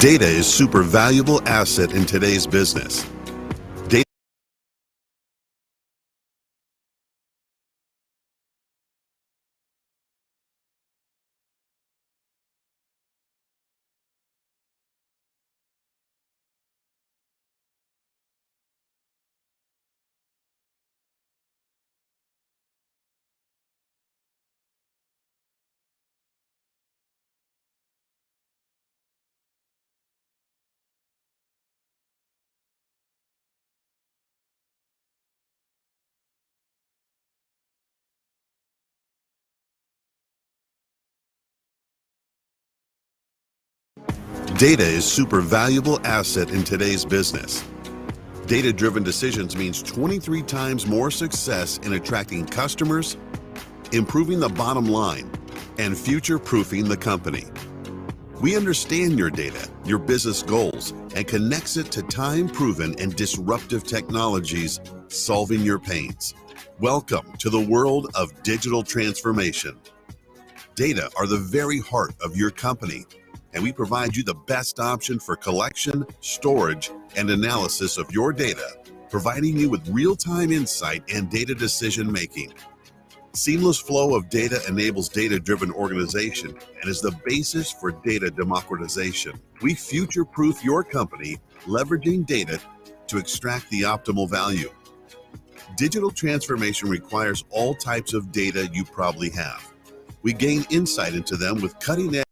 Data is super valuable asset in today's business. Data Data is super valuable asset in today's business. Data-driven decisions means 23 times more success in attracting customers, improving the bottom line, and future-proofing the company. We understand your data, your business goals, and connects it to time-proven and disruptive technologies, solving your pains. Welcome to the world of digital transformation. Data are the very heart of your company, and we provide you the best option for collection, storage, and analysis of your data, providing you with real-time insight and data decision-making. Seamless flow of data enables data-driven organization and is the basis for data democratization. We future-proof your company, leveraging data to extract the optimal value. Digital transformation requires all types of data you probably have. We gain insight into them with cutting-edge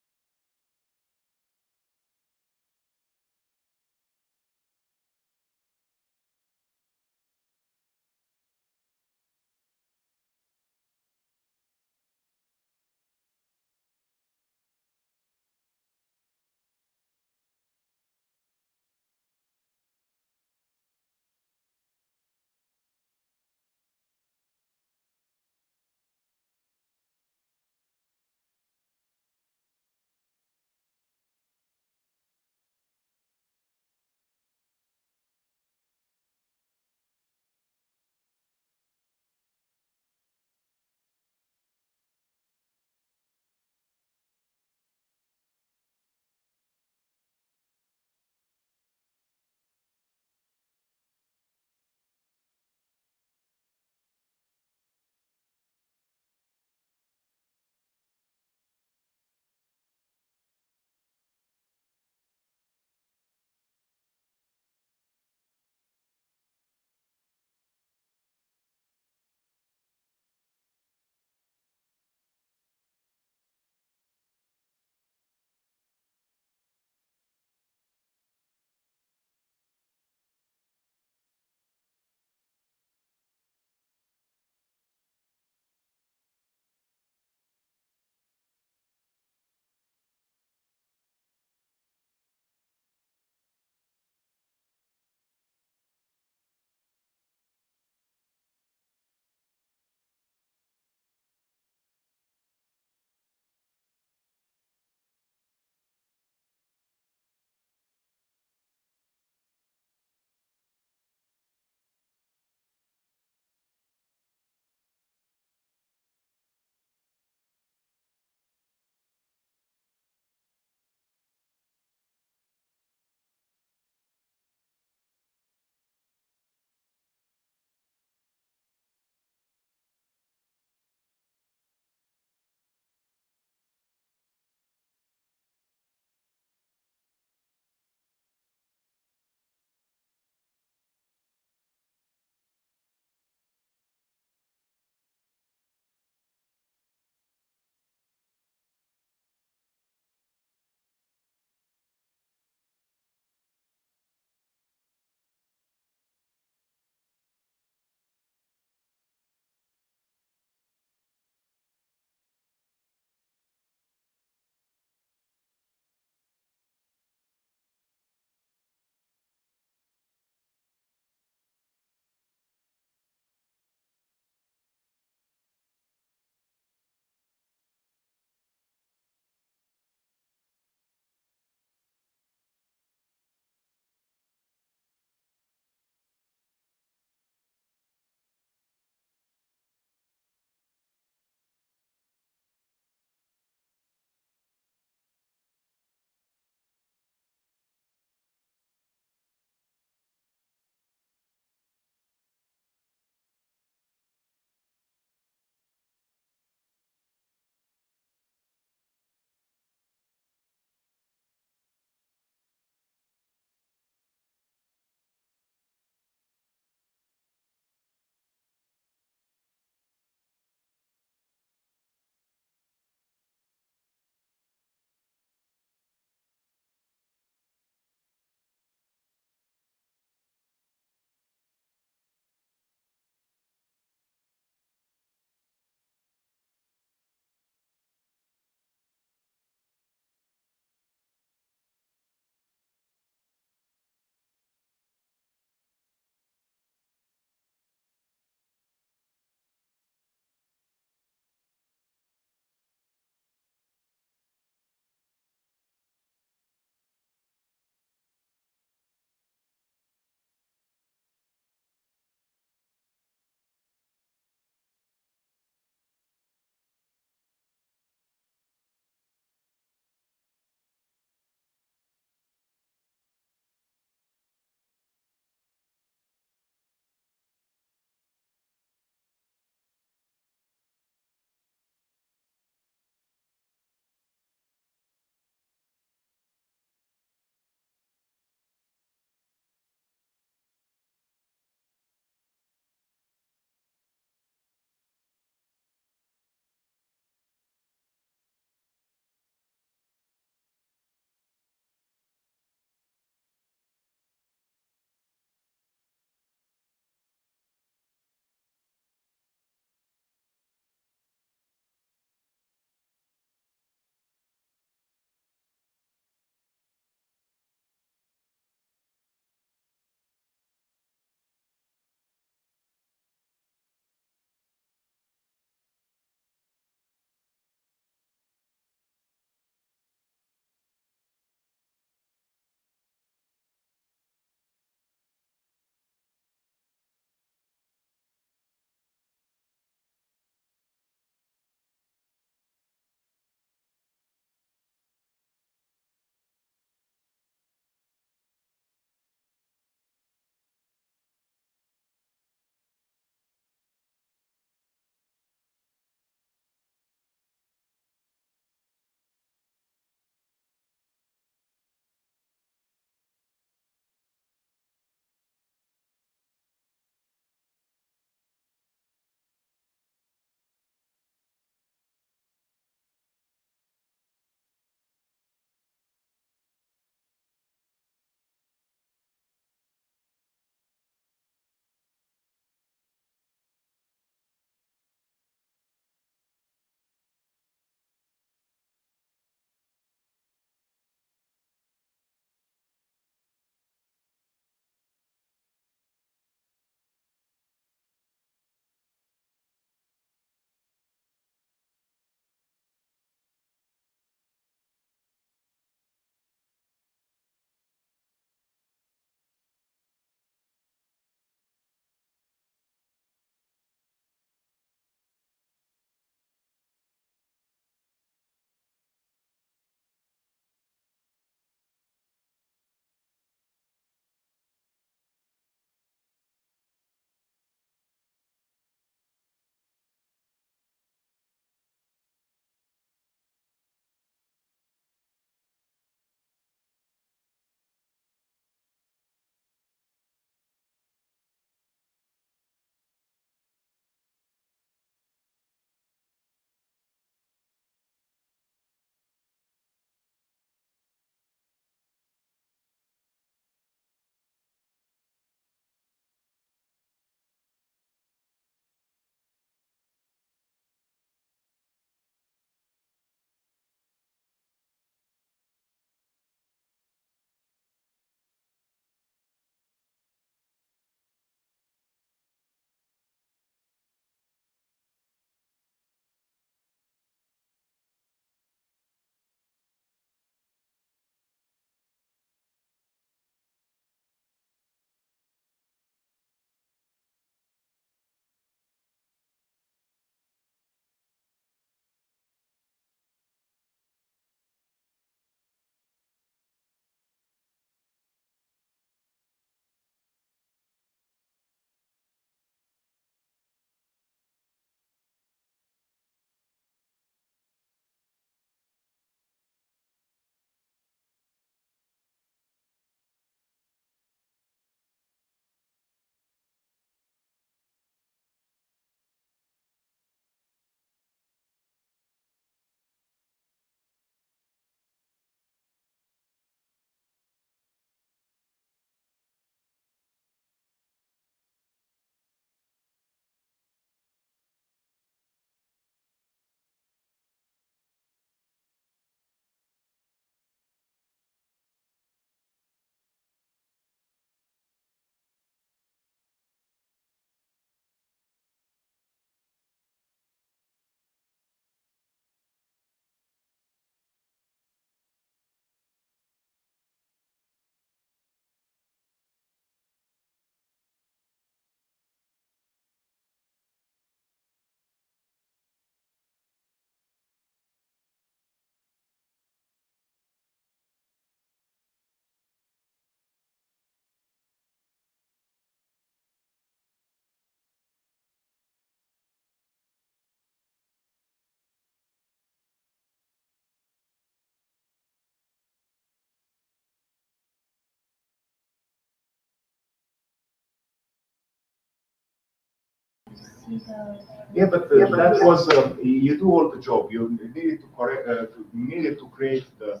Yeah, but that was you do all the job. You needed to correct. You needed to create the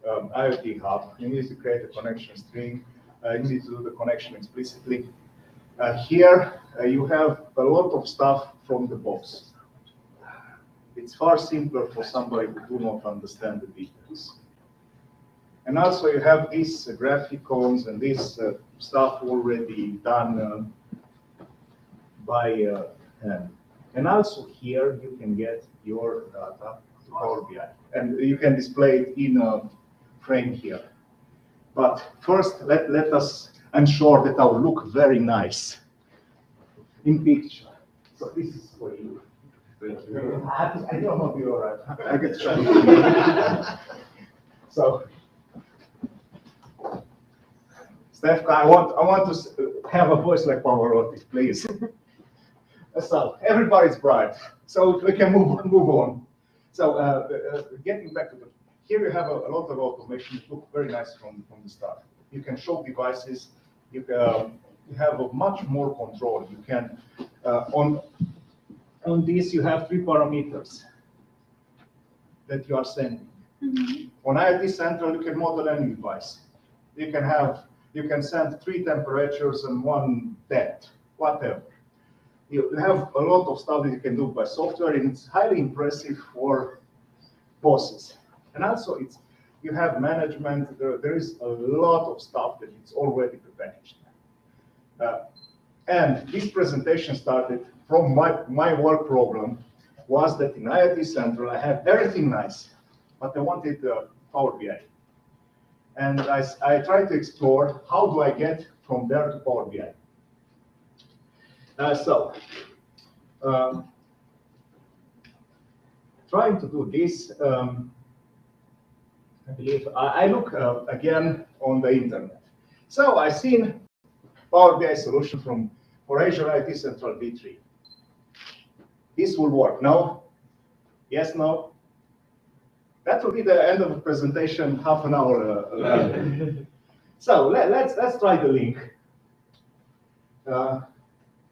IoT hub. You needed to create a connection string. You need to do the connection explicitly. Here you have a lot of stuff from the box. It's far simpler for somebody who do not understand the details. And also you have these graphicons and this stuff already done by hand. And also here you can get your data to Power BI. And you can display it in a frame here. But first, let us ensure that our look very nice in picture. So this is for you. Thank you. I don't know if you're all right. I get try. So, Stefka, I want to have a voice like Pavarotti, please. So everybody's bright. So we can move on. So getting back to the here, you have a lot of automation. It looks very nice from the start. You can show devices. You have a much more control. You can on this you have 3 parameters that you are sending. On IoT Central, you can model any device. You can send 3 temperatures and 1 depth, whatever. You have a lot of stuff that you can do by software, and it's highly impressive for bosses. And also, you have management. There is a lot of stuff that it's already prepackaged. And this presentation started from my work program was that in IoT Central, I have everything nice, but I wanted Power BI. And I tried to explore how do I get from there to Power BI. Trying to do this, I believe I look again on the internet. So I've seen Power BI solution for Azure IT Central V3. This will work. No? Yes, no? That will be the end of the presentation, half an hour later. So let's try the link.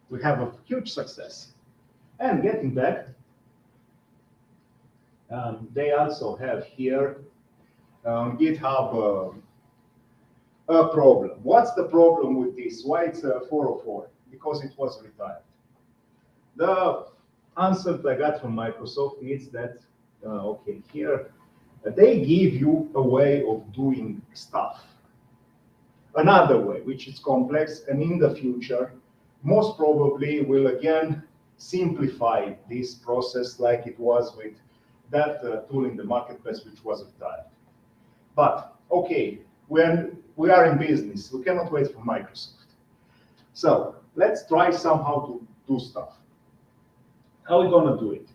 We have a huge success. And getting back, they also have here GitHub a problem. What's the problem with this? Why it's 404? Because it was retired. The answer that I got from Microsoft is that, okay, here they give you a way of doing stuff. Another way, which is complex, and in the future, most probably will again simplify this process like it was with that tool in the marketplace, which was retired. But okay, when we are in business, we cannot wait for Microsoft. So let's try somehow to do stuff. How are we going to do it?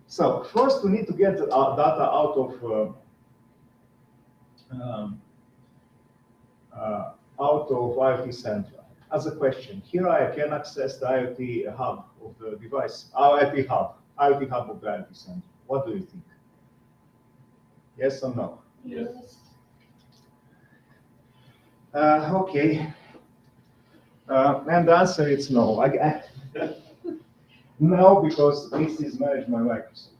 So first, we need to get data out of IoT Central. As a question, here I can access the IoT hub of the device, IoT hub of the IoT Central. What do you think? Yes or no? Yes. Okay. And the answer is no. No, because this is managed by Microsoft.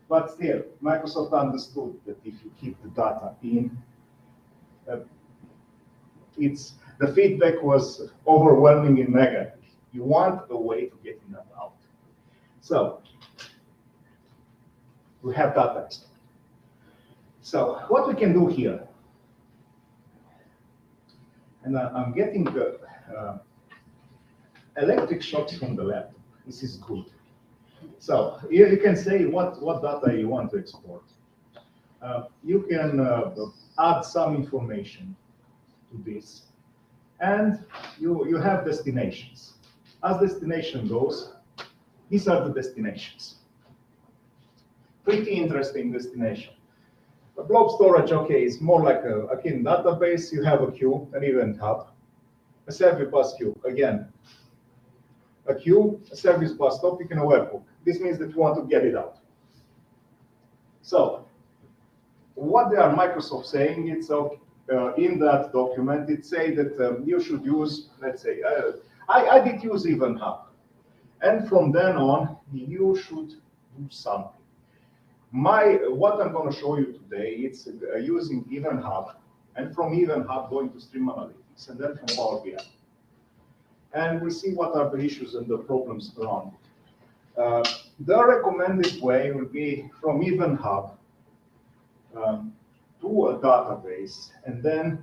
But still, Microsoft understood that if you keep the data in, the feedback was overwhelming and negative. You want a way to get that out. So we have data. So what we can do here, and I'm getting the electric shocks from the laptop. This is good. So here you can say what data you want to export. You can add some information to this, and you have destinations. As destination goes, these are the destinations. Pretty interesting destination. A blob storage, okay, is more like a akin database. You have a queue, an event hub, a service bus queue, again. A queue, a service bus topic, and a webhook. This means that you want to get it out. So, what they are Microsoft saying, it's in that document, it say that you should use, let's say, I did use event hub. And from then on, you should do something. What I'm going to show you today, it's using Event Hub, and from Event Hub going to Stream Analytics, and then from Power BI. And we'll see what are the issues and the problems around it. The recommended way will be from Event Hub to a database, and then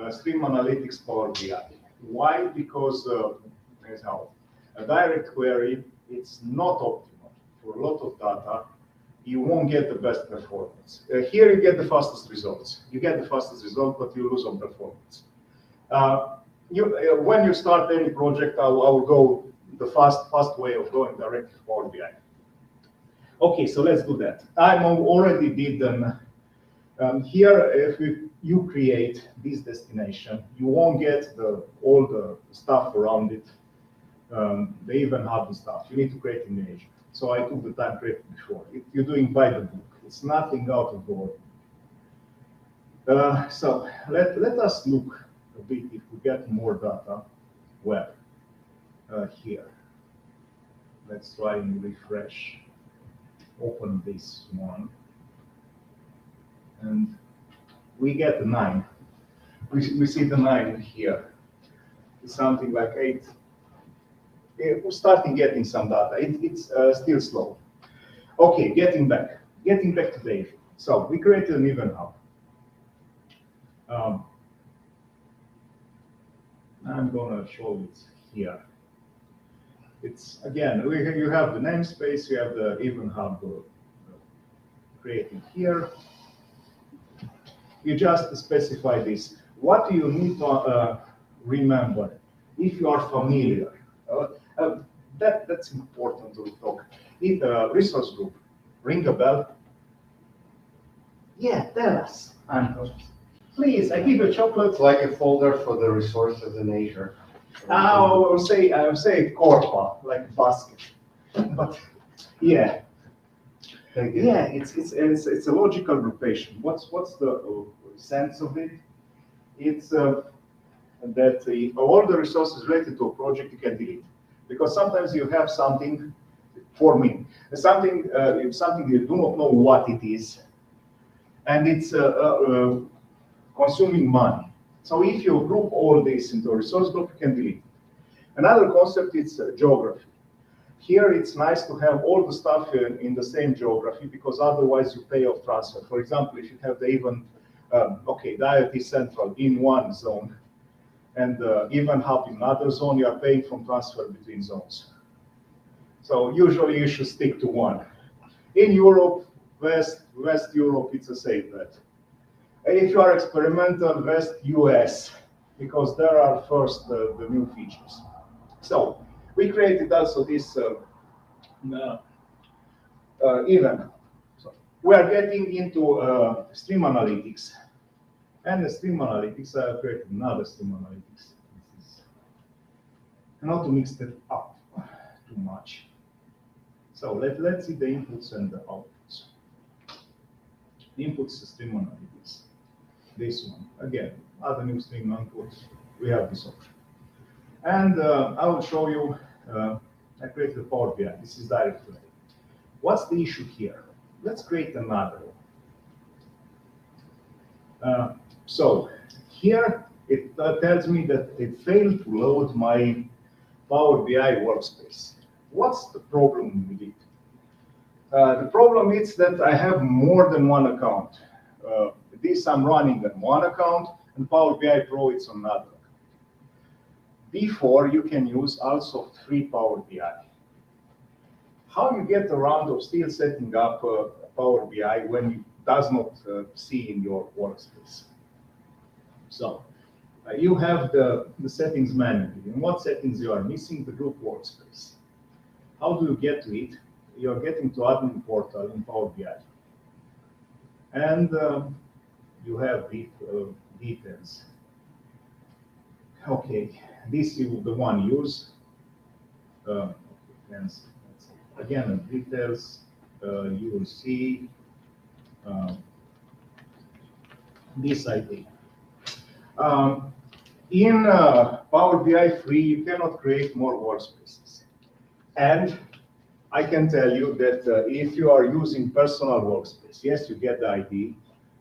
Stream Analytics Power BI. Why? Because a direct query, it's not optimal for a lot of data. You won't get the best performance. Here you get the fastest results. You get the fastest result, but you lose on performance. When you start any project, I will go the fast way of going directly to Power BI. Okay, so let's do that. I already did them. Here, if you create this destination, you won't get all the stuff around it, the Event Hub and stuff. You need to create an image. So I took the time created before. You're doing by the book. It's nothing out of the ordinary. So let us look a bit if we get more data. Where? Here. Let's try and refresh. Open this one. And we get the 9. We see the 9 here. It's something like 8. We're starting getting some data. It's still slow. Okay, getting back to Dave. So we created an Event Hub. I'm gonna show it here. It's again, you have the namespace, you have the Event Hub created here. You just specify this. What do you need to remember if you are familiar? That's important to talk. In the resource group, ring a bell. Yeah, tell us. Please, I give you chocolate. It's like a folder for the resources in Azure. I would say Corpa, like basket. But yeah. Thank you. Yeah, it's a logical groupation. What's the sense of it? It's that all the resources related to a project you can delete, because sometimes you have something something you do not know what it is, and it's consuming money. So if you group all this into a resource group, you can delete it. Another concept is geography. Here it's nice to have all the stuff in the same geography, because otherwise you pay off transfer. For example, if you have the the IoT Central in one zone and Event Hub in another zone, you are paying from transfer between zones. So usually you should stick to one. In Europe, West Europe, it's a safe bet. And if you are experimental, West US, because there are first the new features. So we created also this event. So we are getting into Stream Analytics. And the Stream Analytics, I have created another Stream Analytics. Not to mix it up too much. So let's see the inputs and the outputs. The inputs to Stream Analytics. This one. Again, other new stream inputs. We have this option. And I will show you, I created Power BI. This is direct query. What's the issue here? Let's create another one. So here it tells me that it failed to load my Power BI workspace. What's the problem with it? The problem is that I have more than one account. This I'm running on one account, and Power BI Pro it's on another. Before, you can use also free Power BI. How you get around of still setting up Power BI when it does not see in your workspace? So you have the settings manually. In what settings you are missing? The group workspace. How do you get to it? You're getting to admin portal in Power BI. And you have the details. Okay, this is the one use. Again, details, you will see this ID. In Power BI free, you cannot create more workspaces. And I can tell you that if you are using personal workspace, yes, you get the ID,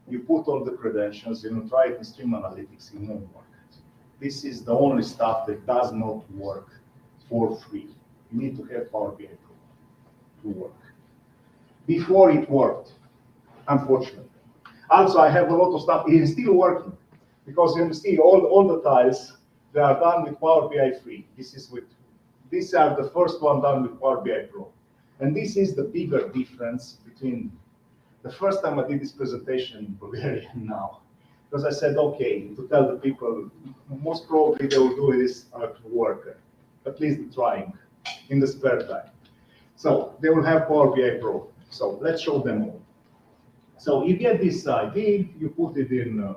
you put all the credentials, and you try it in Stream Analytics, it won't work. This is the only stuff that does not work for free. You need to have Power BI Pro to work. Before it worked, unfortunately. Also, I have a lot of stuff, it is still working, because you see all the tiles, they are done with Power BI free. These are the first one done with Power BI Pro. And this is the bigger difference between the first time I did this presentation in Bulgaria and now. Because I said, okay, to tell the people, most probably they will do this at work, at least trying, in the spare time. So they will have Power BI Pro. So let's show them all. So you get this ID, you put it in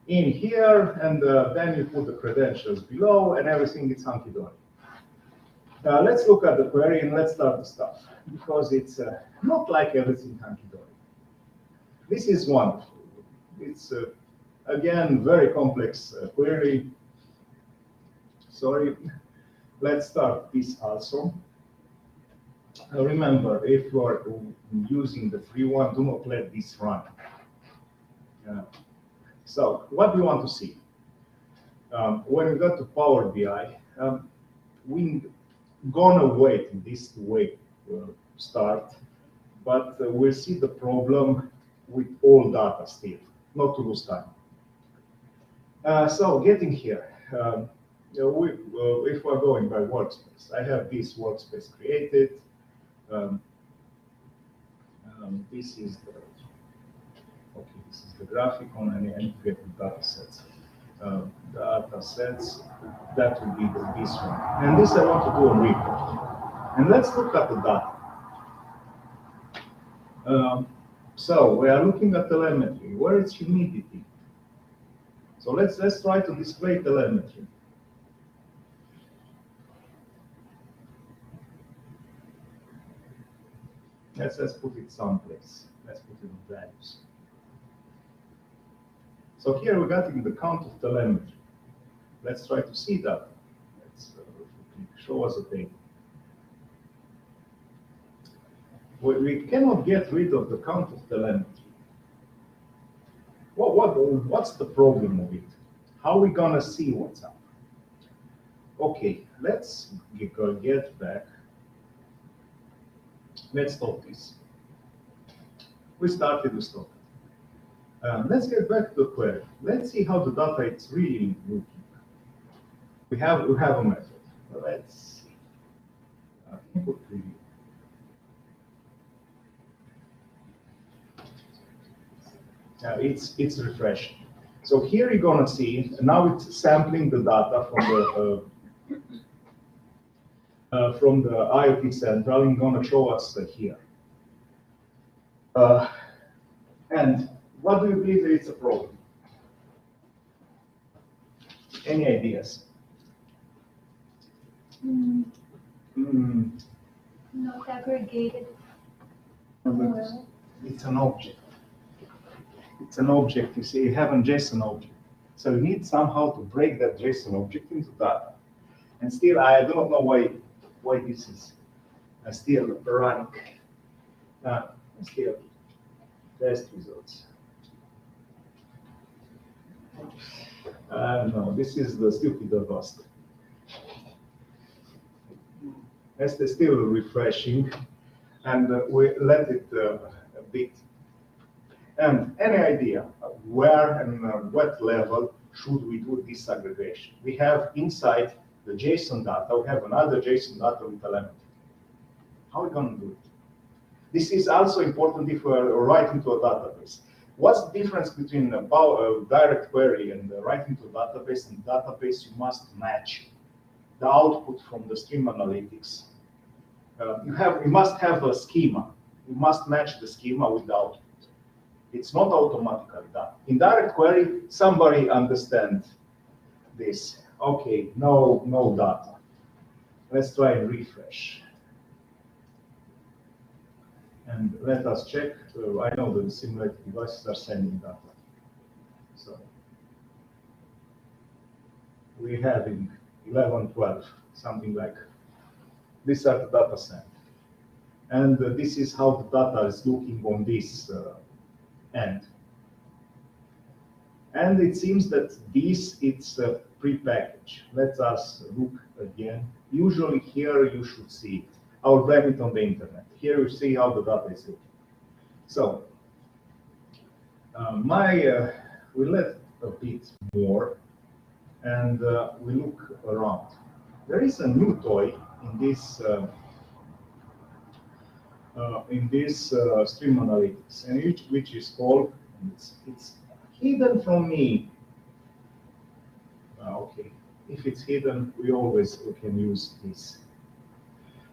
here, and then you put the credentials below, and everything is hunky-dory. Let's look at the query and let's start the stuff, because it's not like everything hunky-dory. This is wonderful. It's, again, very complex query. Sorry. Let's start this also. Remember, if you are using the free one, do not let this run. So what do we want to see? When we go to Power BI, we're gonna wait this way start, but we'll see the problem with all data still, not to lose time. So getting here, if we're going by workspace, I have this workspace created. This is the graphic on any integrated data sets. Data sets, that will be this one. And this I want to do a report. And let's look at the data. So we are looking at telemetry. Where is humidity? So let's try to display telemetry. Let's put it someplace. Let's put it in values. So here we got in the count of telemetry. Let's try to see that. Let's show us a table. We cannot get rid of the count of telemetry. What's the problem of it? How are we gonna see what's up? Okay, let's get back. Let's stop this. We started to stop it. Let's get back to the query. Let's see how the data is really looking. We have a method. Let's see. Input preview. It's refreshing. So here you're gonna see now it's sampling the data from the IoT Central and gonna show us here. And what do you believe that it's a problem? Any ideas? Not aggregated. It's an object. It's an object, you see, you have a JSON object. So you need somehow to break that JSON object into data. And still, I don't know why this is still running. Still, test results. No, this is the stupid Rust. It's still refreshing, and we let it a bit. And any idea where and what level should we do this aggregation? We have inside the JSON data, we have another JSON data with telemetry. How are we going to do it? This is also important if we're writing to a database. What's the difference between a direct query and writing to a database? In database, you must match the output from the stream analytics. You must have a schema. You must match the schema with the output. It's not automatically done. In direct query, somebody understands this. Okay, no data. Let's try and refresh. And let us check. I know that the simulated devices are sending data. So we're having 11, 12. something like these are the data set. And this is how the data is looking on this end. And it seems that this, it's a prepackaged. Let us look again. Usually here you should see it. I will blame it on the internet. Here you see how the data is looking. So, we let a bit more and we look around. There is a new toy in this stream analytics, and which is called, it's hidden from me. Okay, if it's hidden, we can use this.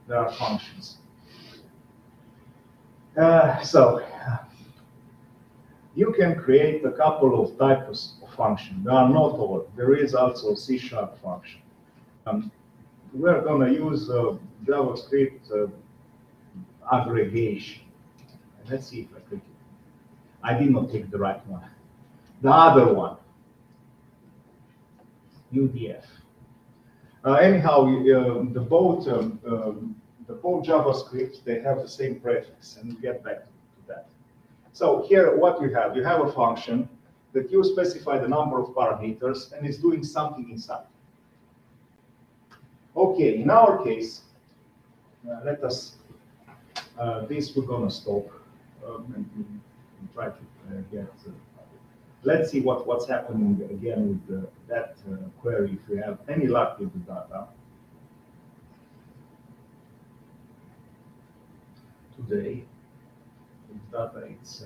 There are functions. So you can create a couple of types of function. There are not all. There is also C# function. We're going to use JavaScript aggregation. Let's see if I click it. I did not take the right one. The other one, UDF. Anyhow, the both JavaScript, they have the same prefix, and we'll get back to that. So here, what you have a function that you specify the number of parameters, and it's doing something inside. Okay, in our case, let us. This we're gonna stop and try to get. Let's see what's happening again with that query. If we have any luck with the data today, with data it's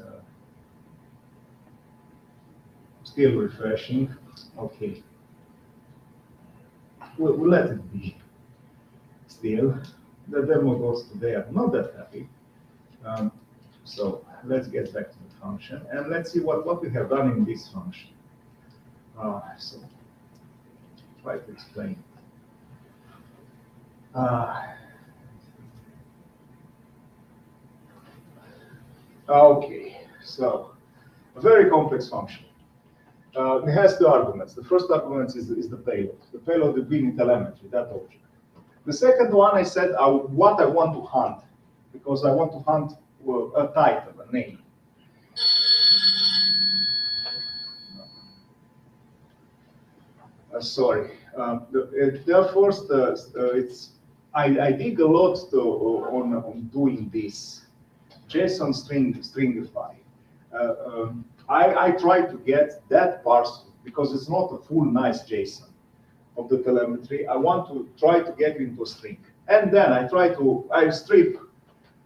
still refreshing. Okay, we'll let it be. Still, the demo goes today. I'm not that happy. So let's get back to the function and let's see what we have done in this function. So try to explain. Okay, so a very complex function. It has two arguments. The first argument is the payload. The payload will be in telemetry, that object. The second one, I said what I want to hunt, because I want to hunt a title, a name. Sorry. First, I dig a lot on doing this. JSON stringify. I try to get that parse because it's not a full nice JSON of the telemetry. I want to try to get it into a string, and then I strip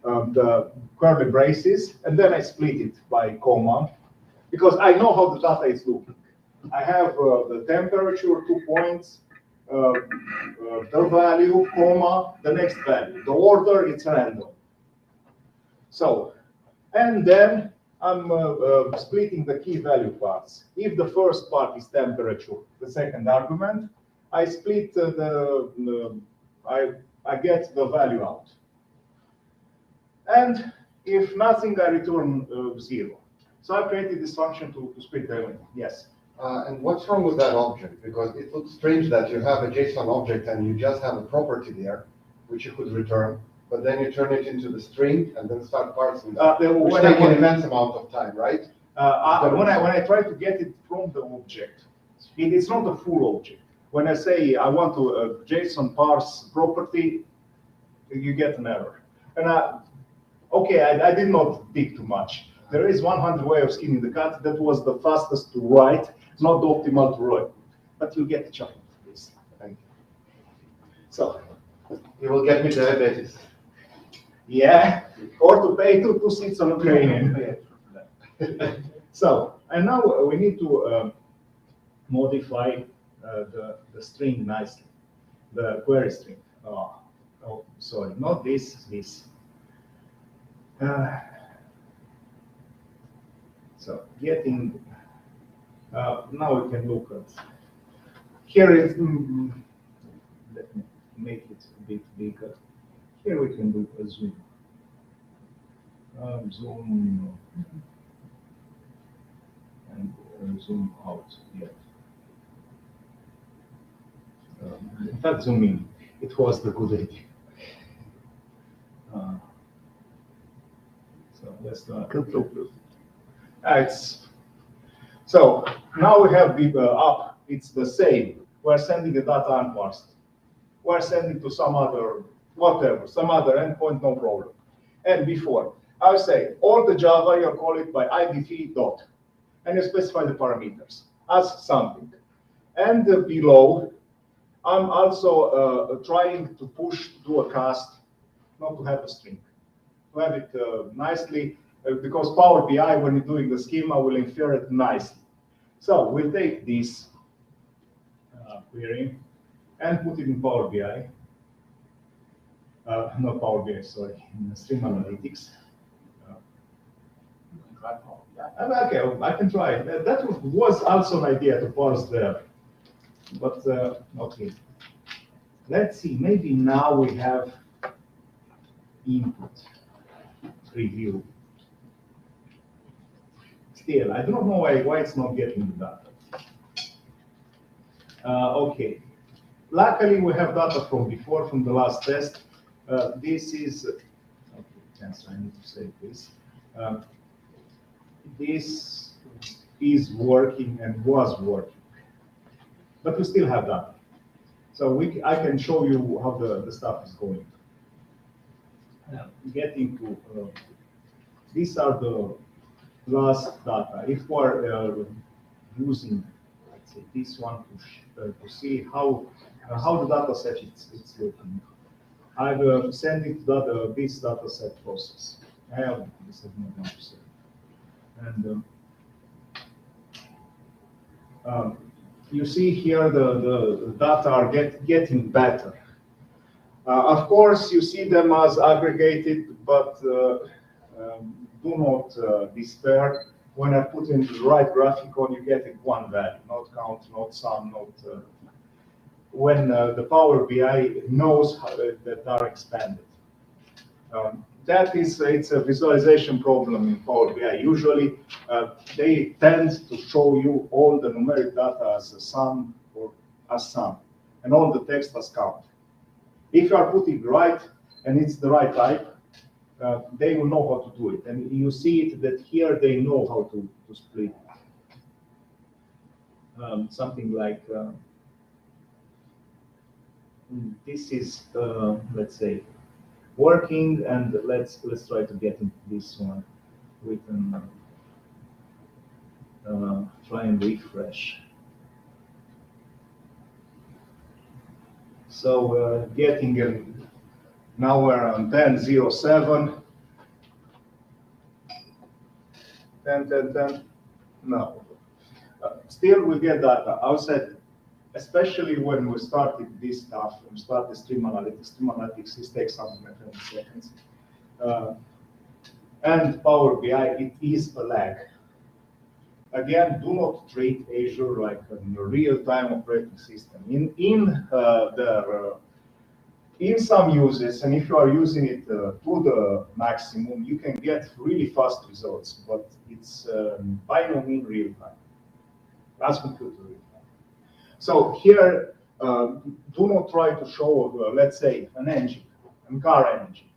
the curly braces, and then I split it by comma, because I know how the data is looking. I have the temperature, 2 points, the value, comma, the next value. The order, it's random. So, and then I'm splitting the key value parts. If the first part is temperature, the second argument, I split I get the value out. And if nothing, I return 0. So I created this function to split everything. Yes. And what's wrong with that object? Because it looks strange that you have a JSON object and you just have a property there, which you could return, but then you turn it into the string and then start parsing that, which takes an immense amount of time, right? When I try to get it from the object, it's not a full object. When I say I want to JSON parse property, you get an error. And okay, I did not dig too much. There is 100 way of skinning the cat. That was the fastest to write, not the optimal to write. But you get the chunk of this. Thank you. So You will get me diabetes. yeah, or to pay two seats on a train. So, and now we need to modify the string nicely, the query string. Oh, sorry, not this. So getting, now we can look at, here is, let me make it a bit bigger. Here we can do a zoom. Zoom and zoom out yet. In fact, zoom in. it was the good idea. So let's do it. So now we have the up. It's the same. We're sending the data unparsed. We're sending to some other, whatever, some other endpoint, no problem. And before, I would say, all the Java, you call it by idf dot, and you specify the parameters as something. And below, I'm also trying to push to a cast, not to have a string, to have it nicely, because Power BI, when you're doing the schema, will infer it nicely. So we'll take this query and put it in Power BI. Not Power BI, sorry, in Stream Analytics. Okay, I can try. That was also an idea to parse there. But, okay. Let's see, maybe now we have input review. Still, I don't know why it's not getting the data. Okay. Luckily, we have data from before, from the last test. This is, okay, I need to save this. This is working and was working, but we still have data. So I can show you how the stuff is going. Getting to, these are the last data. If we're using, let's say, this one to see how the data set it's looking, I've sent it to this data set process. I have this is not one to say. And you see here the data are getting better. Of course, you see them as aggregated, but do not despair. When I put in the right graphicon, you get it one value, not count, not sum, not. When the Power BI knows how that are expanded. That is, it's a visualization problem in Power BI. Usually, they tend to show you all the numeric data as a sum or as sum, and all the text as count. If you are putting right, and it's the right type, they will know how to do it. And you see it that here they know how to split. Something like, this is, let's say, working, and let's try to get into this one. We can try and refresh. So getting in, now we're on 10.07. 10. No, still we get data outside. Especially when we started this stuff, we started Stream Analytics. Stream Analytics takes something like 20 seconds. And Power BI, it is a lag. Again, do not treat Azure like a real-time operating system. In some uses, and if you are using it to the maximum, you can get really fast results, but it's by no means real-time. That's computer real-time. So here, do not try to show, let's say, an engine, a car engine,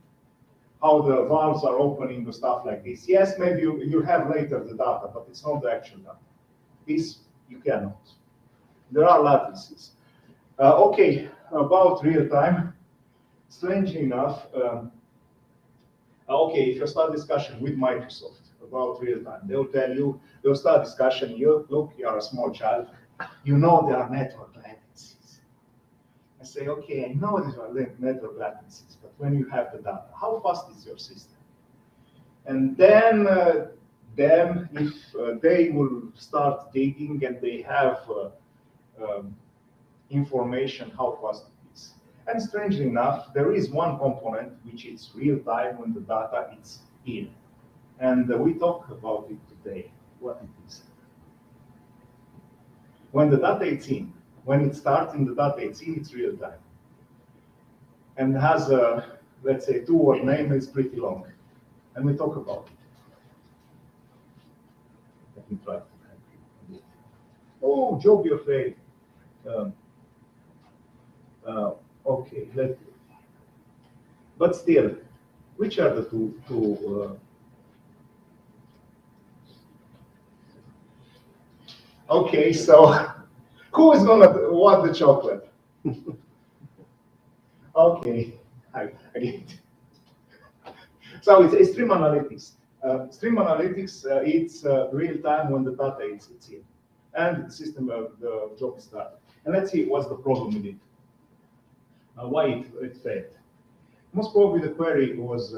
how the valves are opening, the stuff like this. Yes, maybe you have later the data, but it's not the actual data. This you cannot. There are latencies. Okay, about real time. Strangely enough, okay, if you start discussion with Microsoft about real time, they'll start discussion. Look, you are a small child. You know there are network latencies. I say, okay, I know there are network latencies, but when you have the data, how fast is your system? And then, if they will start digging and they have information how fast it is. And strangely enough, there is one component which is real time when the data is in. And we talk about it today, what it is. When the data is in, when it starts in the data it's in, it's real time. And has a, let's say, two-word name, it's pretty long. And we talk about it. Let me try to help you. Oh, job you failed. Okay, but still, which are the two okay, so who is gonna want the chocolate? Okay, I get it. So it's stream analytics. Stream analytics, it's real time when the data it's in, and the system the job is started. And let's see what's the problem with it. Why it failed. Most probably the query was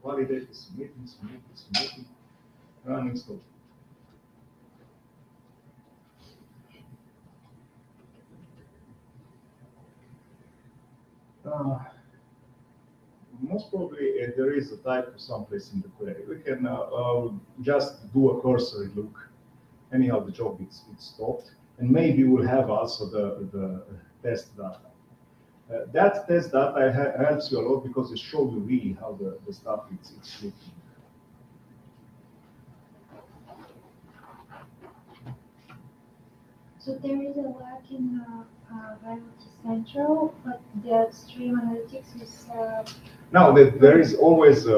validated, submitting, running slow. Most probably there is a typo someplace in the query. We can just do a cursory look. Anyhow, the job it's stopped, and maybe we'll have also the test data. That test data helps you a lot because it shows you really how the stuff it's looking. So there is a lag in Variety Central, but the stream analytics is. Now there is always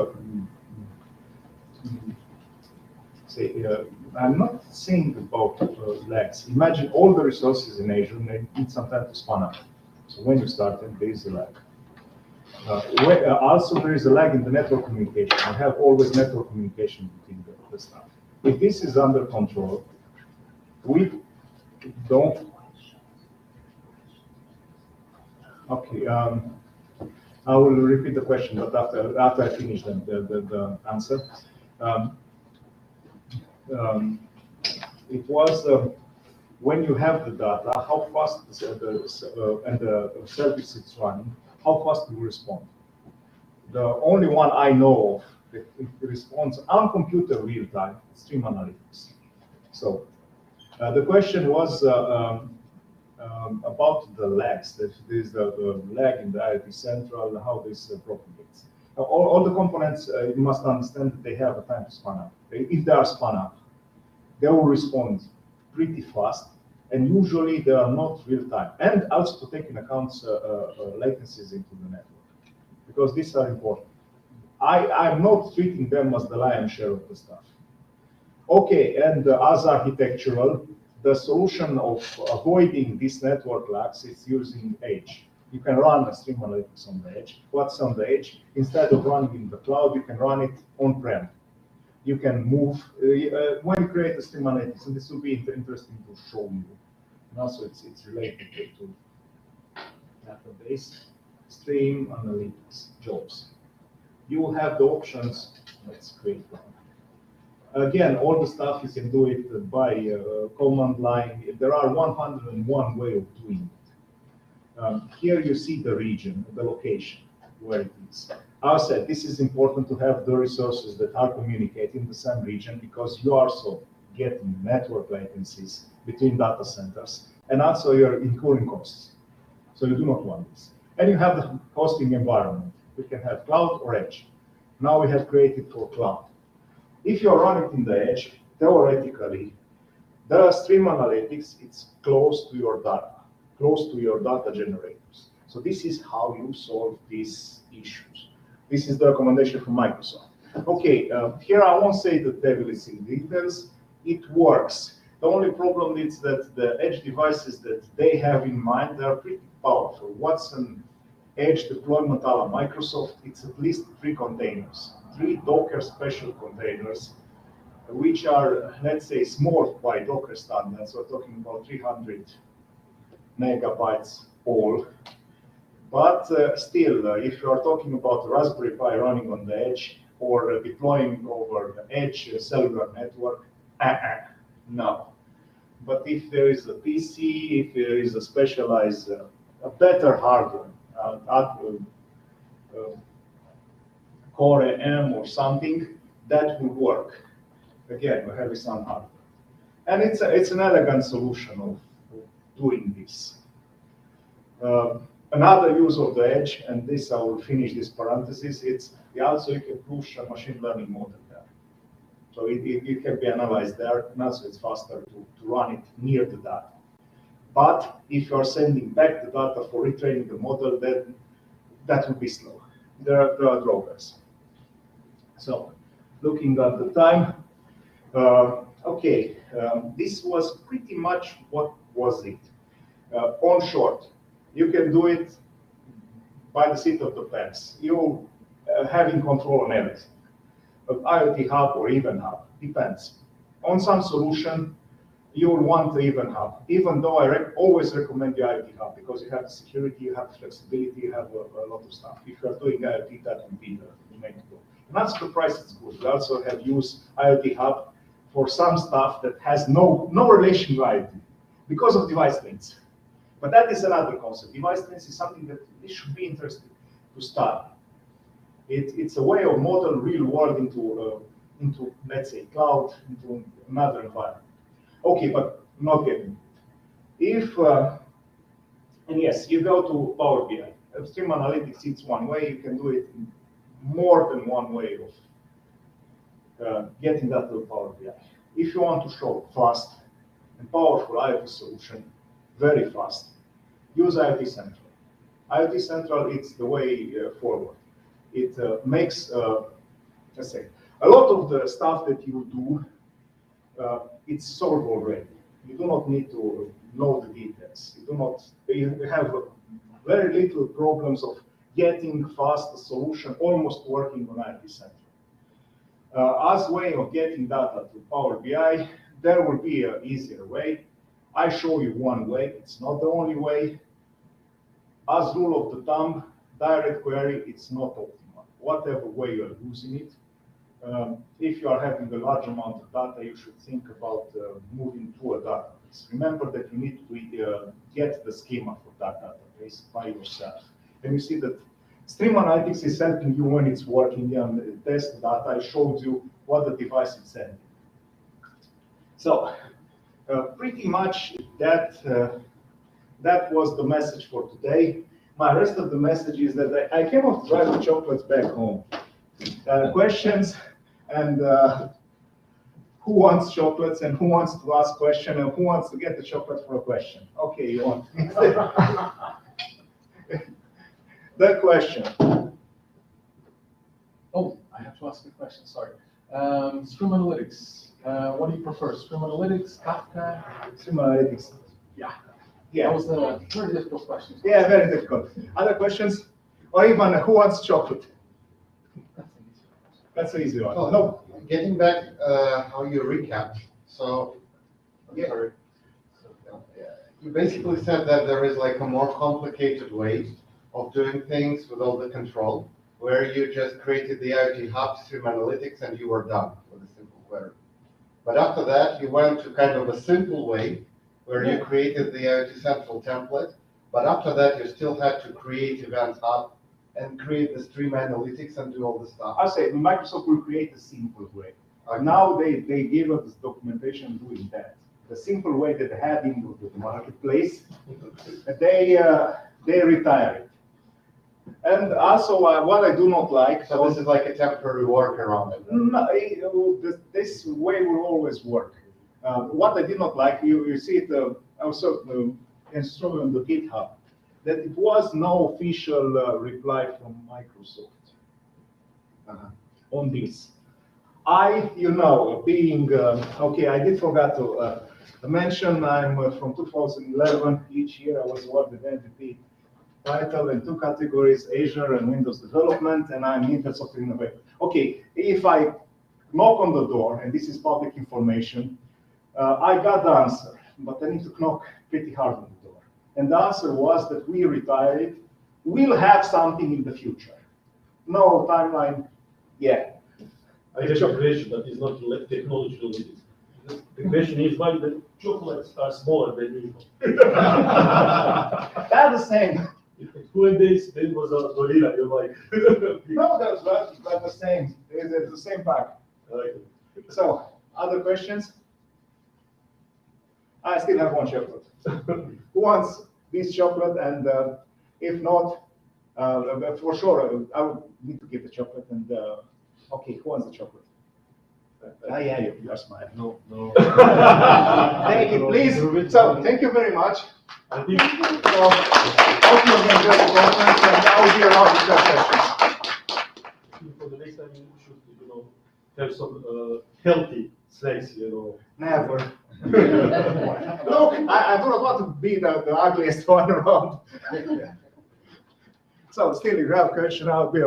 I'm not saying about lags. Imagine all the resources in Azure, and they need some time to spun up. So when you start, there is a lag. Also, there is a lag in the network communication. I have always network communication between the stuff. If this is under control, we don't. Okay, I will repeat the question, but after I finish the answer. It was when you have the data, how fast and the service it's running, how fast you respond. The only one I know of that responds on computer real time, stream analytics. So the question was about the lags. That is the lag in the IoT Central, how this propagates. All the components, you must understand that they have a time to spun up. If they are spun up, they will respond pretty fast, and usually they are not real time. And also to take into account latencies into the network, because these are important. I'm not treating them as the lion's share of the stuff. Okay, and as architectural, the solution of avoiding this network lags is using edge. You can run a stream analytics on the edge. What's on the edge? Instead of running in the cloud, you can run it on-prem. You can move, when you create a stream analytics, and this will be interesting to show you. And also it's related to database, stream analytics, jobs. You will have the options, let's create one. Again, all the stuff you can do it by command line. There are 101 ways of doing it. Here you see the region, the location, where it is. I said this is important to have the resources that are communicating in the same region, because you also getting network latencies between data centers, and also you're incurring costs. So you do not want this. And you have the hosting environment. We can have cloud or edge. Now we have created for cloud. If you run it in the edge, theoretically, the stream analytics, it's close to your data, close to your data generators. So this is how you solve these issues. This is the recommendation from Microsoft. Okay, here I won't say the devil is in details. It works. The only problem is that the edge devices that they have in mind, they are pretty powerful. What's an edge deployment a la Microsoft? It's at least 3 containers, 3 Docker special containers, which are, let's say, small by Docker standards. We're talking about 300 megabytes all. But still, if you are talking about a Raspberry Pi running on the edge or deploying over the edge cellular network, no. But if there is a PC, if there is a specialized, a better hardware, Core AM or something, that will work. Again, we have some hardware. And it's an elegant solution of doing this. Another use of the edge, and this I will finish this parenthesis, it's also you can push a machine learning model there. So it can be analyzed there, and also it's faster to run it near the data. But if you are sending back the data for retraining the model, then that will be slow. There are drawbacks. So, looking at the time, this was pretty much what was it. On short, you can do it by the seat of the pants. You having control on everything. IoT hub or even hub, depends. On some solution, you will want the even hub, even though I always recommend the IoT hub because you have the security, you have the flexibility, you have a lot of stuff. If you are doing IoT, that will be the main goal. And that's the price is good. We also have used IoT hub for some stuff that has no relation to IoT because of device links. But that is another concept. Device links is something that it should be interesting to start. It's a way of model real world into let's say cloud, into another environment. Okay, but not getting it. If and yes, you go to Power BI. Stream analytics, it's one way. You can do it in more than one way of getting that to Power BI. If you want to show fast and powerful IoT solution, very fast, use IoT Central. IoT Central, it's the way forward. It makes, let's say, a lot of the stuff that you do, it's solved already. You do not need to know the details. You have very little problems of getting fast a solution almost working on IoT Central. As way of getting data to Power BI, there will be an easier way. I show you one way, it's not the only way. As rule of the thumb, direct query, it's not optimal. Whatever way you are using it, if you are having a large amount of data, you should think about moving to a database. Remember that you need to get the schema for that database by yourself. And you see that Stream Analytics is helping you when it's working and test data. I showed you what the device is sending. So pretty much that was the message for today. My rest of the message is that I cannot drive the chocolates back home. Questions and who wants chocolates and who wants to ask question and who wants to get the chocolate for a question? Okay, you want. The question. Oh, I have to ask a question, sorry. Stream Analytics, what do you prefer? Stream Analytics, Kafka? Stream Analytics. Yeah. Yeah. That was a very difficult question. Yeah, very difficult. Other questions? Or even who wants chocolate? That's an easy one. Oh, No. Getting back how you recapped, so Yeah. sorry. You basically said that there is like a more complicated way of doing things with all the control, where you just created the IoT hub, Stream Analytics, and you were done with a simple query. But after that, you went to kind of a simple way, where you created the IoT Central template, but after that, you still had to create Event Hub and create the Stream Analytics and do all the stuff. I say Microsoft will create a simple way. Okay. Now they give us documentation doing that. The simple way that they had in the marketplace, they retire it. And also, what I do not like. So this is like a temporary workaround. This way will always work. What I did not like, you see it also installed on the GitHub, that it was no official reply from Microsoft on this. Being, okay, I did forget to mention I'm from 2011. Each year I was awarded MVP title in 2 categories, Azure and Windows development, and I'm Intel software innovator. Okay, if I knock on the door, and this is public information, I got the answer, but I need to knock pretty hard on the door. And the answer was that we retire it. We'll have something in the future. No timeline, yeah. I have a question that is not technology related. The question is why the chocolates are smaller than usual. They're the same. If it's 2 days, then was a gorilla, you're like. No, that's the same. It's the same pack. I like it. So, other questions? I still have one chocolate. Who wants this chocolate? And if not, for sure, I would need to give the chocolate. And okay, who wants the chocolate? Yeah, you are smiling. No. Thank you, please. So, thank you very much. I think So, hope you enjoyed the conference, and now we are out of for the next time you should, have some healthy snacks, Never. Look, I do not want to be the ugliest one around. So still, if you have a question, I'll be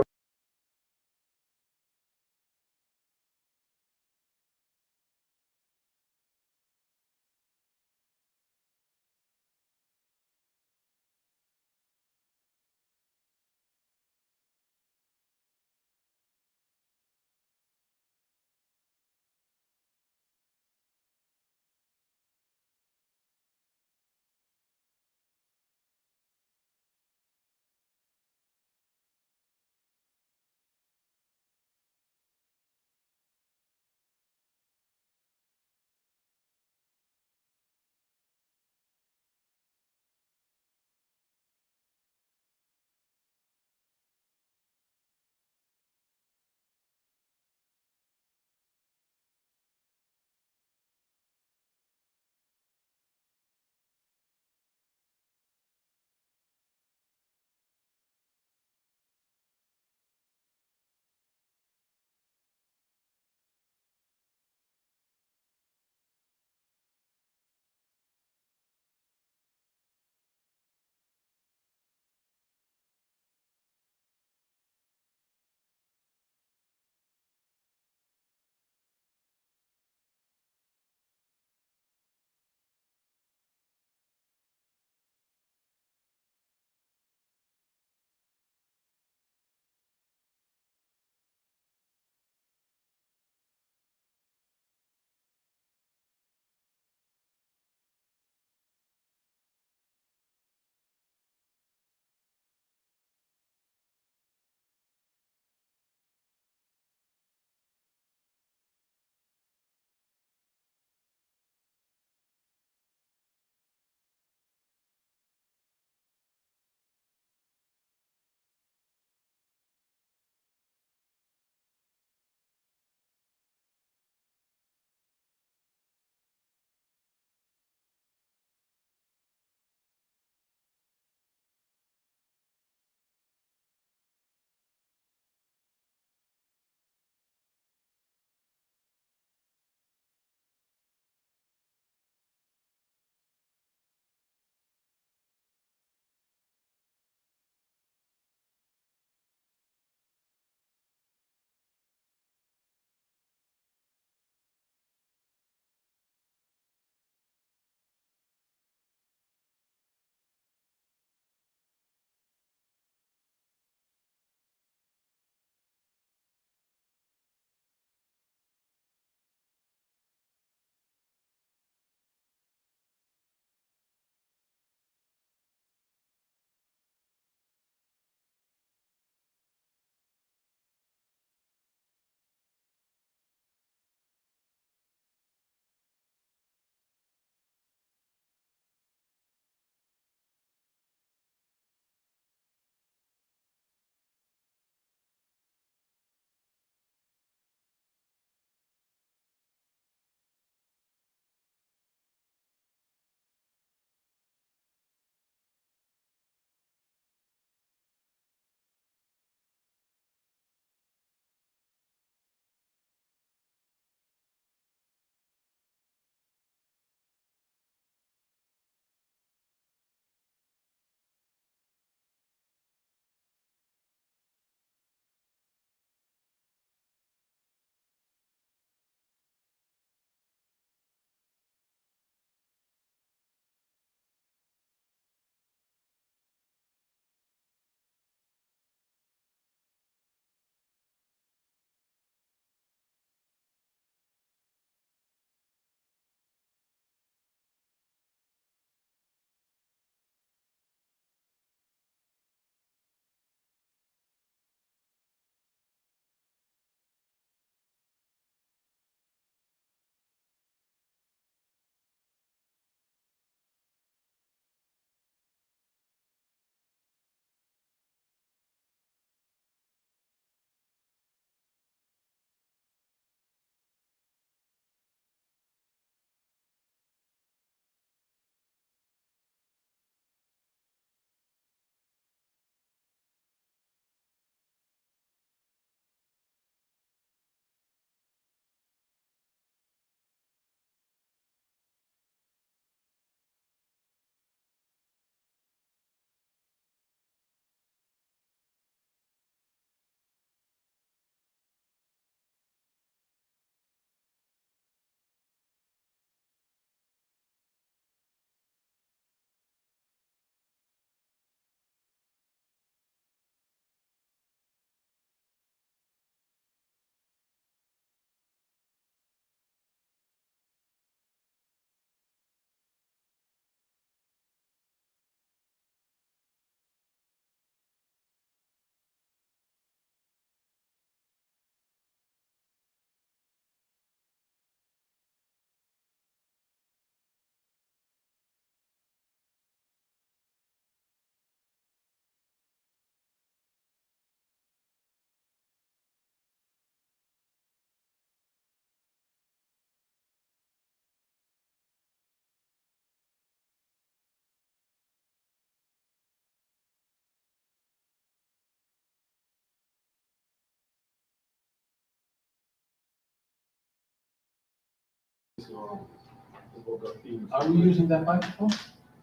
Are we using that microphone?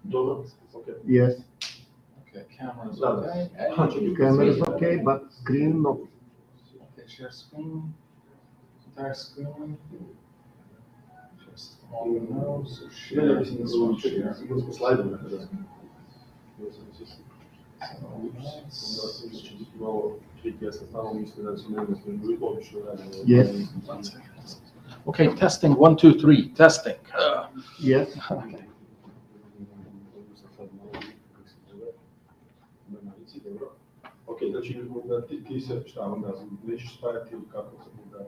Dobro, okay. Yes, Okay, camera is Da, okay. da. camera is okay, but screen no. Okay, share screen. Entire screen. Just all no, so Ne, ne, share. mislim da This su one čekaj, share. sigurno smo slajdom nekada. So, Onda će biti malo tricky, ja sam stalno mislio da su meni obično radili. Yes. one second. Okay, testing 1, 2, 3. Testing. Yes, Okay. Ok, znači onda ti se šta onda nećeš spajati ili kako se onda...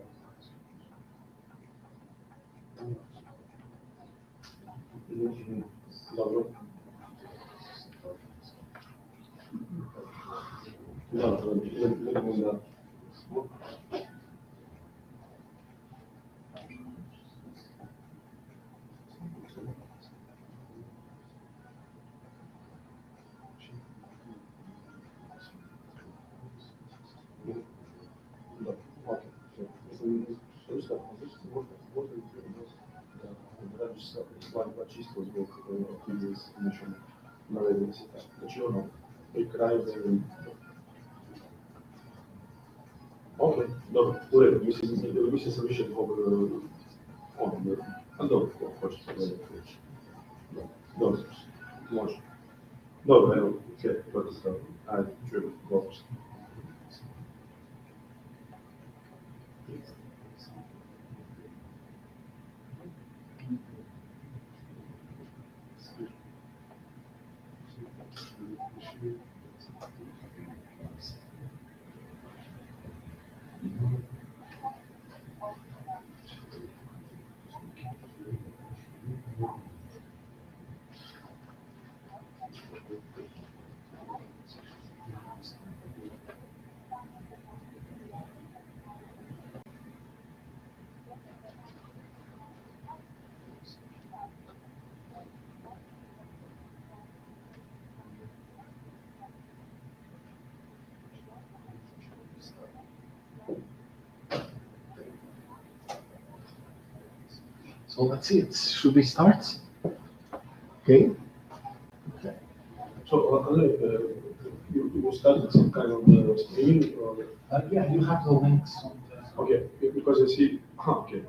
Dobro. Da, onda... Čisto zbog aktivnosti nečemu navedeno se tako. Znači ono, pri kraju da je... Ok, dobro, u redu, mislim sam više zbog ono, a dobro, hoćeš se gledati reći. Dobro, može. Dobro, evo, ok, to je stavno. Ajde, čujemo, dobro. So let's see it. Should we start? okay. So, you will start some kind of screen or... Yeah, you have the links on the... Okay, because I see... okay.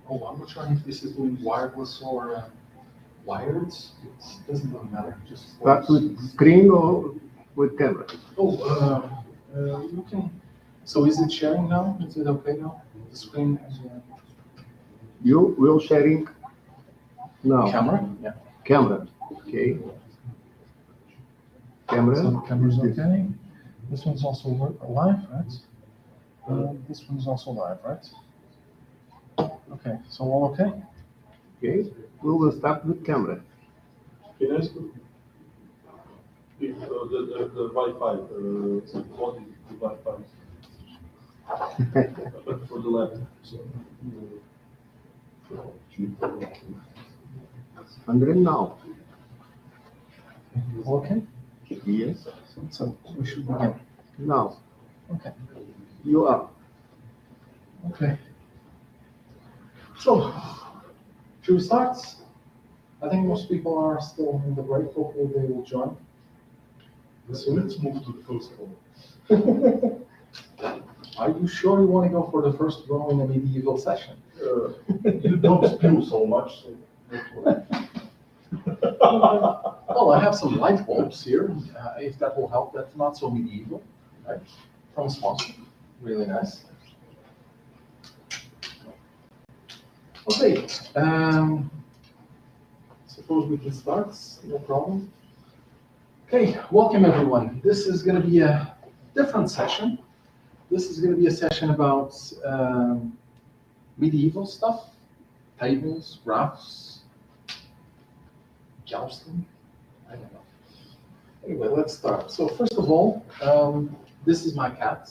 Oh, I'm not sure if this is doing wireless or wired. It doesn't really matter. Just Start with screen or with camera? Oh, you can. So is it sharing now? Is it okay now? The screen and You will sharing now. camera? Yeah. Camera, okay. Camera. So the camera's okay. This one's also live, right? This one's also live, right? Okay, so all okay? Okay, we will start with camera. Can I ask if the Wi-Fi, what is the Wi-Fi? For the lab. So, And now. Okay. Yes, So we should begin. now. Okay. You are. Okay. So, should we start? I think most people are still in the break. Hopefully they will join. so let's move to the first one. Are you sure you want to go for the first row in a medieval session? You don't spill so much. So Well, I have some light bulbs here, if that will help. That's not so medieval, right? From sponsor. Really nice. Okay. Suppose we can start. No problem. Okay. Welcome everyone. This is going to be a different session. This is going to be a session about medieval stuff, tables, graphs, jousting. I don't know. Anyway, let's start. So first of all, this is my cat.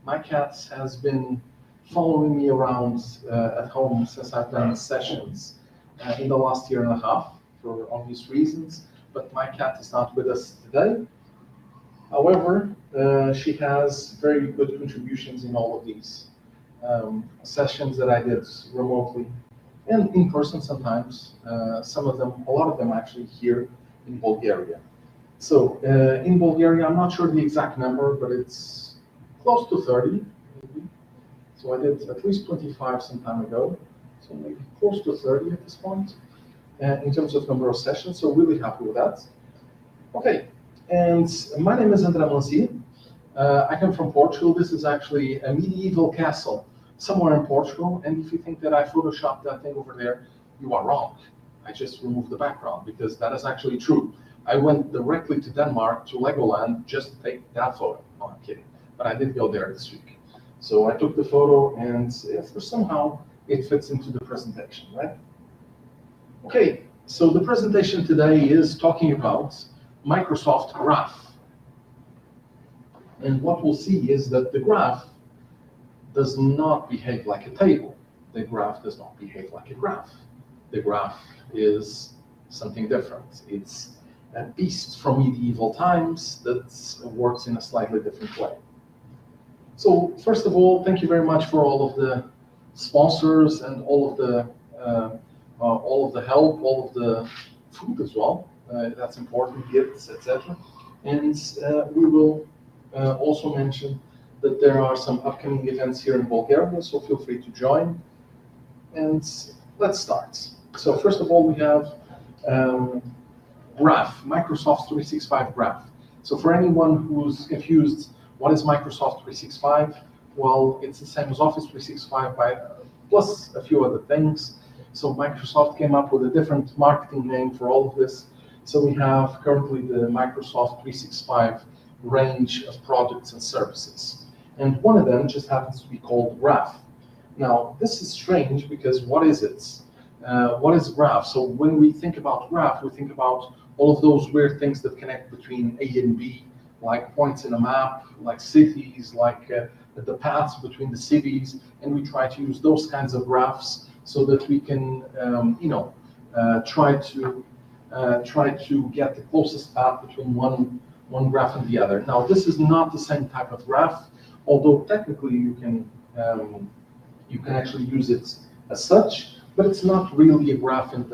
My cat has been following me around at home since I've done sessions in the last year and a half for obvious reasons, but my cat is not with us today. However, she has very good contributions in all of these sessions that I did remotely and in person sometimes. Some of them, a lot of them actually here in Bulgaria. So in Bulgaria, I'm not sure the exact number, but it's close to 30, maybe. So I did at least 25 some time ago, so maybe close to 30 at this point, in terms of number of sessions, so really happy with that. Okay, and my name is André Manzi. I come from Portugal. This is actually a medieval castle somewhere in Portugal, and if you think that I photoshopped that thing over there, you are wrong. I just removed the background, because that is actually true. I went directly to Denmark, to Legoland, just to take that photo. No, I'm kidding, but I did go there this week. So I took the photo, and somehow it fits into the presentation, right? Okay, so the presentation today is talking about Microsoft Graph. And what we'll see is that the graph does not behave like a table. The graph does not behave like a graph. The graph is something different. It's a beast from medieval times that works in a slightly different way. So first of all, thank you very much for all of the sponsors and all of the help, all of the food as well. That's important, gifts, etc. And we will also mention that there are some upcoming events here in Bulgaria, so feel free to join. And let's start. So first of all, we have Graph, Microsoft 365 Graph. So for anyone who's confused, what is Microsoft 365? Well, it's the same as Office 365 plus a few other things. So Microsoft came up with a different marketing name for all of this. So we have currently the Microsoft 365 range of products and services. And one of them just happens to be called Graph. Now, this is strange because what is it? What is Graph? So when we think about Graph, we think about all of those weird things that connect between A and B, like points in a map, like cities, like the paths between the cities, and we try to use those kinds of graphs so that we can, try to get the closest path between one graph and the other. Now, this is not the same type of graph, although technically you can actually use it as such, but it's not really a graph in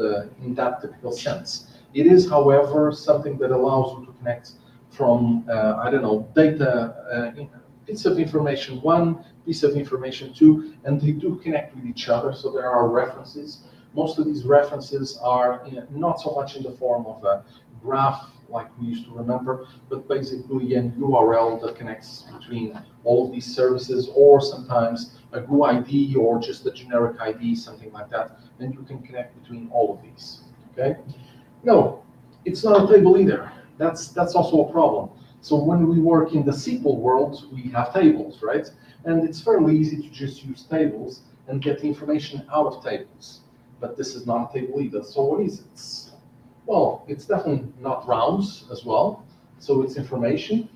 that typical sense. It is, however, something that allows you to connect from, data, piece of information one, piece of information two, and they do connect with each other, so there are references. Most of these references are not so much in the form of a graph like we used to remember, but basically an URL that connects between all of these services, or sometimes a GUI ID or just a generic ID, something like that, and you can connect between all of these, okay? No, it's not a table either. That's also a problem. So when we work in the SQL world, we have tables, right? And it's fairly easy to just use tables and get the information out of tables. But this is not a table either. So what is it? Well, it's definitely not rounds as well. So it's information.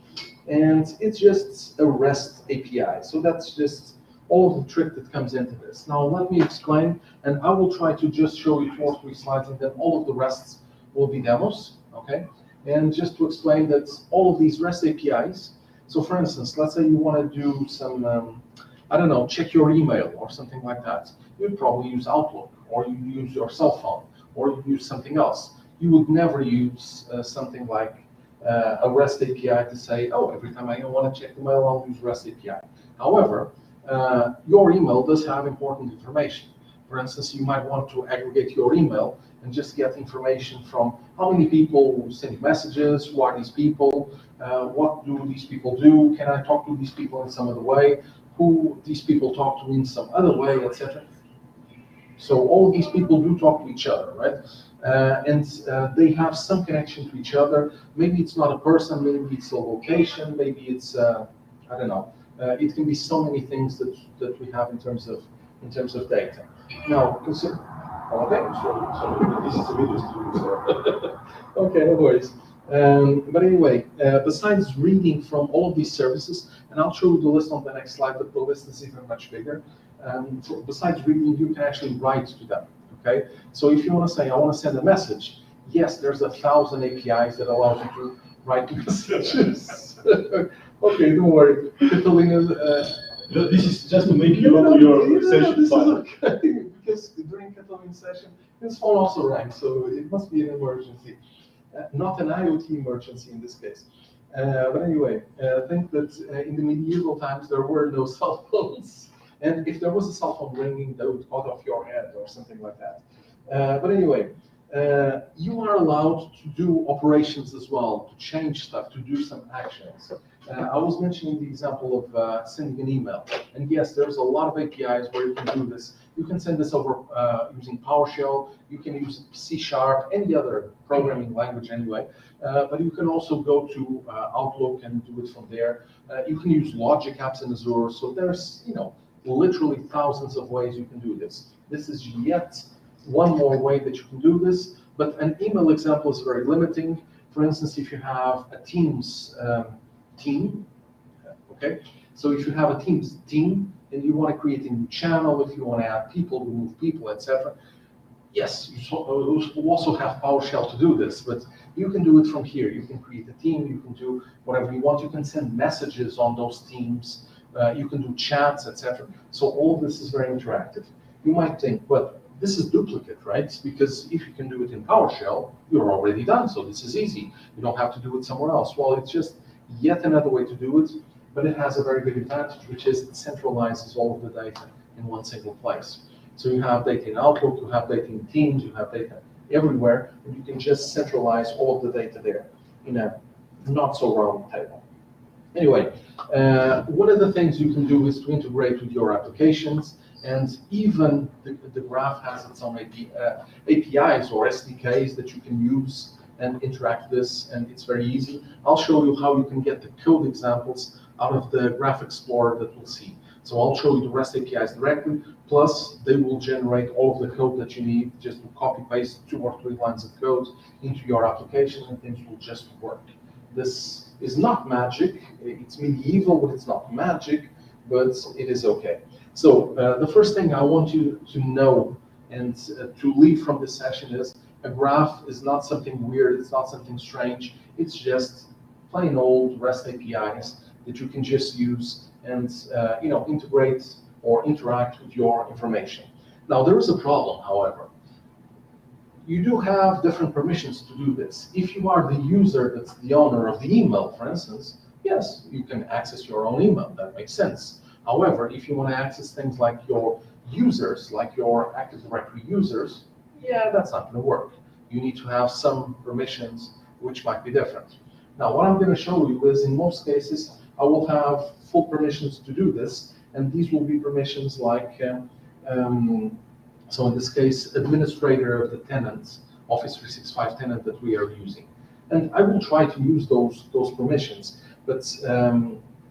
And it's just a REST API. So that's just all of the trick that comes into this. Now let me explain, and I will try to just show you 2 or 3 slides, and then all of the rests will be demos, okay? And just to explain that all of these REST APIs, so for instance, let's say you want to do some, check your email or something like that. You'd probably use Outlook, or you use your cell phone, or you use something else. You would never use something like a REST API to say, oh, every time I want to check the mail, I'll use REST API. However, your email does have important information. For instance, you might want to aggregate your email and just get information from how many people send messages, who are these people, what do these people do, can I talk to these people in some other way, who these people talk to in some other way, etc. So all of these people do talk to each other, right? And they have some connection to each other. Maybe it's not a person, maybe it's a location, maybe it's, it can be so many things that we have in terms of data. Now, consider. Okay, So this is a video studio, so. Okay, no worries. But anyway, besides reading from all of these services, and I'll show you the list on the next slide, but the list is even much bigger. Besides reading, you can actually write to them, okay? So if you want to say, I want to send a message, yes, there's 1,000 APIs that allow you to write messages. Okay, don't worry. Catalina, This is just to make you your session fun. Okay. because during Catalan session, his phone also rang, so it must be an emergency. Not an IoT emergency in this case. But anyway, think that in the medieval times there were no cell phones. And if there was a cell phone ringing, that would cut off your head or something like that. But anyway, you are allowed to do operations as well, to change stuff, to do some actions. I was mentioning the example of sending an email. And yes, there's a lot of APIs where you can do this. You can send this over using PowerShell. You can use C#, any other programming language anyway. But you can also go to Outlook and do it from there. You can use Logic apps in Azure. So there's, literally thousands of ways you can do this. This is yet one more way that you can do this. But an email example is very limiting. For instance, if you have a Teams team, okay? So if you have a Teams team and you want to create a new channel, if you want to add people, remove people, etc. Yes, you also have PowerShell to do this, but you can do it from here. You can create a team, you can do whatever you want. You can send messages on those teams, you can do chats, etc. So all this is very interactive. You might think, well, this is duplicate, right? Because if you can do it in PowerShell, you're already done, so this is easy. You don't have to do it somewhere else. Well, it's just yet another way to do it, but it has a very good advantage, which is it centralizes all of the data in one single place. So you have data in Outlook, you have data in Teams, you have data everywhere, and you can just centralize all of the data there in a not so round table. Anyway, one of the things you can do is to integrate with your applications, and even the graph has its own APIs or SDKs that you can use and interact with this, and it's very easy. I'll show you how you can get the code examples out of the Graph Explorer that we'll see. So I'll show you the REST APIs directly, plus they will generate all of the code that you need just to copy paste 2 or 3 lines of code into your application, and things will just work. This is not magic. It's medieval, but it's not magic, but it is okay. So the first thing I want you to know and to leave from this session is a graph is not something weird, it's not something strange, it's just plain old REST APIs that you can just use and integrate or interact with your information. Now there is a problem, however. You do have different permissions to do this. If you are the user that's the owner of the email, for instance, yes, you can access your own email, that makes sense. However, if you want to access things like your users, like your Active Directory users, yeah, that's not going to work. You need to have some permissions which might be different. Now, what I'm going to show you is, in most cases, I will have full permissions to do this, and these will be permissions like, so in this case, administrator of the tenant, Office 365 tenant that we are using. And I will try to use those permissions, but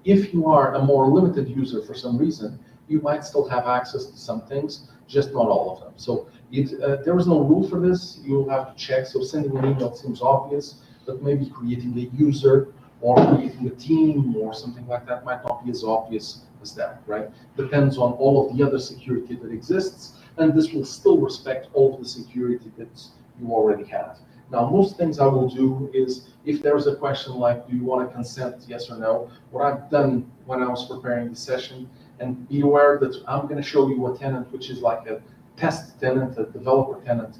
if you are a more limited user for some reason, you might still have access to some things, just not all of them. So there is no rule for this. You'll have to check. So sending an email seems obvious, but maybe creating a user or creating a team or something like that might not be as obvious as that, right? Depends on all of the other security that exists, and this will still respect all of the security that you already have. Now, most things I will do is, if there's a question like, do you want to consent, yes or no, what I've done when I was preparing the session, and be aware that I'm going to show you a tenant which is like a test tenant, a developer tenant,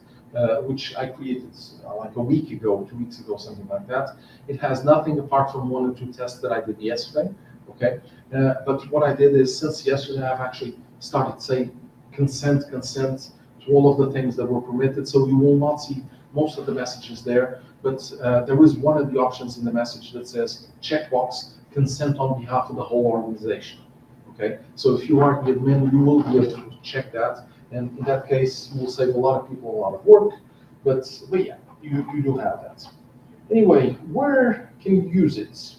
which I created like a week ago, 2 weeks ago, something like that. It has nothing apart from 1 or 2 tests that I did yesterday, okay? But what I did is, since yesterday, I've actually started saying consent to all of the things that were permitted, so you will not see most of the messages there, but there is one of the options in the message that says checkbox, consent on behalf of the whole organization. Okay, so if you are the admin, you will be able to check that, and in that case, you will save a lot of people a lot of work, but yeah, you do have that. Anyway, where can you use it?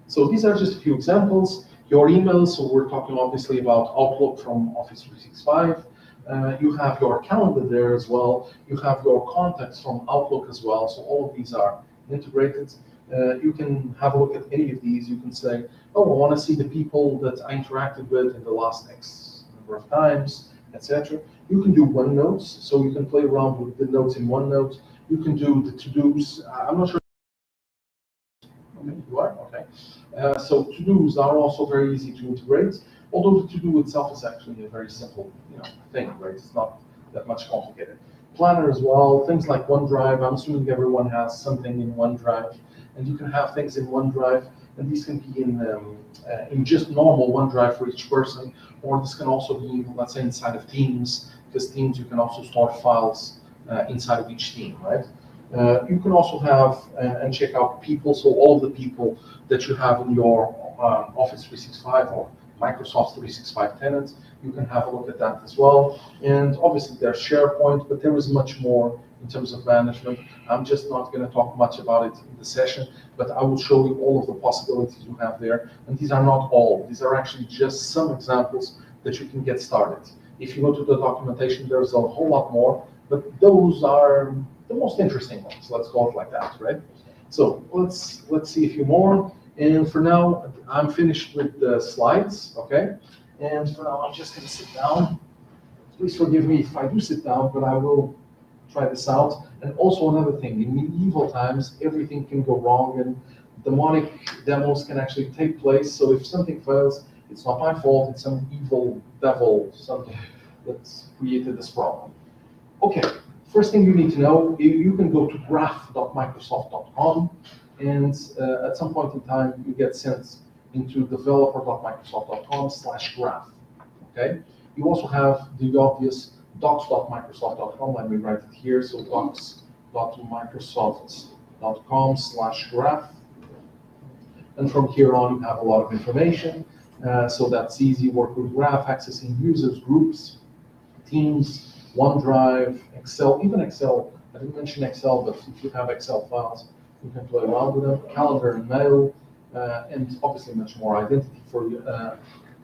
So these are just a few examples. Your emails, so we're talking obviously about Outlook from Office 365. You have your calendar there as well. You have your contacts from Outlook as well. So all of these are integrated. You can have a look at any of these. You can say, oh, I want to see the people that I interacted with in the last X number of times, etc. You can do OneNote, so you can play around with the notes in OneNote. You can do the to-dos. I'm not sure. Okay, you are? Okay. So to-dos are also very easy to integrate, although the to-do itself is actually a very simple, thing, right? It's not that much complicated. Planner as well, things like OneDrive. I'm assuming everyone has something in OneDrive, and you can have things in OneDrive, and these can be in just normal OneDrive for each person, or this can also be, let's say, inside of Teams, because Teams you can also store files inside of each team, right? You can also have and check out people, so all the people that you have in your Office 365 or Microsoft 365 tenants, you can have a look at that as well. And obviously there's SharePoint, but there is much more in terms of management. I'm just not going to talk much about it in the session, but I will show you all of the possibilities you have there. And these are not all. These are actually just some examples that you can get started. If you go to the documentation, there's a whole lot more, but those are the most interesting ones. Let's call it like that, right? So let's see a few more. And for now, I'm finished with the slides, okay? And for now, I'm just going to sit down. Please forgive me if I do sit down, but I will try this out. And also another thing, in medieval times, everything can go wrong, and demonic demos can actually take place. So if something fails, it's not my fault. It's some evil devil, something that's created this problem. Okay, first thing you need to know, you can go to graph.microsoft.com, and at some point in time, you get sent into developer.microsoft.com/graph, okay? You also have the obvious docs.microsoft.com. Let me write it here. So docs.microsoft.com/graph. And from here on, you have a lot of information. So that's easy. Work with Graph, accessing users, groups, teams, OneDrive, Excel, even Excel. I didn't mention Excel, but if you have Excel files, you can play around with them. Calendar and mail, and obviously much more. Identity for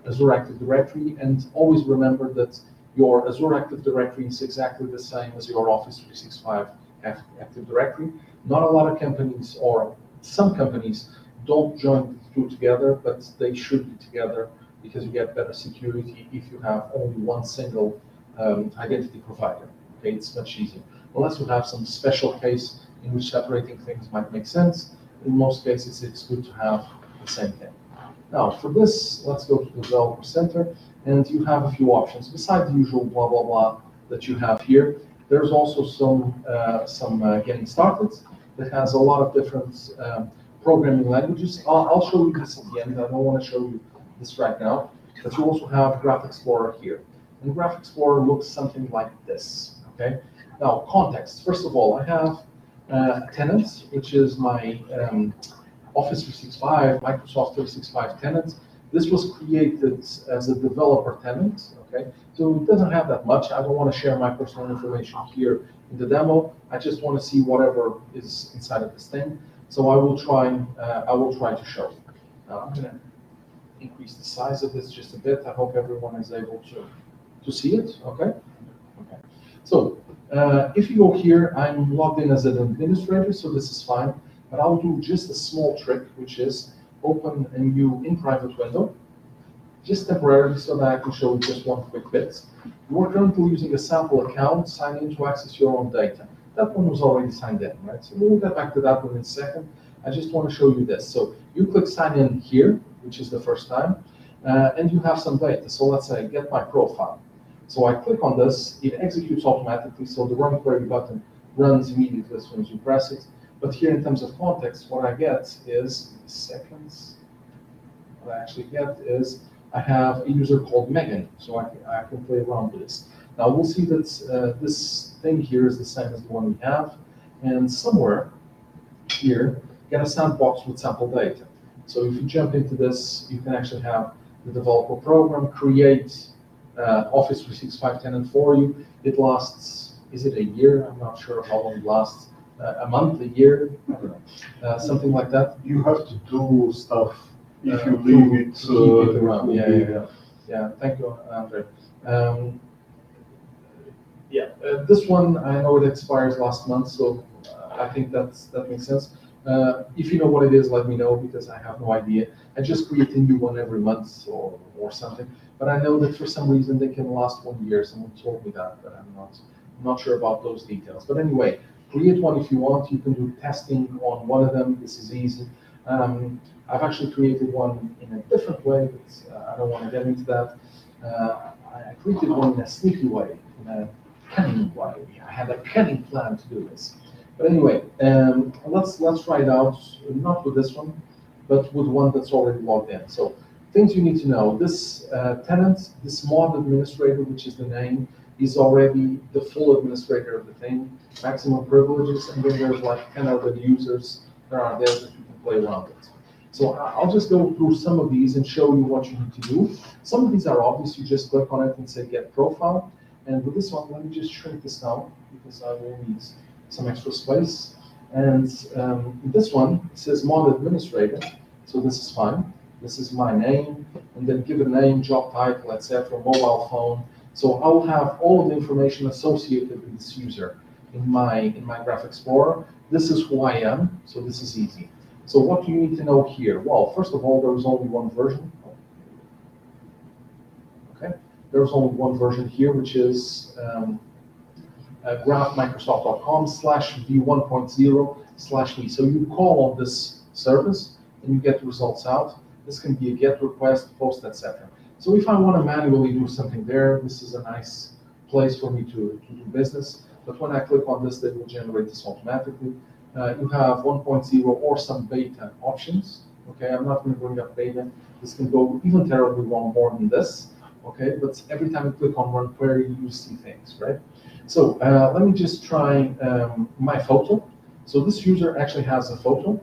Azure Active Directory. And always remember that your Azure Active Directory is exactly the same as your Office 365 Active Directory. Not a lot of companies, or some companies, don't join the two together, but they should be together because you get better security if you have only one single identity provider. Okay, it's much easier. Unless you have some special case in which separating things might make sense. In most cases, it's good to have the same thing. Now, for this, let's go to the Developer Center, and you have a few options. Besides the usual blah, blah, blah that you have here, there's also some getting started that has a lot of different programming languages. I'll show you this at the end. I don't want to show you this right now, but you also have Graph Explorer here. And Graph Explorer looks something like this, okay? Now, context. First of all, I have a tenant, which is my Office 365, Microsoft 365 tenant. This was created as a developer tenant, okay? So it doesn't have that much. I don't want to share my personal information here in the demo. I just want to see whatever is inside of this thing. So I will try to show you. Now I'm going to increase the size of this just a bit. I hope everyone is able to see it, okay? Okay. So if you go here, I'm logged in as an administrator, so this is fine. But I'll do just a small trick, which is open a new in private window, just temporarily, so that I can show you just one quick bit. You are currently using a sample account, sign in to access your own data. That one was already signed in, right? So we'll get back to that one in a second. I just want to show you this. So you click sign in here, which is the first time, and you have some data. So let's say get my profile. So I click on this, it executes automatically, so the run query button runs immediately as soon as you press it. But here in terms of context, what I get is, seconds, what I actually get is, I have a user called Megan, so I can play around with this. Now we'll see that this thing here is the same as the one we have, and somewhere here, get a sandbox with sample data. So if you jump into this, you can actually have the developer program create Office 365 tenant for you. It lasts, is it a year? I'm not sure how long it lasts. A month, a year, I don't know, something like that. You have to do stuff if you To leave it. keep it around. Yeah. Thank you, Andre. This one I know it expires last month, so I think that makes sense. If you know what it is, let me know, because I have no idea. I just create a new one every month or something. But I know that for some reason they can last 1 year. Someone told me that, but I'm not sure about those details. But anyway, create one if you want. You can do testing on one of them. This is easy. I've actually created one in a different way, but I don't want to get into that. I created one in a sneaky way, in a cunning way. I had a cunning plan to do this. But anyway, let's try it out, not with this one, but with one that's already logged in. So things you need to know, this tenant, this mod administrator, which is the name, is already the full administrator of the thing, maximum privileges, and then there's like 10 other users that are there that you can play around with. So I'll just go through some of these and show you what you need to do. Some of these are obvious, you just click on it and say get profile. And with this one, let me just shrink this down because I will need some extra space. And this one, it says mod administrator, so this is fine. This is my name, and then give a name, job title, etc., mobile phone. So I'll have all of the information associated with this user in my Graph Explorer. This is who I am, so this is easy. So what do you need to know here? Well, first of all, there is only one version. Okay, there's only one version here, which is graphmicrosoft.com/v1.0/me. So you call on this service and you get the results out. This can be a GET request, post, etc. So if I want to manually do something there, this is a nice place for me to do business. But when I click on this, it will generate this automatically. You have 1.0 or some beta options. Okay, I'm not going to bring up beta. This can go even terribly wrong more than this. Okay, but every time you click on one query, you see things, right? So let me just try my photo. So this user actually has a photo,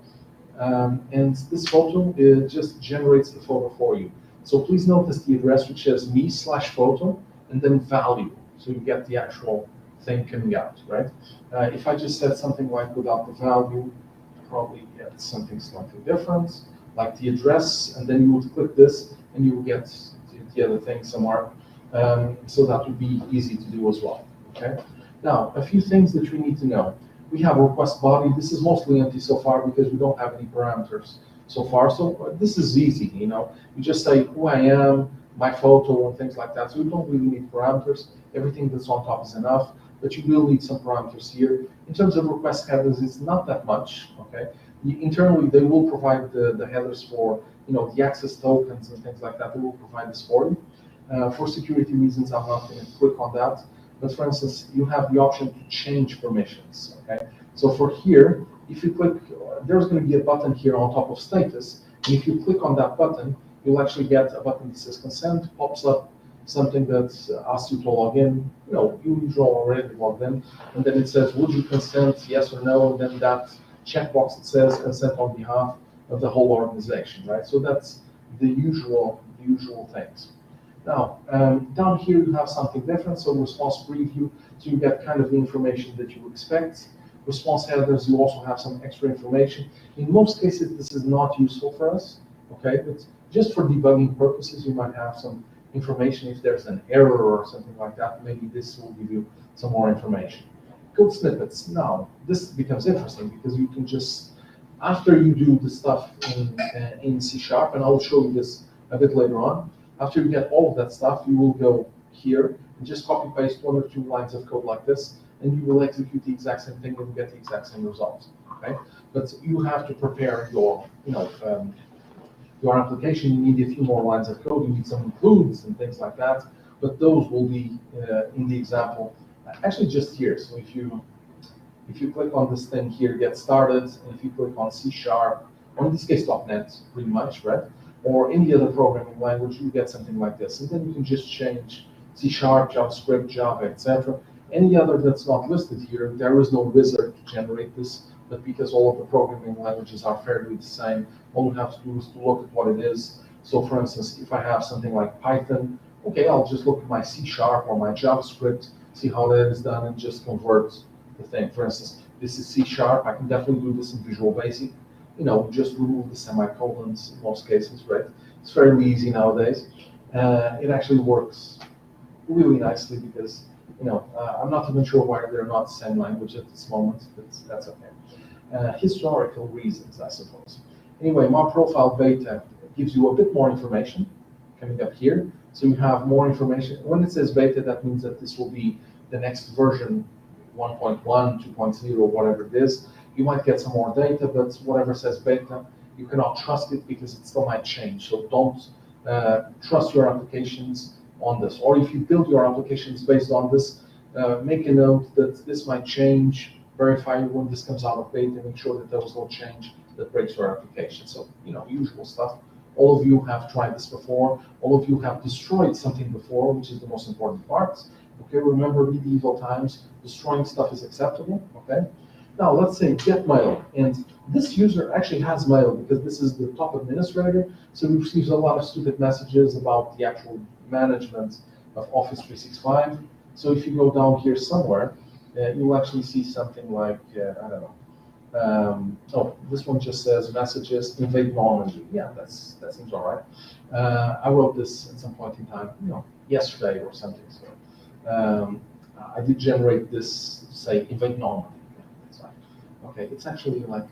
and this photo, it just generates the photo for you. So please notice the address which says me/photo and then value. So you get the actual thing coming out, right? If I just said something like without the value, probably get something slightly different, like the address, and then you would click this and you will get the other thing somewhere. So that would be easy to do as well, okay? Now, a few things that we need to know. We have a request body. This is mostly empty so far because we don't have any parameters so far. So this is easy, you know. You just say who I am, my photo, and things like that. So we don't really need parameters. Everything that's on top is enough, but you will need some parameters here. In terms of request headers, it's not that much, okay? Internally, they will provide the headers for, you know, the access tokens and things like that. They will provide this for you. For security reasons, I'm not going to click on that. But for instance, you have the option to change permissions, okay? So for here, if you click, there's going to be a button here on top of status. And if you click on that button, you'll actually get a button that says consent, pops up something that asks you to log in. You know, you're already logged in. And then it says, would you consent, yes or no? And then that checkbox that says consent on behalf of the whole organization, right? So that's the usual things. Now, down here you have something different, so response preview, so you get kind of the information that you expect. Response headers, you also have some extra information. In most cases, this is not useful for us, okay? But just for debugging purposes, you might have some information if there's an error or something like that. Maybe this will give you some more information. Code snippets. Now, this becomes interesting because you can just, after you do the stuff in C#, and I'll show you this a bit later on, after you get all of that stuff, you will go here and just copy paste 1 or 2 lines of code like this, and you will execute the exact same thing and get the exact same results. Okay, but you have to prepare your, your application. You need a few more lines of code. You need some includes and things like that. But those will be in the example, actually just here. So if you click on this thing here, get started, and if you click on C#, or in this case .NET, pretty much, right? Or any other programming language, you get something like this. And then you can just change C#, JavaScript, Java, etc. Any other that's not listed here, there is no wizard to generate this, but because all of the programming languages are fairly the same, all you have to do is to look at what it is. So for instance, if I have something like Python, okay, I'll just look at my C# or my JavaScript, see how that is done, and just convert the thing. For instance, this is C#, I can definitely do this in Visual Basic. You know, just remove the semicolons in most cases, right? It's fairly easy nowadays. It actually works really nicely because, I'm not even sure why they're not the same language at this moment, but that's okay. Historical reasons, I suppose. Anyway, my profile beta gives you a bit more information coming up here. So you have more information. When it says beta, that means that this will be the next version, 1.1, 2.0, whatever it is. You might get some more data, but whatever says beta you cannot trust it because it still might change. So don't trust your applications on this. Or if you build your applications based on this, make a note that this might change, verify when this comes out of beta, make sure that there was no change that breaks your application. So, usual stuff. All of you have tried this before. All of you have destroyed something before, which is the most important part. Okay, remember medieval times, destroying stuff is acceptable, okay? Now, let's say get mail, and this user actually has mail because this is the top administrator, so he receives a lot of stupid messages about the actual management of Office 365. So if you go down here somewhere, you'll actually see something like, I don't know, oh, this one just says messages, invade Normandy. Yeah, that seems all right. I wrote this at some point in time, yesterday or something. So I did generate this, say, invade Normandy. Yeah, that's right. Okay, it's actually like,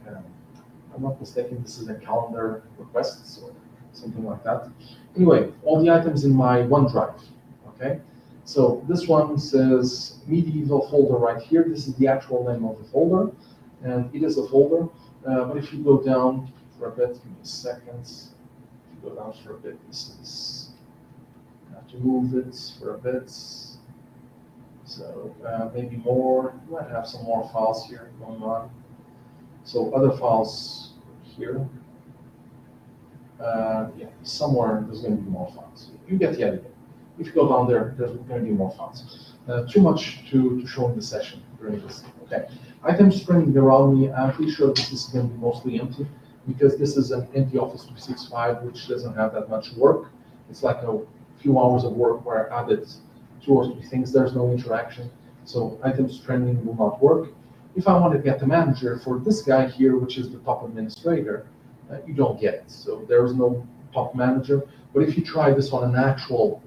I'm not mistaken, this is a calendar request or something like that. Anyway, all the items in my OneDrive. Okay, so this one says medieval folder right here. This is the actual name of the folder. And it is a folder, but if you go down for a bit, give me a second. If you go down for a bit, this is, I have to move it for a bit. So maybe more, you might have some more files here going on. So other files here. Yeah, somewhere there's going to be more files. You get the idea. If you go down there, there's going to be more files. Too much to show in the session during this. Okay. Items sprinting around me, I'm pretty sure this is going to be mostly empty because this is an empty Office 365 which doesn't have that much work. It's like a few hours of work where I added 2 or 3 things. There's no interaction. So items trending will not work. If I want to get the manager for this guy here, which is the top administrator, you don't get it. So there is no top manager. But if you try this on an actual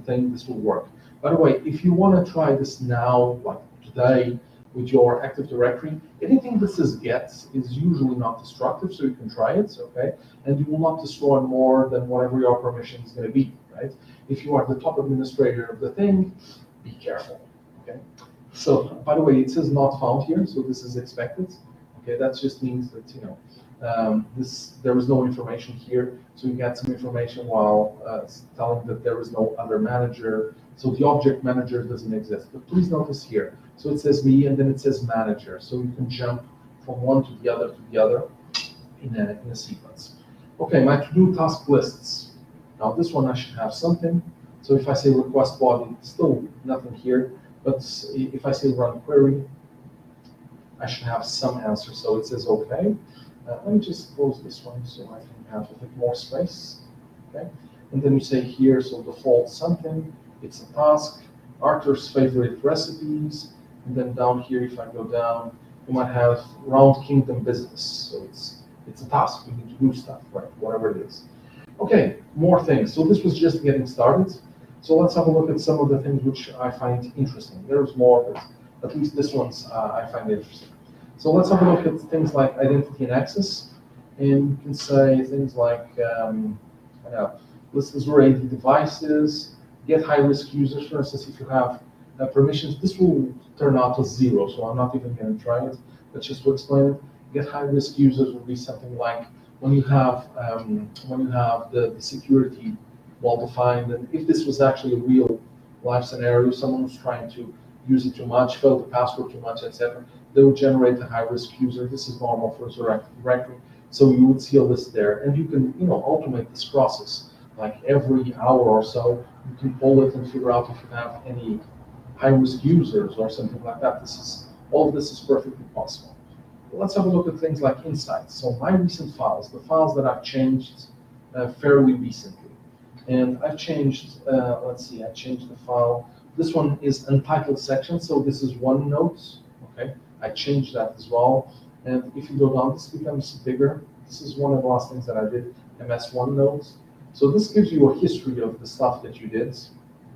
thing, this will work. By the way, if you want to try this now, like today, with your Active Directory, anything that says get is usually not destructive, so you can try it, okay? And you will not destroy more than whatever your permission is going to be, right? If you are the top administrator of the thing, be careful, okay? So, by the way, it says not found here, so this is expected, okay? That just means that, there is no information here, so you get some information while telling that there is no other manager, so the object manager doesn't exist. But please notice here, so it says me and then it says manager, so you can jump from one to the other in a sequence. Okay, my to-do task lists. Now this one I should have something. So if I say request body, still nothing here. But if I say run query, I should have some answer. So it says okay. Let me just close this one so I can have a bit more space. Okay, and then you say here, so default something. It's a task. Arthur's favorite recipes. And then down here, if I go down, you might have round kingdom business. So it's a task. You need to do stuff, right? Whatever it is. Okay, more things. So this was just getting started. So let's have a look at some of the things which I find interesting. There's more, but at least this one's I find interesting. So let's have a look at things like identity and access. And you can say things like, list Azure AD devices, get high-risk users. For instance, if you have permissions, this will turn out to 0, so I'm not even going to try it. But just to explain it, get high-risk users would be something like when you have the security well-defined, and if this was actually a real-life scenario, someone was trying to use it too much, failed the password too much, etc., they would generate a high-risk user. This is normal for Azure Active Directory, so you would see a list there, and you can automate this process. Like every hour or so, you can pull it and figure out if you have any high-risk users or something like that. All of this is perfectly possible. Let's have a look at things like insights. So my recent files, the files that I've changed fairly recently, and I've changed. Let's see, I changed the file. This one is untitled section, so this is OneNote. Okay, I changed that as well. And if you go down, this becomes bigger. This is one of the last things that I did. MS OneNote. So this gives you a history of the stuff that you did.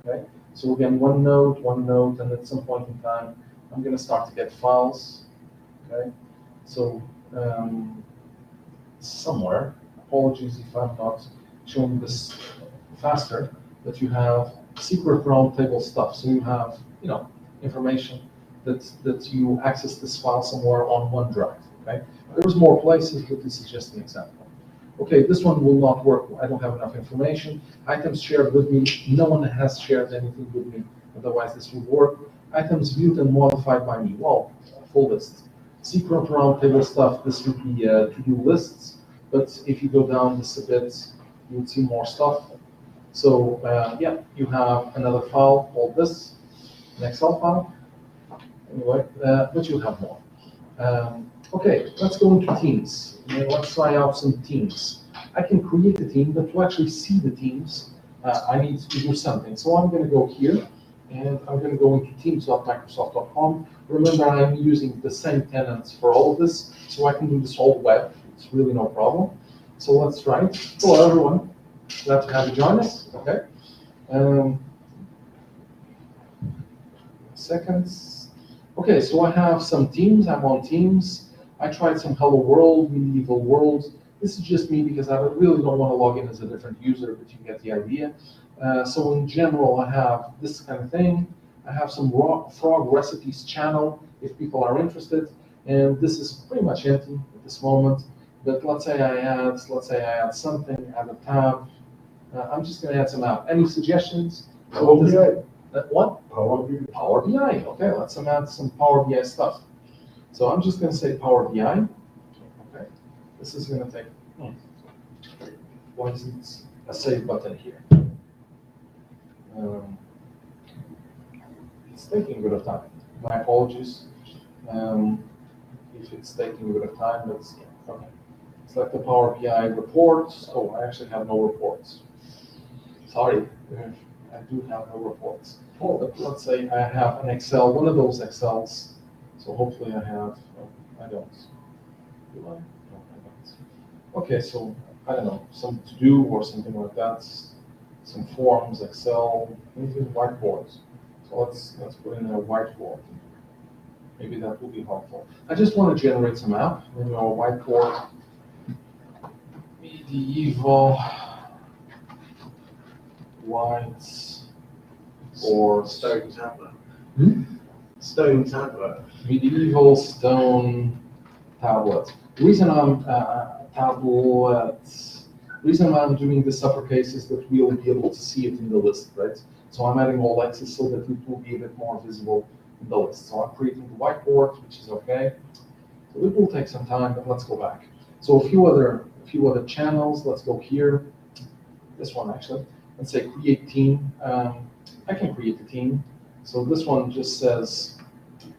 Okay. So again, OneNote, and at some point in time, I'm going to start to get files. Okay. So somewhere, apologies if I'm not showing this faster, but you have secret roundtable stuff. So you have, information that you access this file somewhere on OneDrive. Okay. There's more places, but this is just an example. Okay, this one will not work. I don't have enough information. Items shared with me. No one has shared anything with me. Otherwise, this would work. Items viewed and modified by me. Well, full list. Secret roundtable stuff. This would be to-do lists. But if you go down this a bit, you would see more stuff. So yeah, you have another file called this, an Excel file. Anyway, but you have more. Okay, let's go into teams. Let's try out some teams. I can create a team, but to actually see the teams, I need to do something. So I'm going to go here, and I'm going to go into teams.microsoft.com. Remember, I'm using the same tenants for all of this, so I can do this whole web. It's really no problem. So let's try it. Hello, everyone. Glad to have you join us. Okay. Seconds. Okay, so I have some teams. I'm on Teams. I tried some Hello World, Medieval World. This is just me because I really don't want to log in as a different user, but you get the idea. So in general, I have this kind of thing. I have some frog recipes channel if people are interested, and this is pretty much empty at this moment. But let's say I add something, add a tab. I'm just going to add some app. Any suggestions? Power BI. What? Power BI. Power BI. Okay, let's add some Power BI stuff. So I'm just going to say Power BI. Okay, this is going to take. Why isn't a save button here? It's taking a bit of time. My apologies. If it's taking a bit of time, but okay. Select the Power BI reports. Oh, I actually have no reports. Sorry, I do have no reports. Oh, but let's say I have an Excel, one of those Excels. So hopefully I have, I don't. Do I? No, I don't. Okay, so I don't know, some to-do or something like that. Some forms, Excel, anything whiteboards. So let's put in a whiteboard. Maybe that will be helpful. I just want to generate some app. You know, a whiteboard. Medieval white or Stone tablet. Hmm? Stone tablet. medieval stone tablet. The reason I'm reason I'm doing this uppercase is that we'll be able to see it in the list, right? So I'm adding all X's so that it will be a bit more visible in the list. So I'm creating the whiteboard, which is okay. So it will take some time, but let's go back. So a few other channels. Let's go here. This one actually. Let's say create team. I can create a team. So this one just says,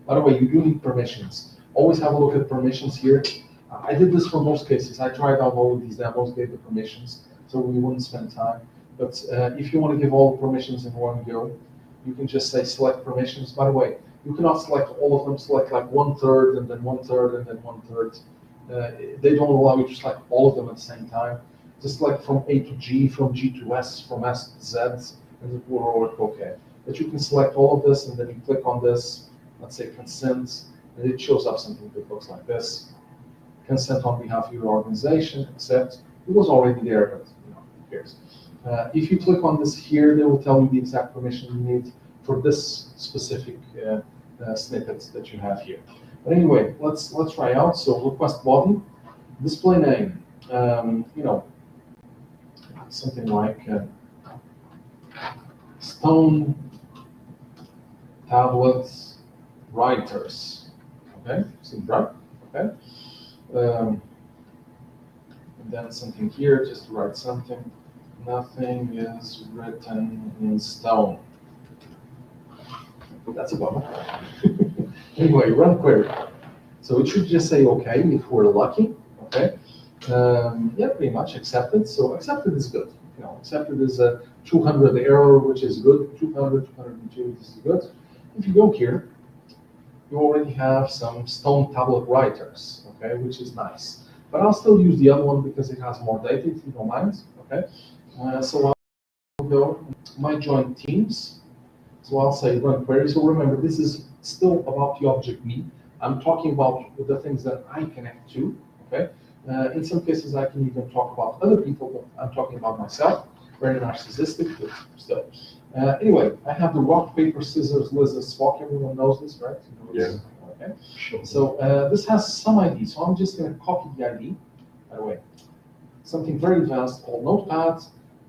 by the way, you do need permissions. Always have a look at permissions here. I did this for most cases. I tried out all of these demos, gave the permissions, so we wouldn't spend time. But if you want to give all the permissions in one go, you can just say select permissions. By the way, you cannot select all of them. Select like 1/3 and then 1/3 and then 1/3. They don't allow you to select all of them at the same time. Just select from A to G, from G to S, from S to Z, and it will work okay. But you can select all of this, and then you click on this, let's say consent, and it shows up something that looks like this. Consent on behalf of your organization, accept. It was already there, but who cares? If you click on this here, they will tell you the exact permission you need for this specific snippet that you have here. But anyway, let's try out. So request body, display name, something like stone tablets writers. Okay, seems right. Okay. And then something here, just to write something. Nothing is written in stone. That's a bummer. Anyway, run query. So it should just say okay if we're lucky. Okay. Yeah, pretty much accepted. So accepted is good. Accepted is a 200 error, which is good. 200, 202 is good. If you go here, you already have some stone tablet writers, okay, which is nice. But I'll still use the other one because it has more data, if you don't mind, okay? So I'll go my join teams. So I'll say run query. So remember, this is still about the object me. I'm talking about the things that I connect to, okay? In some cases, I can even talk about other people, but I'm talking about myself. Very narcissistic, but still. Anyway, I have the rock, paper, scissors, lizard, spock. Everyone knows this, right? Yeah. okay? So this has some ID, so I'm just going to copy the ID, by the way. Something very advanced called Notepad.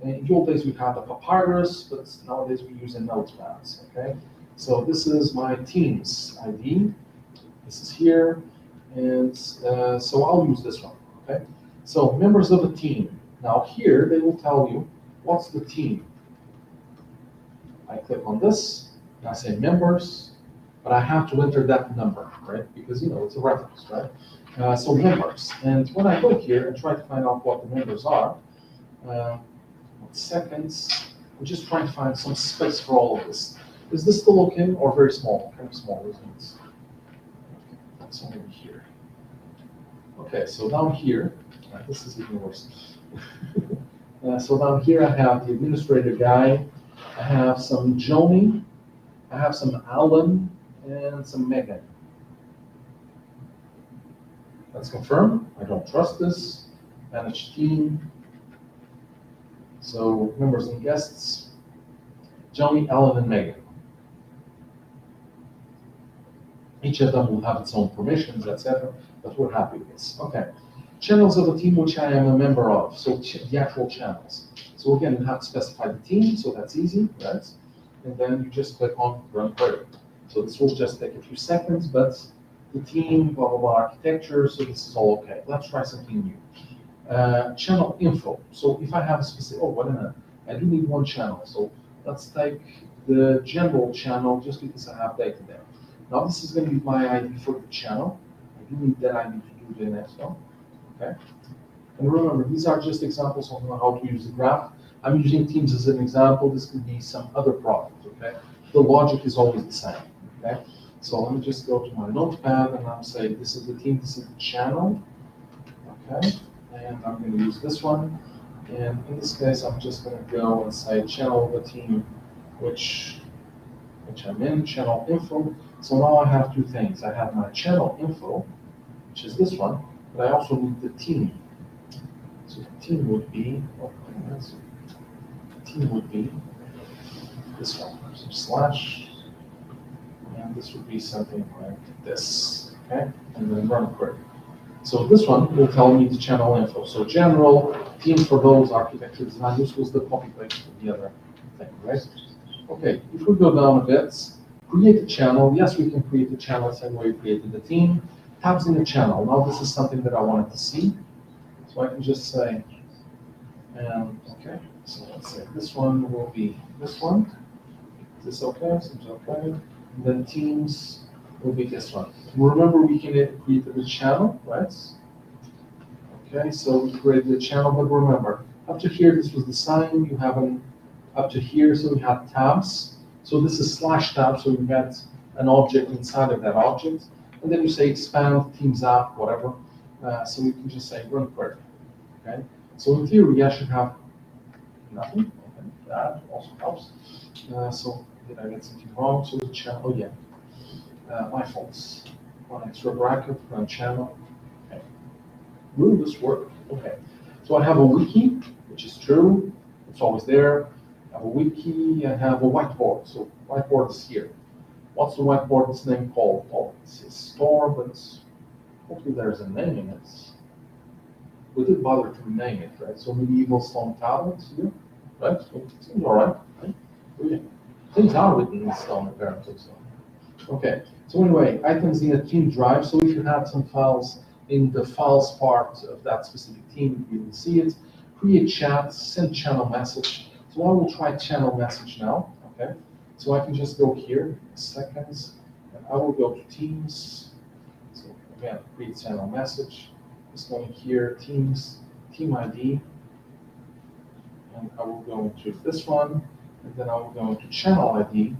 In the old days we had a papyrus, but nowadays we use a Notepad, okay? So this is my team's ID. This is here, and so I'll use this one, okay? So members of a team. Now here they will tell you what's the team. I click on this, and I say members, but I have to enter that number, right? Because it's a reference, right? So members, and when I go here and try to find out what the members are, 1 second, we're just trying to find some space for all of this. Is this still okay or very small? Kind of small, isn't it? Okay, that's only here. Okay, so down here, this is even worse. So down here I have the administrator guy, I have some Joni, I have some Alan, and some Megan. Let's confirm. I don't trust this. Manage team. So members and guests, Joni, Alan, and Megan. Each of them will have its own permissions, etc. But we're happy with this. Okay. Channels of a team which I am a member of. So the actual channels. So again, you have to specify the team, so that's easy, right? And then you just click on Run Query. So this will just take a few seconds, but the team, blah, blah, blah, architecture, so this is all okay. Let's try something new. Channel info. So if I have a specific, wait a minute, I do need one channel. So let's take the general channel just because I have data there. Now this is going to be my ID for the channel. I do need that ID to do the next one. Okay. And remember, these are just examples of how to use the graph. I'm using Teams as an example. This could be some other product. Okay. The logic is always the same. Okay. So let me just go to my notepad and I'm saying this is the team, this is the channel. Okay. And I'm going to use this one. And in this case, I'm just going to go and say channel of the team, which I'm in, channel info. So now I have two things. I have my channel info, which is this one, but I also need the team. So the team would be, this one, so slash, and this would be something like this, okay? And then run query. So this one will tell me the channel info. So general, team for those, architecture design, this was the copy paste of the other thing, right? Okay, if we go down a bit, create a channel. Yes, we can create a channel the same way we created the team. Tabs in a channel. Now this is something that I wanted to see. So I can just say, okay, so let's say this one will be this one. Is this okay? Seems okay. And then teams will be this one. Remember, we can create a channel, right? Okay, so we created a channel, but remember, up to here, this was the sign. You have an up to here, so we have tabs. So this is slash tab, so you get an object inside of that object. And then you say expand, teams app, whatever. So we can just say run query. Okay. So in theory, I should have nothing. Okay. That also helps. So did I get something wrong? So the channel, yeah. My faults. One extra bracket, run channel. Okay. Will this work? Okay. So I have a wiki, which is true. It's always there. I have a wiki. I have a whiteboard. So whiteboard is here. What's the whiteboard's name called? Oh, it's a store, but hopefully there's a name in it. We did bother to rename it, right? So medieval stone tablets here, right? So it seems all right. Yeah. Things are written in stone, apparently. So. Okay. So anyway, items in a team drive. So if you have some files in the files part of that specific team, you will see it. Create chat, send channel message. So I will try channel message now. Okay. So I can just go here, seconds, and I will go to Teams. So again, create channel message. Just going here, Teams, team ID, and I will go into this one, and then I will go into channel ID.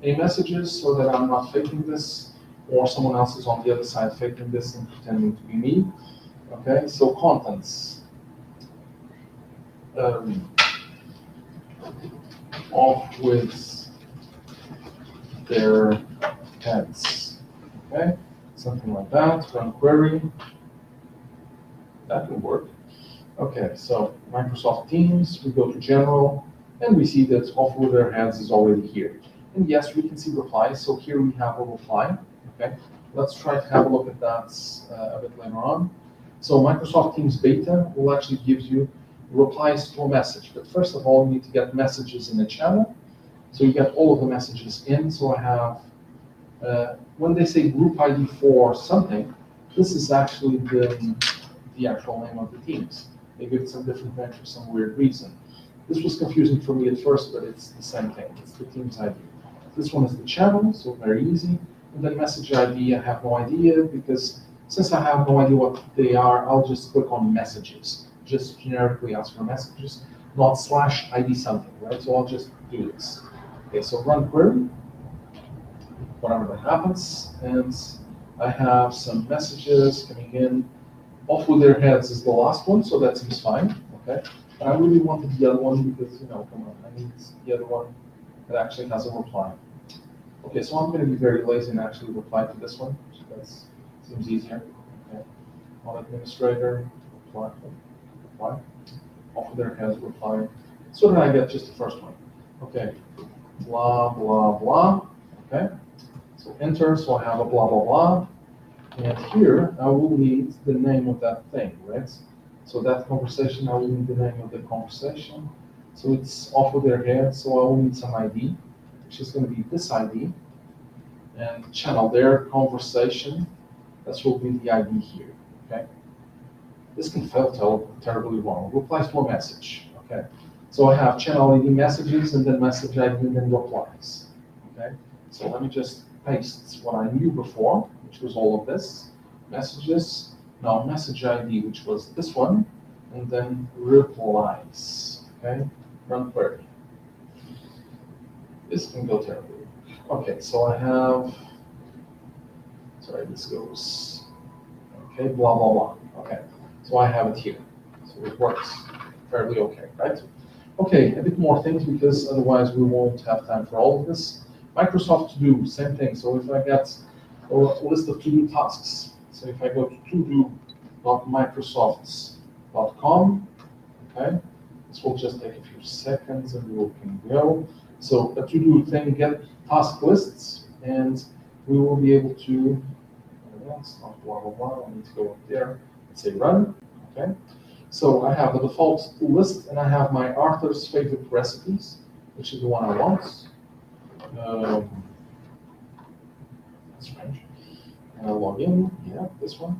Any messages so that I'm not faking this, or someone else is on the other side faking this and pretending to be me. Okay, so contents. Off with their heads. Okay, something like that. Run query. That will work. Okay, so Microsoft Teams, we go to General, and we see that off with their heads is already here. And yes, we can see replies. So here we have a reply. Okay, Let's try to have a look at that a bit later on. So Microsoft Teams Beta will actually give you replies to a message. But first of all, you need to get messages in the channel. So you get all of the messages in. So I have, when they say group ID for something, this is actually the actual name of the teams. They give it some different name for some weird reason. This was confusing for me at first, but it's the same thing. It's the Teams ID. This one is the channel, so very easy. And then message ID, I have no idea, because since I have no idea what they are, I'll just click on messages. Just generically ask for messages, not /ID something, right? So I'll just do this. Okay, so run query, whatever that happens, and I have some messages coming in. Off with their heads is the last one, so that seems fine, okay? But I really wanted the other one because, come on, I need the other one that actually has a reply. Okay, so I'm going to be very lazy and actually reply to this one. That seems easier. Okay. On administrator, reply. Off with their heads, reply. So then I get just the first one. Okay, blah, blah, blah. Okay, so enter, so I have a blah, blah, blah. And here, I will need the name of that thing, right? So that conversation, I will need the name of the conversation. So it's off with their head, so I will need some ID, which is going to be this ID. And channel their conversation, that will be the ID here, okay? This can fail terribly wrong. Replies to a message, okay? So I have channel ID messages, and then message ID, and then replies, okay? So let me just paste what I knew before, which was all of this, messages, now message ID, which was this one, and then replies, okay? Run query. This can go terribly. Okay, so I have, sorry, this goes, okay, blah, blah, blah. Okay, so I have it here. So it works fairly okay, right? Okay, a bit more things because otherwise we won't have time for all of this. Microsoft To Do, same thing. So if I get a list of to-do tasks, so if I go to todo.microsofts.com, okay, this will just take a few seconds and we can go. So a to-do thing, get task lists, and we will be able to, it's not blah, blah, blah, I need to go up there and say run, okay? So I have the default list, and I have my Arthur's favorite recipes, which is the one I want. That's strange. And I'll log in, yeah, this one.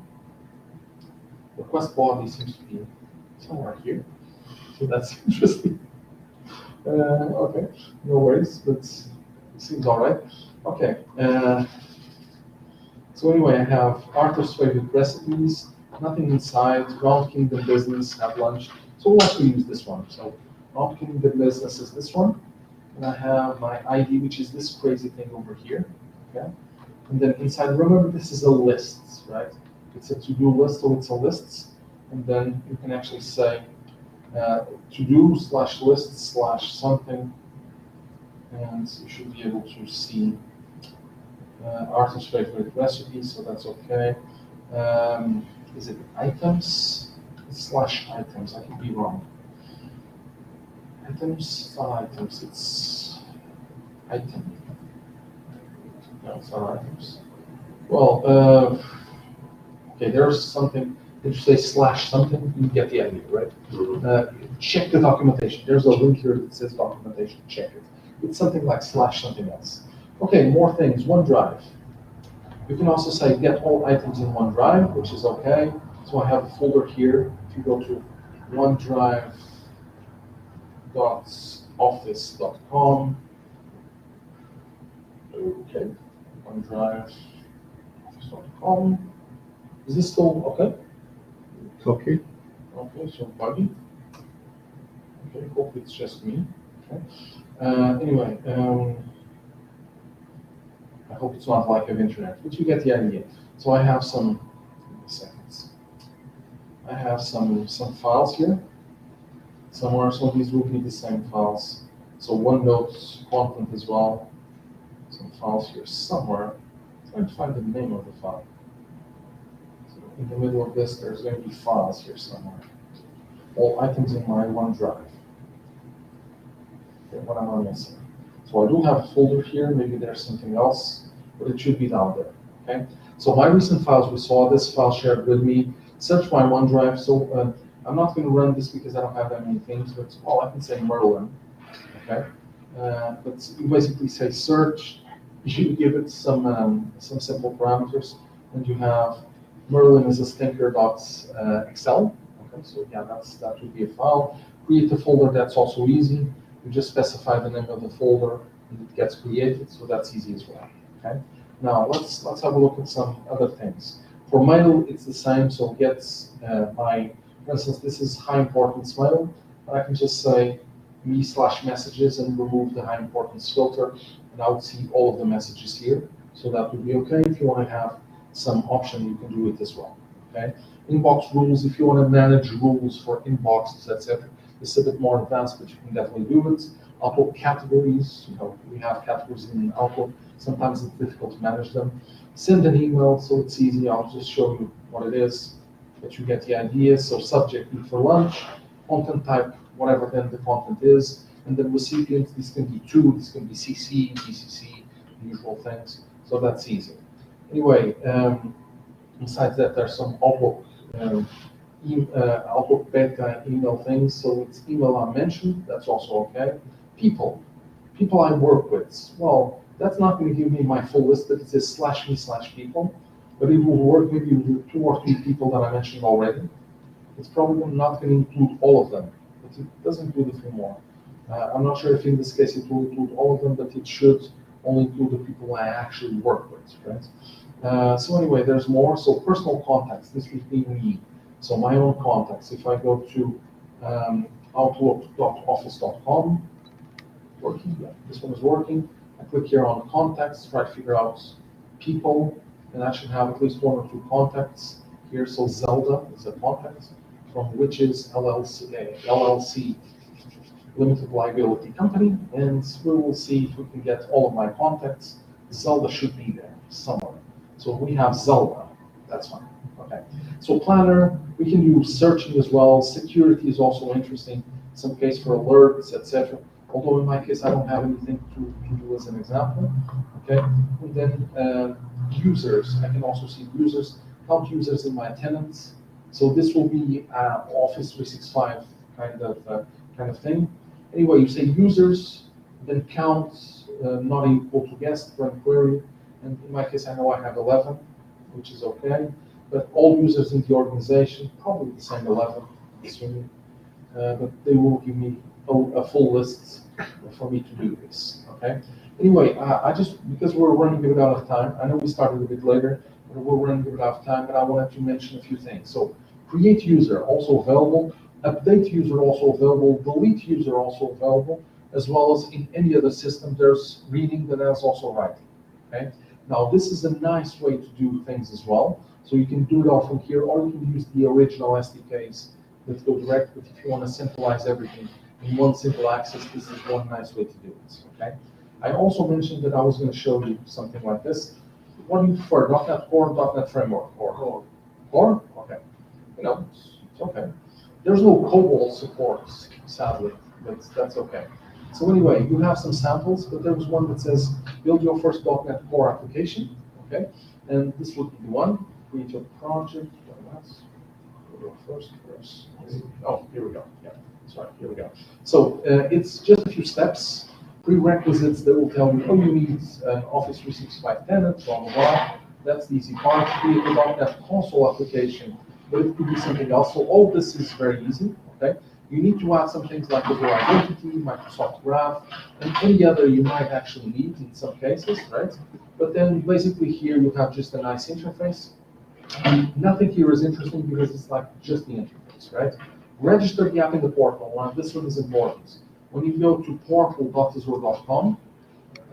Request body seems to be somewhere here, so that's interesting. Okay, no worries, but it seems all right. Okay, so anyway, I have Arthur's favorite recipes, nothing inside, Round Kingdom Business, have lunch. So we'll actually use this one. So Round Kingdom Business is this one, and I have my ID, which is this crazy thing over here, okay? And then inside, remember this is a list, right? It's a to-do list, so it's a list, and then you can actually say, to-do/list/something, and you should be able to see Arthur's favorite recipes, so that's okay. Is it items? /items, I could be wrong. Items, it's not items, it's item. No, it's not items. Well, okay, there's something. If you say /something, you get the idea, right? Check the documentation. There's a link here that says documentation. Check it. It's something like /something else. Okay, more things. OneDrive. You can also say get all items in OneDrive, which is okay. So I have a folder here. If you go to OneDrive.office.com. Okay, OneDrive.office.com. Is this still okay? It's okay. Okay, so buggy. Okay, hopefully it's just me. Okay. Anyway, I hope it's not lack of internet, but you get the idea. So I have some seconds. I have some files here. Somewhere, so these will be the same files. So OneNote content as well. Some files here somewhere. I'm trying to find the name of the file. In the middle of this, there's going to be files here somewhere. All items in my OneDrive. Okay, what am I missing? So I do have a folder here. Maybe there's something else, but it should be down there. Okay, so my recent files, we saw this file shared with me, search my OneDrive. So I'm not going to run this because I don't have that many things, but I can say Merlin. Okay, but you basically say search. You give it some simple parameters, and you have Merlin is a stinker.excel. Okay, so yeah, that would be a file. Create a folder. That's also easy. You just specify the name of the folder, and it gets created. So that's easy as well. Okay. Now let's have a look at some other things. For mail, it's the same. So gets for instance, this is high importance mail. I can just say me/messages and remove the high importance filter, and I would see all of the messages here. So that would be okay. If you want to have some option, you can do it as well. Okay. Inbox rules. If you want to manage rules for inboxes, etc., it's a bit more advanced, but you can definitely do it. Outlook categories. We have categories in Outlook. Sometimes it's difficult to manage them. Send an email, so it's easy. I'll just show you what it is, but you get the idea. So subject, eat for lunch. Content type, whatever then the content is. And then recipient, this can be to, this can be CC, BCC, the usual things. So that's easy. Anyway, besides that, there's some Outlook Outlook beta email things. So it's email I mentioned, that's also okay. People I work with. Well, that's not going to give me my full list, but it says /me/people. But it will work maybe with 2 or 3 people that I mentioned already. It's probably not going to include all of them, but it does include a few more. I'm not sure if in this case it will include all of them, but it should only include the people I actually work with, right? So anyway, there's more. So personal contacts, this would be me. So my own contacts. If I go to outlook.office.com, working, yeah, this one is working. I click here on contacts, try to figure out people, and I should have at least 1 or 2 contacts here. So Zelda is a contact from Witches LLC Limited Liability Company, and we will see if we can get all of my contacts. Zelda should be there somewhere. So we have Zelda, that's fine. Okay. So planner, we can do searching as well. Security is also interesting. Some case for alerts, etc. Although in my case, I don't have anything to do as an example. Okay. And then users, I can also see users, count users in my tenants. So this will be Office 365 kind of thing. Anyway, you say users, then count not equal to guest, run query. And in my case, I know I have 11, which is okay. But all users in the organization, probably the same 11, assuming. But they will give me a full list for me to do this, okay? Anyway, because we're running a bit out of time, I know we started a bit later, but we're running a bit out of time, but I wanted to mention a few things. So create user, also available. Update user, also available. Delete user, also available. As well as in any other system, there's reading, but there's also writing, okay? Now, this is a nice way to do things as well. So you can do it all from here, or you can use the original SDKs that go direct. But if you want to centralize everything in one simple access, this is one nice way to do it. Okay. I also mentioned that I was going to show you something like this. What do you prefer, .NET Core, .NET Framework, or Core? Okay. It's okay. There's no COBOL support, sadly, but that's okay. So anyway, you have some samples, but there was one that says build your first .NET Core application. Okay. And this would be the one. Create your project. Oh, here we go. Yeah, sorry, here we go. So it's just a few steps, prerequisites that will tell you, oh, you need an Office 365 tenant, blah, blah, blah. That's the easy part. Create a .NET console application, but it could be something else. So all this is very easy, okay? You need to add some things like Azure Identity, Microsoft Graph, and any other you might actually need in some cases, right? But then basically here you have just a nice interface. Nothing here is interesting because it's like just the interface, right? Register the app in the portal. Now this one is important. When you go to portal.azure.com,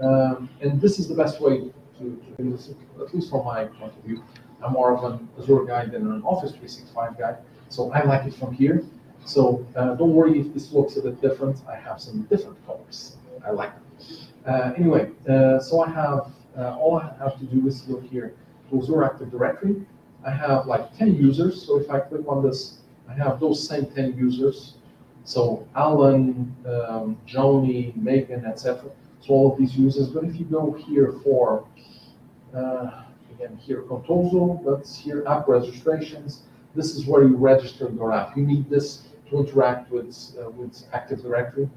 and this is the best way to do this, at least from my point of view. I'm more of an Azure guy than an Office 365 guy, so I like it from here. So don't worry if this looks a bit different. I have some different colors. I like them. Anyway, so I have, all I have to do is look here to Azure Active Directory. I have like 10 users, so if I click on this, I have those same 10 users. So Alan, Joni, Megan, etc. So all of these users. But if you go here for again, here Contoso, but here app registrations. This is where you register your app. You need this to interact with Active Directory,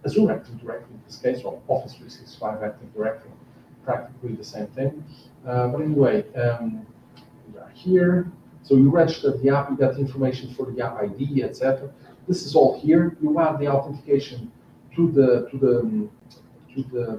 Azure Active Directory in this case, or Office 365 Active Directory, practically the same thing. But anyway, we are here. So you register the app, you get the information for the app ID, etc. This is all here. You add the authentication to the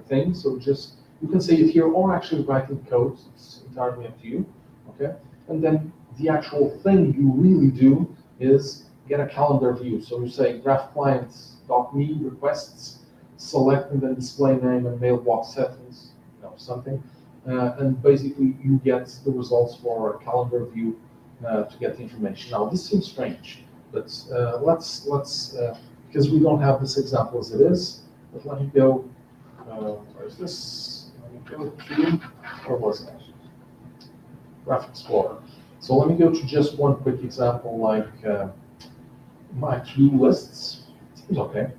thing. So just you can say it here, or actually writing code. It's entirely up to you. Okay, and then the actual thing you really do is get a calendar view. So you say graph clients.me requests, select and then display name and mailbox settings, something, and basically you get the results for a calendar view to get the information. Now this seems strange, but let's because we don't have this example as it is. But let me go. Where is this? Let me go to where was it? Graph Explorer. So let me go to just one quick example, like my to-do lists. Seems okay.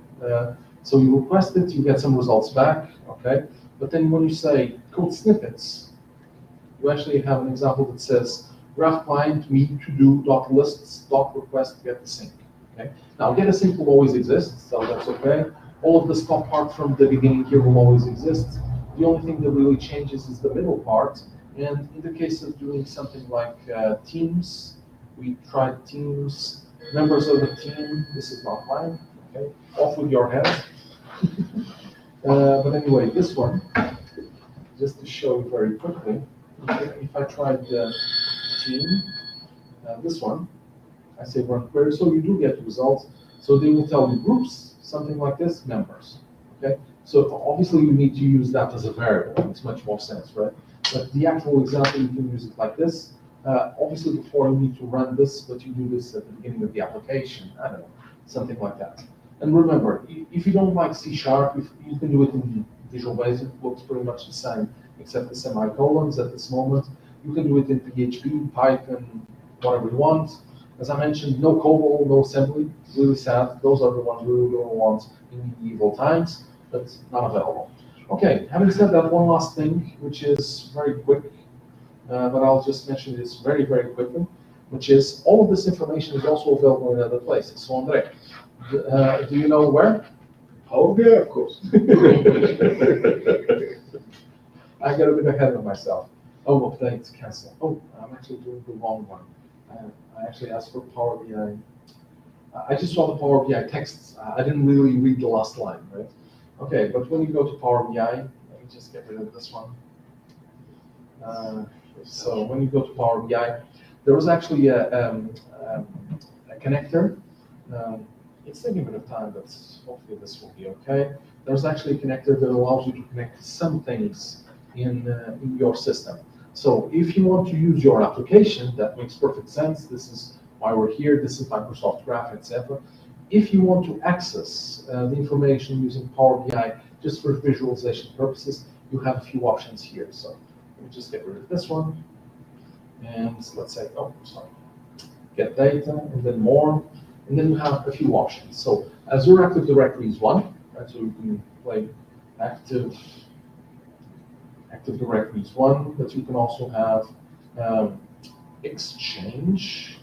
So you request it, you get some results back, okay? But then when you say code snippets, you actually have an example that says graph client me to-do dot lists dot request get async. Okay. Now get async will always exist, so that's okay. All of the stop part from the beginning here will always exist. The only thing that really changes is the middle part. And in the case of doing something like teams, we tried teams, members of the team. This is not fine. Okay, off with your head. But anyway, this one, just to show you very quickly, if I tried the team, this one, I say run query, so you do get results. So they will tell you groups, something like this, members. Okay, so obviously you need to use that as a variable. It makes much more sense, right? But the actual example, you can use it like this. Obviously, before you need to run this, but you do this at the beginning of the application. I don't know, something like that. And remember, if you don't like C#, if you can do it in Visual Basic. It looks pretty much the same, except the semicolons at this moment. You can do it in PHP, Python, whatever you want. As I mentioned, no COBOL, no assembly. Really sad. Those are the ones we really want in medieval times, but not available. Okay, having said that, one last thing, which is very quick, but I'll just mention this very, very quickly, which is all of this information is also available in other places. So, Andre, do you know where? Power BI, of course. I got a bit ahead of myself. Oh, update, cancel. Oh, I'm actually doing the wrong one. I actually asked for Power BI. I just saw the Power BI texts. I didn't really read the last line, right? Okay, but when you go to Power BI, let me just get rid of this one. So when you go to Power BI, there was actually a connector. It's taking a bit of time, but hopefully this will be okay. There's actually a connector that allows you to connect some things in your system. So if you want to use your application, that makes perfect sense. This is why we're here. This is Microsoft Graph, etc. If you want to access the information using Power BI just for visualization purposes, you have a few options here. So let me just get rid of this one. And let's say, oh, sorry, get data, and then more. And then you have a few options. So Azure Active Directory is one, right? So you can play Active Directory is one, but you can also have Exchange.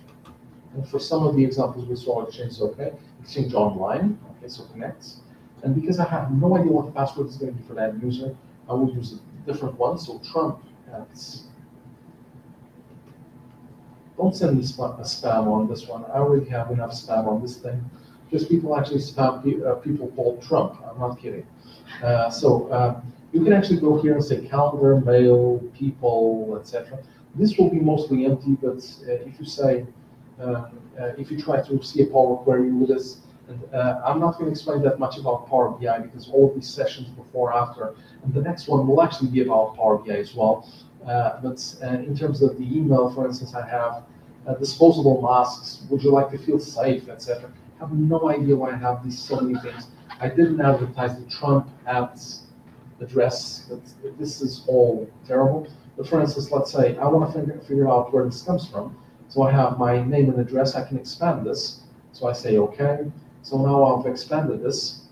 And for some of the examples we saw, Exchange is okay. Exchange Online, okay, so connects. And because I have no idea what the password is going to be for that user, I will use a different one. So Trump adds. Don't send me spam on this one. I already have enough spam on this thing. Because people actually spam people called Trump. I'm not kidding. You can actually go here and say calendar, mail, people, etc. This will be mostly empty, but if you say, if you try to see a Power Query with this, and I'm not going to explain that much about Power BI because all of these sessions before, after, and the next one will actually be about Power BI as well. But in terms of the email, for instance, I have disposable masks. Would you like to feel safe, etc. I have no idea why I have these so many things. I didn't advertise the Trump ads address. This is all terrible. But for instance, let's say I want to figure out where this comes from. So I have my name and address. I can expand this. So I say OK. So now I've expanded this.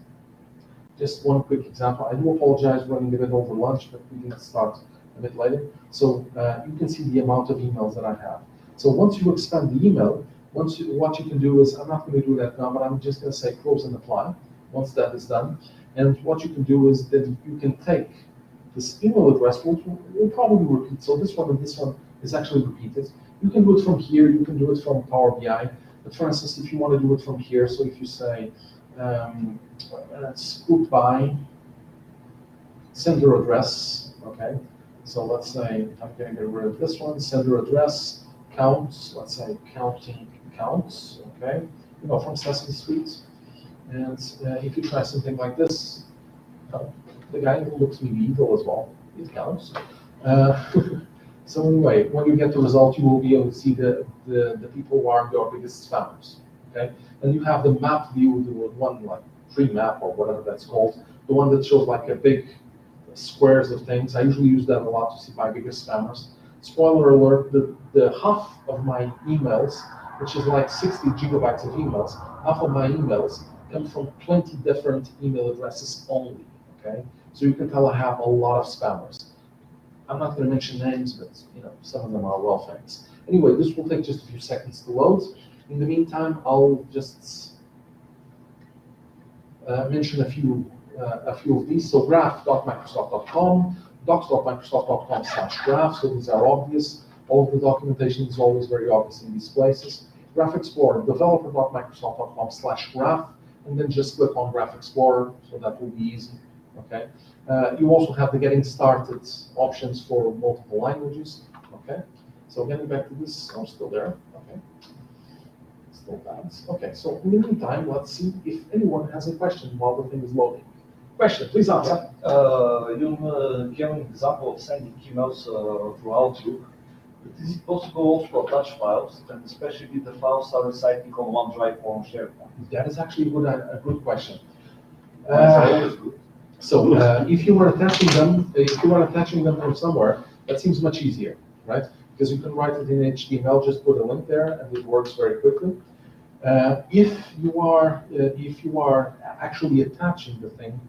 Just one quick example. I do apologize running a bit over lunch, but we didn't start a bit later. So you can see the amount of emails that I have. So once you expand the email, what you can do is, I'm not going to do that now, but I'm just going to say close and apply once that is done. And what you can do is that you can take this email address, will probably repeat. So this one and this one is actually repeated. You can do it from here, you can do it from Power BI. But for instance, if you want to do it from here, so if you say scoop by sender address, okay? So let's say I'm going to get rid of this one, sender address, counts, let's say counting counts, okay? You know, from Sesame Street. And if you try something like this, the guy looks maybe evil as well, it counts. So anyway, when you get the result, you will be able to see the people who are your biggest spammers, okay? And you have the map view, the one like tree map or whatever that's called, the one that shows like a big squares of things. I usually use that a lot to see my biggest spammers. Spoiler alert, the half of my emails, which is like 60 gigabytes of emails, half of my emails come from 20 different email addresses only, okay? So you can tell I have a lot of spammers. I'm not going to mention names, but you know, some of them are well famous. Anyway, this will take just a few seconds to load. In the meantime, I'll just mention a few of these. So graph.microsoft.com, docs.microsoft.com/graph. So these are obvious. All of the documentation is always very obvious in these places. Graph Explorer, developer.microsoft.com/graph, and then just click on Graph Explorer. So that will be easy. Okay. You also have the getting started options for multiple languages. Okay. So getting back to this, I'm still there. Okay. Still bad. Okay. So in the meantime, let's see if anyone has a question while the thing is loading. Question, please answer. You gave an example of sending emails through Outlook. Is it possible also to attach files, and especially if the files are residing on OneDrive or on SharePoint? That is actually a good question. Always good. So if you are attaching them from somewhere, that seems much easier, right? Because you can write it in HTML, just put a link there, and it works very quickly. If you are actually attaching the thing,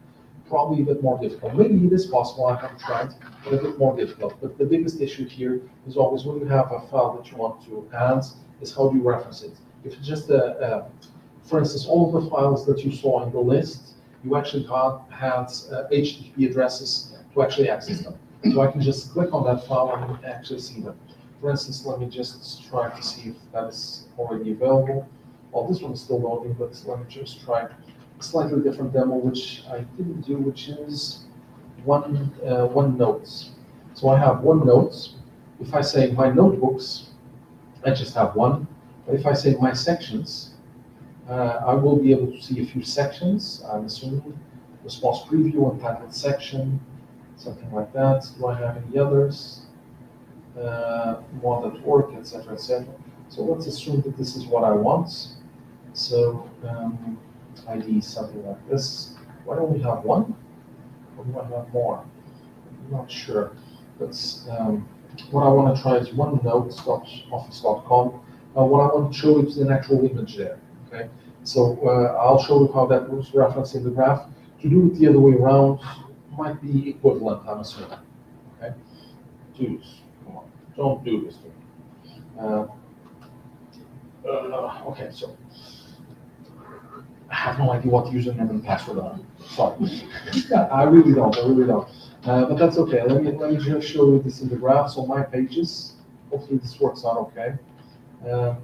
probably a bit more difficult. Maybe it is possible, I haven't tried, but a bit more difficult. But the biggest issue here is always when you have a file that you want to add, is how do you reference it? If it's just for instance, all of the files that you saw in the list, you actually had HTTP addresses to actually access them. So I can just click on that file and actually see them. For instance, let me just try to see if that is already available. Well, this one is still loading, but let me just try a slightly different demo, which I didn't do, which is OneNotes. So I have OneNotes. If I say my notebooks, I just have one. But if I say my sections, I will be able to see a few sections, I'm assuming. Response preview, untitled section, something like that. Do I have any others? More.org, etc., etc. So let's assume that this is what I want. So ID something like this. Why don't we have one? Or do I have more? I'm not sure. But what I want to try is OneNotes.office.com. What I want to show is an actual image there. Okay. So I'll show you how that moves referencing the graph. To do it the other way around might be equivalent, I'm assuming. Okay. Come on, don't do this to me. Okay, so I have no idea what the username and password are. Sorry. I really don't. But that's okay. Let me just show you this in the graph. So my pages. Hopefully this works out okay.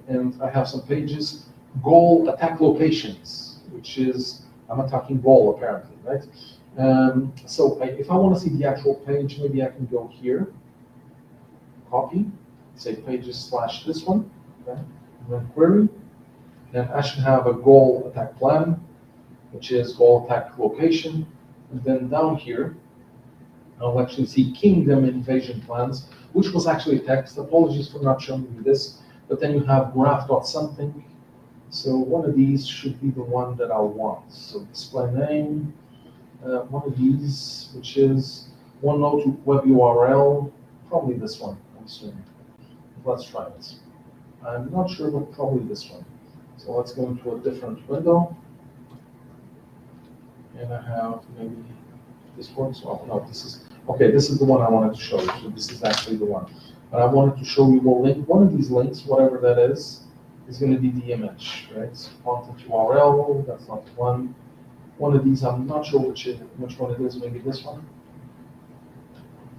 And I have some pages. Goal attack locations, which is I'm attacking goal apparently, right? So if I want to see the actual page, maybe I can go here. Copy. Say pages / this one. Okay. And then query. Then I should have a goal attack plan, which is goal attack location. And then down here, I'll actually see kingdom invasion plans, which was actually text. Apologies for not showing you this. But then you have graph.something. So one of these should be the one that I want. So display name, one of these, which is OneNote web URL, probably this one, I'm assuming. Let's try it. I'm not sure, but probably this one. So let's go into a different window. And I have maybe this works. Oh no, this is Okay, this is the one I wanted to show you. So this is actually the one. But I wanted to show you a link. One of these links, whatever that is going to be the image, right? So content URL, that's not the one. One of these, I'm not sure which one it is, maybe this one.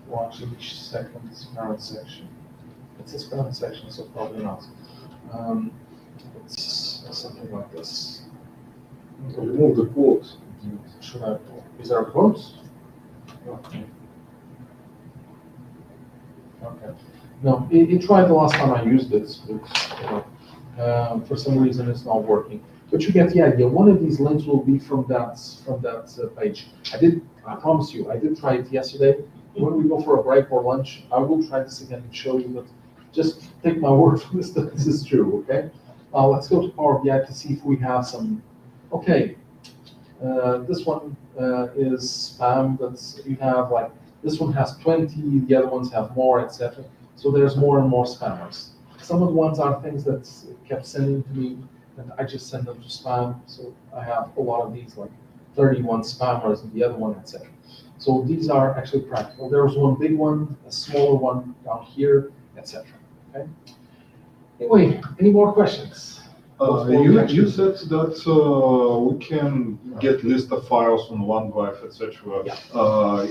Well, actually, which second is parent section? It's this parent section, so probably not. It's something like this. Remove the quotes. Should I, is there a quote? Okay. Okay. No, it tried the last time I used it, but, for some reason it's not working. But you get the idea. One of these links will be from that page. I promise you, I did try it yesterday. When we go for a break or lunch, I will try this again and show you, but just take my word for this that this is true, okay? Let's go to Power BI to see if we have some. Okay, this one is spam, but you have like, this one has 20, the other ones have more, etc. So there's more and more spammers. Some of the ones are things that kept sending to me, and I just send them to spam. So I have a lot of these, like 31 spammers, and the other one, etc. So these are actually practical. There's one big one, a smaller one down here, etc. Okay. Anyway, any more questions? You said that we can get list of files on OneDrive, etc. Yeah.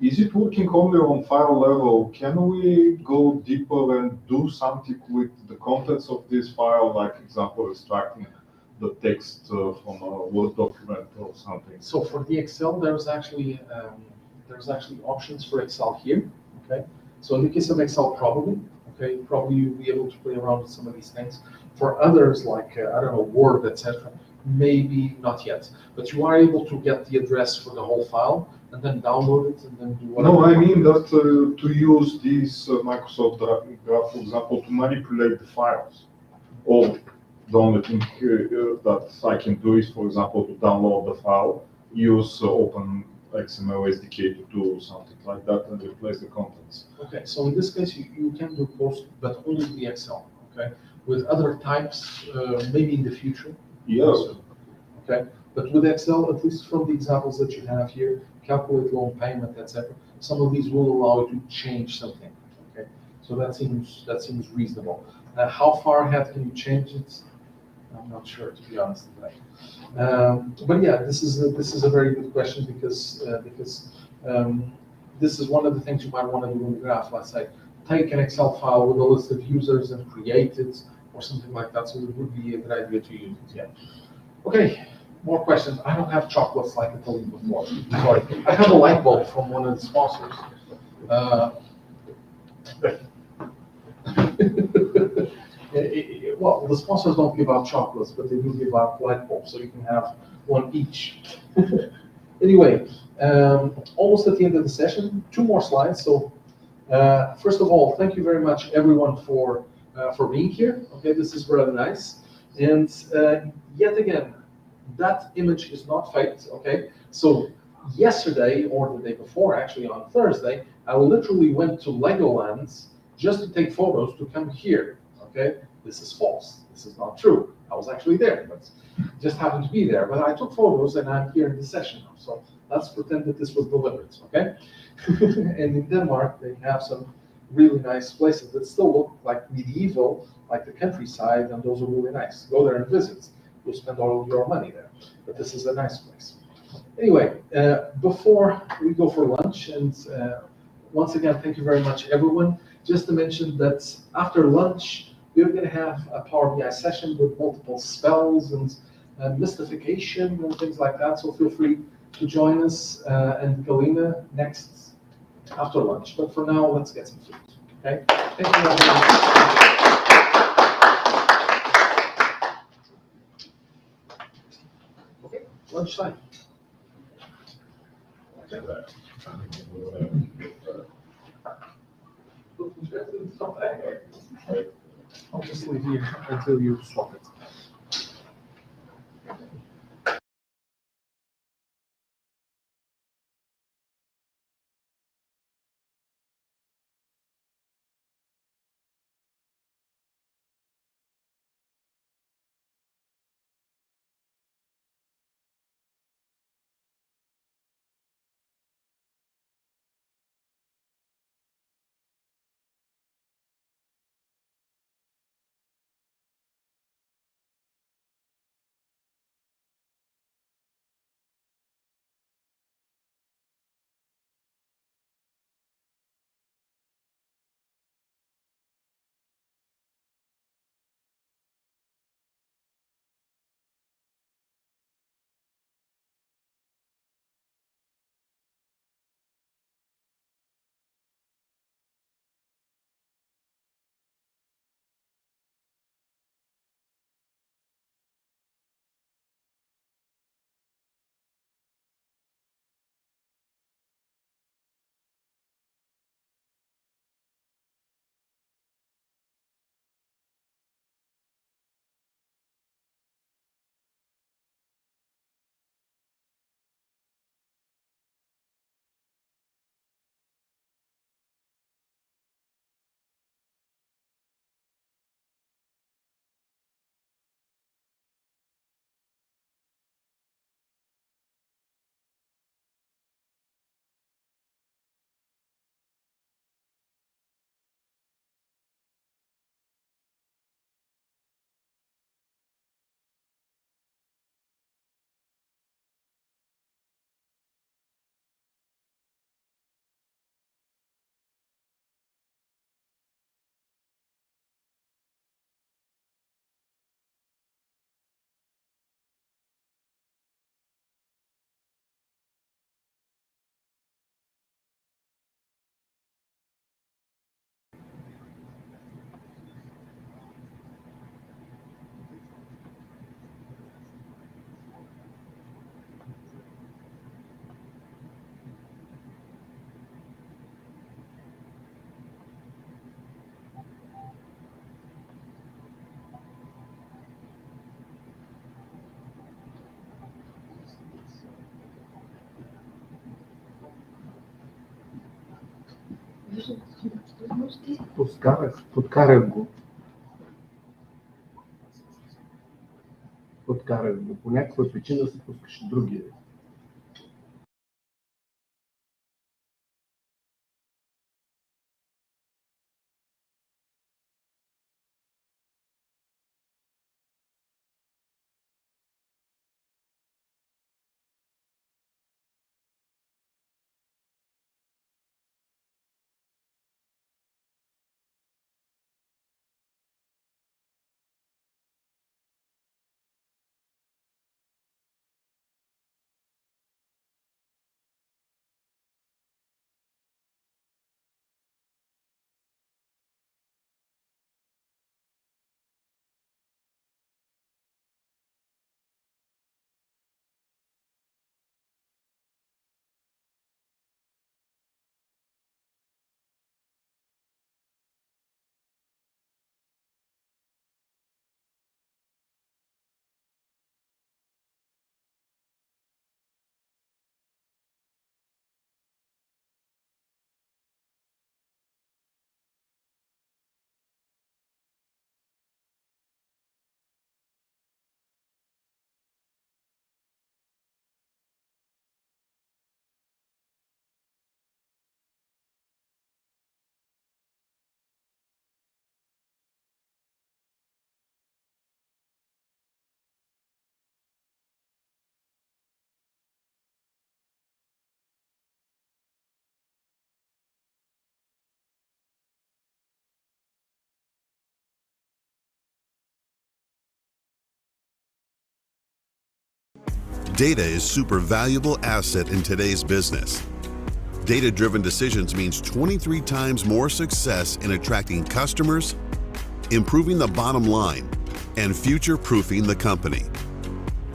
Is it working only on file level? Can we go deeper and do something with the contents of this file, like example, extracting the text from a Word document or something? So for the Excel, there's actually options for Excel here. Okay. So in the case of Excel, probably you'll be able to play around with some of these things. For others, like I don't know, Word, etc., maybe not yet. But you are able to get the address for the whole file and then download it and then do whatever. No, I mean that to use this Microsoft Graph, for example, to manipulate the files. Or the only thing that I can do is, for example, to download the file, use Open XML SDK to do something like that and replace the contents. Okay, so in this case, you can do both, but only the Excel. Okay, with other types, maybe in the future. Yes. Okay, but with Excel, at least from the examples that you have here, calculate loan payment, etc. Some of these will allow you to change something. Okay, so that seems reasonable. How far ahead can you change it? I'm not sure, to be honest with you. But yeah, this is a very good question because this is one of the things you might want to do in the graph. Let's say take an Excel file with a list of users and create it or something like that. So it would be a good idea to use it. Yeah. Okay. More questions. I don't have chocolates like I told you before. Sorry. I have a light bulb from one of the sponsors. Well, the sponsors don't give out chocolates, but they do give out light bulbs, so you can have one each. Anyway, almost at the end of the session, 2 more slides. So, first of all, thank you very much, everyone, for being here. Okay, this is really nice. And yet again, that image is not faked. Okay, so yesterday or the day before, actually on Thursday, I literally went to Legoland just to take photos to come here. Okay, this is false. This is not true. I was actually there, but just happened to be there. But I took photos, and I'm here in the session now. So let's pretend that this was deliberate. Okay. And in Denmark, they have some really nice places that still look like medieval, like the countryside, and those are really nice. Go there and visit. You'll spend all your money there. But this is a nice place. Anyway, before we go for lunch, and once again, thank you very much, everyone. Just to mention that after lunch, we're going to have a Power BI session with multiple spells and mystification and things like that. So feel free to join us and Galina next after lunch. But for now, let's get some food. Okay? Thank you very much. Okay, lunchtime. I'll just leave here until you swap it. Пусти. Подкарах го. Подкарах го. По някаква причина се пускаше другия. Data is super valuable asset in today's business. Data-driven decisions means 23 times more success in attracting customers, improving the bottom line, and future-proofing the company.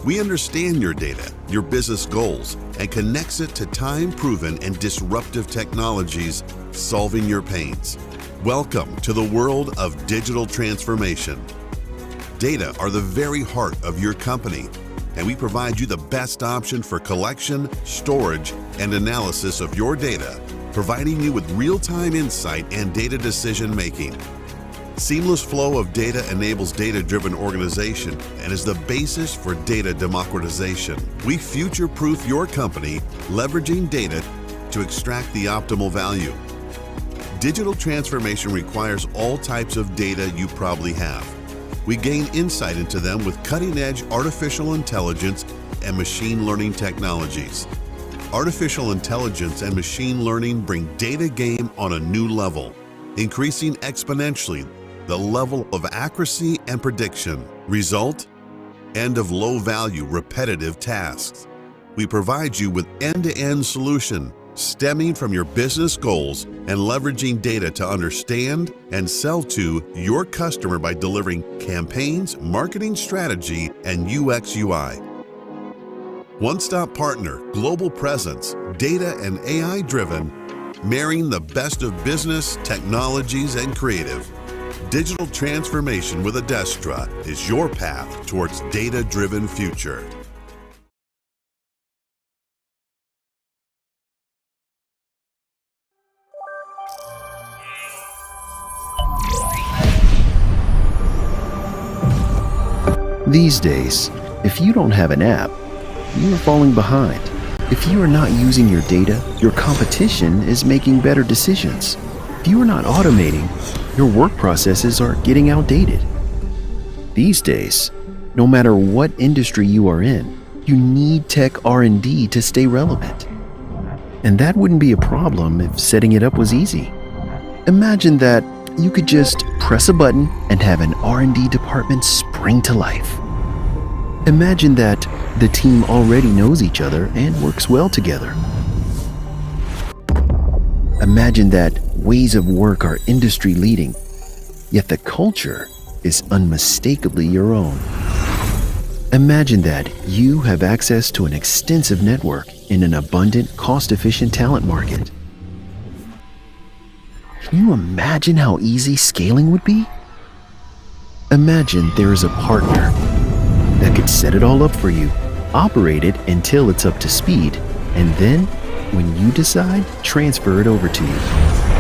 We understand your data, your business goals, and connects it to time-proven and disruptive technologies, solving your pains. Welcome to the world of digital transformation. Data are the very heart of your company, and we provide you the best option for collection, storage, and analysis of your data, providing you with real-time insight and data decision-making. Seamless flow of data enables data-driven organization and is the basis for data democratization. We future-proof your company, leveraging data to extract the optimal value. Digital transformation requires all types of data you probably have. We gain insight into them with cutting-edge artificial intelligence and machine learning technologies. Artificial intelligence and machine learning bring data game on a new level, increasing exponentially the level of accuracy and prediction. Result? End of low-value repetitive tasks. We provide you with end-to-end solution stemming from your business goals and leveraging data to understand and sell to your customer by delivering campaigns, marketing strategy, and UX UI. One-stop partner, global presence, data and AI-driven, marrying the best of business, technologies, and creative. Digital transformation with Adestra is your path towards data-driven future. These days, if you don't have an app, you are falling behind. If you are not using your data, your competition is making better decisions. If you are not automating, your work processes are getting outdated. These days, no matter what industry you are in, you need tech R&D to stay relevant. And that wouldn't be a problem if setting it up was easy. Imagine that you could just press a button and have an R&D department spring to life. Imagine that the team already knows each other and works well together. Imagine that ways of work are industry leading, yet the culture is unmistakably your own. Imagine that you have access to an extensive network in an abundant, cost-efficient talent market. Can you imagine how easy scaling would be? Imagine there is a partner that could set it all up for you, operate it until it's up to speed, and then, when you decide, transfer it over to you.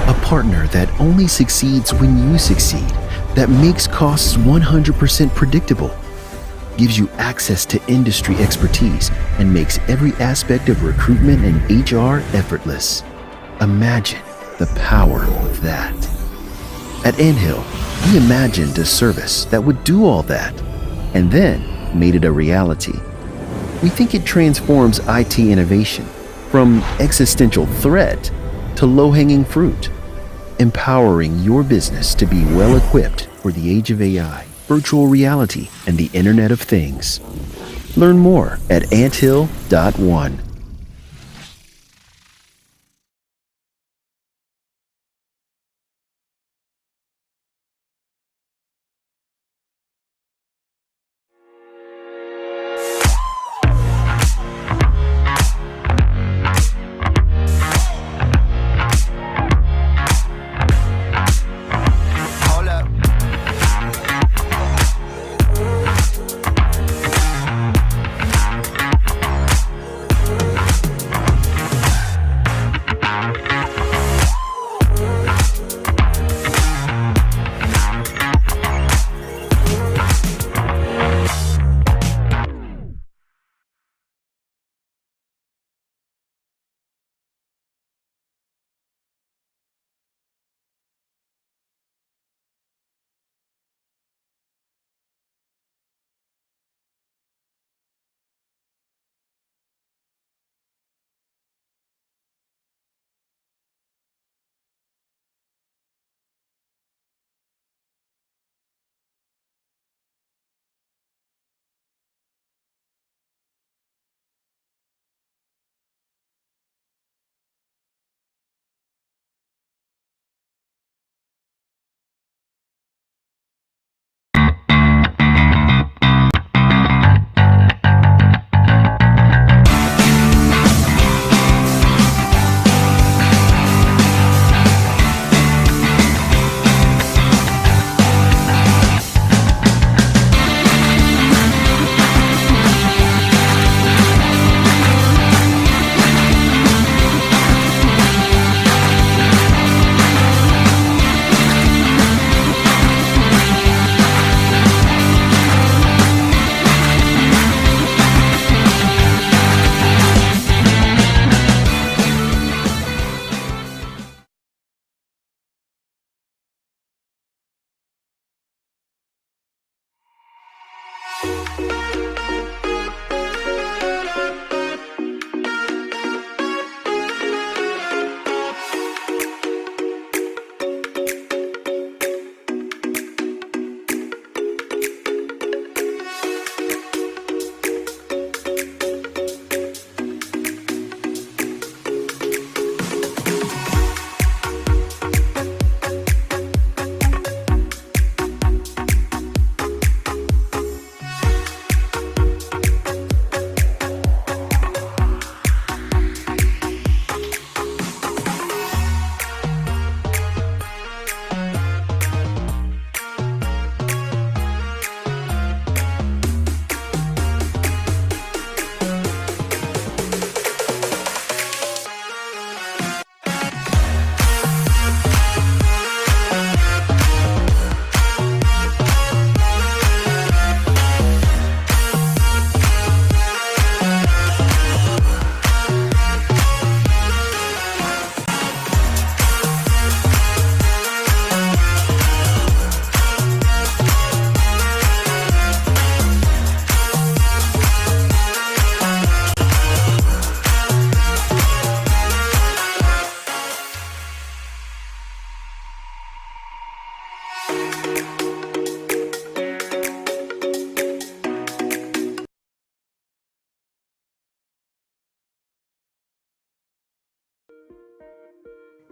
A partner that only succeeds when you succeed, that makes costs 100% predictable, gives you access to industry expertise, and makes every aspect of recruitment and HR effortless. Imagine the power of that. At Anthill, we imagined a service that would do all that, and then made it a reality. We think it transforms IT innovation from existential threat to low-hanging fruit, empowering your business to be well-equipped for the age of AI, virtual reality, and the Internet of Things. Learn more at anthill.one.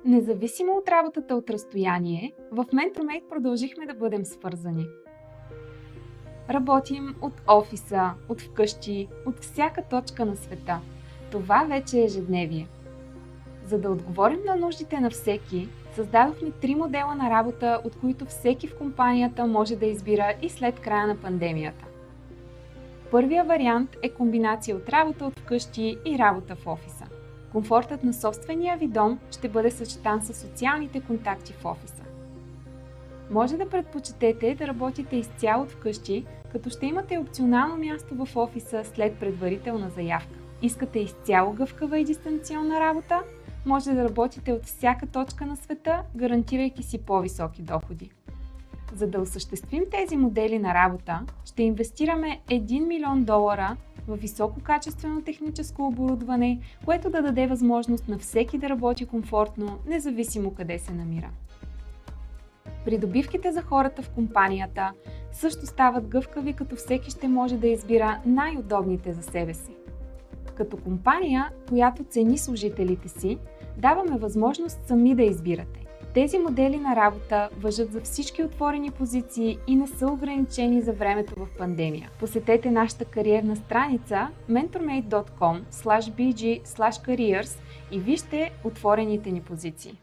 Независимо от работата от разстояние, в MentorMate продължихме да бъдем свързани. Работим от офиса, от вкъщи, от всяка точка на света. Това вече е ежедневие. За да отговорим на нуждите на всеки, създадохме 3 модела на работа, от които всеки в компанията може да избира и след края на пандемията. Първия вариант е комбинация от работа от вкъщи и работа в офиса. Комфортът на собствения ви дом ще бъде съчетан с социалните контакти в офиса. Може да предпочетете да работите изцяло от вкъщи, като ще имате опционално място в офиса след предварителна заявка. Искате изцяло гъвкава и дистанционна работа? Може да работите от всяка точка на света, гарантирайки си по-високи доходи. За да осъществим тези модели на работа, ще инвестираме $1 милион в висококачествено техническо оборудване, което да даде възможност на всеки да работи комфортно, независимо къде се намира. Придобивките за хората в компанията също стават гъвкави, като всеки ще може да избира най-удобните за себе си. Като компания, която цени служителите си, даваме възможност сами да избирате. Тези модели на работа важат за всички отворени позиции и не са ограничени за времето в пандемия. Посетете нашата кариерна страница mentormate.com/bg/careers и вижте отворените ни позиции.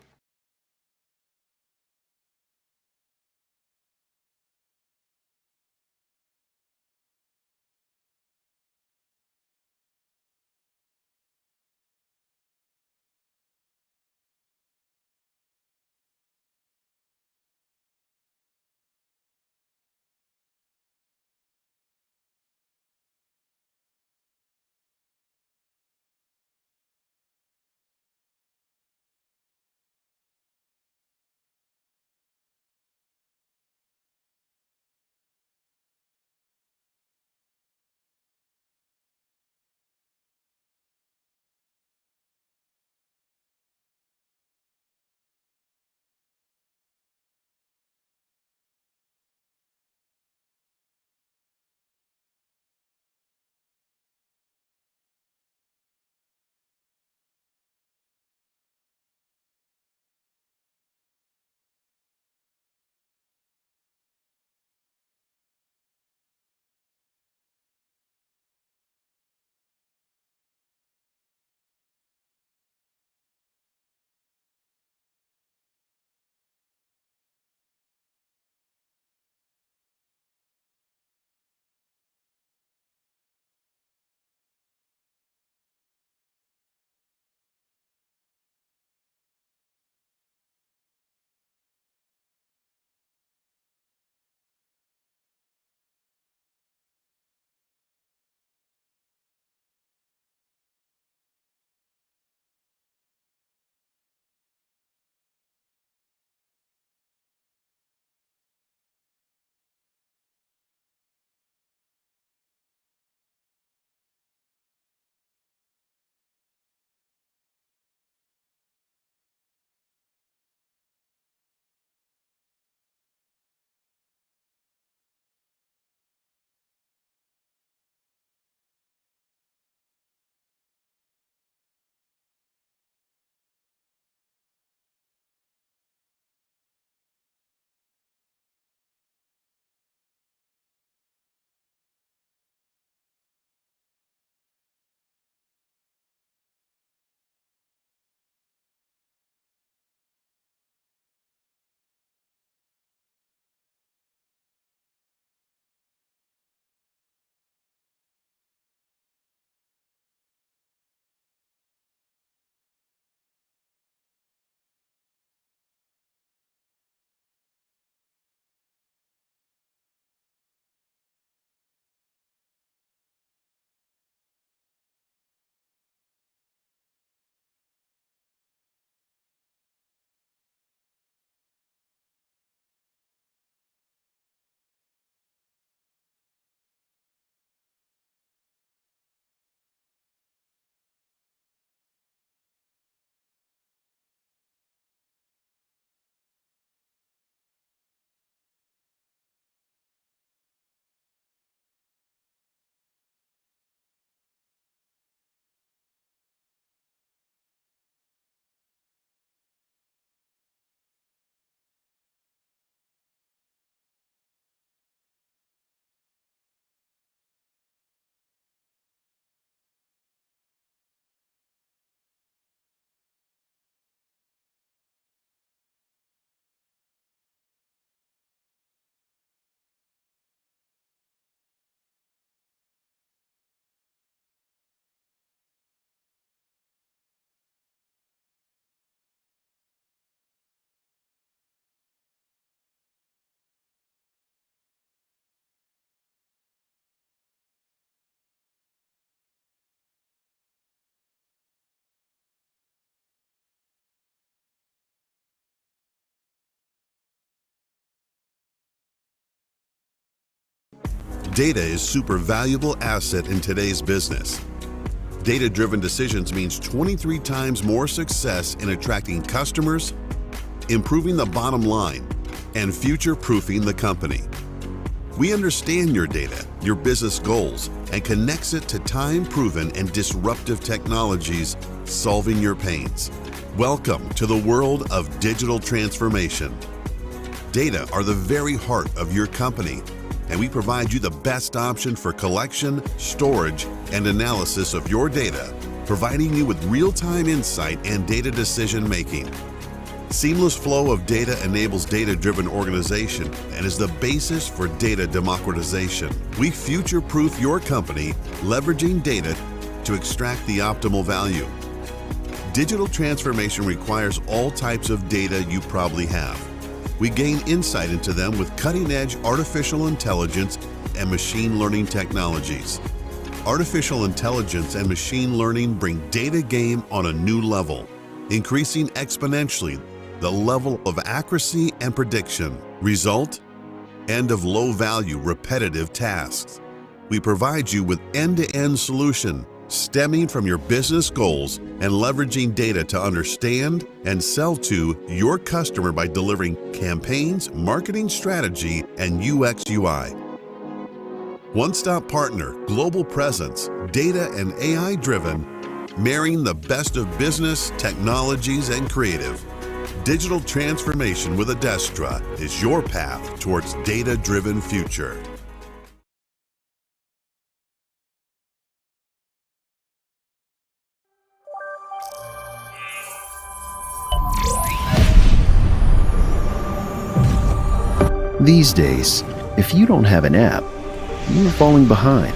Data is super valuable asset in today's business. Data-driven decisions means 23 times more success in attracting customers, improving the bottom line, and future-proofing the company. We understand your data, your business goals, and connects it to time-proven and disruptive technologies, solving your pains. Welcome to the world of digital transformation. Data are the very heart of your company, and we provide you the best option for collection, storage, and analysis of your data, providing you with real-time insight and data decision-making. Seamless flow of data enables data-driven organization and is the basis for data democratization. We future-proof your company, leveraging data to extract the optimal value. Digital transformation requires all types of data you probably have. We gain insight into them with cutting-edge artificial intelligence and machine learning technologies. Artificial intelligence and machine learning bring data game on a new level, increasing exponentially the level of accuracy and prediction. Result? End of low-value, repetitive tasks. We provide you with end-to-end solution stemming from your business goals and leveraging data to understand and sell to your customer by delivering campaigns, marketing strategy, and UX/UI. One-stop partner, global presence, data and AI-driven, marrying the best of business, technologies, and creative. Digital transformation with Adestra is your path towards data-driven future. These days, if you don't have an app, you are falling behind.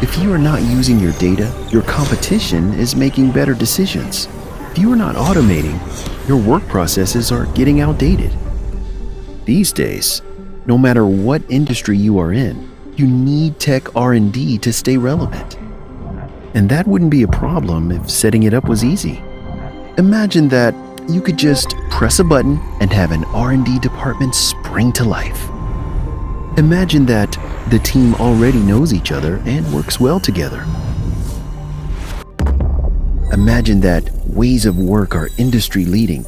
If you are not using your data, your competition is making better decisions. If you are not automating, your work processes are getting outdated. These days, no matter what industry you are in, you need tech R&D to stay relevant. And that wouldn't be a problem if setting it up was easy. Imagine that you could just press a button and have an R&D department spring to life. Imagine that the team already knows each other and works well together. Imagine that ways of work are industry leading,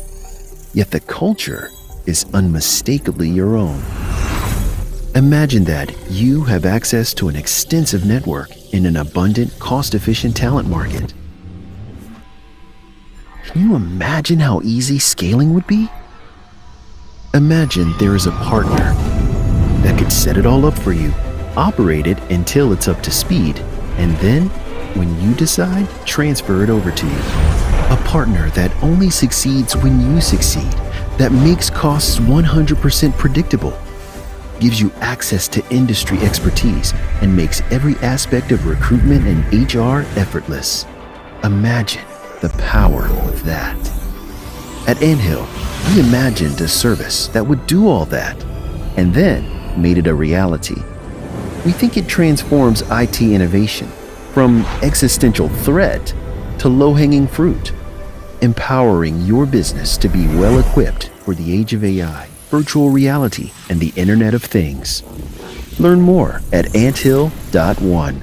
yet the culture is unmistakably your own. Imagine that you have access to an extensive network in an abundant, cost-efficient talent market. Can you imagine how easy scaling would be? Imagine there is a partner that could set it all up for you, operate it until it's up to speed, and then, when you decide, transfer it over to you. A partner that only succeeds when you succeed, that makes costs 100% predictable, gives you access to industry expertise, and makes every aspect of recruitment and HR effortless. Imagine the power of that. At Anthill, we imagined a service that would do all that, and then made it a reality. We think it transforms IT innovation from existential threat to low-hanging fruit, empowering your business to be well-equipped for the age of AI, virtual reality, and the Internet of Things. Learn more at anthill.one.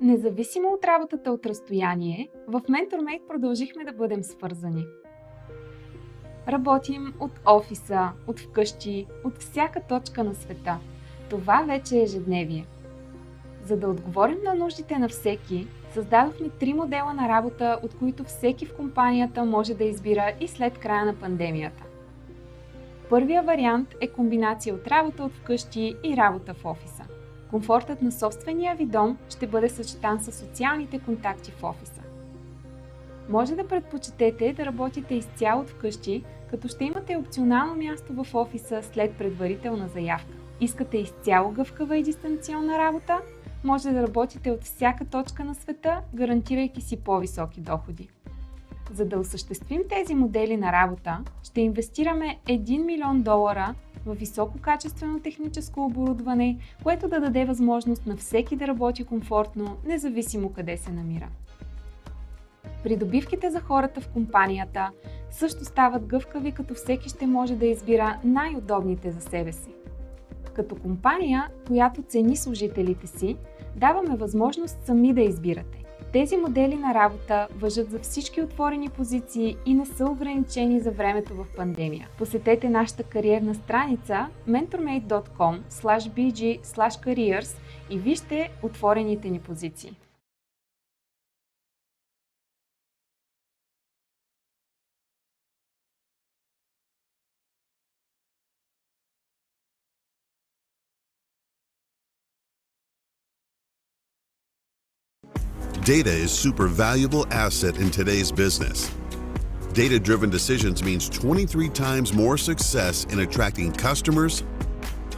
Независимо от работата от разстояние, в MentorMate продължихме да бъдем свързани. Работим от офиса, от вкъщи, от всяка точка на света. Това вече е ежедневие. За да отговорим на нуждите на всеки, създадохме 3 модела на работа, от които всеки в компанията може да избира и след края на пандемията. Първият вариант е комбинация от работа от вкъщи и работа в офиса. Комфортът на собствения ви дом ще бъде съчетан с социалните контакти в офиса. Може да предпочетете да работите изцяло от вкъщи, като ще имате опционално място в офиса след предварителна заявка. Искате изцяло гъвкава и дистанционна работа? Може да работите от всяка точка на света, гарантирайки си по-високи доходи. За да осъществим тези модели на работа, ще инвестираме $1 милион в висококачествено техническо оборудване, което да даде възможност на всеки да работи комфортно, независимо къде се намира. Придобивките за хората в компанията също стават гъвкави, като всеки ще може да избира най-удобните за себе си. Като компания, която цени служителите си, даваме възможност сами да избирате. Тези модели на работа важат за всички отворени позиции и не са ограничени за времето в пандемия. Посетете нашата кариерна страница mentormate.com/bg/careers и вижте отворените ни позиции. Data is super valuable asset in today's business. Data-driven decisions means 23 times more success in attracting customers,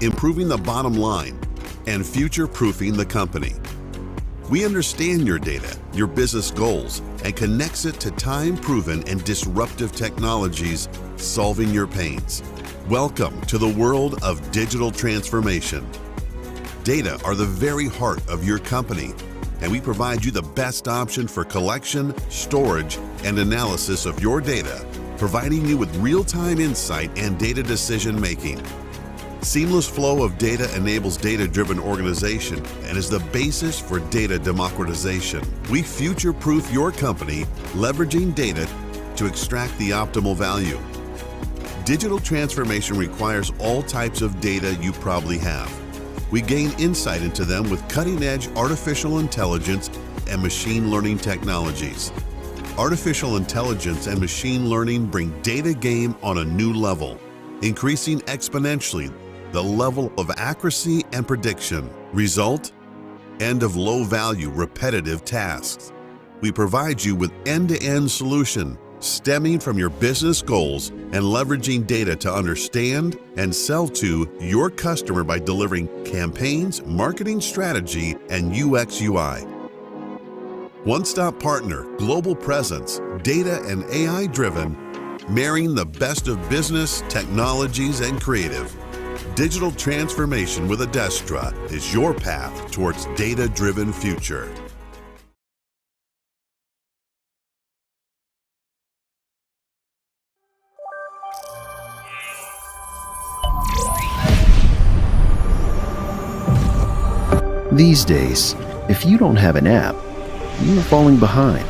improving the bottom line, and future-proofing the company. We understand your data, your business goals, and connects it to time-proven and disruptive technologies, solving your pains. Welcome to the world of digital transformation. Data are the very heart of your company, and we provide you the best option for collection, storage, and analysis of your data, providing you with real-time insight and data decision-making. Seamless flow of data enables data-driven organization and is the basis for data democratization. We future-proof your company, leveraging data to extract the optimal value. Digital transformation requires all types of data you probably have. We gain insight into them with cutting-edge artificial intelligence and machine learning technologies. Artificial intelligence and machine learning bring data game on a new level, increasing exponentially the level of accuracy and prediction. Result? End of low-value, repetitive tasks. We provide you with end-to-end solution, stemming from your business goals and leveraging data to understand and sell to your customer by delivering campaigns, marketing strategy, and UX UI. One-stop partner, global presence, data and AI driven, marrying the best of business, technologies, and creative. Digital transformation with Adestra is your path towards data-driven future. These days, if you don't have an app, you are falling behind.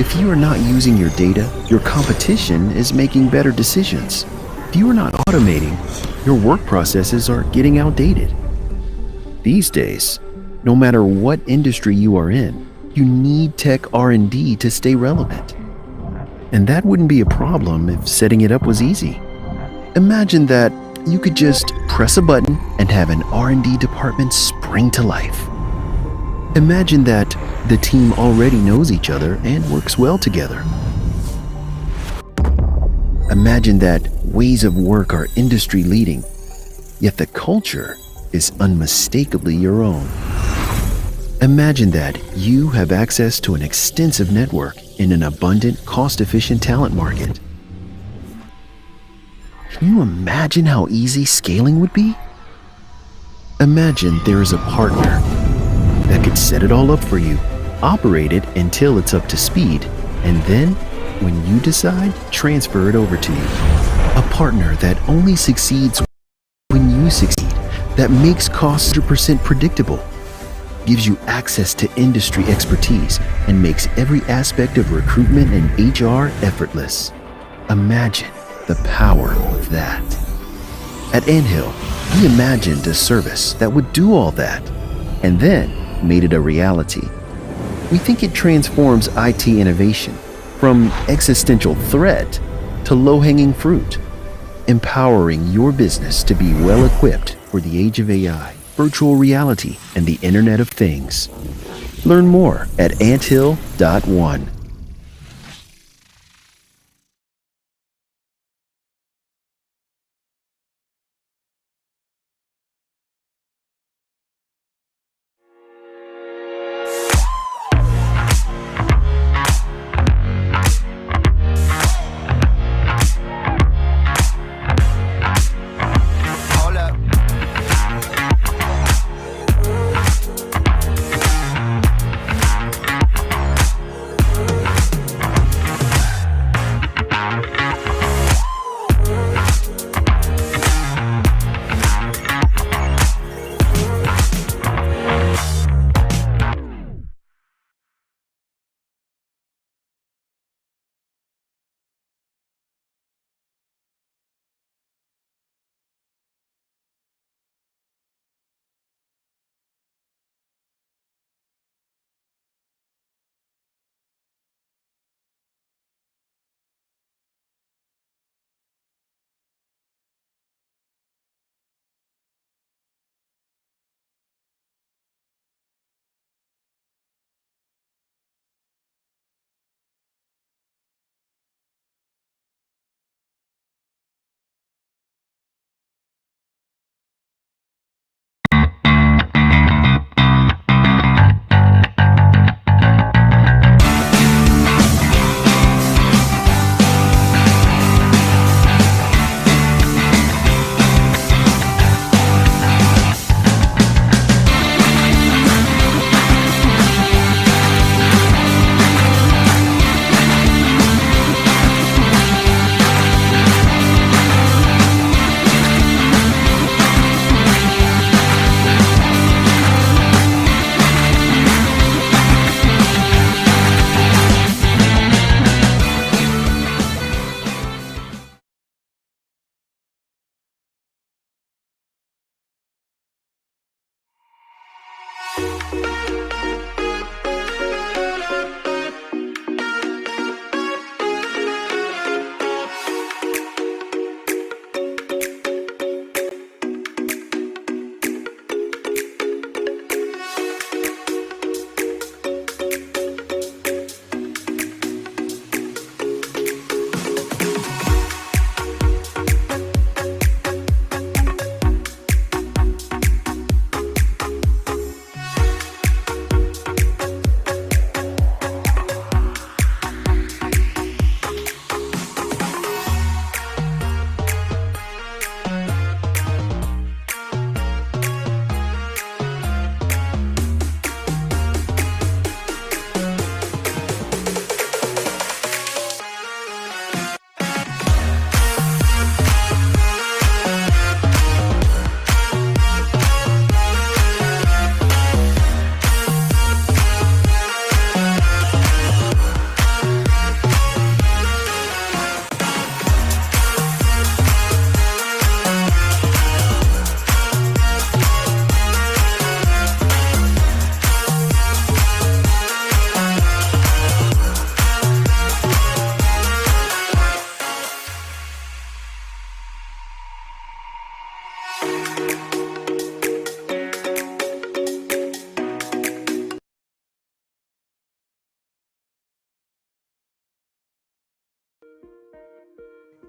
If you are not using your data, your competition is making better decisions. If you are not automating, your work processes are getting outdated. These days, no matter what industry you are in, you need tech R&D to stay relevant. And that wouldn't be a problem if setting it up was easy. Imagine that you could just press a button and have an R&D department spring to life. Imagine that the team already knows each other and works well together. Imagine that ways of work are industry leading, yet the culture is unmistakably your own. Imagine that you have access to an extensive network in an abundant, cost-efficient talent market. Can you imagine how easy scaling would be? Imagine there is a partner that could set it all up for you, operate it until it's up to speed, and then, when you decide, transfer it over to you. A partner that only succeeds when you succeed, that makes costs 100% predictable. gives you access to industry expertise, and makes every aspect of recruitment and HR effortless. Imagine the power of that. At Anthill, we imagined a service that would do all that, and then made it a reality. We think it transforms IT innovation from existential threat to low-hanging fruit, empowering your business to be well-equipped for the age of AI, virtual reality, and the Internet of Things. Learn more at anthill.one.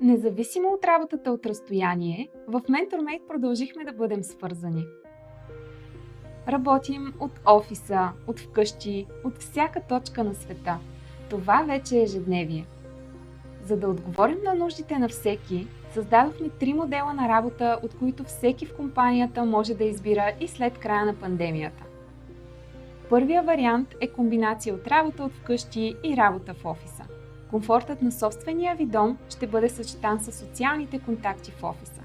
Независимо от работата от разстояние, в MentorMate продължихме да бъдем свързани. Работим от офиса, от вкъщи, от всяка точка на света. Това вече е ежедневие. За да отговорим на нуждите на всеки, създадохме 3 модела на работа, от които всеки в компанията може да избира и след края на пандемията. Първия вариант е комбинация от работа от вкъщи и работа в офиса. Комфортът на собствения ви дом ще бъде съчетан с социалните контакти в офиса.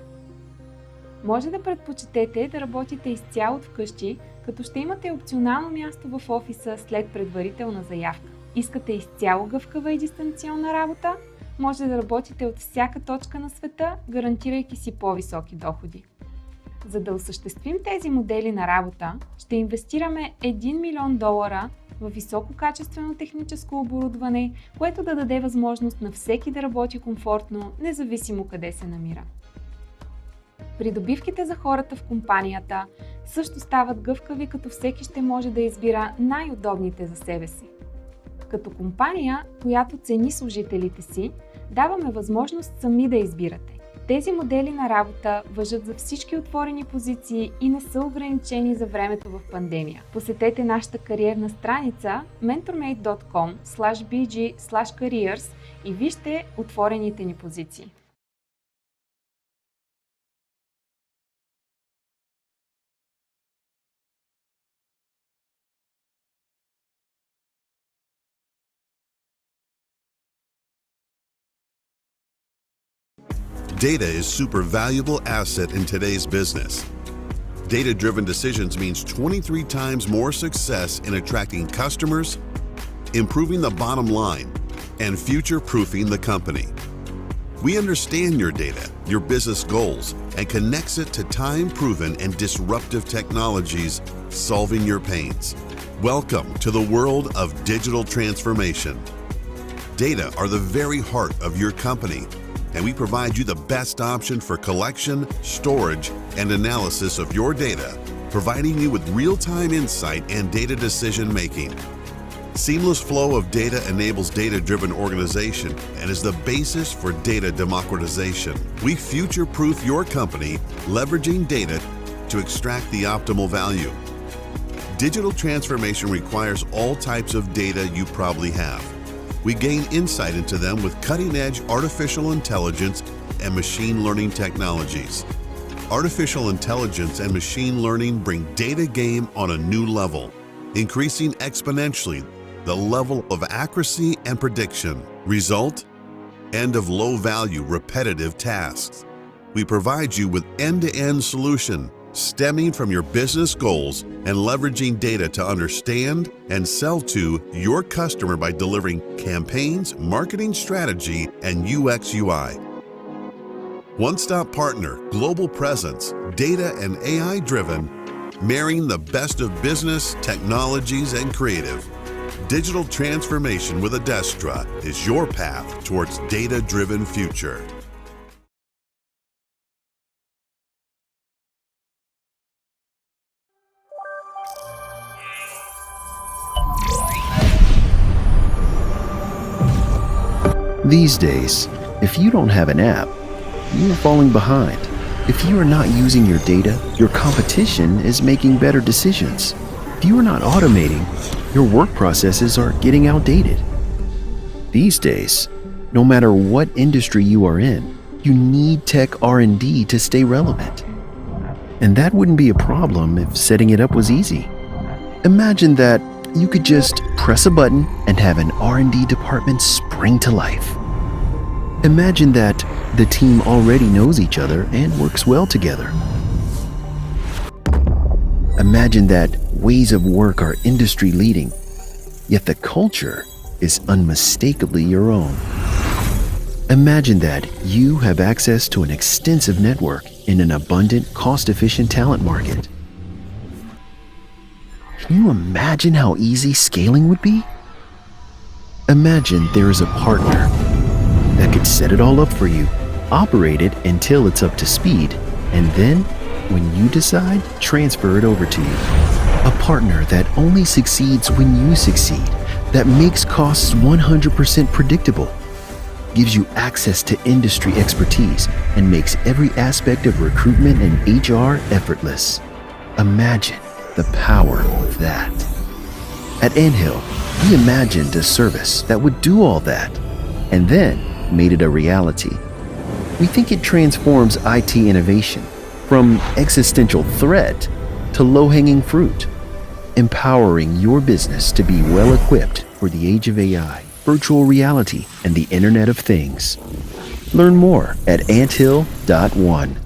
Може да предпочетете да работите изцяло от вкъщи, като ще имате опционално място в офиса след предварителна заявка. Искате изцяло гъвкава и дистанционна работа? Може да работите от всяка точка на света, гарантирайки си по-високи доходи. За да осъществим тези модели на работа, ще инвестираме $1 милион в висококачествено техническо оборудване, което да даде възможност на всеки да работи комфортно, независимо къде се намира. Придобивките за хората в компанията също стават гъвкави, като всеки ще може да избира най-удобните за себе си. Като компания, която цени служителите си, даваме възможност сами да избирате. Тези модели на работа важат за всички отворени позиции и не са ограничени за времето в пандемия. Посетете нашата кариерна страница mentormate.com/bg/careers и вижте отворените ни позиции. Data is super valuable asset in today's business. Data-driven decisions means 23 times more success in attracting customers, improving the bottom line, and future-proofing the company. We understand your data, your business goals, and connects it to time-proven and disruptive technologies, solving your pains. Welcome to the world of digital transformation. Data are the very heart of your company, and we provide you the best option for collection, storage, and analysis of your data, providing you with real-time insight and data decision-making. Seamless flow of data enables data-driven organization and is the basis for data democratization. We future-proof your company, leveraging data to extract the optimal value. Digital transformation requires all types of data you probably have. We gain insight into them with cutting-edge artificial intelligence and machine learning technologies. Artificial intelligence and machine learning bring data game on a new level, increasing exponentially the level of accuracy and prediction. Result? End of low-value, repetitive tasks. We provide you with end-to-end solution, stemming from your business goals and leveraging data to understand and sell to your customer by delivering campaigns, marketing strategy, and UX UI. One-stop partner, global presence, data and AI-driven, marrying the best of business, technologies, and creative. Digital transformation with Adestra is your path towards data-driven future. These days, if you don't have an app, you're falling behind. If you are not using your data, your competition is making better decisions. If you are not automating, your work processes are getting outdated. These days, no matter what industry you are in, you need tech R&D to stay relevant. And that wouldn't be a problem if setting it up was easy. Imagine that you could just press a button and have an R&D department spring to life. Imagine that the team already knows each other and works well together. Imagine that ways of work are industry leading, yet the culture is unmistakably your own. Imagine that you have access to an extensive network in an abundant, cost-efficient talent market. Can you imagine how easy scaling would be? Imagine there is a partner that could set it all up for you, operate it until it's up to speed, and then, when you decide, transfer it over to you. A partner that only succeeds when you succeed, that makes costs 100% predictable, gives you access to industry expertise, and makes every aspect of recruitment and HR effortless. Imagine the power of that. At Anthill, we imagined a service that would do all that, and then made it a reality. We think it transforms IT innovation from existential threat to low-hanging fruit, empowering your business to be well-equipped for the age of AI, virtual reality, and the Internet of Things. Learn more at anthill.one.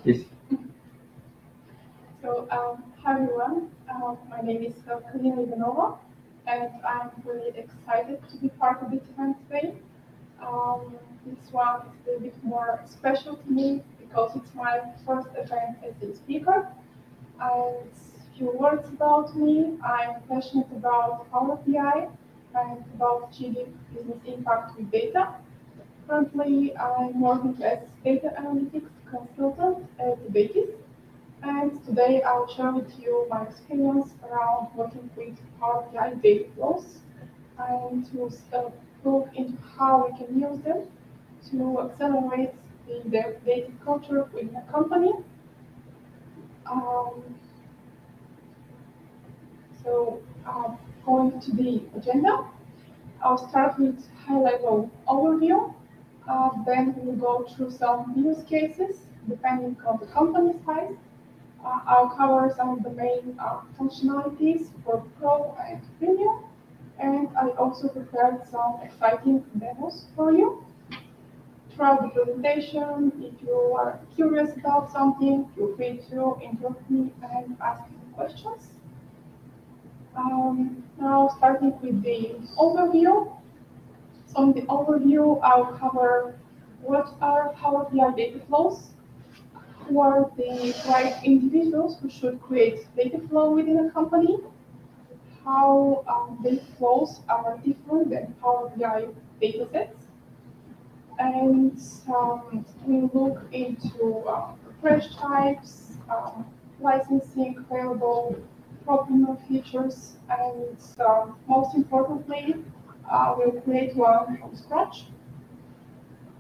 Yes. So, hi everyone. My name is Kalina Ivanova, and I'm really excited to be part of this event today. This one is a little bit more special to me because it's my first event as a speaker. And a few words about me. I'm passionate about Power BI and about achieving business impact with data. Currently, I'm working as data analytics consultant at Batis. And today I'll share with you my experience around working with Power BI data flows and to look into how we can use them to accelerate the data culture within a company. Um, Going to the agenda, I'll start with high-level overview. Then we'll go through some use cases depending on the company size. I'll cover some of the main functionalities for Pro and Premium, and I also prepared some exciting demos for you. Throughout the presentation, if you are curious about something, feel free to interrupt me and ask me questions. Now, starting with the overview. So in the overview, I'll cover what are Power BI data flows, who are the right individuals who should create data flow within a company, how data flows are different than Power BI datasets, and we'll look into refresh types, licensing available, popular features, and most importantly, we'll create one from scratch.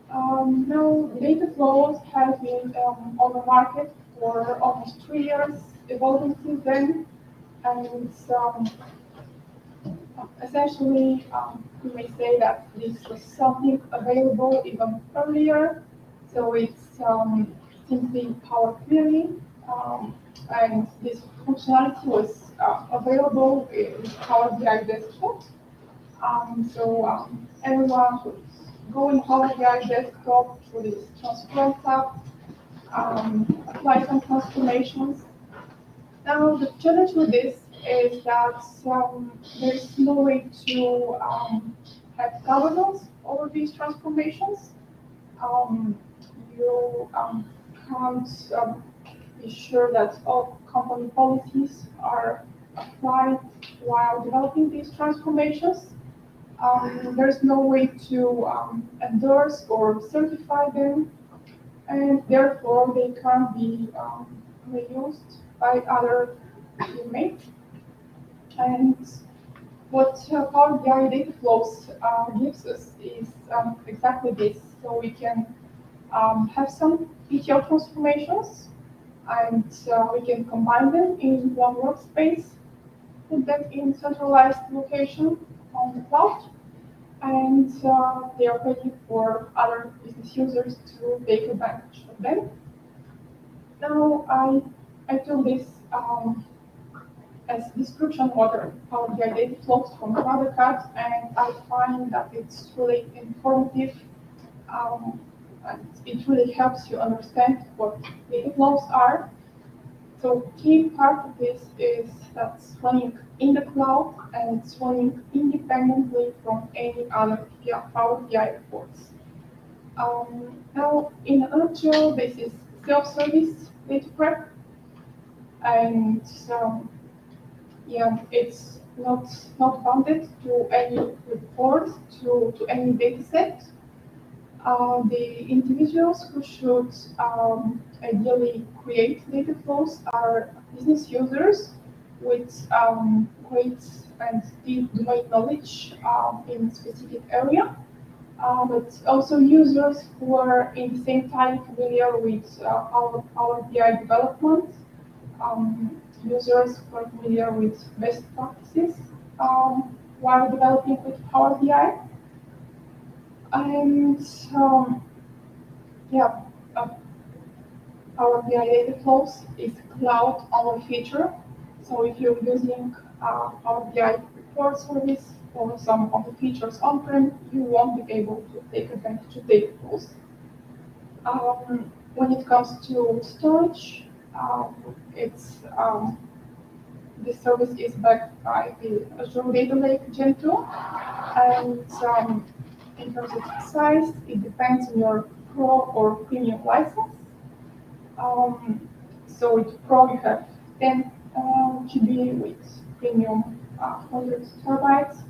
Now, data flows have been on the market for almost 3 years, evolving since then, and essentially, we may say that this was something available even earlier, so it's simply Power Query, and this functionality was available in Power BI Desktop. Everyone who's going Power BI Desktop through this transform tab, apply some transformations, Now, the challenge with this is that there's no way to have governance over these transformations. Um, you can't be sure that all company policies are applied while developing these transformations. There's no way to endorse or certify them, and therefore they can't be reused by other teammates. And what Power BI data flows gives us is exactly this. So we can have some ETL transformations, and we can combine them in one workspace, put them in centralized location on the cloud, and they are ready for other business users to take advantage of them. Now, I took this as description order Power BI data flows from another cut, and I find that it's really informative, and it really helps you understand what data flows are. So key part of this is that it's running in the cloud and it's running independently from any other Power BI reports. Now, in a nutshell, this is self-service data prep, and yeah, it's not bounded to any report, to any data set. The individuals who should ideally create data flows are business users with great and deep domain knowledge in a specific area, but also users who are in the same time familiar with our Power BI development, users who are familiar with best practices while developing with Power BI. And yeah, Power BI data flows is cloud-only feature. So if you're using Power BI report service or some of the features on-prem, you won't be able to take advantage of data flows. When it comes to storage, it's this service is backed by the Azure Data Lake Gen 2, and in terms of size, it depends on your Pro or Premium license. So with Pro, you have 10 GB, with Premium 100 terabytes.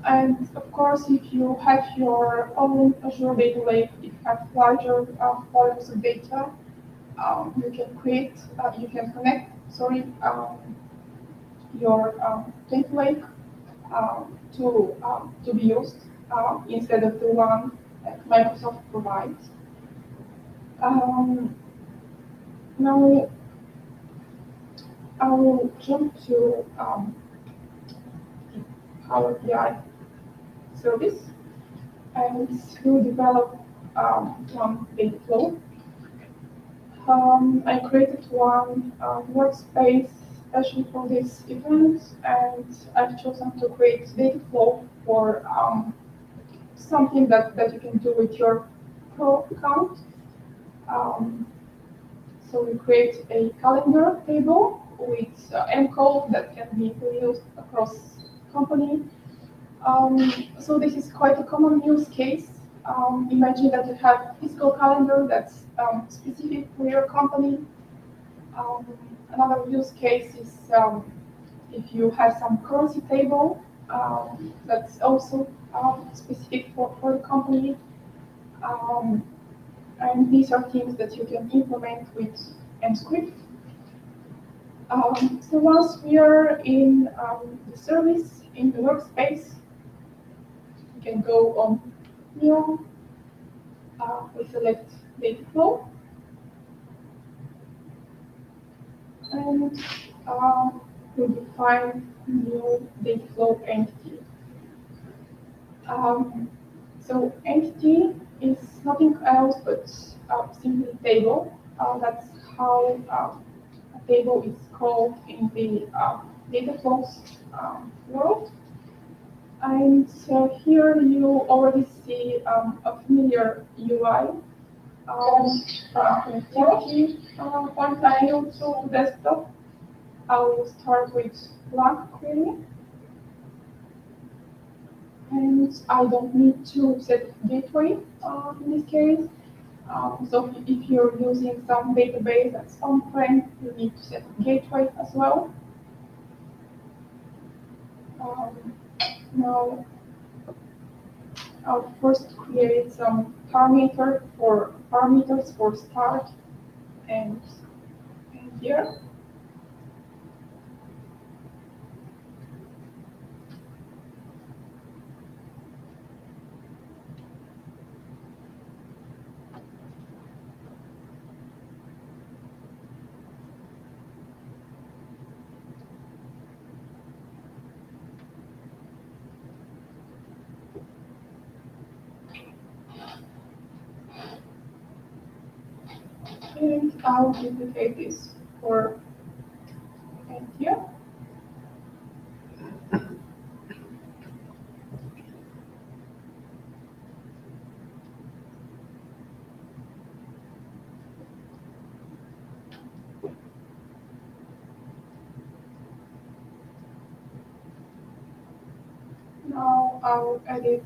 And of course, if you have your own Azure Data Lake, if you have larger volumes of data, you can connect, your data lake to be used instead of the one that Microsoft provides. Now I will jump to the Power BI service, and we'll develop one data flow. I created one workspace especially for this event, and I've chosen to create data flow for something that you can do with your Pro account. So we create a calendar table with M-code that can be reused across company. So this is quite a common use case. Imagine that you have a physical calendar that's specific for your company. Another use case is if you have some currency table that's also specific for the company. And these are things that you can implement with mScript. So once we are in the service, in the workspace, we can go on New, we select data flow, and we define new data flow entity. So entity is nothing else but simply table. That's how a table is called in the data flows world. And so here you already see a familiar UI from connectivity point of view to desktop. I'll start with blank query. And I don't need to set gateway in this case. So if you're using some database that's on-prem, you need to set gateway as well. Now, I'll first create some parameters for start and here. And I'll duplicate this for and here. Now I'll edit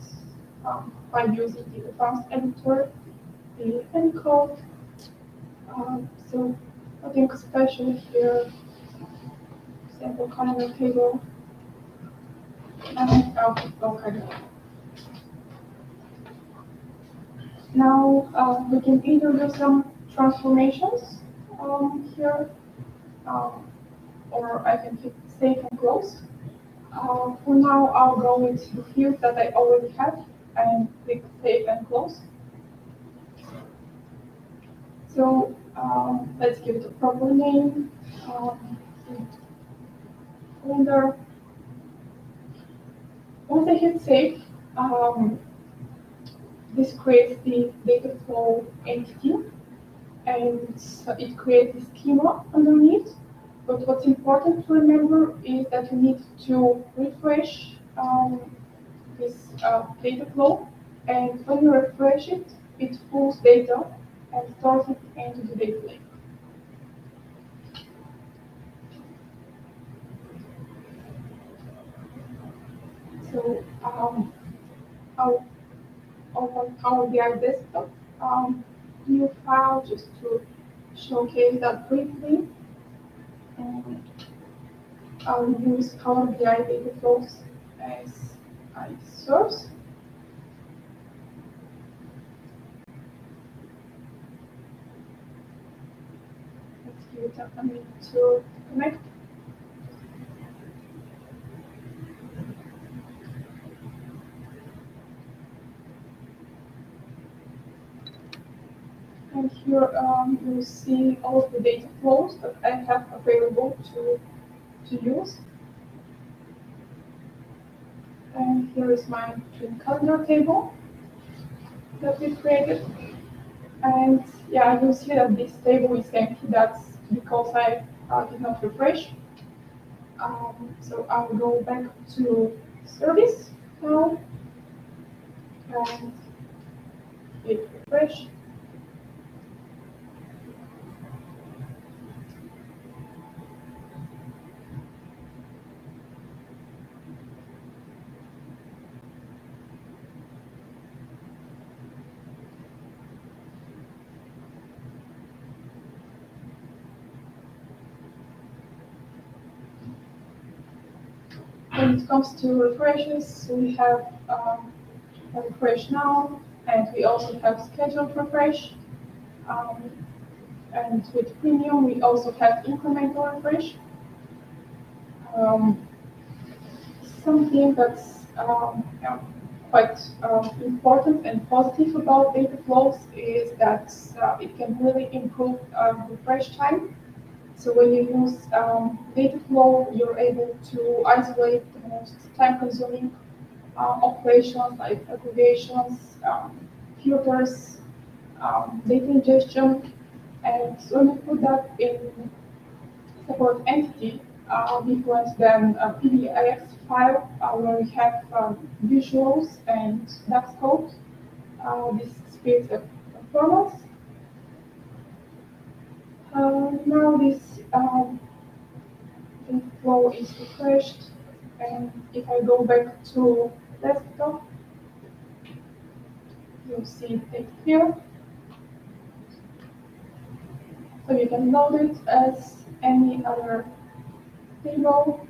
by using the advanced editor, the encode. So nothing special here. Sample columnar table. And okay. Now we can either do some transformations here, or I can hit save and close. For now, I'll go with the field that I already have and click save and close. So let's give it a proper name. Folder. Once I hit save, this creates the data flow entity, and it creates the schema underneath. But what's important to remember is that you need to refresh this data flow, and when you refresh it, it pulls data and stores it into the data lake. So I'll open Power BI Desktop, new file just to showcase that briefly. And I'll use Power BI data flows as a source. Let's give it a minute to connect. And here you'll see all of the data flows that I have available to use. And here is my twin calendar table that we created. And yeah, you'll see that this table is empty. That's because I did not refresh. So I'll go back to service now and hit refresh. When it comes to refreshes, we have refresh now, and we also have scheduled refresh. And with premium, we also have incremental refresh. Something that's quite important and positive about data flows is that it can really improve refresh time. So when you use data flow, you're able to isolate the most time-consuming operations like aggregations, filters, data ingestion, and when you put that in separate entity, different than a PDIX file where we have visuals and DAX code, this speeds up performance. Now this the flow is refreshed, and if I go back to desktop, you'll see it here. So you can load it as any other table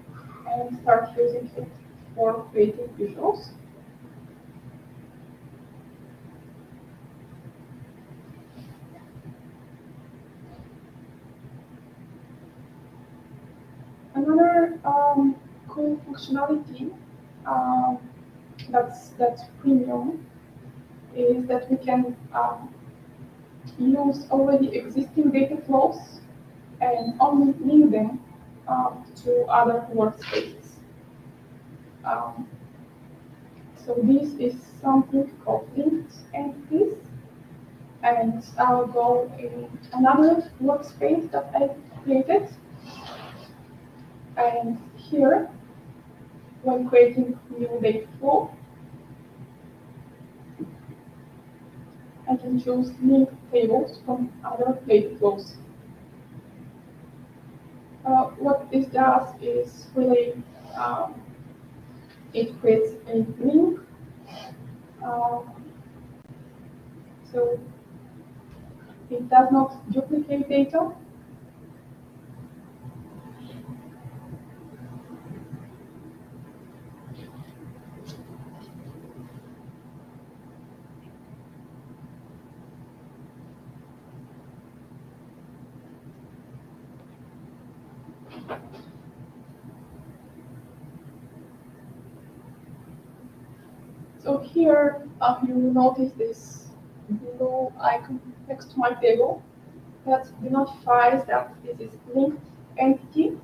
and start using it for creating visuals. Another cool functionality that's premium is that we can use already existing data flows and only link them to other workspaces. So this is something called linked entities, and I'll go in another workspace that I created. And here, when creating new data flow, I can choose linked tables from other data flows. What this does is really it creates a link. So it does not duplicate data. So here you will notice this blue icon next to my table that notifies that this is linked entity.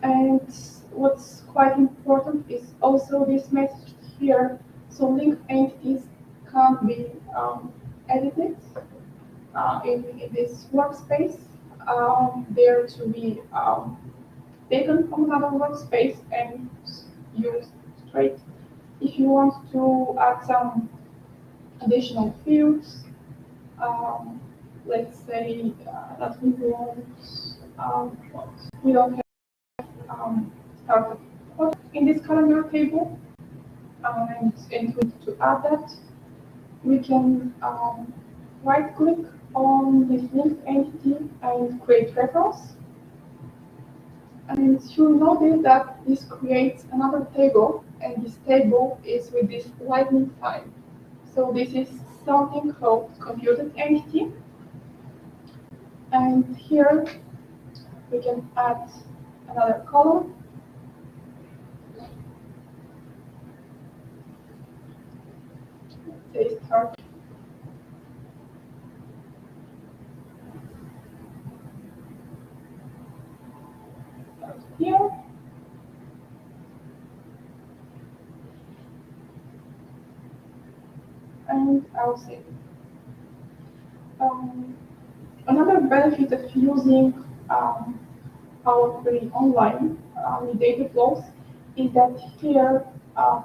And what's quite important is also this message here. So linked entities can be edited in this workspace. They're to be taken from another workspace and used straight. If you want to add some additional fields, let's say that we want, we don't have started in this calendar table, and we need to add that, we can right-click on this linked entity and create reference. And you'll notice that this creates another table, and this table is with this lightning sign. So this is something called computed entity. And here we can add another column. Let's say start. Here. And I'll save it. Another benefit of using Power Query online with data flows is that here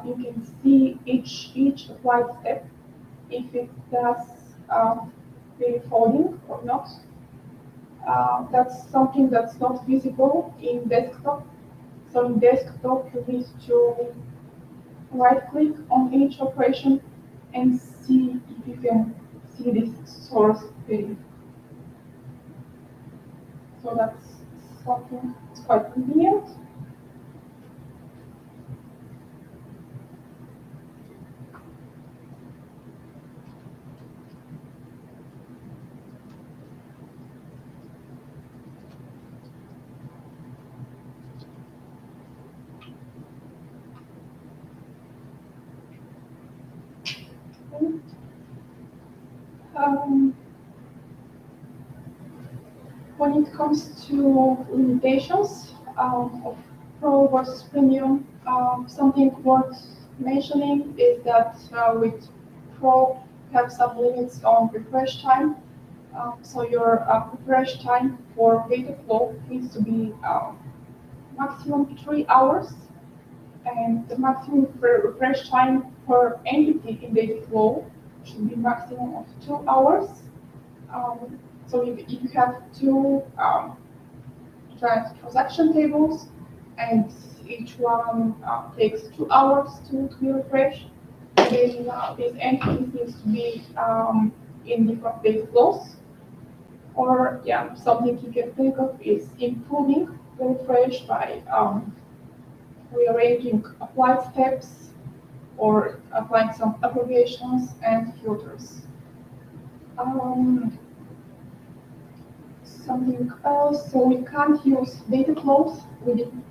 you can see each applied step, if it does folding or not. That's something that's not visible in desktop. So in desktop, you need to right-click on each operation and see if you can see this source query. So that's something that's quite convenient. When it comes to limitations of Pro versus Premium, something worth mentioning is that with Pro, you have some limits on refresh time. So your refresh time for data flow needs to be maximum 3 hours, and the maximum refresh time per entity in data flow should be maximum of 2 hours. So if you have two giant transaction tables, and each one takes 2 hours to be refreshed. Then these entities needs to be in different data flows. Or something you can think of is improving the refresh by rearranging applied steps or applying some abbreviations and filters. Something else, so we can't use data flows within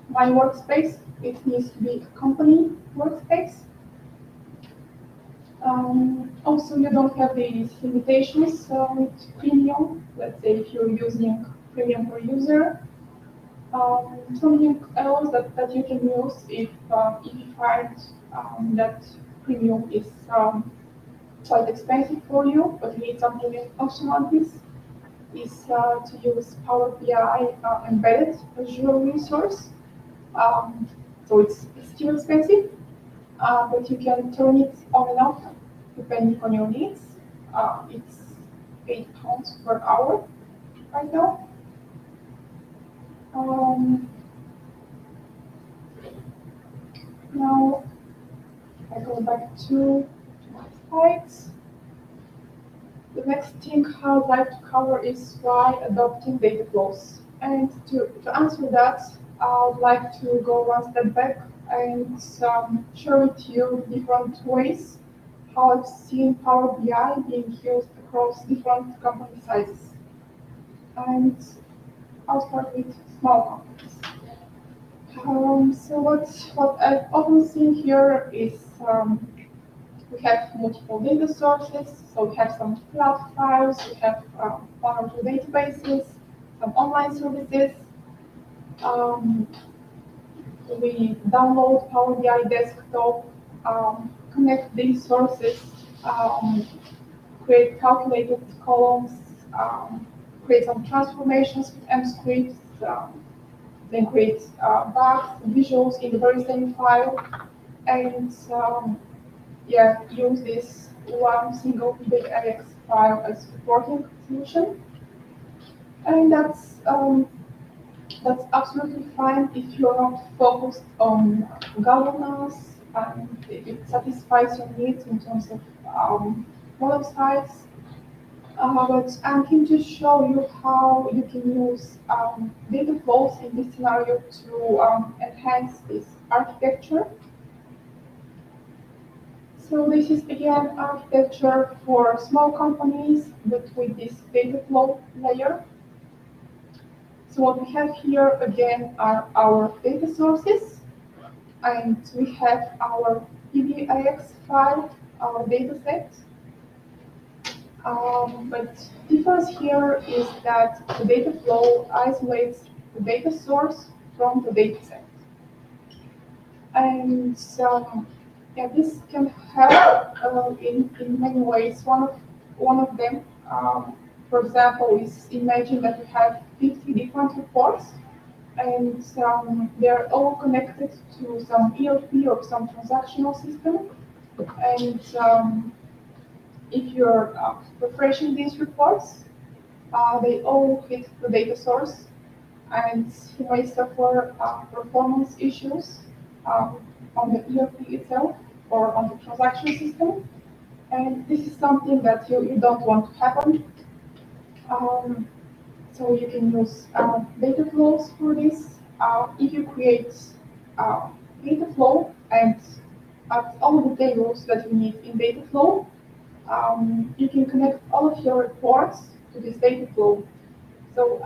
my workspace. It needs to be a company workspace. Also, you don't have these limitations with Premium. Let's say if you're using Premium per user. Something else that you can use if you find that Premium is quite expensive for you, but you need something functionalities, is to use Power BI embedded Azure resource. So it's still expensive, but you can turn it on and off depending on your needs. It's £8 per hour right now. Now I go back to my slides. The next thing I would like to cover is why adopting data flows. And to answer that, I would like to go one step back and share with you different ways how I've seen Power BI being used across different company sizes. And I'll start with small companies. So what I've often seen here is we have multiple data sources. So we have some cloud files, we have one or two databases, some online services. We download Power BI desktop, connect these sources, create calculated columns, create some transformations with M scripts, then create bugs, visuals in the very same file, and use this one single PBIX file as reporting solution. And that's absolutely fine if you're not focused on governance and it satisfies your needs in terms of model size. But I'm keen to show you how you can use data flows in this scenario to enhance this architecture. So this is again architecture for small companies, but with this data flow layer. So what we have here again are our data sources, and we have our PBIX file, our data set. But the difference here is that the data flow isolates the data source from the data set. And this can help in many ways. One of them, for example, is imagine that you have 50 different reports, and they're all connected to some ERP or some transactional system. And if you're refreshing these reports, they all hit the data source, and you may suffer performance issues on the ERP itself or on the transaction system. And this is something that you don't want to happen. So you can use data flows for this. If you create data flow and add all the tables that you need in data flow, you can connect all of your reports to this data flow. So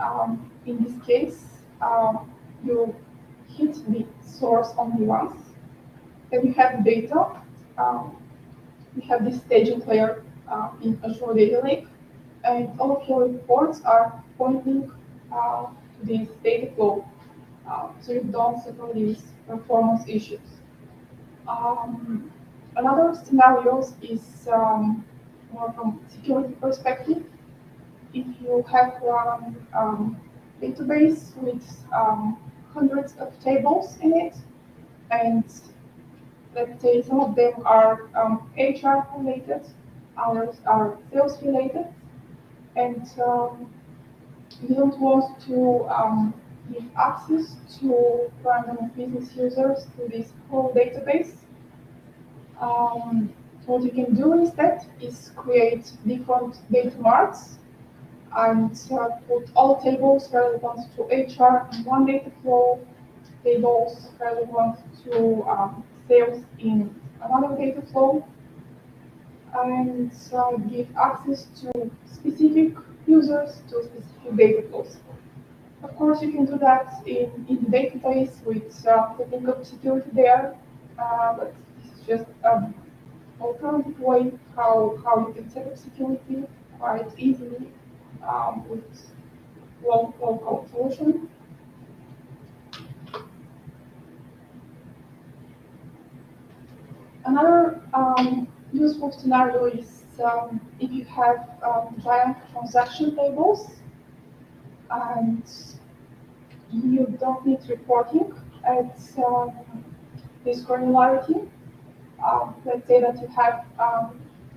in this case, you hit the source only once. Then you have data. You have this staging layer in Azure Data Lake, and all of your reports are pointing to this data flow, so you don't suffer these performance issues. Another scenario is more from security perspective. If you have one database with hundreds of tables in it, and let's say some of them are HR related, others are sales related, and you don't want to give access to random business users to this whole database. What you can do instead is create different data marts and put all tables relevant to HR in one data flow, tables relevant to sales in another data flow, and give access to specific users to specific data flows. Of course, you can do that in the database with setting up security there, but this is just an alternative way how you can set up security quite easily with low-code solution. Another useful scenario is if you have giant transaction tables and you don't need reporting at this granularity. Let's say that you have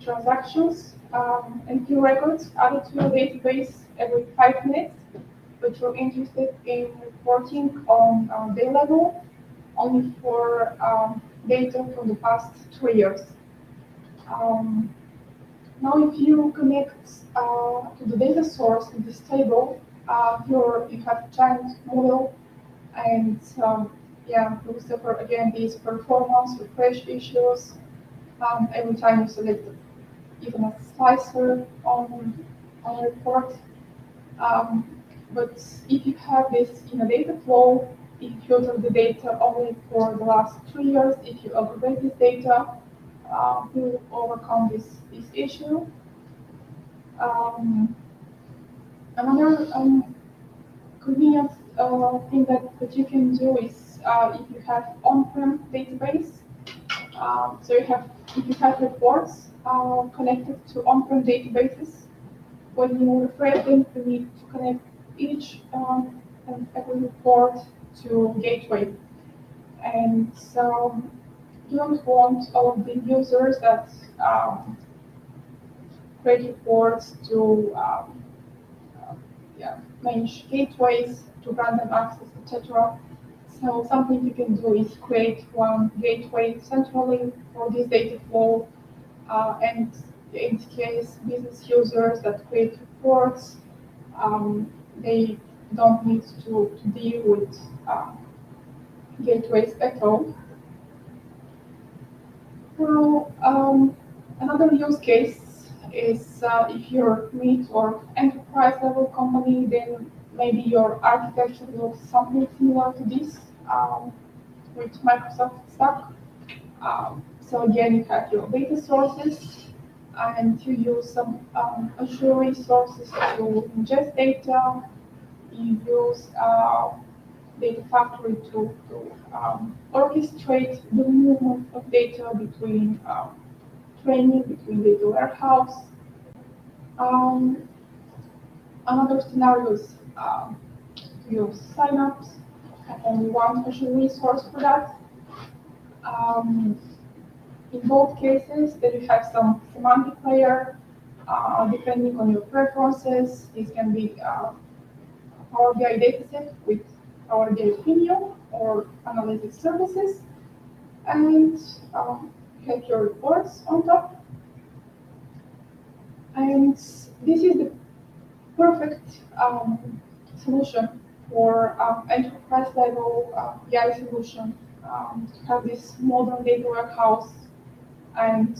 transactions and queue records added to your database every 5 minutes, but you're interested in reporting on day level only for data from the past 3 years. Now, if you connect to the data source in this table, you have a giant model, and you suffer again these performance refresh issues every time you select even a slicer on a report. But if you have this in a data flow, if you filter the data only for the last 3 years, if you aggregate this data, you will overcome this issue. Another convenient thing that you can do is if you have on-prem database. So if you have reports connected to on-prem databases, when you refresh them, you need to connect each and every report to gateway. And so you don't want all of the users that create reports to manage gateways, to random access, etc. So something you can do is create one gateway centrally for this data flow, and in this case, business users that create reports, they don't need to deal with gateways at all. Now, another use case is if you're mid or enterprise level company, then maybe your architecture looks something similar to this with Microsoft Stack. So again, you have your data sources, and you use some Azure resources to ingest data. You use Data Factory to orchestrate the movement of data between training, between data warehouse. Another scenario is to use signups, only one Azure resource for that. In both cases, then you have some semantic layer, depending on your preferences. This can be Power BI dataset with Power BI Premium or analytics services, and have your reports on top. And this is the perfect solution for enterprise level BI solution, to have this modern data warehouse and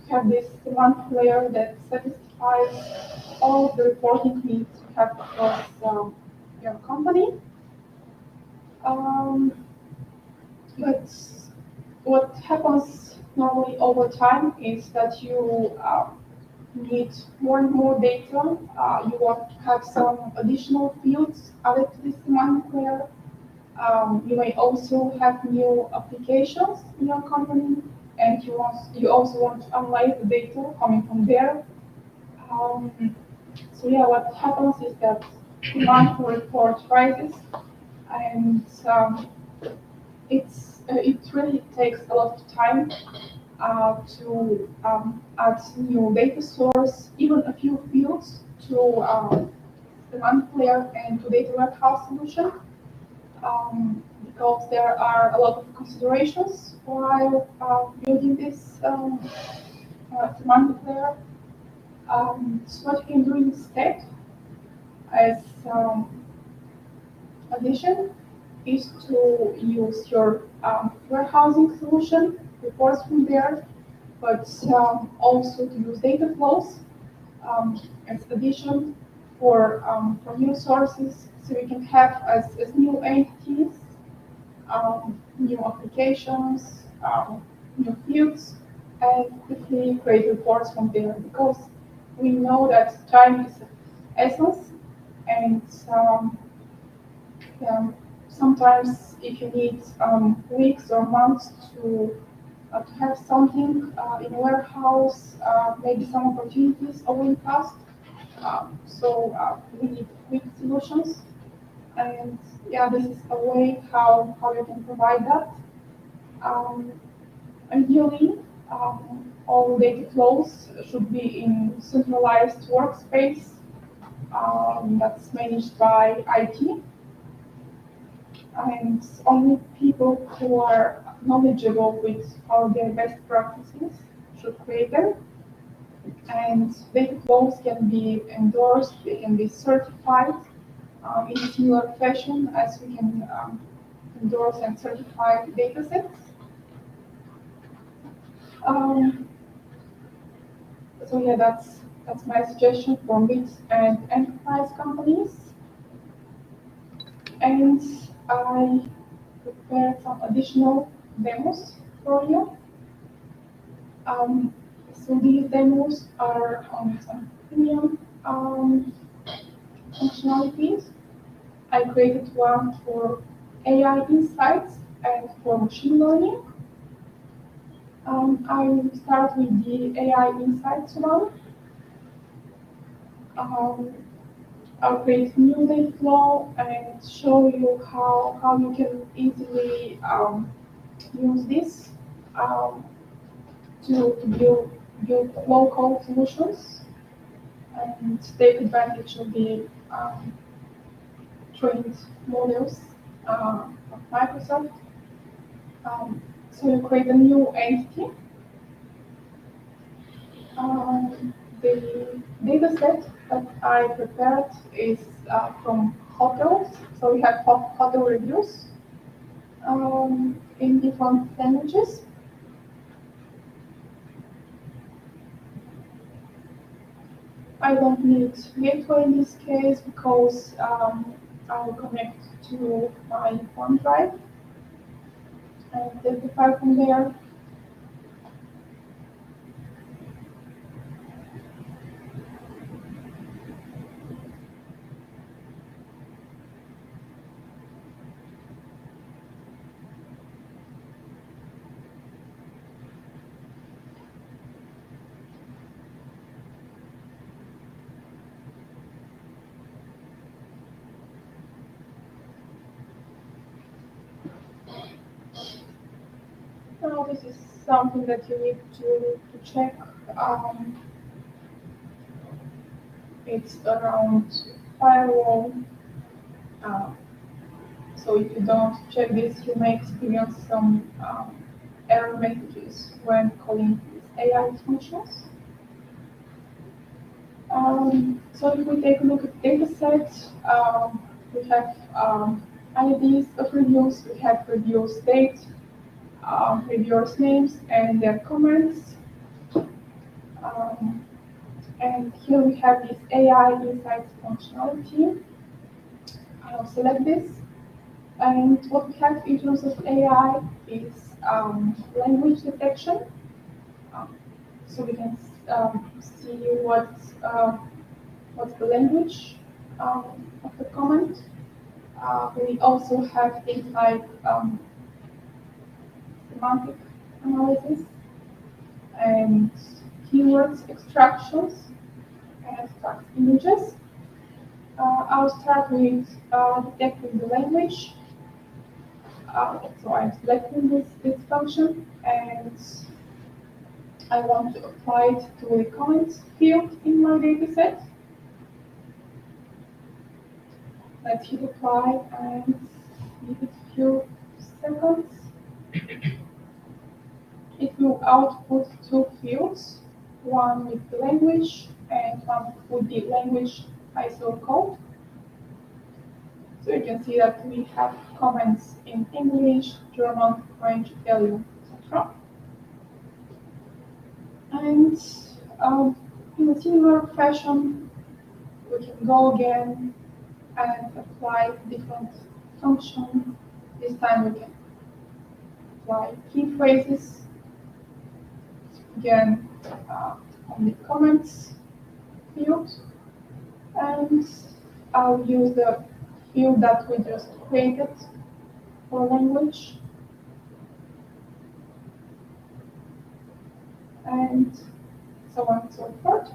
have this semantic layer that satisfies all of the reporting needs you have across your company. But what happens normally over time is that you need more and more data. You want to have some additional fields added to this semantic layer. You may also have new applications in your company, and you also want to analyze the data coming from there. So yeah, what happens is that demand for reports rises, and it really takes a lot of time to add new data source, even a few fields to semantic layer and to data warehouse solution, because there are a lot of considerations while building this semantic layer. So what you can do instead as addition is to use your warehousing solution, reports from there, but also to use data flows as addition for new sources, so we can have as new entities, new applications, new fields, and quickly create reports from there, because we know that time is essence, and sometimes if you need weeks or months to have something in a warehouse, maybe some opportunities already passed. We need quick solutions, and yeah, this is a way how you can provide that. Ideally, all data flows should be in centralized workspace that's managed by IT, and only people who are knowledgeable with all their best practices should create them. And data flows can be endorsed, they can be certified in a similar fashion as we can endorse and certify datasets. So yeah, that's my suggestion for mid and enterprise companies. And I prepared some additional demos for you. So these demos are on some premium functionalities. I created one for AI insights and for machine learning. I will start with the AI insights one. I'll create new data flow and show you how you can easily use this to build low-code solutions and take advantage of the trained models of Microsoft. So you create a new entity. The data set that I prepared is from hotels. So we have hotel reviews in different languages. I don't need gateway in this case because I'll connect to my OneDrive and take the file from there. Now this is something that you need to check. It's around firewall. So if you don't check this, you may experience some error messages when calling these AI functions. So if we take a look at data sets, we have IDs of reviews, we have reviews date, reviewers' names and their comments. And here we have this AI insights functionality. I'll select this. And what we have in terms of AI is language detection. So we can see what's the language of the comment. We also have things like semantic analysis and keywords extractions and extract images. I'll start with detecting the language. So I'm selecting this function and I want to apply it to the comments field in my dataset. Let's hit apply and give it a few seconds. It will output two fields, one with the language and one with the language ISO code. So you can see that we have comments in English, German, French, Italian, etc. And in a similar fashion, we can go again and apply different functions. This time we can apply key phrases. Again, on the comments field. And I'll use the field that we just created for language. And so on and so forth.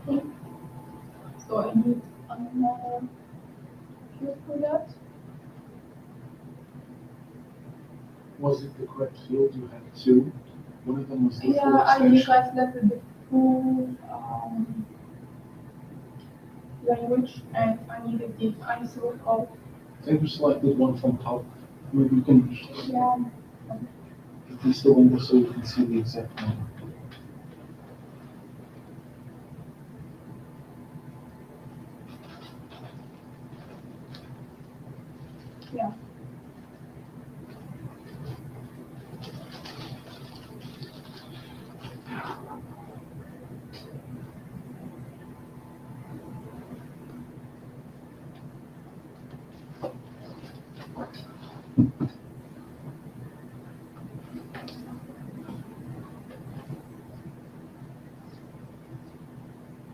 Okay. So I need another field for that. Was it the correct field? You had two. One of them was the Yeah, full I extension. translated the full language, and I needed the ISO code. I think we selected one from top. Maybe we can Yeah. increase the window so you can see the exact number. Yeah.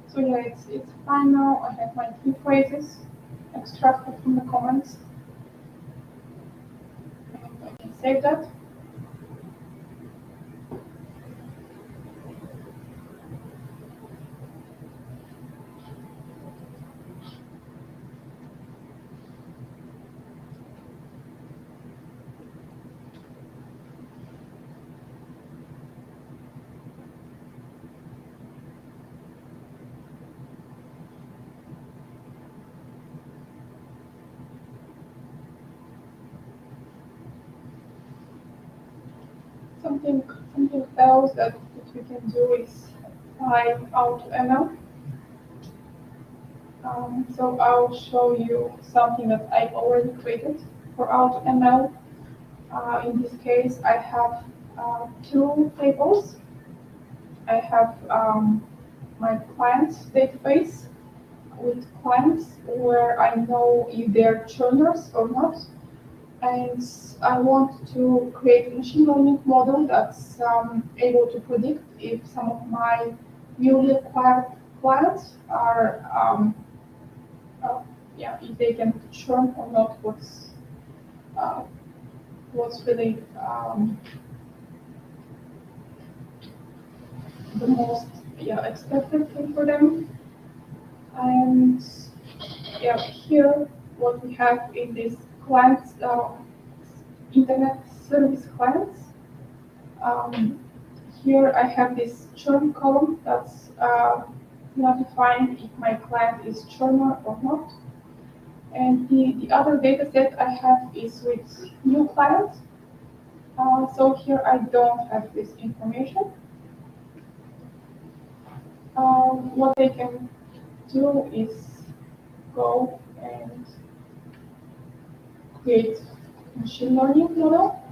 So yeah, it's fine now. I have my key phrases extracted from the comments. And I can save that. Something else that we can do is apply AutoML. So I'll show you something that I've already created for AutoML. In this case, I have two tables. I have my clients database with clients where I know if they're churners or not. And I want to create a machine learning model that's able to predict if some of my newly acquired clients are, if they can churn or not. What's really the most expected thing for them. And here what we have in this clients, internet service clients. Here I have this churn column that's notifying if my client is churner or not. And the other data set I have is with new clients. So here I don't have this information. What I can do is go and create machine learning model.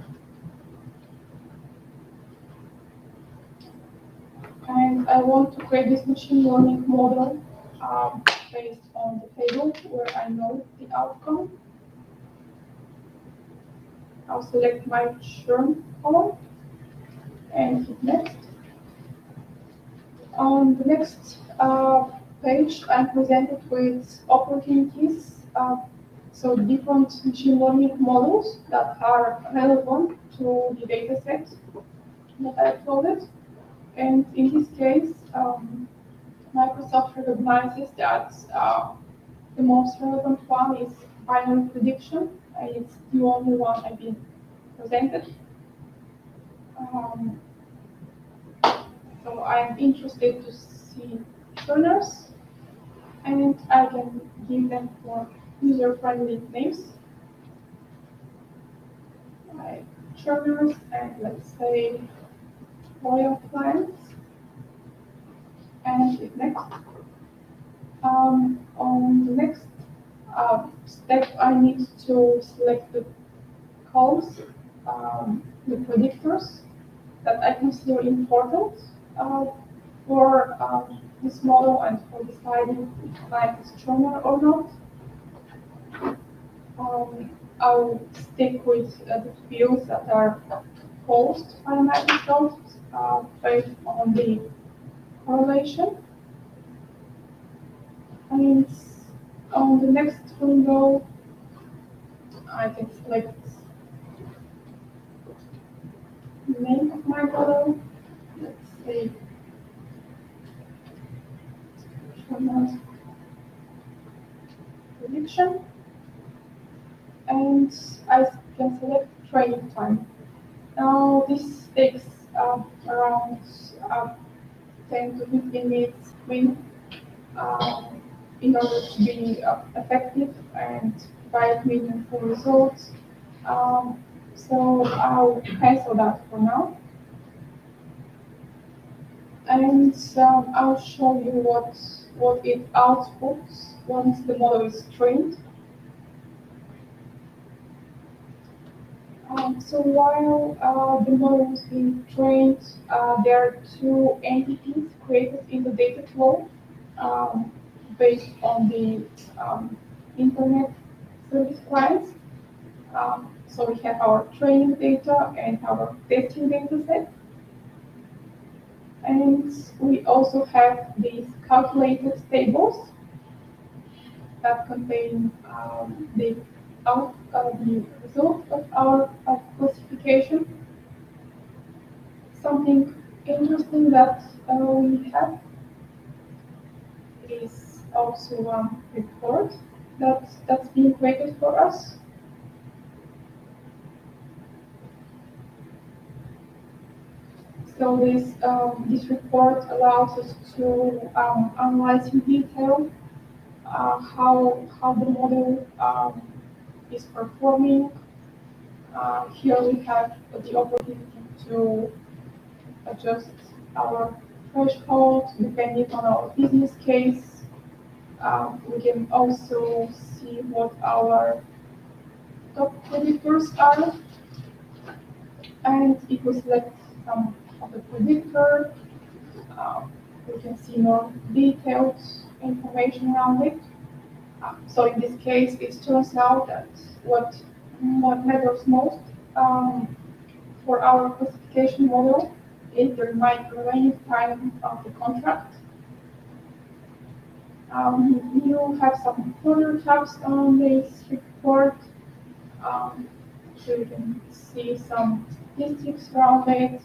And I want to create this machine learning model based on the table where I know the outcome. I'll select my churn column and hit next. On the next page, I'm presented with opportunities. So different machine learning models that are relevant to the data set that I uploaded. And in this case, Microsoft recognizes that the most relevant one is binary prediction, and it's the only one I've been presented. So I'm interested to see tuners, and I can give them more user-friendly names, like tuners, and let's say loyal clients, and hit next. On the next step, I need to select the columns, the predictors that I consider important for this model and for deciding if client is tuner or not. I'll stick with the fields that are posed by Microsoft based on the correlation. And on the next window, I can select the name of my model. Let's say prediction. And I can select training time. Now this takes around 10 to 15 minutes in order to be effective and provide meaningful results. So I'll cancel that for now. And I'll show you what it outputs once the model is trained. So while the model is being trained, there are two entities created in the data flow based on the internet service clients. So we have our training data and our testing data set. And we also have these calculated tables that contain the result of our classification. Something interesting that we have is also one report that's being created for us. So this report allows us to analyze in detail how the model is performing. Here we have the opportunity to adjust our threshold depending on our business case. We can also see what our top predictors are. And if we select some of the predictor, we can see more detailed information around it. So in this case, it turns out that what matters most for our classification model is the remaining time of the contract. You have some further tabs on this report, so you can see some statistics around it.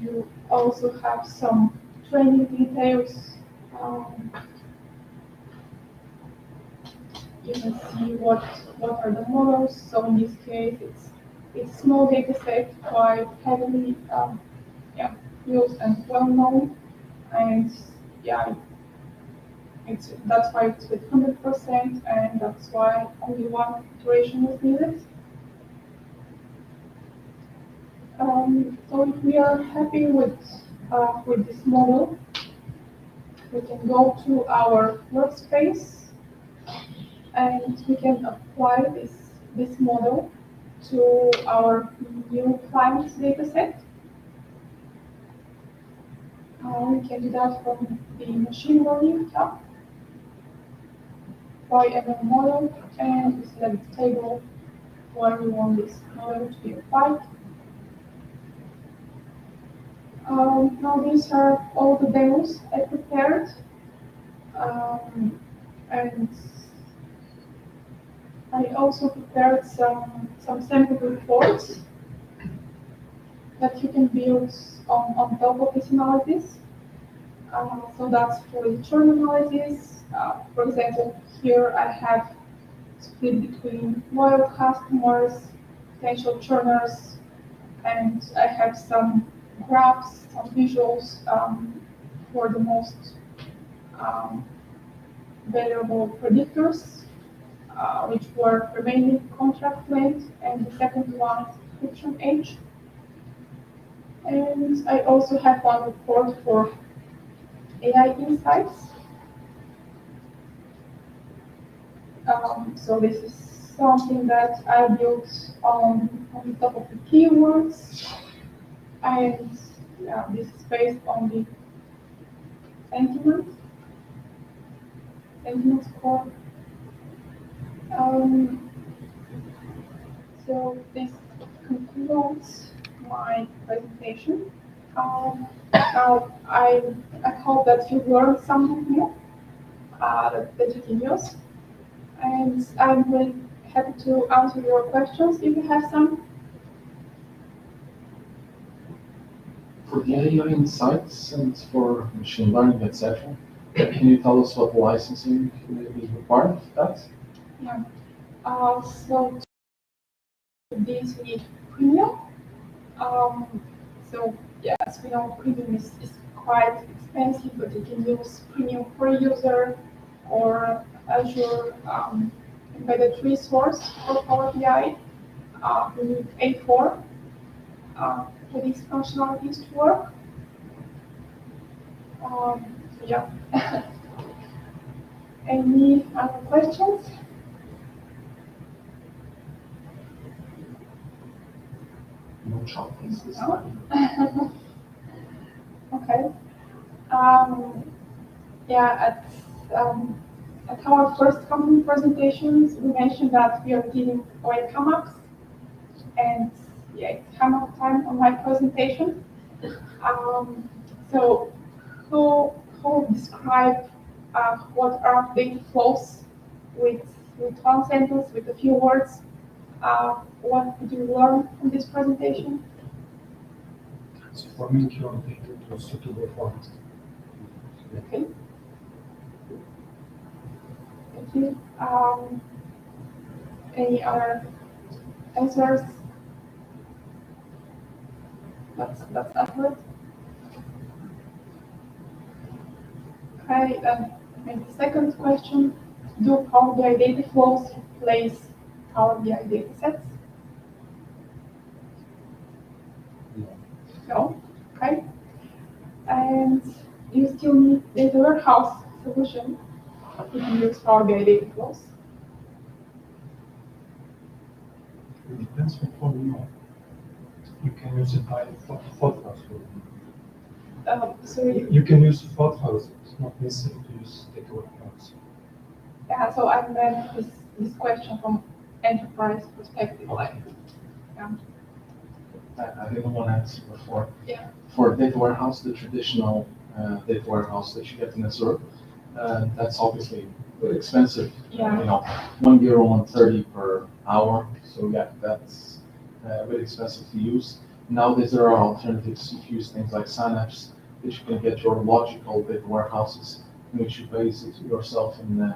You also have some training details. You can see what are the models. So in this case, it's small data set, quite heavily used and well known, and that's why it's with 100%, and that's why only one iteration is needed. So if we are happy with this model, we can go to our workspace and we can apply this model to our new client dataset. We can do that from the machine learning tab. Apply ML model, and we select the table where we want this model to be applied. Now these are all the demos I prepared, and I also prepared some sample reports that you can build on top of this analysis. So that's for the churn analysis. For example, here I have split between loyal customers, potential churners, and I have some graphs, some visuals for the most um, valuable predictors, which were remaining contract length, and the second one is subscription age. And I also have one report for AI insights. So this is something that I built on top of the keywords, and this is based on the sentiment score. So this concludes my presentation. Now I hope that you learned something new that you can use, and I'm really happy to answer your questions if you have some. For the AI insights and for machine learning, etc., can you tell us what licensing is required for that? Yeah. So these need premium. So yes, we know premium is quite expensive, but you can use premium per user or Azure embedded resource for Power BI. We need A4 for these functionalities to work. Yeah. Any other questions? No chocolate this No? time. Okay. Yeah, at our first company presentations, we mentioned that we are giving away hammocks, and yeah, it's hammock time on my presentation. So, who will describe what are data flows with one sentence, with a few words? What did you learn from this presentation? Transforming your data to a suitable format. Okay. Thank you. Any other answers? That's accurate. Okay, and the second question, do Power BI data flows replace Power BI data sets? No. Okay. And do you still need data warehouse solution if you use Power BI data flows? It depends on what you know. You can use it by thought house. Sorry. You can use thought house. It's not necessary to use data warehouse. Yeah, so I meant this question from enterprise perspective, like, I didn't want to answer before. Yeah. For data warehouse, the traditional data warehouse that you get in Azure, that's obviously very expensive. Yeah. You know, €1, 130 per hour. So yeah, that's very expensive to use. Nowadays there are alternatives. You can use things like Synapse, which you can get your logical data warehouses, in which you base it yourself in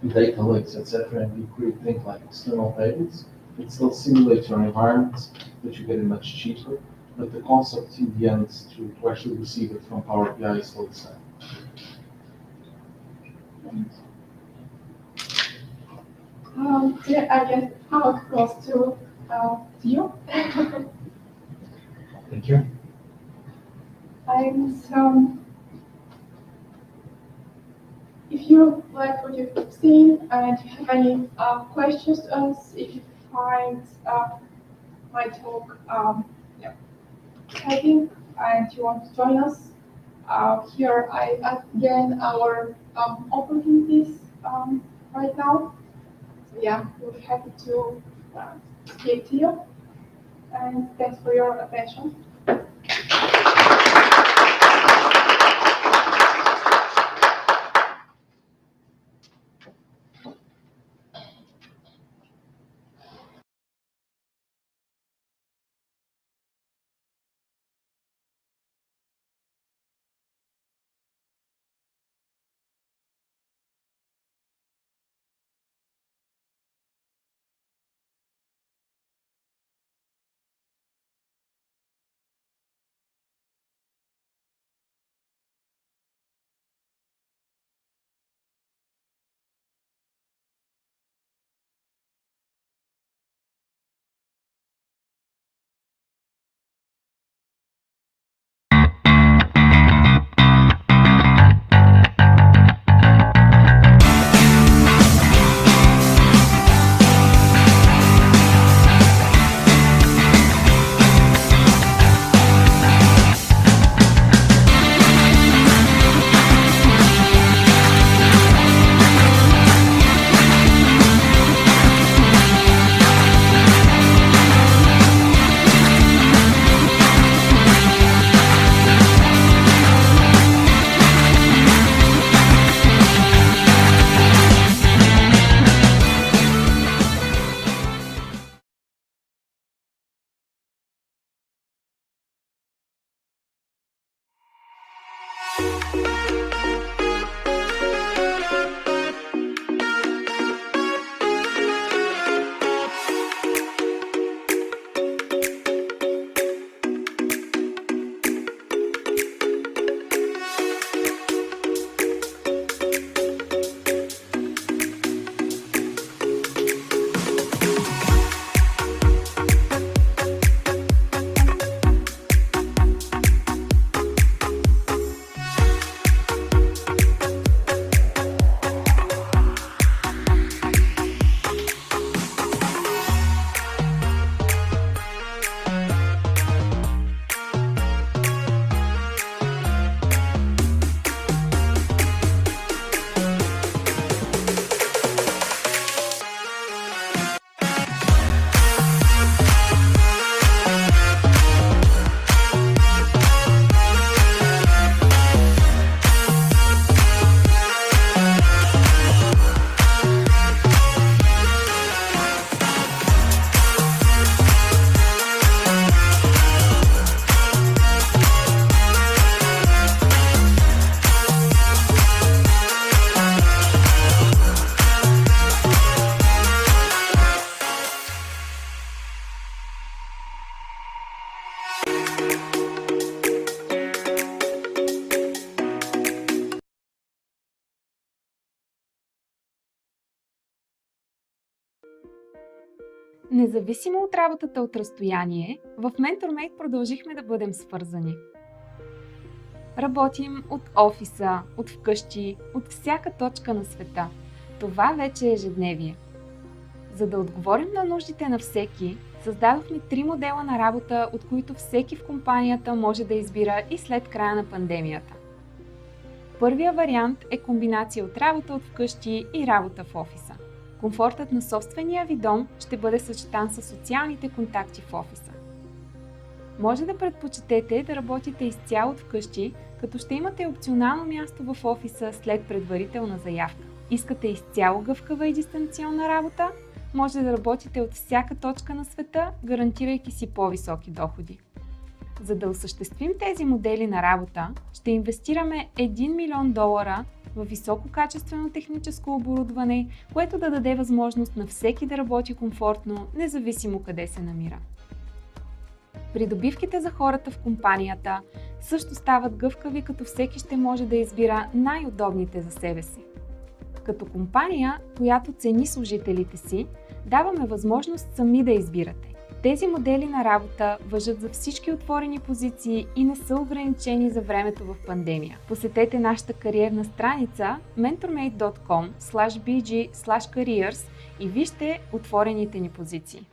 data lakes, etc., and you create things like external tables. It still simulates your environment, but you get it much cheaper. But the concept in the end to actually receive it from Power BI is still the same. Yeah, I guess how it goes to you. Thank you. And if you like what you've seen and you have any questions to us, if you find my talk exciting and you want to join us, here I again our opportunities right now. So yeah, we're happy to speak to you, and thanks for your attention. Независимо от работата от разстояние, в MentorMate продължихме да бъдем свързани. Работим от офиса, от вкъщи, от всяка точка на света. Това вече е ежедневие. За да отговорим на нуждите на всеки, създадохме 3 модела на работа, от които всеки в компанията може да избира и след края на пандемията. Първия вариант е комбинация от работа от вкъщи и работа в офиса. Комфортът на собствения ви дом ще бъде съчетан с социалните контакти в офиса. Може да предпочетете да работите изцяло от вкъщи, като ще имате опционално място в офиса след предварителна заявка. Искате изцяло гъвкава и дистанционна работа? Може да работите от всяка точка на света, гарантирайки си по-високи доходи. За да осъществим тези модели на работа, ще инвестираме $1 милион в висококачествено техническо оборудване, което да даде възможност на всеки да работи комфортно, независимо къде се намира. Придобивките за хората в компанията също стават гъвкави, като всеки ще може да избира най-удобните за себе си. Като компания, която цени служителите си, даваме възможност сами да избирате. Тези модели на работа важат за всички отворени позиции и не са ограничени за времето в пандемия. Посетете нашата кариерна страница mentormate.com/bg/careers и вижте отворените ни позиции.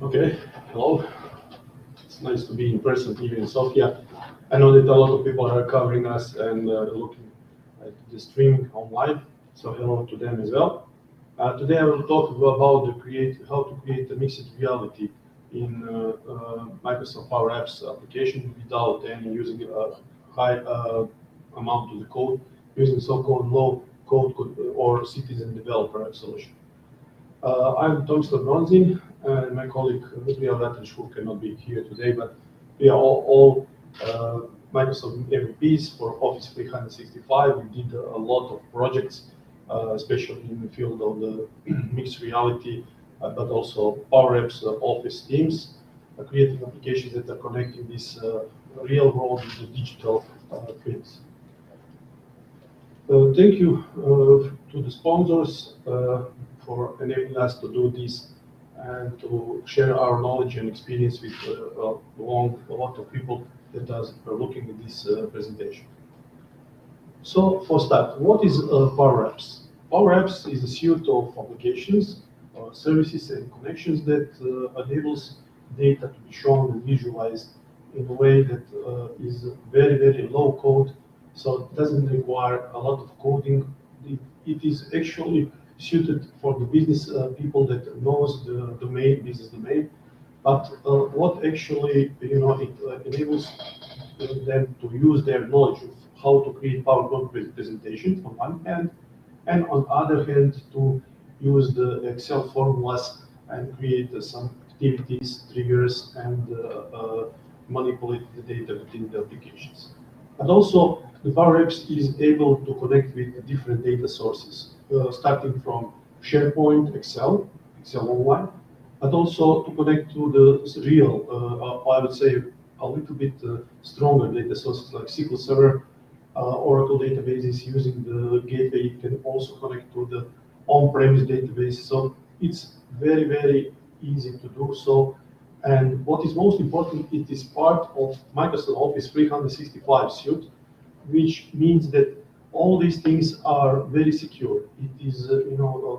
Okay, hello. It's nice to be in person here in Sofia. I know that a lot of people are covering us and looking at the streaming online, so hello to them as well. Today I will talk about how to create a mixed reality in Microsoft Power Apps application without any using a high amount of the code, using so-called low code or citizen developer solution. I'm Tomislav Bronzin, and my colleague Dmitrija Latric, who cannot be here today, but we are all Microsoft MVPs for Office 365. We did a lot of projects, especially in the field of the mixed reality, but also Power Apps, Office teams, creating applications that are connecting this real world with the digital twins. Thank you to the sponsors for enabling us to do this and to share our knowledge and experience with a lot of people that are looking at this presentation. So for start, what is Power Apps? Power Apps is a suite of applications, services and connections that enables data to be shown and visualized in a way that is very, very low code, so it doesn't require a lot of coding. It is actually suited for the business people that knows the domain, business domain, but what actually it enables them to use their knowledge of how to create PowerPoint presentation on one hand, and on the other hand to use the Excel formulas and create some activities, triggers, and manipulate the data within the applications. And also, the Power Apps is able to connect with different data sources, starting from SharePoint, Excel Online, but also to connect to the real, I would say, a little bit stronger data sources like SQL Server, Oracle databases using the gateway. It can also connect to the on-premise database. So it's very, very easy to do so. And what is most important, it is part of Microsoft Office 365 suite, which means that all these things are very secure. It is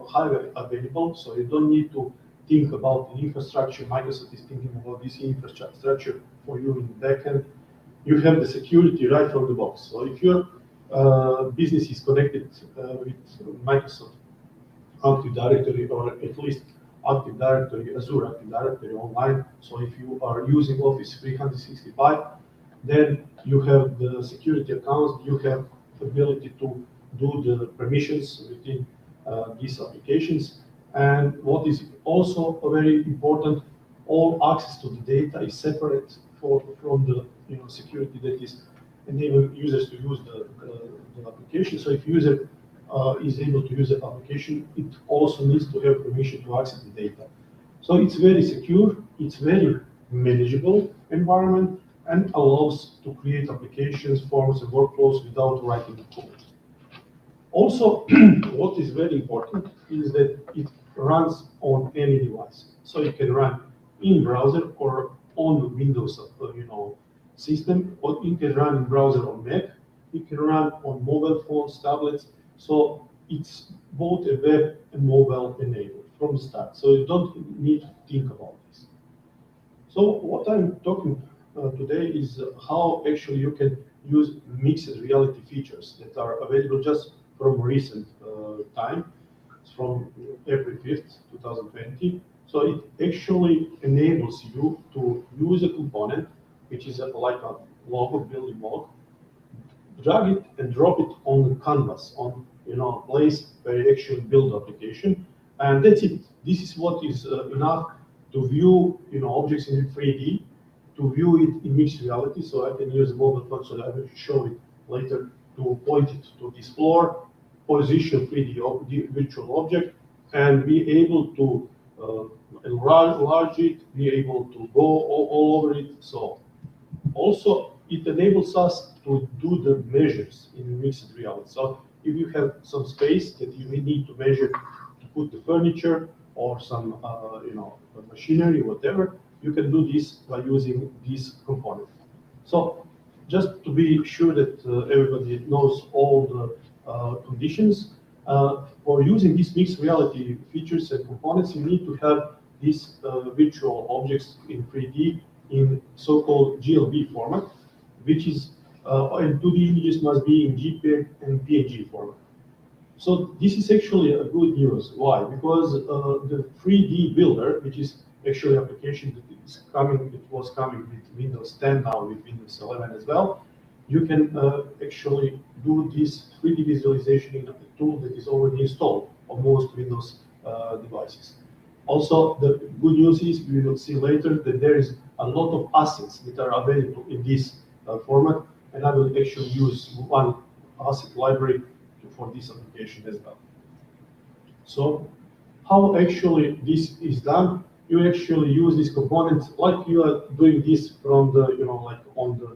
highly available, so you don't need to think about the infrastructure. Microsoft is thinking about this infrastructure for you in the backend. You have the security right from the box. So if your business is connected with Microsoft Active Directory, or at least Active Directory, Azure Active Directory online, so if you are using Office 365, then you have the security accounts, you have the ability to do the permissions within these applications. And what is also very important, all access to the data is separate from the security that is enabling users to use the application. So if user is able to use the application, it also needs to have permission to access the data. So it's very secure, it's very manageable environment, and allows to create applications, forms, and workflows without writing code. Also, what is very important is that it runs on any device. So you can run in browser or on the Windows system, or you can run in browser on Mac, you can run on mobile phones, tablets. So it's both a web and mobile enabled from the start. So you don't need to think about this. So what I'm talking today is how actually you can use mixed reality features that are available just from recent time. It's from April 5th, 2020. So it actually enables you to use a component, which is like a logo, building block, drag it and drop it on the canvas, on a place where you actually build the application, and that's it. This is what is enough to view objects in 3D, to view it in mixed reality. So I can use a mobile phone, so I will show it later, to point it to this floor, position 3D virtual object, and be able to enlarge it, be able to go all over it. So also it enables us to do the measures in mixed reality. So if you have some space that you need to measure to put the furniture or some machinery, whatever, you can do this by using this component. So just to be sure that everybody knows all the conditions, for using these mixed reality features and components, you need to have these virtual objects in 3D in so-called GLB format, which is, and 2D images must be in JPEG and PNG format. So this is actually a good news. Why? Because the 3D builder, which is actually application that is coming, it was coming with Windows 10 now with Windows 11 as well. You can actually do this 3D visualization in a tool that is already installed on most Windows devices. Also, the good news is we will see later that there is a lot of assets that are available in this format, and I will actually use one asset library for this application as well. So how actually this is done? You actually use this component like you are doing this from the, like on the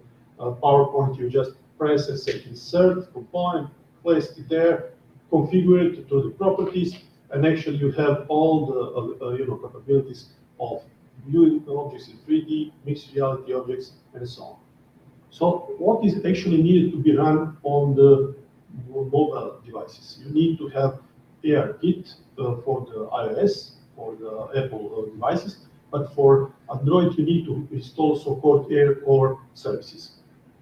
PowerPoint. You just press and say insert component, place it there, configure it to the properties, and actually you have all the capabilities of viewing objects in 3D, mixed reality objects, and so on. So what is actually needed to be run on the mobile devices? You need to have ARKit for the iOS, for the Apple devices, but for Android you need to install so-called AirCore services.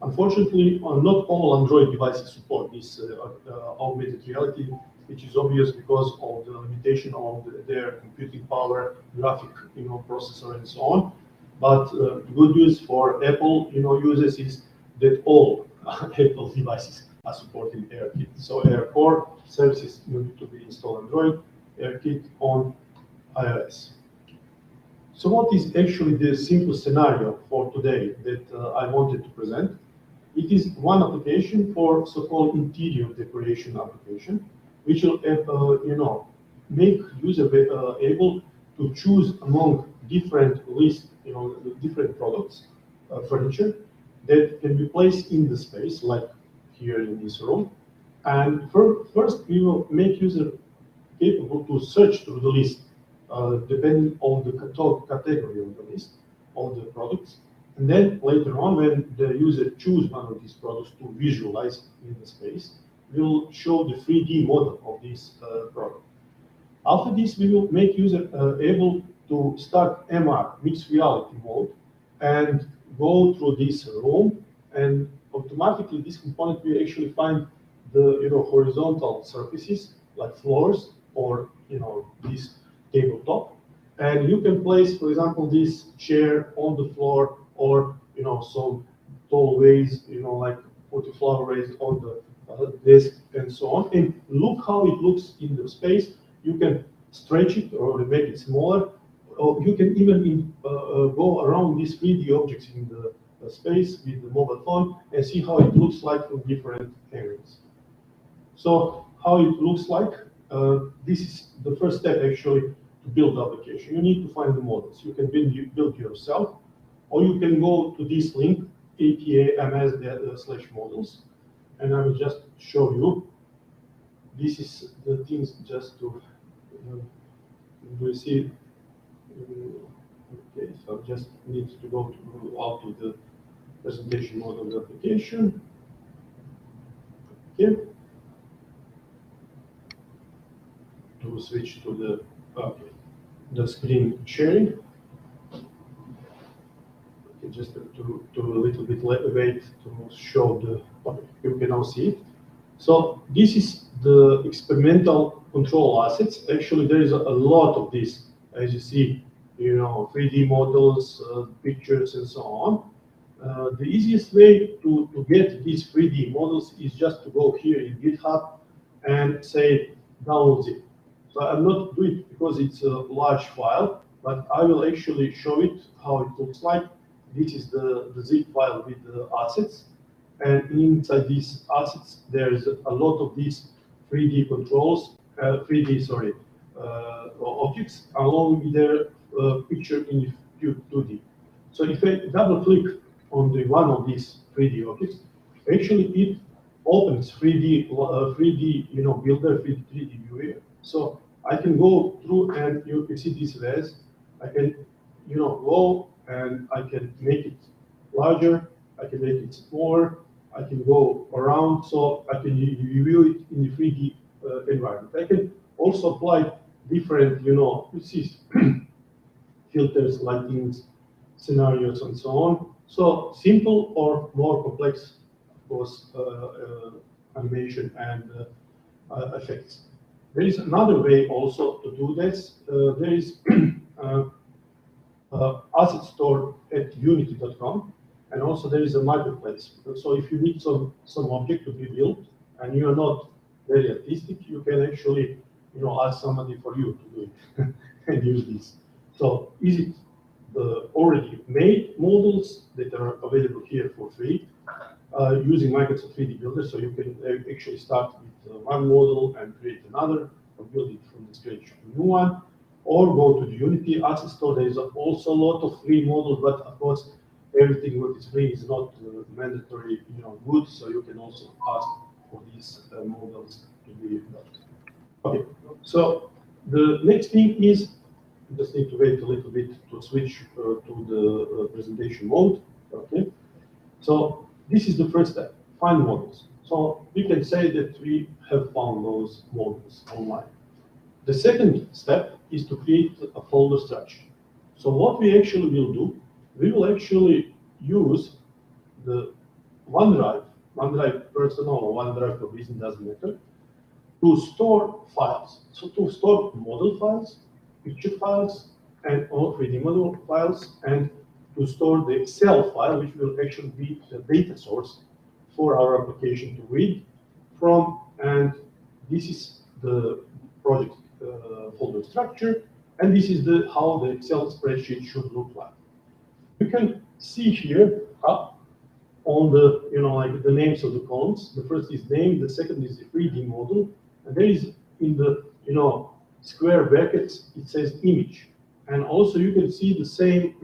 Unfortunately, not all Android devices support this augmented reality, which is obvious because of the limitation of their computing power, graphic processor, and so on. But the good news for Apple users is that all Apple devices are supporting AirKit. So AirCore services need to be installed on Android, AirKit on iOS. So what is actually the simple scenario for today that I wanted to present? It is one application for so-called interior decoration application, which will make user able to choose among different lists, different products, furniture that can be placed in the space, like here in this room. And first, we will make user capable to search through the list, depending on the category of the list, of the products. And then later on, when the user choose one of these products to visualize in the space, we'll show the 3D model of this product. After this, we will make user able to start MR, mixed reality mode, and go through this room, and automatically this component will actually find the horizontal surfaces like floors or this tabletop, and you can place, for example, this chair on the floor, or some tall vase, like put a flower vase on the desk and so on, and look how it looks in the space. You can stretch it or make it smaller, or you can even go around these 3D objects in the space with the mobile phone and see how it looks like from different angles. So how it looks like, this is the first step actually to build the application. You need to find the models. You can build yourself, or you can go to this link, apa.ms/models, and I will just show you. This is the things just to see. Okay, so I just need to go out to the presentation mode of the application. Okay. To switch to the screen sharing. Okay, just to a little bit wait to show the. Okay, you can now see it. So this is the experimental control assets. Actually, there is a lot of this, as you see, 3D models, pictures, and so on. The easiest way to get these 3D models is just to go here in GitHub and say download zip. So I'm not doing it because it's a large file, but I will actually show it how it looks like. This is the zip file with the assets, and inside these assets there's a lot of these 3D controls, objects along with their picture in 2D. So if I double click on one of these 3D objects, actually it opens 3D builder, 3D viewer. So I can go through, and you can see this vase. I can go and I can make it larger. I can make it smaller. I can go around, so I can view it in the 3D environment. I can also apply different, you see, filters, lightings, scenarios, and so on. So simple or more complex, of course, animation and effects. There is another way also to do this. There is asset store at unity.com, and also there is a marketplace. So if you need some object to be built and you are not very artistic, you can actually ask somebody for you to do it and use this. So is it the already made models that are available here for free using Microsoft 3D Builder? So you can actually start with one model and create another, or build it from the scratch a new one, or go to the Unity Asset Store. There is also a lot of free models, but of course everything that is free is not mandatory, good. So you can also ask for these models to be built. Okay, so the next thing is, you just need to wait a little bit to switch to the presentation mode. Okay, so this is the first step, find models. So we can say that we have found those models online. The second step is to create a folder structure. So what we actually will do, we will actually use the OneDrive personal or OneDrive for business, doesn't matter, to store files. So to store model files, picture files, and all 3D model files, and to store the Excel file, which will actually be the data source for our application to read from. And this is the project folder structure, and this is how the Excel spreadsheet should look like. You can see here up on the like the names of the columns. The first is name, the second is the 3D model, and there is in the square brackets it says image, and also you can see the same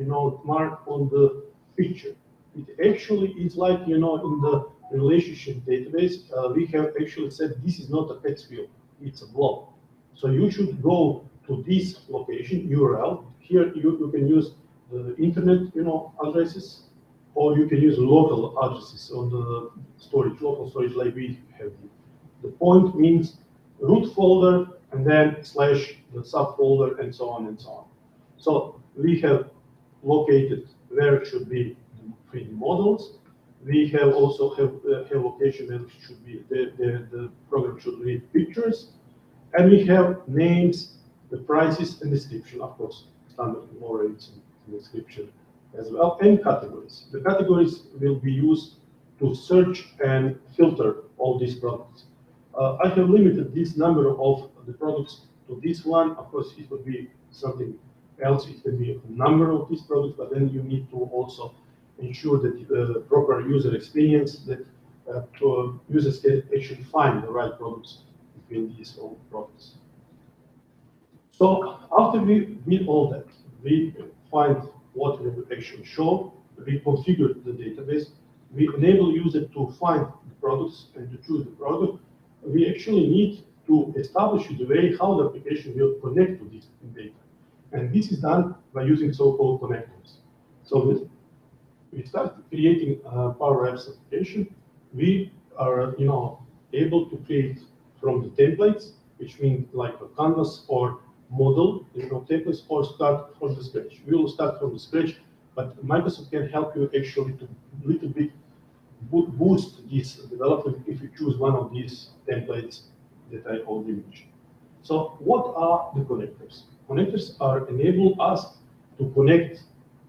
mark on the picture. It actually is like in the relationship database we have actually said this is not a text field, it's a blob. So you should go to this location URL. Here you can use the internet addresses, or you can use local addresses on the storage, local storage like we have here. The point means root folder and then / the subfolder and so on and so on. So we have located where it should be the 3D models. We have also have location where it should be the program should read pictures, and we have names, the prices, and description, of course, standard low rates and description as well, and categories. The categories will be used to search and filter all these products. I have limited this number of the products to this one. Of course, it could be something else. It can be a number of these products, but then you need to also ensure that the proper user experience, that users can actually find the right products between these all products. So after we did all that, we find what we will actually show, we configure the database, we enable user to find the products and to choose the product. We actually need to establish the way how the application will connect to this data. And this is done by using so-called connectors. So we start creating a Power Apps application. We are able to create from the templates, which means like a canvas or model, templates, or start from the scratch. We will start from the scratch, but Microsoft can help you actually to a little bit boost this development if you choose one of these templates that I already mentioned. So what are the connectors? Connectors enable us to connect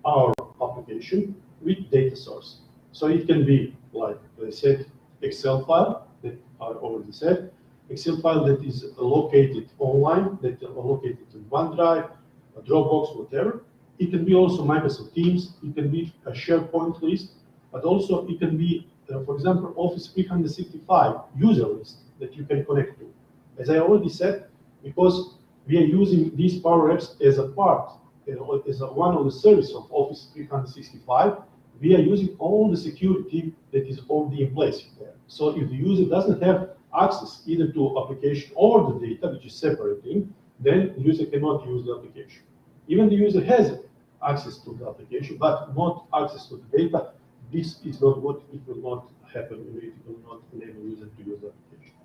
our application with data source. So it can be, like I said, Excel file that I already said, Excel file that is located online, that are located in OneDrive, a Dropbox, whatever. It can be also Microsoft Teams, it can be a SharePoint list, but also it can be, for example, Office 365 user list that you can connect to. As I already said, because we are using these Power Apps as a part, as one of the service of Office 365, we are using all the security that is already in place there. So if the user doesn't have access either to application or the data, which is separating, then the user cannot use the application. Even the user has access to the application, but not access to the data. This is not good. It will not happen. It will not enable user to use the application.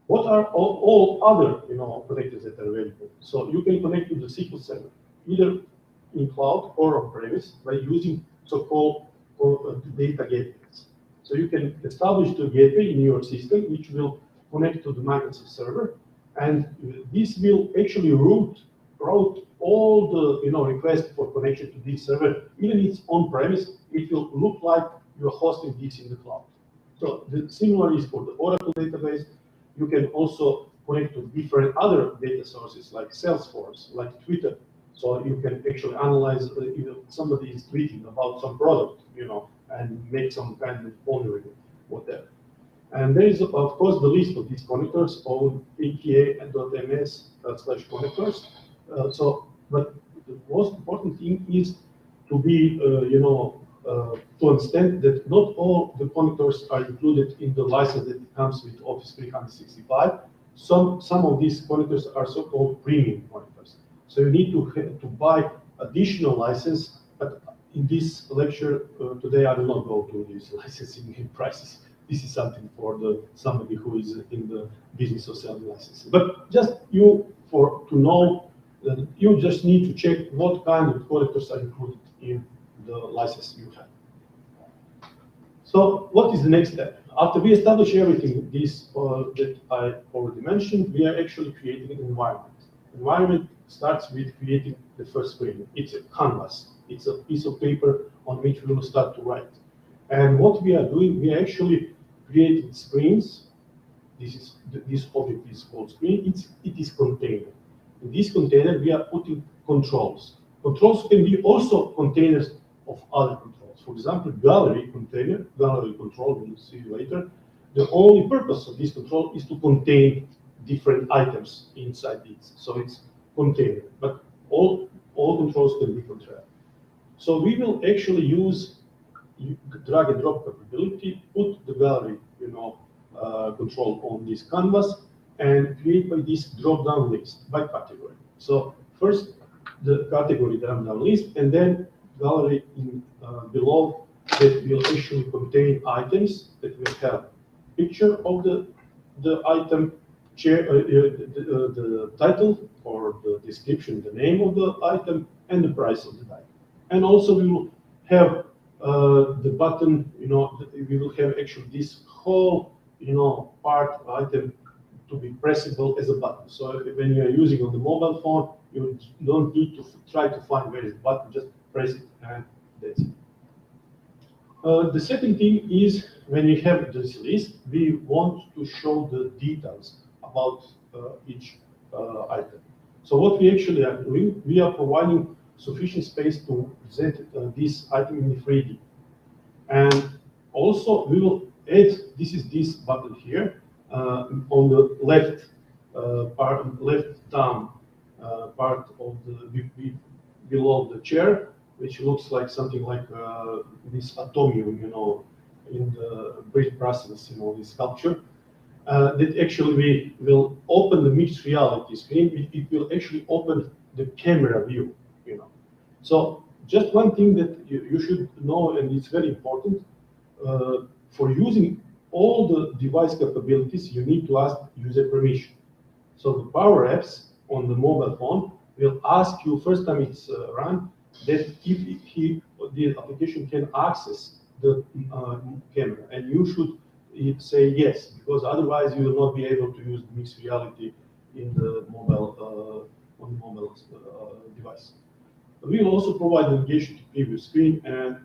What are all other connectors that are available? So you can connect to the SQL Server, either in cloud or on-premise by using so-called data gateways. So you can establish the gateway in your system, which will connect to the Microsoft server, and this will actually route all the requests for connection to this server. Even if it's on-premise, it will look like you're hosting this in the cloud. So the similar is for the Oracle database. You can also connect to different other data sources like Salesforce, like Twitter. So you can actually analyze if somebody is tweeting about some product, and make some kind of monitoring, whatever. And there is, of course, the list of these connectors on aka.ms/connectors. But the most important thing is to be, to understand that not all the connectors are included in the license that comes with Office 365. Some of these connectors are so-called premium connectors. So you need to buy additional license. But in this lecture today, I will not go to these licensing prices. This is something for somebody who is in the business of selling licenses. But just to know that you just need to check what kind of connectors are included in the license you have. So what is the next step? After we establish everything that I already mentioned, we are actually creating an environment. Environment starts with creating the first screen. It's a canvas. It's a piece of paper on which we will start to write. And what we are doing, we are actually creating screens. This object is called screen. It is container. In this container, we are putting controls. Controls can be also containers of other controls. For example, gallery container, gallery control, we'll see later. The only purpose of this control is to contain different items inside it. So it's container, but all controls can be controlled. So we will actually use drag and drop capability, put the gallery, control on this canvas, and create by this drop-down list by category. So first the category drop-down list, and then gallery below that will actually contain items that will have picture of the item, the title or the description, the name of the item, and the price of the item. And also we will have the button, we will have actually this whole, part item to be pressable as a button. So when you are using on the mobile phone, you don't need to try to find where is the button, just press it and that's it. The second thing is when we have this list, we want to show the details about each item. So what we actually are doing, we are providing sufficient space to present this item in 3D. And also we will add, this button here, on the left down part of below the chair, which looks like something like this atomium, in the Great Brussels, this sculpture. That actually we will open the mixed reality screen. It will actually open the camera view, So just one thing that you should know, and it's very important, for using all the device capabilities, you need to ask user permission. So the Power Apps on the mobile phone will ask you first time it's run that if the application can access the camera, and you should say yes, because otherwise you will not be able to use mixed reality in the mobile on the mobile device. We will also provide navigation to previous screen, and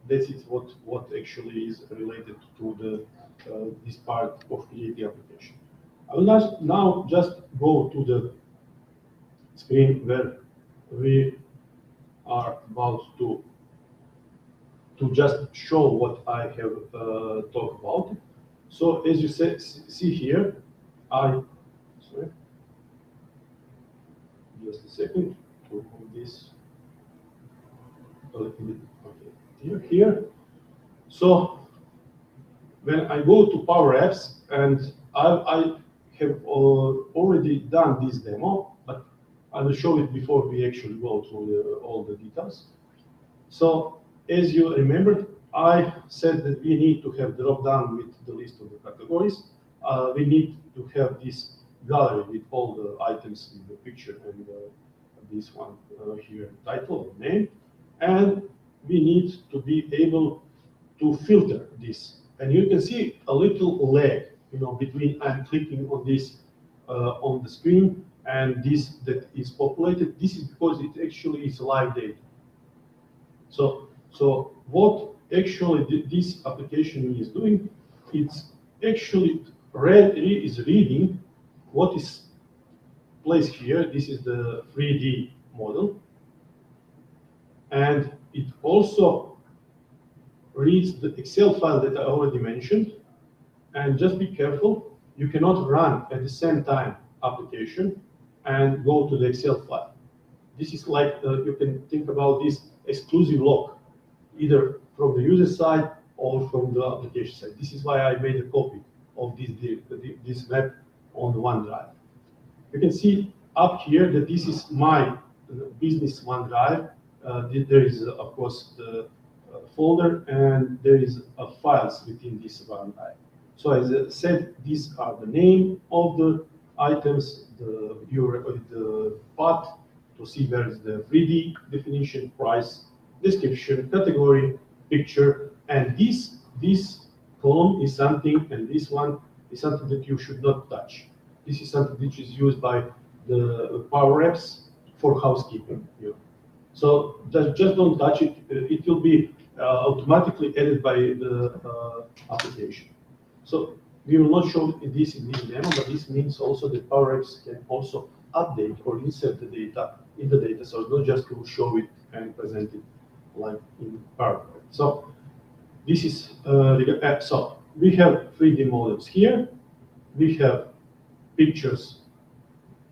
that's it. What actually is related to this part of creating application. I will now just go to the screen where we are about to just show what I have talked about. So as you see here, just a second to move this a little bit. Okay, here. So when I go to Power Apps, and I have already done this demo, but I will show it before we actually go through all the details. So as you remember, I said that we need to have drop down with the list of the categories. We need to have this gallery with all the items in the picture and this one here, title or name, and we need to be able to filter this. And you can see a little lag, between I'm clicking on this on the screen and this that is populated. This is because it actually is live data. So what actually this application is doing, it's actually is reading what is placed here. This is the 3D model. And it also reads the Excel file that I already mentioned. And just be careful, you cannot run at the same time application and go to the Excel file. This is like, you can think about this exclusive lock, either from the user side or from the application side. This is why I made a copy of this map on the OneDrive. You can see up here that this is my business OneDrive. There is, of course, the folder, and there is files within this OneDrive. So as I said, these are the name of the items, the path to see where is the 3D definition, price, description, category, picture, and this column is something, and this one is something that you should not touch. This is something which is used by the Power Apps for housekeeping. So just don't touch it. It will be automatically added by the application. So we will not show this in this demo, but this means also that Power Apps can also update or insert the data in the data source, not just to show it and present it like in PowerPoint. So this is the app. So we have 3D models here. We have pictures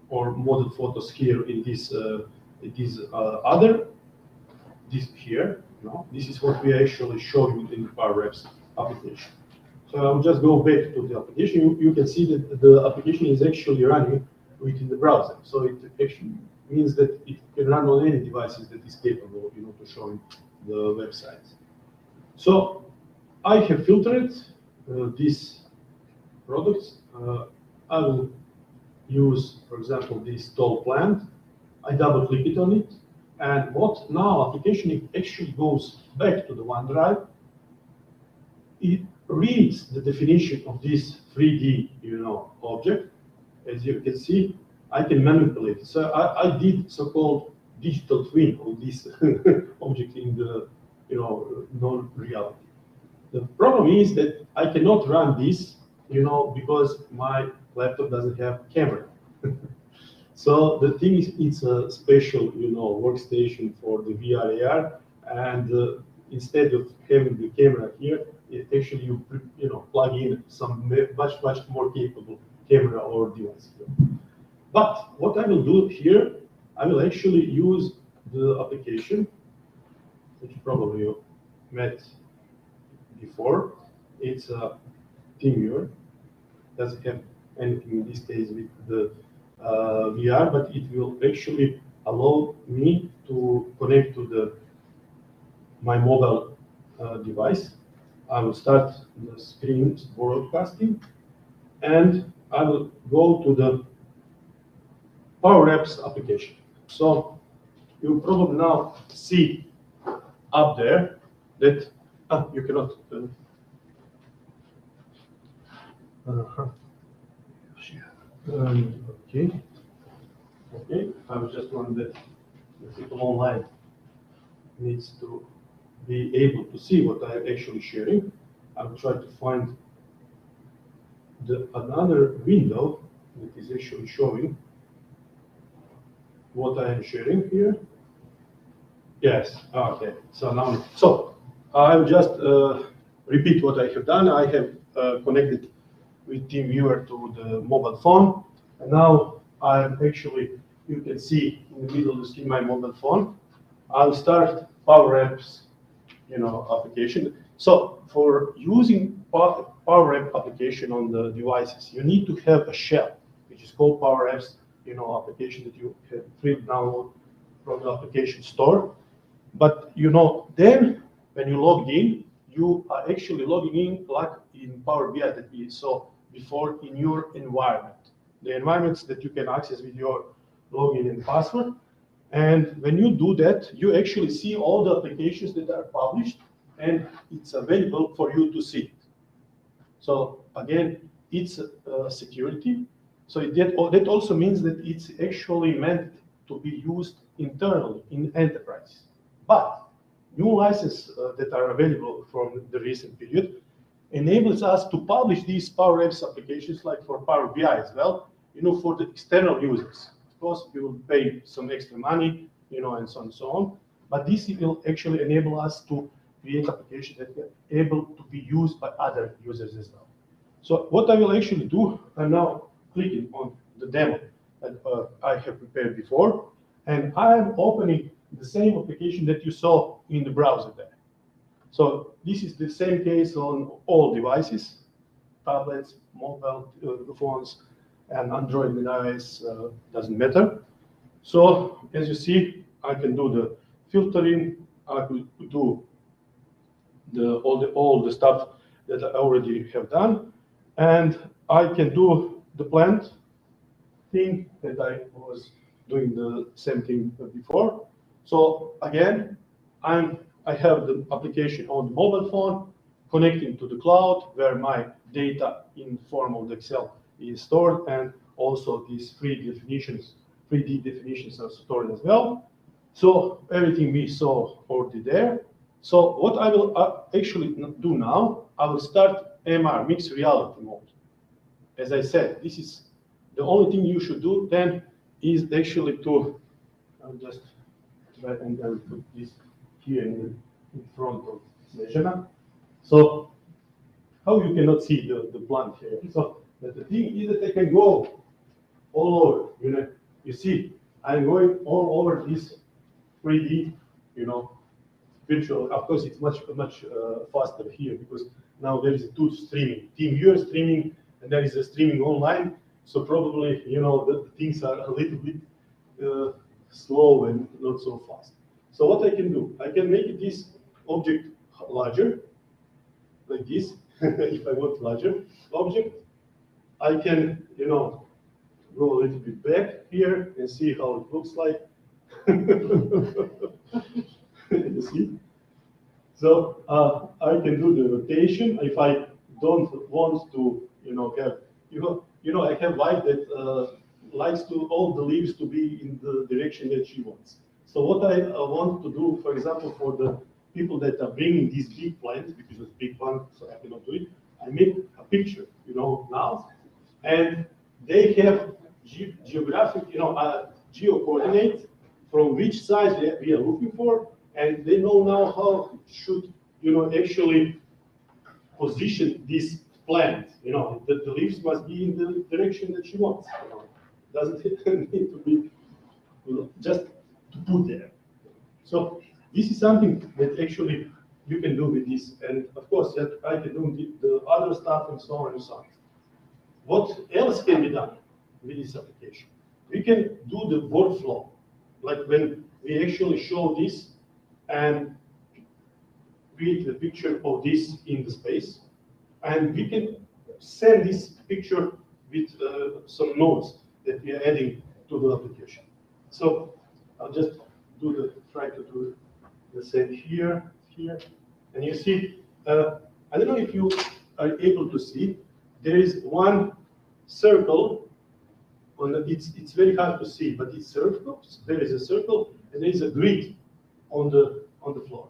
or model photos here in this this here. This is what we are actually showing in the Power Apps application. So I'll just go back to the application. You can see that the application is actually running within the browser. So it actually means that it can run on any devices that is capable, to showing the websites. So I have filtered these products. I will use, for example, this tall plant. I double click it on it, and what now application actually goes back to the OneDrive. It reads the definition of this 3D, object. As you can see, I can manipulate it. So I did so-called digital twin of this object in the, non-reality. The problem is that I cannot run this, because my laptop doesn't have camera. So the thing is, it's a special, workstation for the VR AR, and instead of having the camera here, it actually you plug in some much more capable camera or device here. But what I will do here, I will actually use the application, which probably you met before. It's a TeamViewer. Doesn't have anything in this case with the VR, but it will actually allow me to connect to my mobile device. I will start the screen broadcasting, and I will go to the Power Apps application. So you probably now see up there that you cannot. Okay. I was just wondering that the people online needs to be able to see what I'm actually sharing. I'll try to find another window that is actually showing what I am sharing here. Yes, okay. So now, I'll just repeat what I have done. I have connected with TeamViewer to the mobile phone, and now I'm actually, you can see in the middle of the screen my mobile phone. I'll start Power Apps, application. So for using Power App application on the devices, you need to have a shell, which is called Power Apps, application that you can free download from the application store. But then when you log in, you are actually logging in like in Power BI that we saw before in your environment. The environments that you can access with your login and password. And when you do that, you actually see all the applications that are published, and it's available for you to see. So again, it's security. So that also means that it's actually meant to be used internally in enterprise. But new licenses that are available from the recent period enables us to publish these Power Apps applications, like for Power BI as well, for the external users. Of course, we will pay some extra money, and so on and so on. But this will actually enable us to create applications that are able to be used by other users as well. So what I will actually do, I'm now clicking on the demo that I have prepared before, and I'm opening the same application that you saw in the browser there. So this is the same case on all devices, tablets, mobile phones, and Android and iOS, doesn't matter. So as you see, I can do the filtering, I could do all the stuff that I already have done, and I can do the planned thing that I was doing the same thing before. So again, I have the application on the mobile phone connecting to the cloud where my data in form of the Excel is stored, and also these 3D definitions are stored as well. So everything we saw already there. So what I will actually do now, I will start MR, mixed reality mode. As I said, this is the only thing you should do then is actually to, I'll just try and then put this here in front of Snezhana. So how you cannot see the plant here? So the thing is that I can go all over, You see, I'm going all over this 3D, virtual. Of course, it's much faster here because now there is two streaming, team viewer streaming, and there is a streaming online. So probably, the things are a little bit slow and not so fast. So what I can do, I can make this object larger, like this, if I want larger object. I can, go a little bit back here and see how it looks like. You see? So I can do the rotation if I don't want to, have, I have wife that likes to all the leaves to be in the direction that she wants. So what I want to do, for example, for the people that are bringing these big plants, because it's big one, so I cannot do it, I make a picture, now, and they have geographic, geo coordinates from which side we are looking for, and they know now how should, actually position this plant. The leaves must be in the direction that she wants. Doesn't need to be just to put there. So this is something that actually you can do with this, and of course that I can do the other stuff and so on and so on. What else can be done with this application? We can do the workflow, like when we actually show this and create the picture of this in the space, and we can send this picture with some notes that we are adding to the application. So I'll just try to do the same here, and you see, I don't know if you are able to see, there is one circle on it's very hard to see, but it's circles. There is a circle and there is a grid on the floor.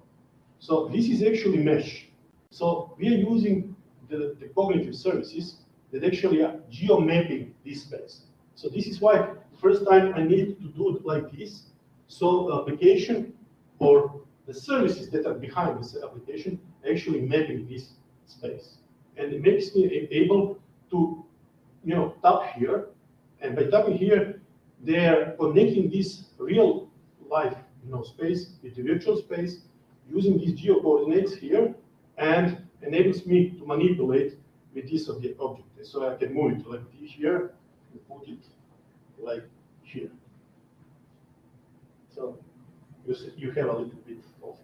So this is actually mesh. So we are using the cognitive services that actually are geo-mapping this space. So this is why first time I need to do it like this. So application or the services that are behind this application are actually mapping this space. And it makes me able to tap here. And by tapping here, they are connecting this real life space with the virtual space using these geo coordinates here, and enables me to manipulate with this object. So I can move it like here and put it like here. So you have a little bit of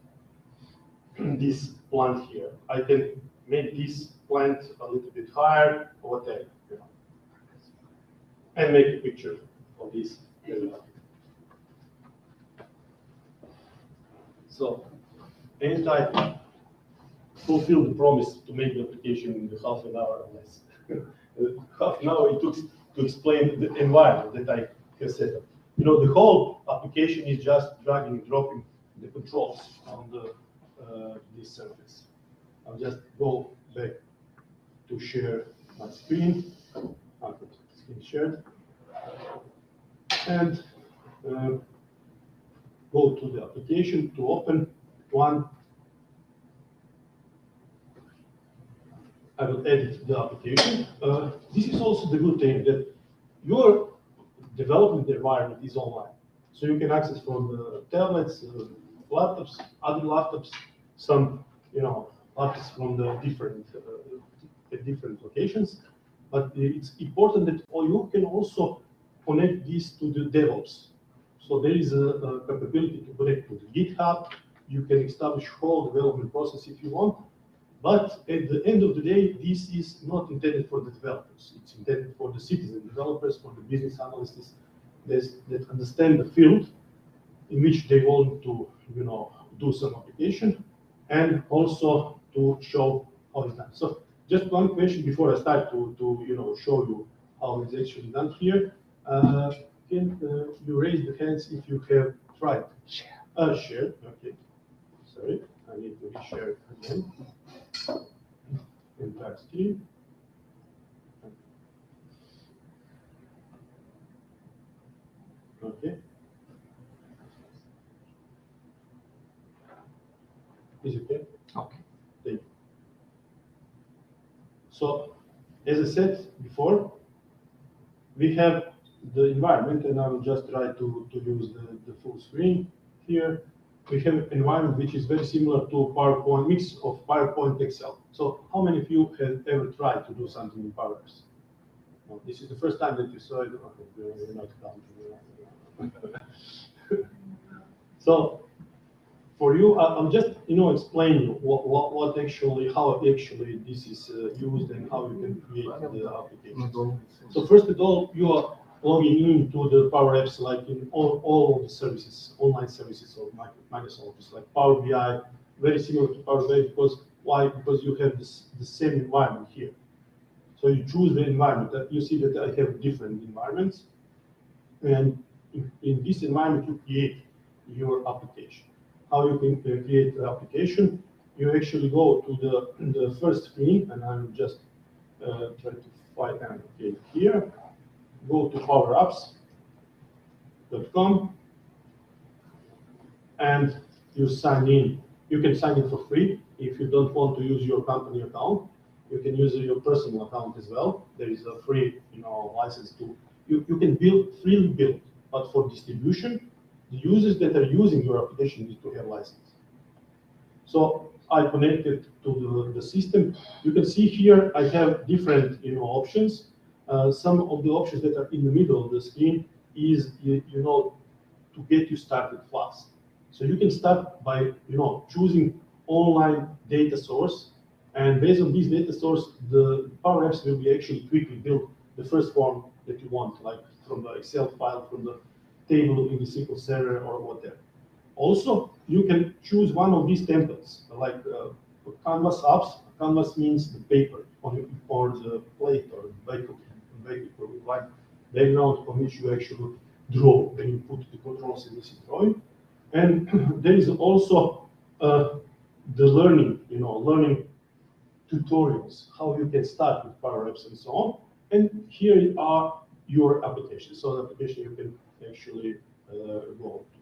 this plant here. I can make this plant a little bit higher or whatever, and make a picture of this. So, and I fulfilled the promise to make the application in half an hour or less. Half an hour it took to explain the environment that I have set up. You know, the whole application is just dragging and dropping the controls on the this surface. I'll just go back to share my screen. I'll put screen shared. And go to the application to open one. I will edit the application. This is also the good thing that your development environment is online. So you can access from the tablets, laptops, other laptops, some, you know, laptops from the different locations. But it's important that you can also connect this to the DevOps. So there is a capability to connect to the GitHub. You can establish whole development process if you want. But at the end of the day, this is not intended for the developers. It's intended for the citizen developers, for the business analysts that understand the field in which they want to, you know, do some application, and also to show how it's done. So just one question before I start to you know, show you how it's actually done here. Can you raise the hands if you have tried? Share. Share. Okay. Sorry, I need to reshare it again. Entire screen. Okay. Is it okay? Okay. Thank you. So, as I said before, we have the environment, and I will just try to use the full screen here. We have an environment which is very similar to PowerPoint, mix of PowerPoint Excel. So how many of you have ever tried to do something in Power Apps? Well, this is the first time that you saw it. Okay, you're not counting. So for you, I'm just, you know, explaining what actually, how actually this is used and how you can create the application. So first of all, you are logging into the Power Apps like in all of the services, online services of Microsoft, just like Power BI, very similar to Power BI. Because why? Because you have the same environment here. So you choose the environment. You see that I have different environments, and in this environment you create your application. How you can create the application? You actually go to the first screen, and I will just try to find it here. Go to powerapps.com, and you sign in. You can sign in for free. If you don't want to use your company account, you can use your personal account as well. There is a free, you know, license to. You can freely build, but for distribution, the users that are using your application need to have license. So I connected to the system. You can see here I have different, you know, options. Some of the options that are in the middle of the screen is, you know, to get you started fast. So you can start by, you know, choosing online data source, and based on this data source, the Power Apps will be actually quickly build the first form that you want, like from the Excel file, from the table in the SQL Server or whatever. Also, you can choose one of these templates, like Canvas apps. Canvas means the paper or the plate or like background on which you actually draw when you put the controls in this drawing. And there is also the learning, you know, learning tutorials, how you can start with Power Apps and so on. And here are your applications. So the application you can actually go to.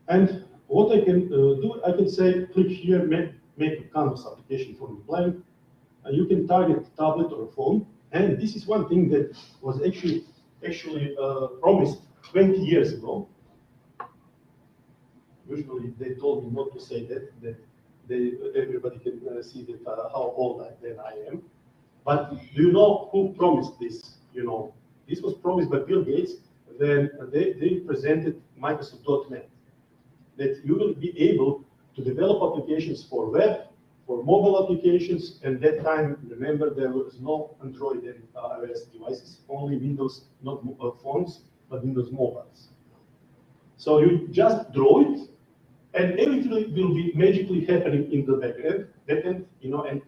And what I can do, I can say, click here, make a Canvas application from the blank. You can target tablet or phone. And this is one thing that was actually promised 20 years ago. Usually they told me not to say that everybody can see that how old then I am. But do you know who promised this? You know, this was promised by Bill Gates when they presented Microsoft.NET, that you will be able to develop applications for web, for mobile applications. And that time, remember, there was no Android and iOS devices, only Windows, not phones, but Windows mobiles. So you just draw it, and everything will be magically happening in the backend, and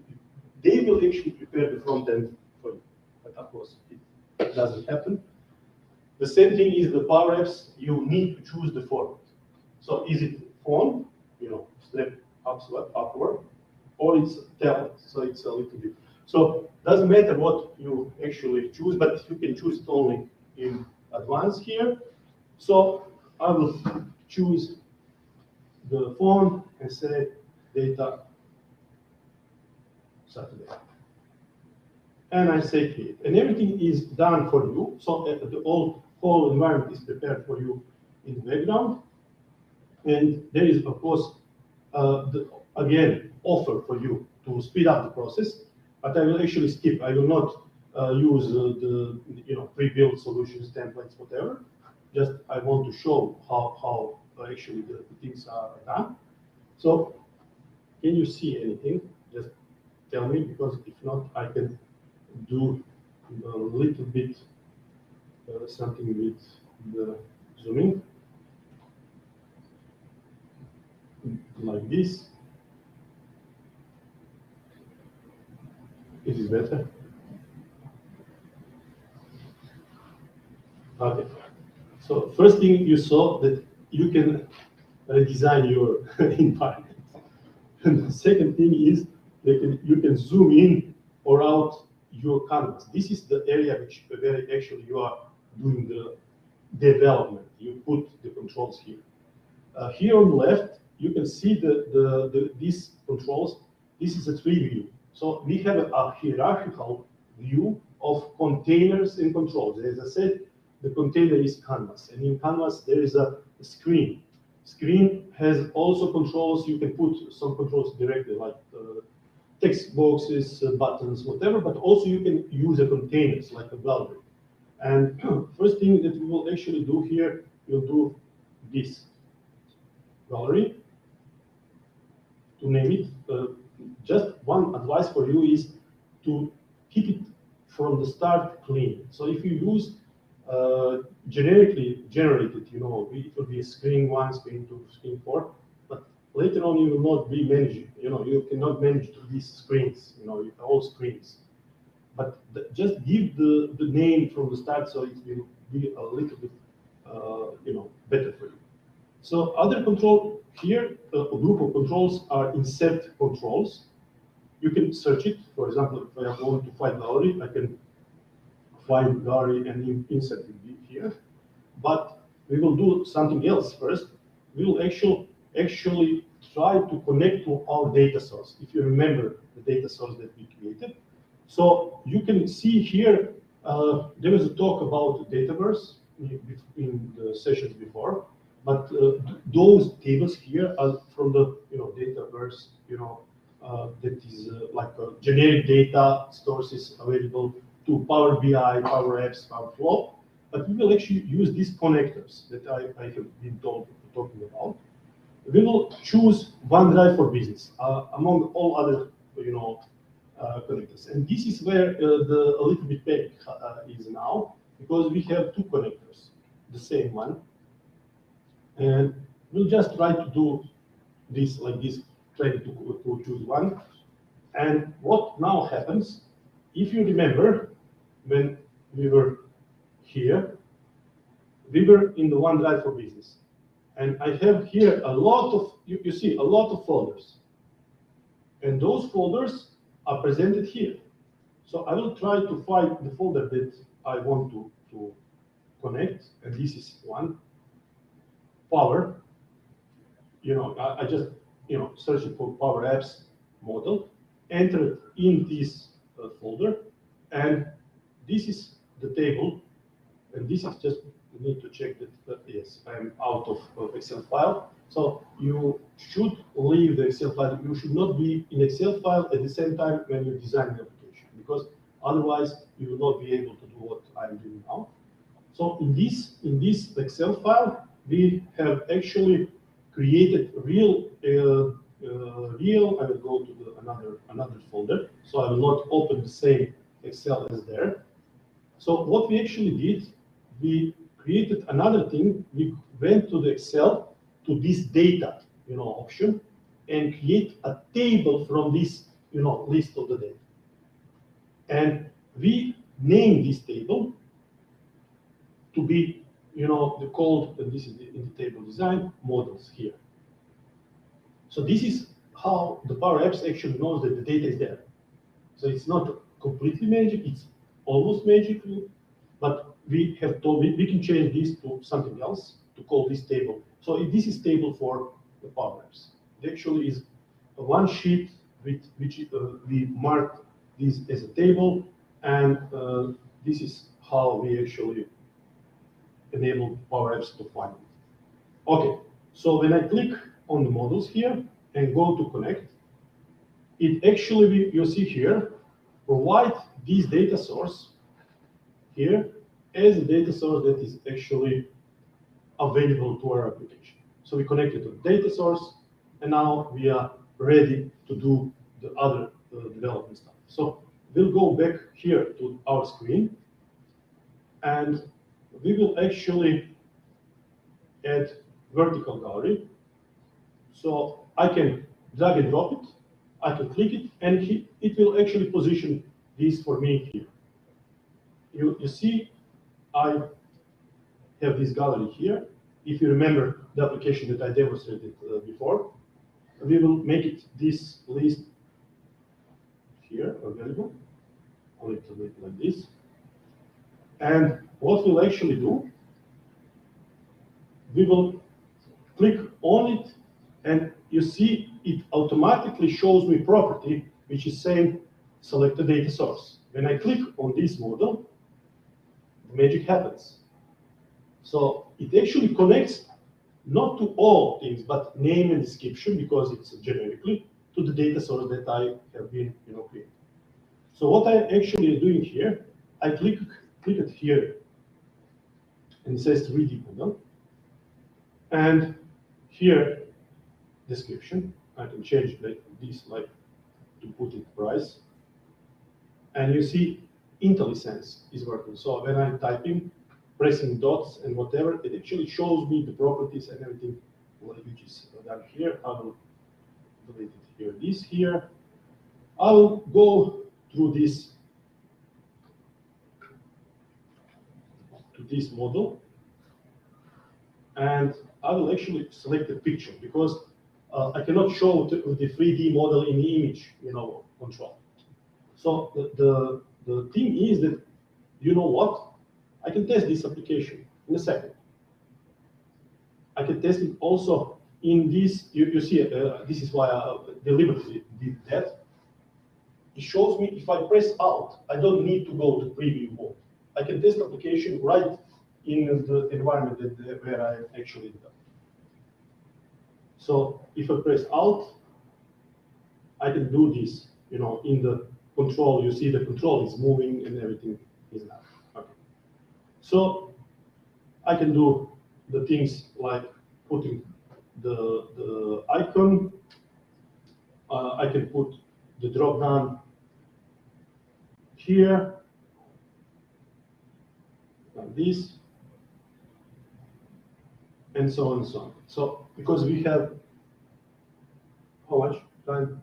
they will actually prepare the front end for you. But of course, it doesn't happen. The same thing is the Power Apps. You need to choose the format. So is it font, step upward, or it's tablet? So it's a little bit. So doesn't matter what you actually choose, but you can choose it only in advance here. So I will choose the font and say data Saturday. And I say create. And everything is done for you. So the whole environment is prepared for you in the background. And there is, of course, again, offer for you to speed up the process. But I will actually skip. I will not use the pre-built solutions, templates, whatever. Just I want to show how actually the things are done. So can you see anything? Just tell me, because if not, I can do a little bit something with the zooming, like this. Is it better? Okay. So first thing you saw that you can redesign your environment. And the second thing is that you can zoom in or out your canvas. This is the area where actually you are doing the development. You put the controls here. Here on the left, you can see these controls. This is a tree view. So we have a hierarchical view of containers and controls. As I said, the container is canvas, and in canvas there is a screen. Screen has also controls. You can put some controls directly, like text boxes, buttons, whatever, but also you can use the containers like a gallery. And first thing that we will actually do here, we'll do this gallery. To name it, just one advice for you is to keep it from the start clean. So if you use generically generated, it will be screen 1, screen 2, screen 4, but later on you will not be managing. You cannot manage these screens, all screens. But just give the name from the start, so it will be a little bit, better for you. So other control here, a group of controls are insert controls. You can search it. For example, if I want to find gallery, I can find gallery and insert it here. But we will do something else first. We will actually try to connect to our data source. If you remember the data source that we created. So you can see here, there was a talk about Dataverse in the sessions before. But those tables here are from the Dataverse, that is like generic data sources available to Power BI, Power Apps, Power Flow. But we will actually use these connectors that I have been talking about. We will choose OneDrive for Business among all other connectors, and this is where a little bit panic is now, because we have two connectors, the same one. And we'll just try to do this like this, trying to choose one. And what now happens, if you remember, when we were here, we were in the OneDrive for Business. And I have here a lot of, you see, a lot of folders. And those folders are presented here. So I will try to find the folder that I want to connect. And this is one. Power, I just, searching for Power Apps model, enter it in this folder, and this is the table, and this is just, you need to check that yes, I'm out of Excel file. So you should leave the Excel file. You should not be in Excel file at the same time when you design the application, because otherwise you will not be able to do what I'm doing now. So in this Excel file, we have actually created real. I will go to another folder, so I will not open the same Excel as there. So what we actually did, we created another thing. We went to the Excel to this data. option and create a table from this, list of the data. And we name this table to be, called, and this is in the table design, models here. So this is how the Power Apps actually knows that the data is there. So it's not completely magic, it's almost magical, but we have told, we can change this to something else to call this table. So this is table for the Power Apps. It actually is one sheet with which we marked this as a table, and this is how we actually enable Power Apps to find it. Okay, so when I click on the models here and go to connect, it actually, you see here, provide this data source here as a data source that is actually available to our application. So we connected to the data source, and now we are ready to do the other development stuff. So we'll go back here to our screen, and we will actually add vertical gallery. So I can drag and drop it, I can click it, and it will actually position this for me here. You see, I have this gallery here. If you remember the application that I demonstrated before, we will make it this list here available, a little bit like this. And what we'll actually do, we will click on it, and you see it automatically shows me property which is saying select the data source. When I click on this model, the magic happens. So it actually connects not to all things, but name and description, because it's generically, to the data source that I have been creating. So what I actually am doing here, I click it here, and it says 3D model. And here, description, I can change this like to put it price. And you see IntelliSense is working. So when I'm typing, pressing dots and whatever, it actually shows me the properties and everything which is done here. I will delete it here, this here. I will go through this to this model, and I will actually select the picture, because I cannot show the 3D model in the image, control. So the thing is that, what? I can test this application in a second. I can test it also in this, you see, this is why I deliberately did that. It shows me if I press Alt, I don't need to go to preview mode. I can test the application right in the environment where I actually did. So if I press Alt, I can do this, in the control, you see the control is moving and everything is now. Okay. So I can do the things like putting the icon. I can put the drop down here, like this, and so on and so on. So because we have, how much time?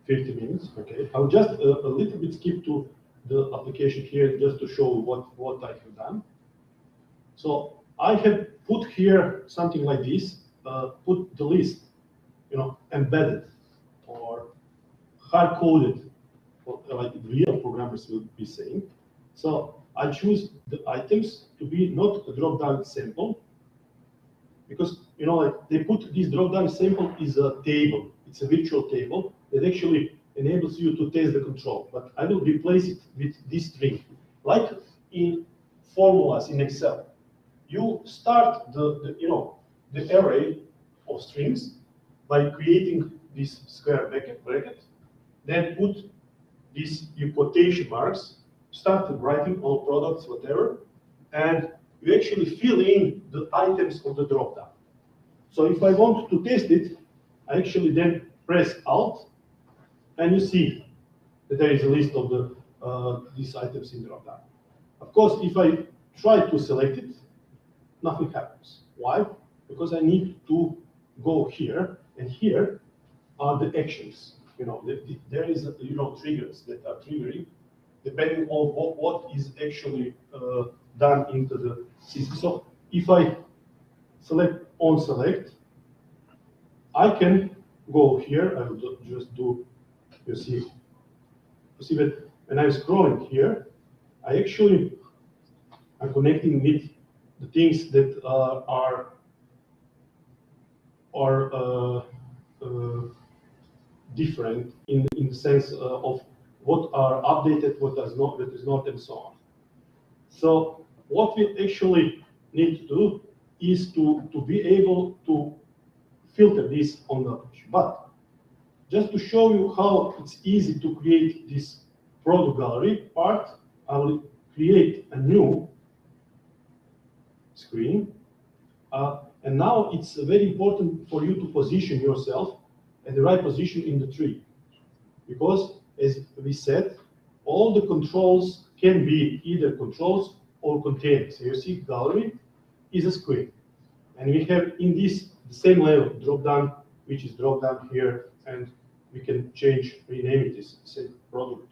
50 minutes, okay. I'll just a little bit skip to the application here just to show what I have done. So I have put here something like this, put the list, embedded or hard-coded, like real programmers will be saying. So I choose the items to be not a drop-down sample, because like they put this drop-down sample is a table. It's a virtual table that actually enables you to test the control. But I will replace it with this string, like in formulas in Excel. You start the array of strings by creating this square bracket, then put these quotation marks, start writing all products, whatever, and you actually fill in the items of the dropdown. So if I want to test it, I actually then press Alt, and you see that there is a list of these items in dropdown. Of course, if I try to select it, nothing happens. Why? Because I need to go here, and here are the actions. There is triggers that are triggering depending on what is actually done into the system. So if I select on select, I can go here. I will just do. You see that when I'm scrolling here, I actually am connecting with the things that are different in the sense of what are updated, what is not, and so on. So what we actually need to do is to be able to filter this on the application. But just to show you how it's easy to create this product gallery part, I will create a new screen. And now it's very important for you to position yourself at the right position in the tree. Because, as we said, all the controls can be either controls or containers. So you see gallery is a screen. And we have in this the same level drop down, which is drop down here, and we can rename it as say product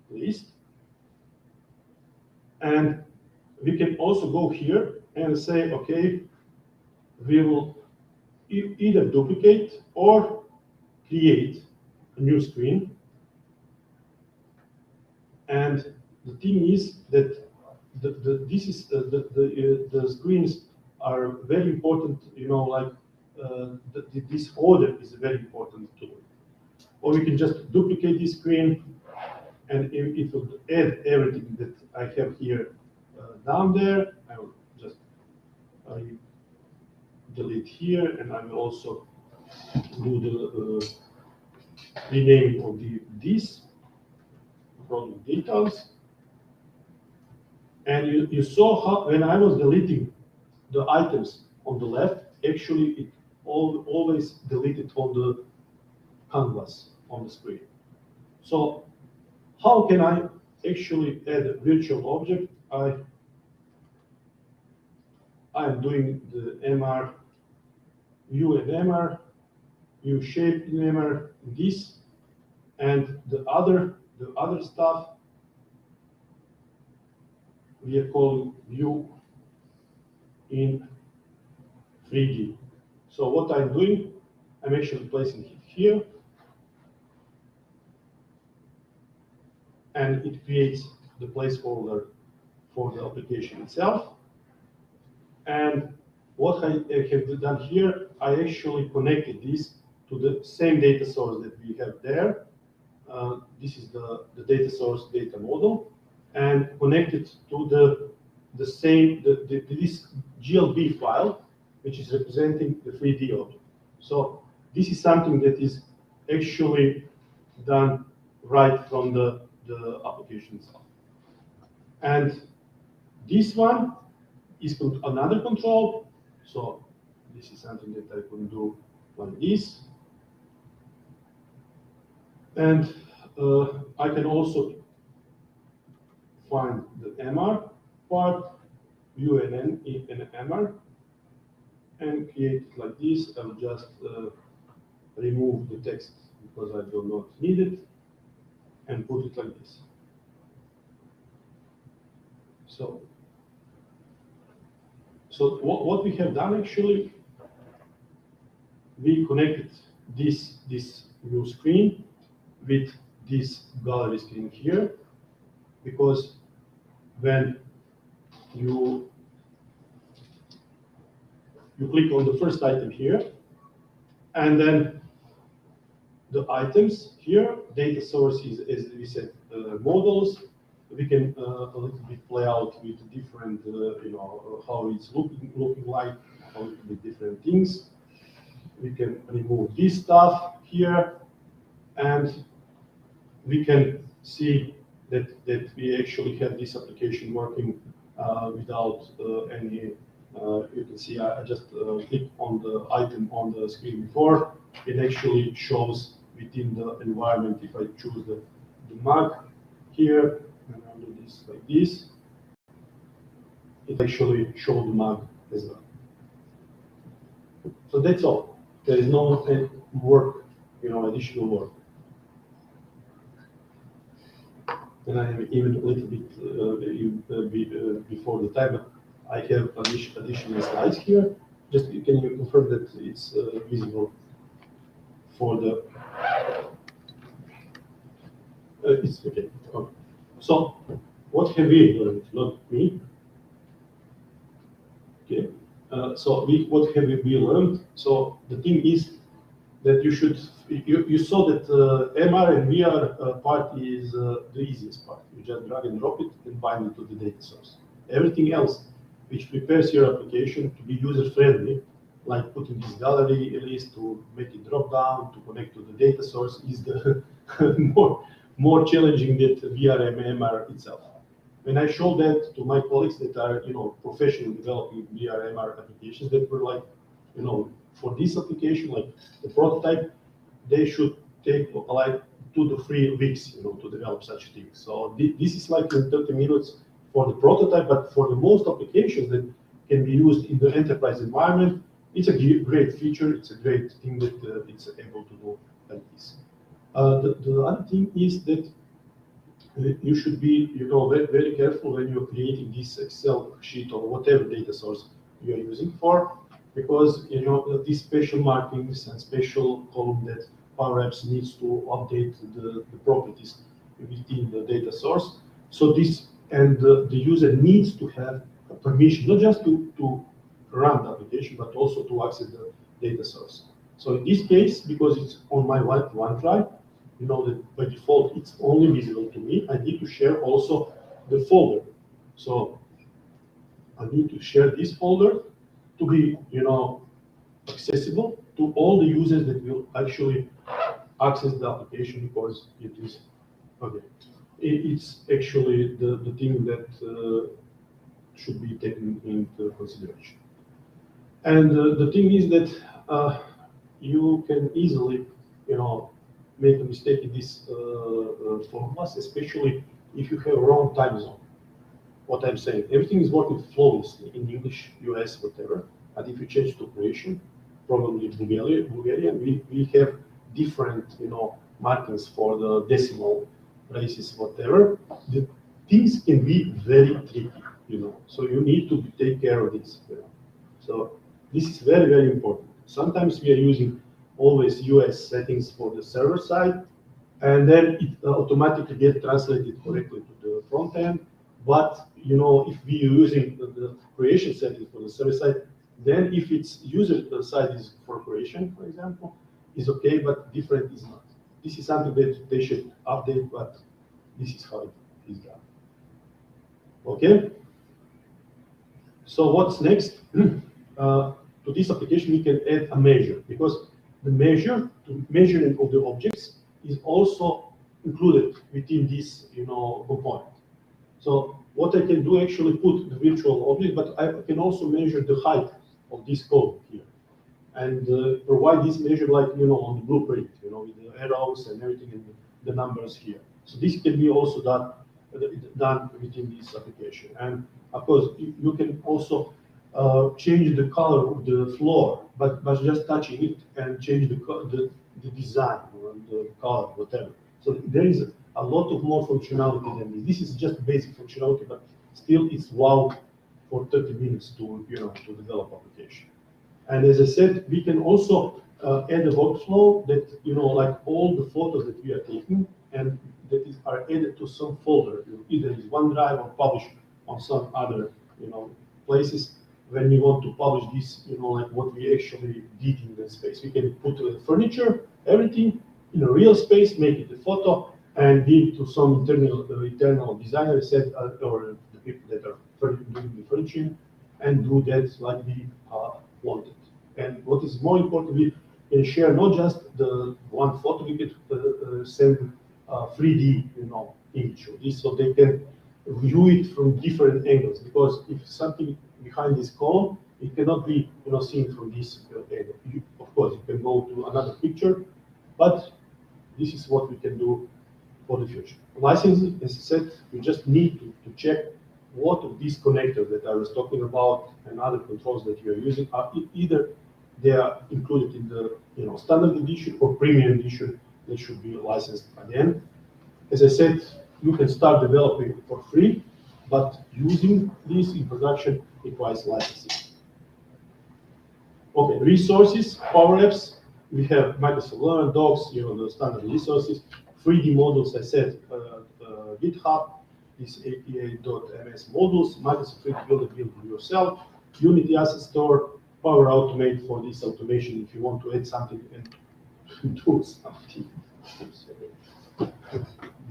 list. And we can also go here and say, okay, we will either duplicate or create a new screen. And the thing is that the screens are very important. This order is very important too. Or we can just duplicate this screen, and it will add everything that I have here down there. I will just delete here, and I will also do the renaming of this product details. And you saw how when I was deleting the items on the left, actually it always deleted on the canvas on the screen. So how can I actually add a virtual object? I am doing the MR view and MR, view shape in MR, this, and the other stuff we are calling view in 3D. So what I'm doing, I'm actually placing it here, and it creates the placeholder for the application itself. And what I have done here, I actually connected this to the same data source that we have there. This is the data source data model, and connected to this GLB file, which is representing the 3D object. So this is something that is actually done right from the application itself. And this one is another control. So this is something that I can do like this. And I can also find the MR part, view and MR, and create it like this. I will just remove the text because I do not need it, and put it like this. So what we have done actually, we connected this new screen with this gallery screen here, because when you click on the first item here, and then the items here, data source is, as we said, models. We can a little bit play out with different, how it's looking like, a little bit different things. We can remove this stuff here, and we can see that we actually have this application working without any. You can see I just click on the item on the screen before. It actually shows within the environment. If I choose the mug here, and I'll do this like this, it actually shows the mug as well. So that's all. There is no work, additional work. And I am even a little bit before the time, but I have additional slides here. Just can you confirm that it's visible for the? It's okay. Okay. So what have we learned? Not me. Okay. What have we learned? So the thing is that you saw that MR and VR part is the easiest part. You just drag and drop it and bind it to the data source. Everything else, which prepares your application to be user-friendly, like putting this gallery list to make it drop down, to connect to the data source, is the more challenging than VR and MR itself. When I showed that to my colleagues that are, professionally developing VR and MR applications, that were like, for this application, like the prototype, they should take like 2 to 3 weeks, to develop such a thing. So this is like in 30 minutes for the prototype, but for the most applications that can be used in the enterprise environment, it's a great feature. It's a great thing that it's able to do like this. The other thing is that you should be, very, very careful when you're creating this Excel sheet or whatever data source you're using for, because these special markings and special column that Power Apps needs to update the properties within the data source. So this the user needs to have a permission, not just to run the application, but also to access the data source. So in this case, because it's on my OneDrive, that by default it's only visible to me, I need to share also the folder. So I need to share this folder to be, accessible to all the users that will actually access the application, because it is, okay. It's actually the thing that should be taken into consideration. And the thing is that you can easily, make a mistake in these formulas, especially if you have wrong time zone. What I'm saying, everything is working flawlessly in English, US, whatever. But if you change to Croatian, probably Bulgarian, we have different, markings for the decimal places, whatever. The things can be very tricky, So you need to take care of this. So this is very, very important. Sometimes we are using always US settings for the server side, and then it automatically gets translated correctly to the front end. But if we are using the Croatian settings for the server side, then if its user side is for Croatian, for example, is okay, but different is not. This is something that they should update, but this is how it is done. Okay. So what's next? To this application, we can add a measure, because the measuring of the objects is also included within this, component. So what I can do, actually put the virtual object, but I can also measure the height of this code here, and provide this measure like, on the blueprint, with the arrows and everything and the numbers here. So this can be also done within this application. And of course, you can also change the color of the floor, but just touching it and change the design or the color, whatever. So there is a lot of more functionality than this. This is just basic functionality, but still it's wow for 30 minutes to to develop application. And as I said, we can also add a workflow that like all the photos that we are taking and that are added to some folder, either is OneDrive or published on some other places. When we want to publish this, like what we actually did in that space, we can put furniture, everything in a real space, make it a photo, and give it to some internal designer, said, or the people that are doing the furnishing, and do that like we wanted. And what is more important, we can share not just the one photo, we can send 3D, image of this, so they can view it from different angles. Because if something behind this column, it cannot be, seen from this angle. Of course, you can go to another picture, but this is what we can do for the future. Licensing, as I said, you just need to check what of these connectors that I was talking about and other controls that you are using are either they are included in the standard edition or premium edition. They should be licensed by the end. As I said, you can start developing for free, but using this in production requires licensing. Okay, resources, Power Apps. We have Microsoft Learn, Docs, the standard resources. 3D models, I said, GitHub, this APA.ms models, Microsoft 3D Builder build it yourself, Unity Asset Store, Power Automate for this automation if you want to add something and do something. This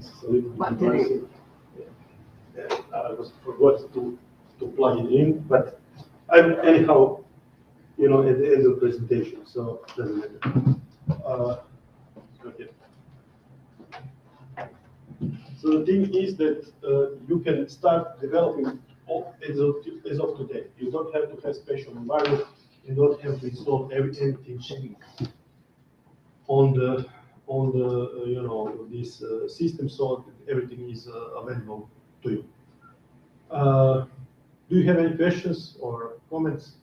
is a little bit embarrassing. I forgot to plug it in, but anyhow, at the end of the presentation, so it doesn't matter. Okay. So the thing is that you can start developing as of today. You don't have to have special environment. You don't have to install anything on the this system, so everything is available to you. Do you have any questions or comments?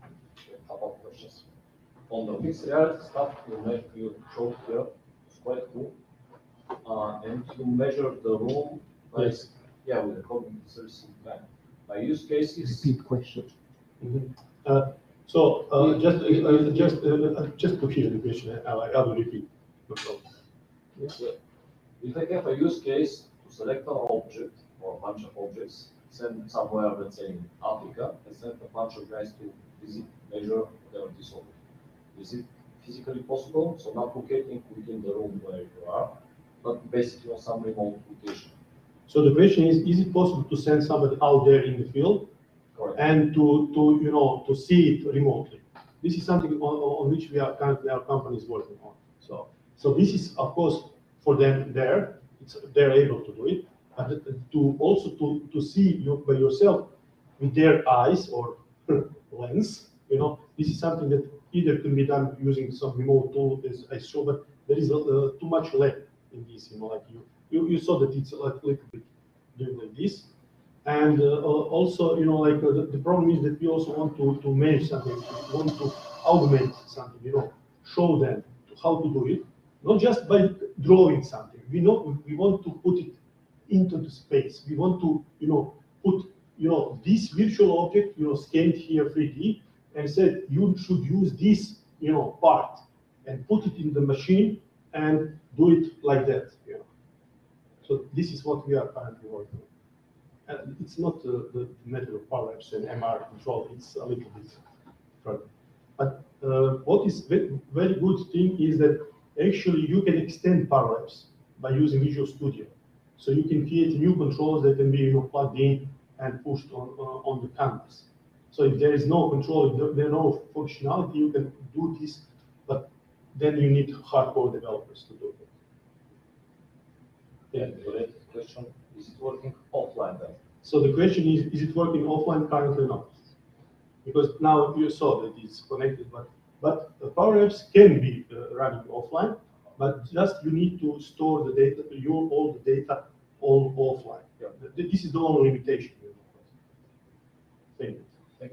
A couple of questions. On the mixed reality stuff you showed here, it's quite cool. And you measure the room, like, Yes. with the cognitive services plan. My use cases. Repeat question. Just to hear the question, I will repeat. No problem. If I have a use case to select an object or a bunch of objects, send somewhere, let's say in Africa, and send a bunch of guys to visit, measure, whatever this object. Is it physically possible? So not locating within the room where you are, but basically on some remote location. So the question is it possible to send somebody out there in the field? Correct. And to see it remotely? This is something on which we are currently, our company is working on. So this is, of course, for them there, they're able to do it, but to see you by yourself with their eyes or lens, this is something that either can be done using some remote tool, as I saw, but there is too much lag in this, like you saw that it's a little bit doing like this. And also, the problem is that we also want to manage something, we want to augment something, show them how to do it, not just by drawing something. We want to put it into the space. We want to, put, this virtual object, scanned here 3D, and said you should use this, part, and put it in the machine and do it like that. So this is what we are currently working on. It's not the matter of Power Apps and MR control, it's a little bit further. But what is very good thing is that actually you can extend Power Apps by using Visual Studio. So you can create new controls that can be plugged in and pushed on the canvas. So if there is no control, if there is no functionality, you can do this, but then you need hardcore developers to do it. Yeah, related question, is it working offline then? So the question is it working offline? Currently not. Because now you saw that it's connected, but the Power Apps can be running offline, but just you need to store the data, all the data all offline. Yeah. This is the only limitation.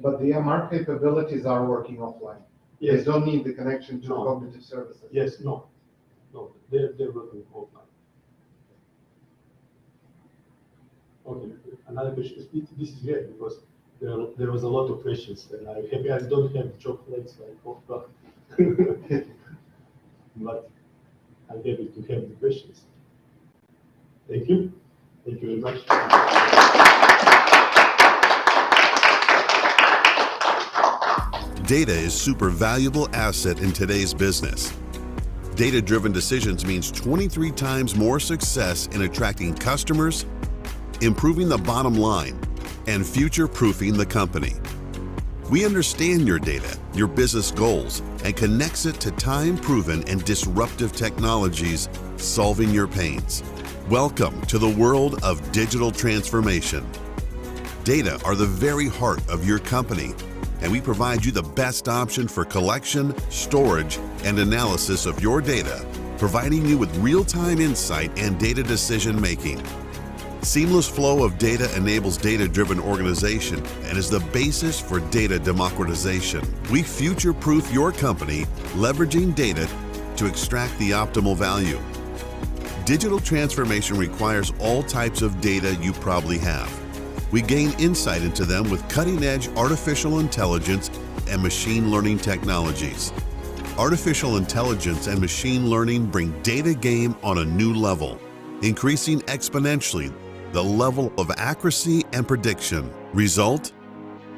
But the MR capabilities are working offline. Yes. They don't need the connection to cognitive services. Yes, no, they're working offline. Okay, another question. This is great because there was a lot of questions, and I'm happy I don't have chocolates like Oprah. But I'm happy to have the questions. Thank you. Thank you very much. Data is super valuable asset in today's business. Data-driven decisions means 23 times more success in attracting customers, improving the bottom line, and future-proofing the company. We understand your data, your business goals, and connects it to time-proven and disruptive technologies, solving your pains. Welcome to the world of digital transformation. Data are the very heart of your company, and we provide you the best option for collection, storage, and analysis of your data, providing you with real-time insight and data decision-making. Seamless flow of data enables data-driven organization and is the basis for data democratization. We future-proof your company, leveraging data to extract the optimal value. Digital transformation requires all types of data you probably have. We gain insight into them with cutting-edge artificial intelligence and machine learning technologies. Artificial intelligence and machine learning bring data game on a new level, increasing exponentially the level of accuracy and prediction. Result?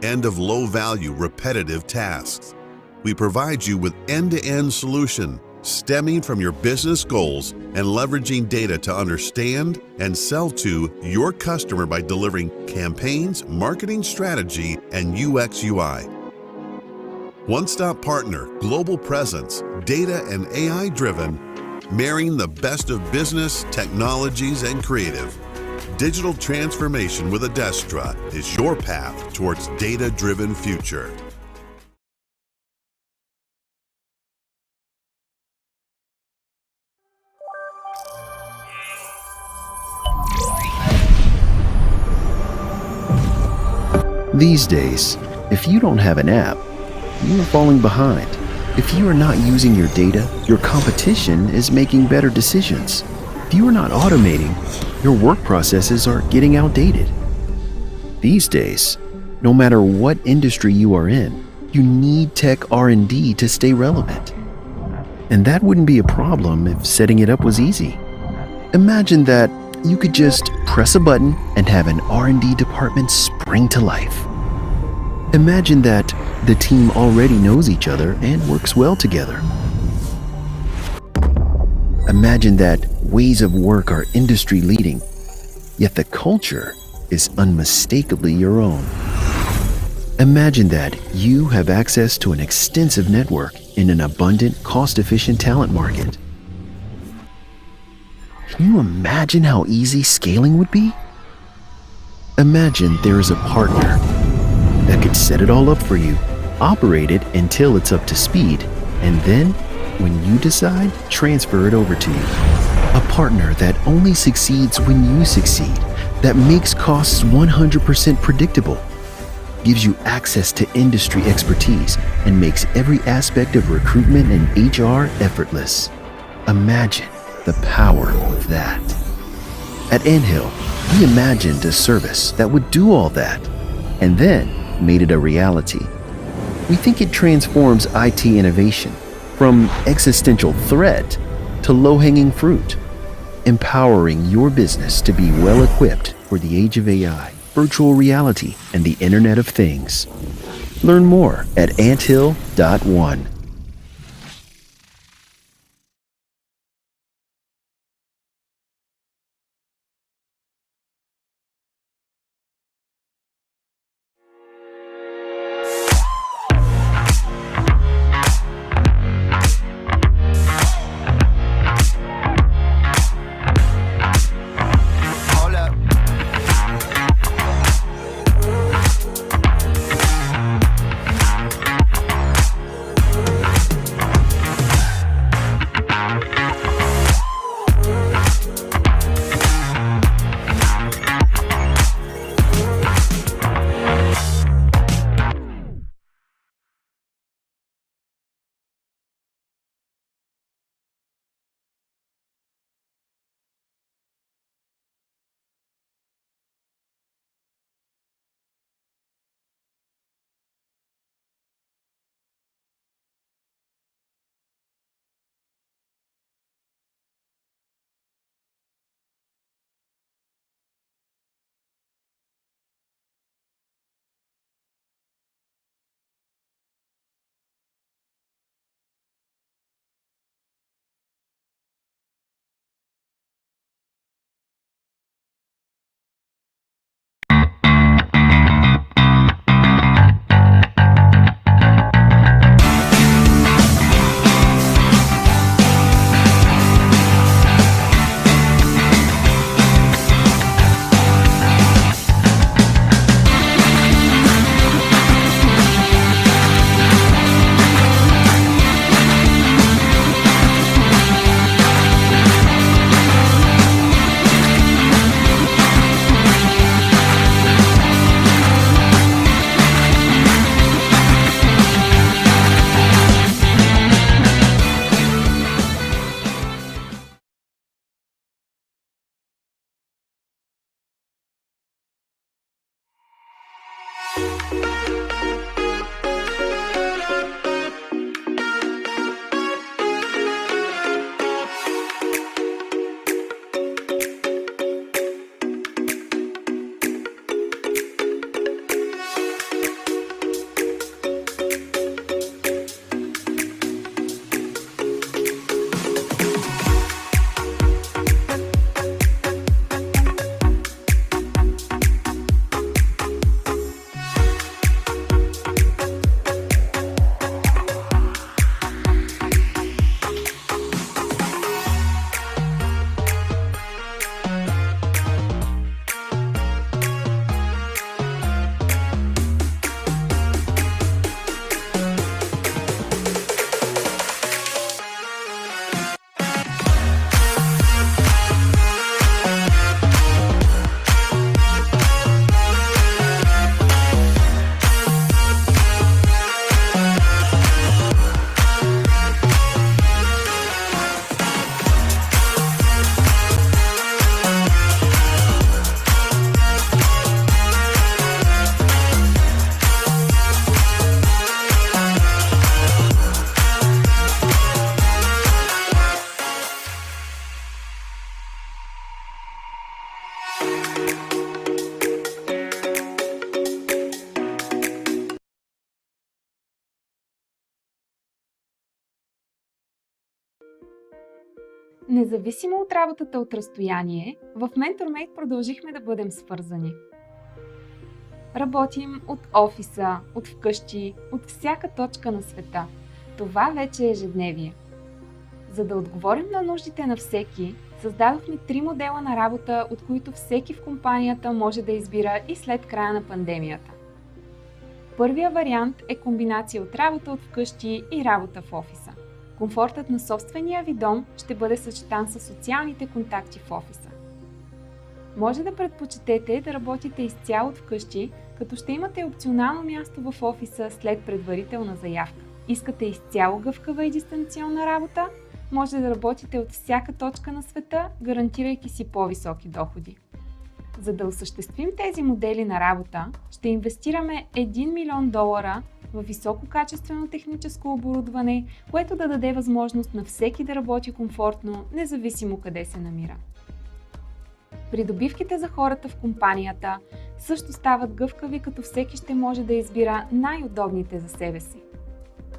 End of low-value, repetitive tasks. We provide you with end-to-end solution stemming from your business goals and leveraging data to understand and sell to your customer by delivering campaigns, marketing strategy, and UX UI. One-stop partner, global presence, data and AI-driven, marrying the best of business, technologies, and creative. Digital transformation with Adestra is your path towards data-driven future. These days, if you don't have an app, you are falling behind. If you are not using your data, your competition is making better decisions. If you are not automating, your work processes are getting outdated. These days, no matter what industry you are in, you need tech R&D to stay relevant. And that wouldn't be a problem if setting it up was easy. Imagine that you could just press a button and have an R&D department spring to life. Imagine that the team already knows each other and works well together. Imagine that ways of work are industry leading, yet the culture is unmistakably your own. Imagine that you have access to an extensive network in an abundant, cost-efficient talent market. Can you imagine how easy scaling would be? Imagine there is a partner that could set it all up for you, operate it until it's up to speed, and then, when you decide, transfer it over to you. A partner that only succeeds when you succeed, that makes costs 100% predictable, gives you access to industry expertise, and makes every aspect of recruitment and HR effortless. Imagine the power of that. At Anthill, we imagined a service that would do all that, and then made it a reality. We think it transforms IT innovation from existential threat to low-hanging fruit, empowering your business to be well-equipped for the age of AI, virtual reality, and the Internet of Things. Learn more at anthill.one. Независимо от работата от разстояние, в MentorMate продължихме да бъдем свързани. Работим от офиса, от вкъщи, от всяка точка на света. Това вече е ежедневие. За да отговорим на нуждите на всеки, създадохме 3 модела на работа, от които всеки в компанията може да избира и след края на пандемията. Първия вариант е комбинация от работа от вкъщи и работа в офиса. Комфортът на собствения ви дом ще бъде съчетан с социалните контакти в офиса. Може да предпочетете да работите изцяло от вкъщи, като ще имате опционално място в офиса след предварителна заявка. Искате изцяло гъвкава и дистанционна работа? Може да работите от всяка точка на света, гарантирайки си по-високи доходи. За да осъществим тези модели на работа, ще инвестираме $1 милион в висококачествено техническо оборудване, което да даде възможност на всеки да работи комфортно, независимо къде се намира. Придобивките за хората в компанията също стават гъвкави, като всеки ще може да избира най-удобните за себе си.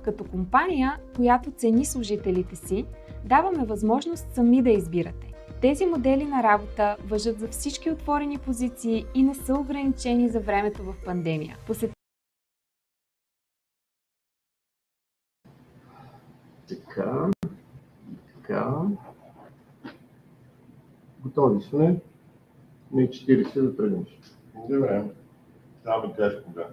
Като компания, която цени служителите си, даваме възможност сами да избирате. Тези модели на работа важат за всички отворени позиции и не са ограничени за времето в пандемия. Така. Готови сме. Ми 40 да тръгнеш. Добре. Само ми кажеш кога.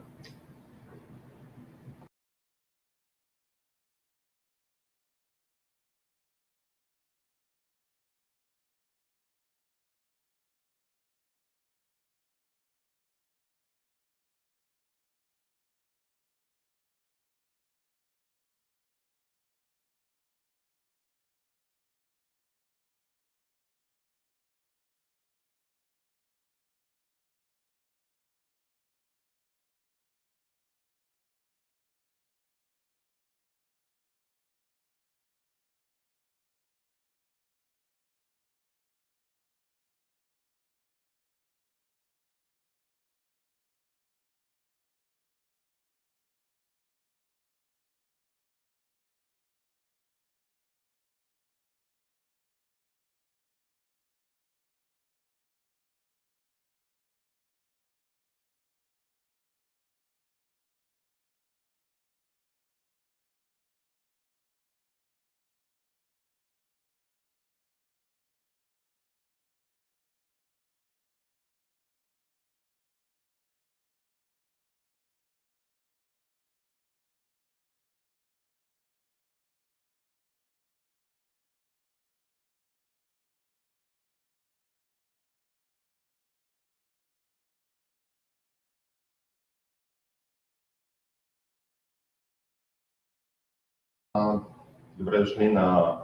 Добре дошли на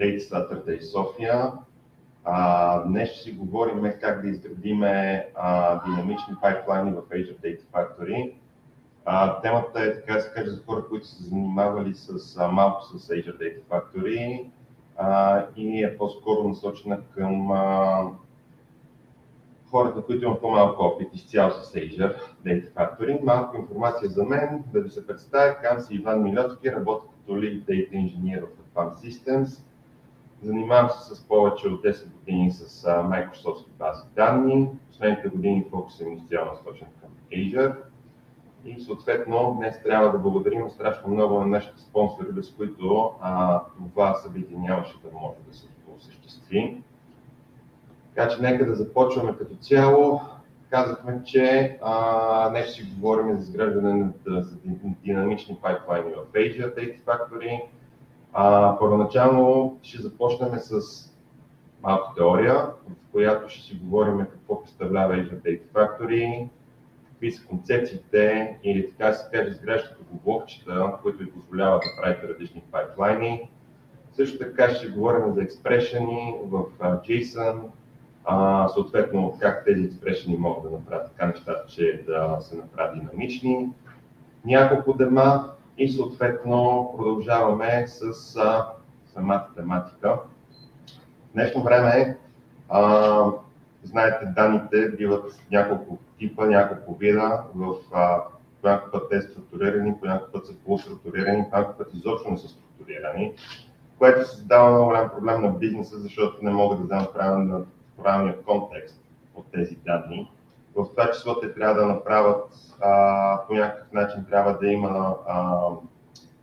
Saturday Sofia. Днес ще си говорим как да изградим динамични пайплайни в Azure Data Factory. Темата е, така да се каже, за хора, които са занимавали малко с Azure Data Factory и е по-скоро насочена към хората, които имат по-малко опит изцяло с Azure Data Factory. Малко информация за мен, да ви се представя. Казвам се Иван Милевски, работя като Lead Data Engineer в Advanced Systems. Занимавам се с повече от 10 години с Microsoft бази данни. Последните години фокусът ми изцяло насочен към Azure. И съответно днес трябва да благодарим страшно много на нашите спонсори, без които това събитие нямаше да може да се осъществи. Така че нека да започваме като цяло. Казахме, че днес ще си говорим за изграждане на динамични пайплайни в Azure Data Factory. Първоначално ще започнем с малко теория, в която ще си говорим какво представлява Azure Data Factory, какви са концепциите или така се каже изграждането по блокчета, които ви позволяват да правите различни пайплайни. Също така ще говорим за експрешени в JSON, съответно как тези експрешени могат да направят така нещата, че да се направят динамични. Няколко дема и съответно продължаваме с самата тематика. В днешно време, знаете, данните биват няколко типа, няколко вида. Понякога път те са структурирани, понякога път са полуструктурирани, понякога път изобщо не са структурирани. което създава много голям проблем на бизнеса, защото не могат да вземат правилния контекст от тези данни. В това число те трябва да направят по някакъв начин, трябва да има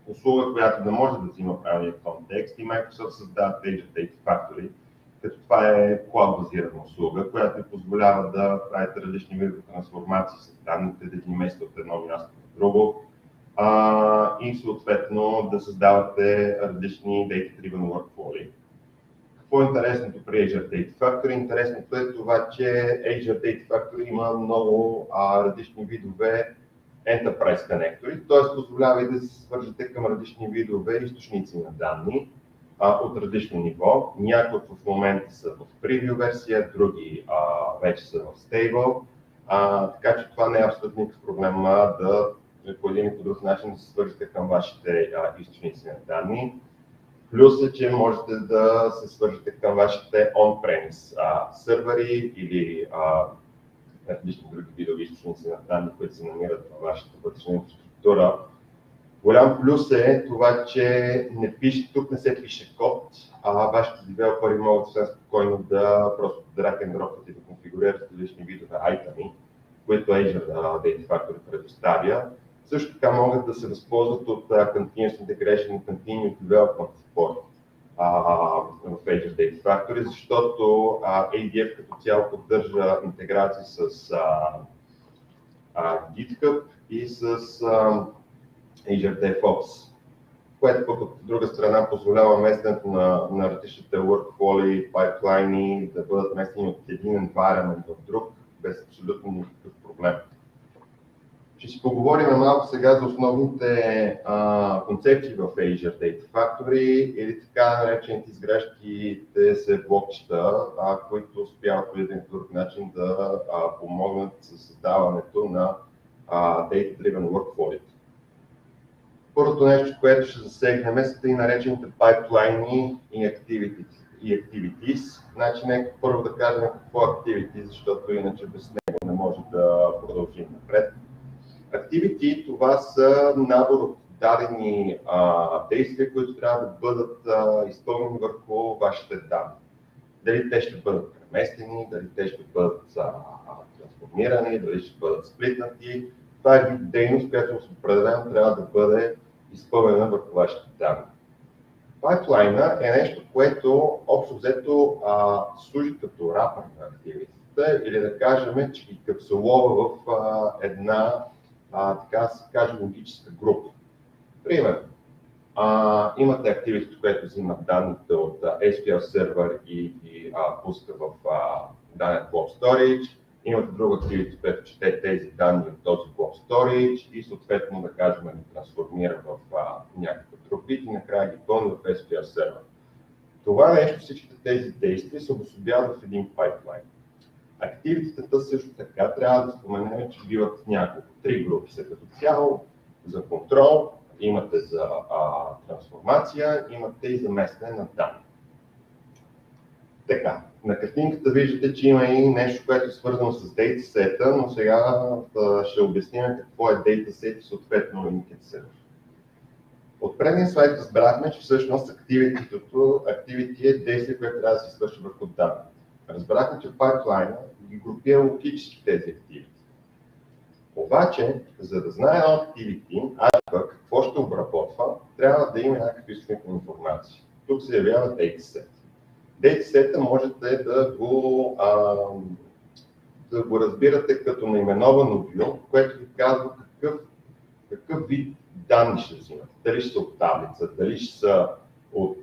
услуга, която да може да взима правилния контекст, и Microsoft създава Azure Data Factory, като това е клауд-базирана услуга, която позволява да правите различни видове трансформации с данните, да ги местите от едно място на друго и съответно да създавате различни data-driven workflow. Какво е интересното при Azure Data Factory? Интересното е това, че Azure Data Factory има много различни видове Enterprise конектори, т.е. позволява и да се свържете към различни видове източници на данни от различно ниво. Някои в момента са в превiew версия, други вече са в stable, така че това не е абсолютно никакъв проблем да по един или по друг начин да се свържете към вашите източници на данни. Плюс е, че можете да се свържете към вашите on-premise сървъри или различни други видови източници на данни, които се намират във вашата вътрешна инфраструктура. Голям плюс е това, че тук не се пише код, вашите девелопери могат съвсем спокойно да просто drag and drop и да конфигурират различни видове айтеми, които Azure Data Factory предоставя. Също така могат да се възползват от Continuous Integration и Continuous Development Support в Azure Data Factory, защото ADF като цяло поддържа интеграции с GitHub и с Azure DevOps, което пък от друга страна позволява местенето на различните workflow и пайплайни да бъдат местени от един environment в друг, без абсолютно никакъв проблем. Ще си поговорим малко сега за основните концепции в Azure Data Factory или така наречените изграждащите се блокчета, които успяват по един друг начин да помогнат за създаването на Data-Driven Workflow. Първото нещо, което ще засегнем, са и наречените пайплайни и activities. Значи, нека първо да кажем какво е activity, защото иначе без него не може да продължим напред. Activity, това са набор от дадени действия, които трябва да бъдат изпълнени върху вашите данни. Дали те ще бъдат преместени, дали те ще бъдат трансформирани, дали ще бъдат сплитнати. Това е вид дейност, която определено трябва да бъде изпълнена върху вашите данни. Пайплайна е нещо, което общо взето служи като рапър на активитета или да кажем, че ги капсулова в една така се каже логическа група. Примерно, имате активитет, което взима данните от SQL сервер и пуска в даден blob storage. Имате друг активитет, което чете тези данни от този blob storage и съответно да кажем ги трансформира в някакъв друг вид и накрая ги пълни в SQL сервер. Това нещо, всичките тези действия се обособяват в един пайплайн. Активитетата също така трябва да споменем, че биват няколко. 3 групи са като цяло. За контрол, имате за трансформация, имате и за местене на данни. Така, на картинката виждате, че има и нещо, което е свързано с дейтасета, но сега ще обясним какво е дейтасет и съответно linked server. От предния слайд разбрахме, че всъщност activity е действие, което трябва да се свърши върху данни. Разбрахме, че пайплайна ги групира логически тези активити. Обаче, за да знае едно активити, какво ще обработва, трябва да има някакъв източник на информация. Тук се явява дейтасет. Дейтасета можете да го разбирате като наименовано view, което ви казва какъв вид данни ще взимате. Дали ще са от таблица, дали ще са от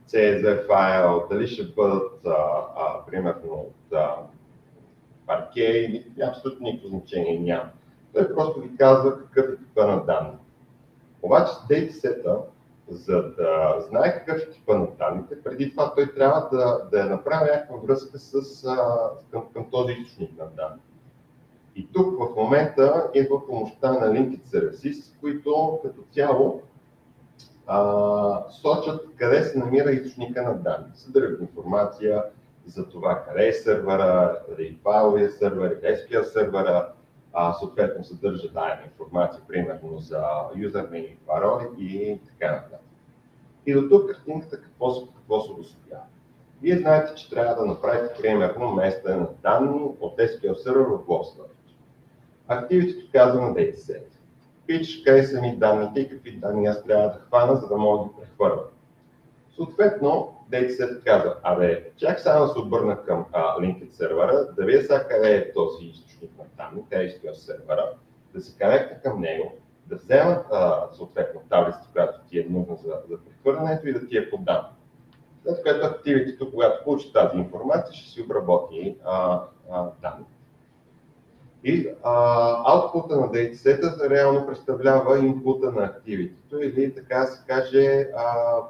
CSV файл, дали ще бъдат примерно от парке или абсолютно никакво значение няма. Той просто ви казва какъв е типа на данни. Обаче с дейтасета, за да знае какъв е типа на данните, преди това той трябва да направи някаква връзка към този източник на данни. И тук в момента идва помощта на Linked Services, които като цяло сочат къде се намира източника на данни. Съдържат информация за това къде е сървъра, дали файловия сървър, SQL сървъра, съответно съдържа дадена информация, примерно за юзернейм и пароли и така нататък. И до тук картинката какво се обособява. Вие знаете, че трябва да направите примерно местене на данни от SQL сервер в Blob Storage. Activity казва на dataset. Пишеш къде са ми данните и какви данни аз трябва да хвана, за да мога да ги прехвърля. Съответно, dataset казва, чак само да се обърна към linked сервера, да видя сега къде е този източник на данни, къде е SQL сервера, да се конектна към него, да взема съответно таблицата, която ти е нужна за прехвърлянето и да ти я подам. След което Activity, когато получи тази информация, ще си обработи данните. И output на дейтасета реално представлява input на Activity, или така се каже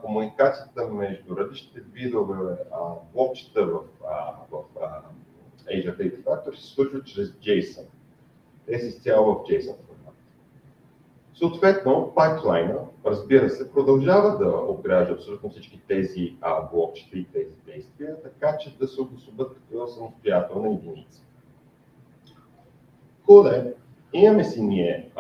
комуникацията между различните видове блокчета в Azure Data Factory се случва чрез JSON. Те са изцяло в JSON формат. Съответно, пайплайна, разбира се, продължава да обгражда абсолютно всички тези блокчета и тези действия, така че да се обособят като самостоятелна единица. Имаме си ние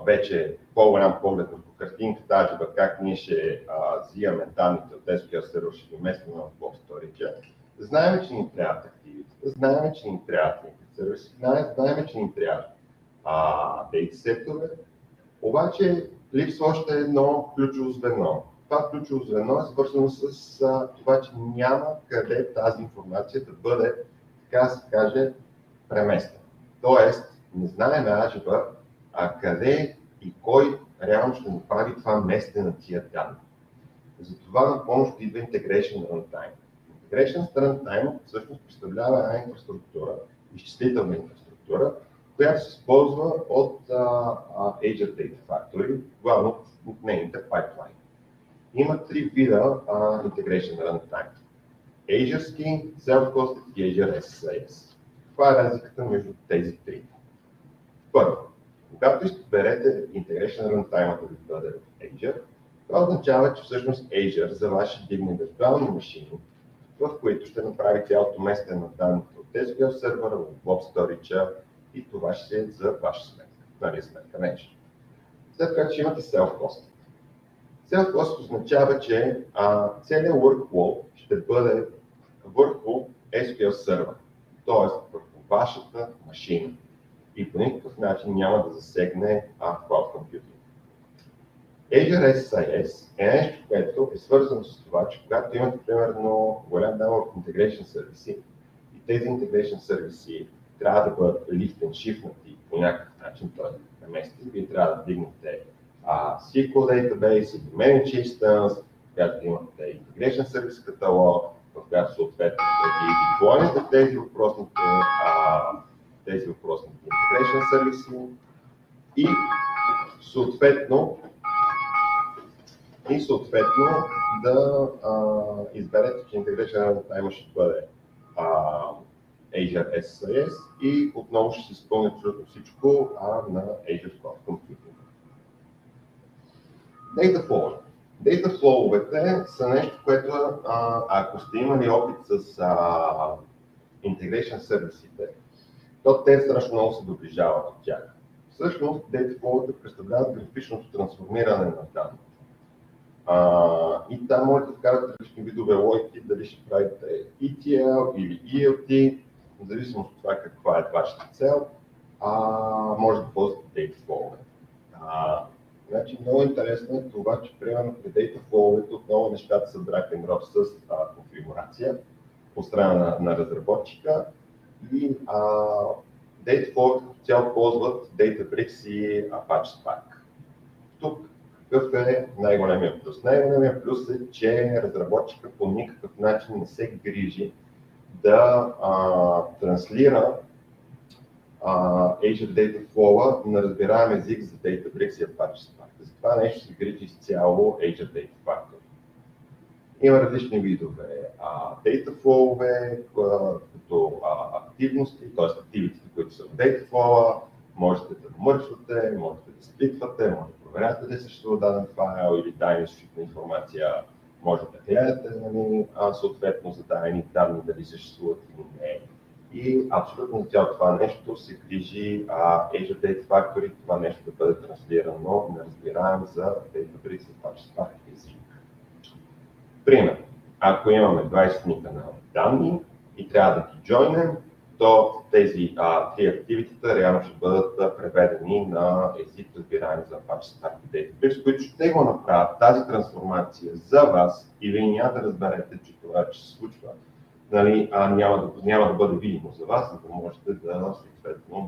вече по-голям поглед върху картинката, как ние ще взимаме данните от SQL сервер, ще ги местим в Blob Storage. Знаем, че ни трябват активите, знаем, че ни трябват linked сервиси, знаем, че ни трябват дейтасетове, обаче липсва още едно ключово звено. Това ключово звено е свързано с това, че няма къде тази информация да бъде, така се каже, преместена. Тоест, не знаем къде и кой реално ще направи това местене на тия данни. Затова на помощ идва Integration Runtime. Integration Runtime всъщност представлява една инфраструктура, изчислителна инфраструктура, която се използва от Azure Data Factory, главно от нейните пайплайни. Има три вида Integration Runtime. Azure-ски, Self-Hosted и Azure SaaS. Каква е разликата между тези три? Първо, когато изберете Integration Runtime да ви бъде в Azure, това означава, че всъщност Azure за ваши дигни виртуални машини, в които ще направи цялото местене на данните от SQL сервера, в Blob Storage и това ще е за ваша сметка, нали сметка нещо. След като ще имате Self-Hosted. Self-Hosted означава, че целият workflow ще бъде върху SQL сервер, т.е. върху вашата машина. И по никакъв начин няма да засегне Cloud Computing. Azure SaaS е нещо, което е свързано с това, че когато имате примерно голям набор от integration сервиси и тези integration сервиси трябва да бъдат lift and shiftнати по някакъв начин, т.е. на место, вие трябва да вдигнете SQL database или manage instance, когато имате integration сервис каталог, в която съответно да ги деплойнете тези въпросните integration сервиси и съответно да изберете, че Integration Runtime ще бъде Azure SaaS и отново ще се изпълни абсолютно всичко на Azure Cloud Computing. Data Flow. Data Flow-овете са нещо, което ако сте имали опит с Integration сервисите, то те страшно много се доближават от тях. Всъщност, Data Flow-овете представляват графичното трансформиране на данни. И там можете да вкарате различни видове логики, дали ще правите ETL или ELT, в зависимост от това каква е вашата цел, може да ползвате Data Flow-ове. Значи, много интересно е това, че примерно при Data Flow-овете отново нещата са drag and drop с конфигурация от страна на разработчика и Data Flow-овете цяло ползват Databricks и Apache Spark. Тук какъв е най-големият плюс? Най-големият плюс е, че разработчика по никакъв начин не се грижи да транслира Azure Data Flow на разбираем език за Databricks и Apache Spark. За това нещо се грижи изцяло Azure Data Factory. Има различни видове Data Flow-ове, като активности, т.е. активитите, които са в Data Flow, можете да мършвате, можете да сплитвате, можете да проверяте дали съществува даден файл или дадена източник на информация, можете да гледате съответно за дадени данни дали съществуват или не. И абсолютно за цялото това нещо се грижи Azure Data Factory, това нещо да бъде транслирано на разбираем за Databricks и Apache Spark език. Пример, ако имаме 20 ника на данни и трябва да ги джойнем, то тези три активитета реално ще бъдат преведени на език, разбираем за Apache Spark Database, които ще го направят тази трансформация за вас и вие няма да разберете, че това ще се случва. Нали, няма да бъде видимо за вас, за да можете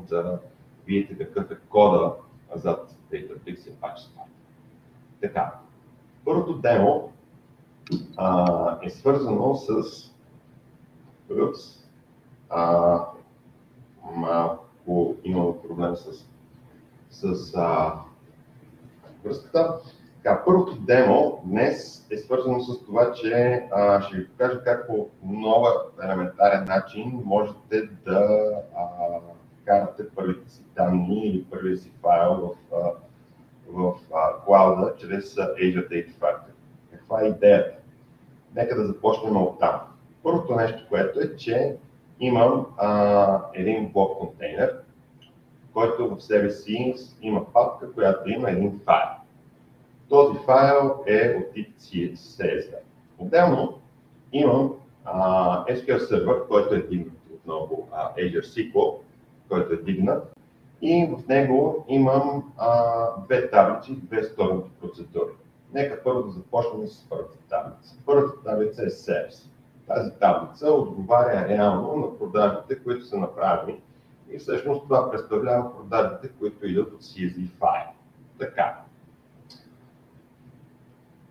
да видите какъв е кода зад Database и Apache Spark. Така, първото демо е свързано с малко имам проблем с връзката. Така, първото демо днес е свързано с това, че ще ви покажа как по нова елементарен начин можете да карате първите си данни или първия си файл в клауда чрез Azure Data Factory. Каква е идеята? Нека да започнем от там. Първото нещо, което е, че имам един блок контейнер, който в себе си има папка, която има един файл. Този файл е от тип CSV. Отделно имам SQL сервер, който е дигнат отново Azure SQL, който е дигнат, и в него имам две таблици, две сторони процедури. Нека първо да започнем с първата таблица. Първата таблица е Sales. Тази таблица отговаря реално на продажбите, които са направени, и всъщност това представлява продажбите, които идват от CSV файл. Така.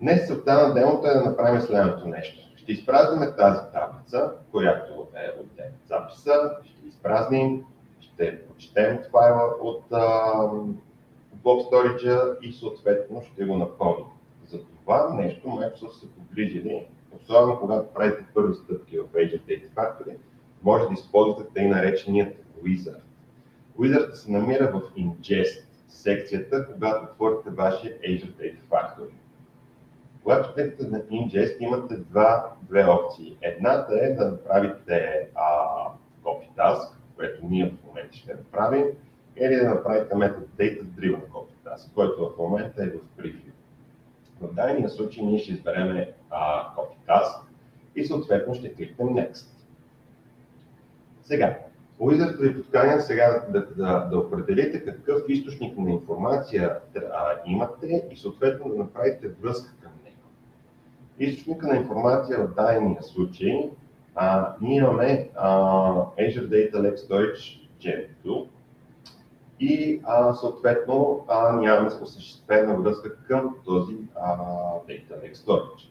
Днес целта на демото е да направим следното нещо. Ще изпразним тази таблица, която е от записа, ще изпразним, ще прочетем файла от Blob Storage и съответно ще го напълним. За това нещо Microsoft са погрижили, особено когато правите първи стъпки в Azure Data Factory, може да използвате тъй нареченият Wizard. Wizard се намира в Ingest секцията, когато отворите вашия Azure Data Factory. Когато кликате на Ingest, имате две опции. Едната е да направите copy task, което ние в момента ще направим, или да направите метод Data Driven Copy Task, който в момента е в preview. В дадения случай ние ще изберем Copy Task и съответно ще кликнем Next. Сега, Wizard ви подканя сега да определите какъв източник на информация имате и съответно да направите връзка към него. Източника на информация в дадения случай ние имаме Azure Data Lake Storage Gen 2 и съответно нямаме осъществена връзка към този Data Lake Storage.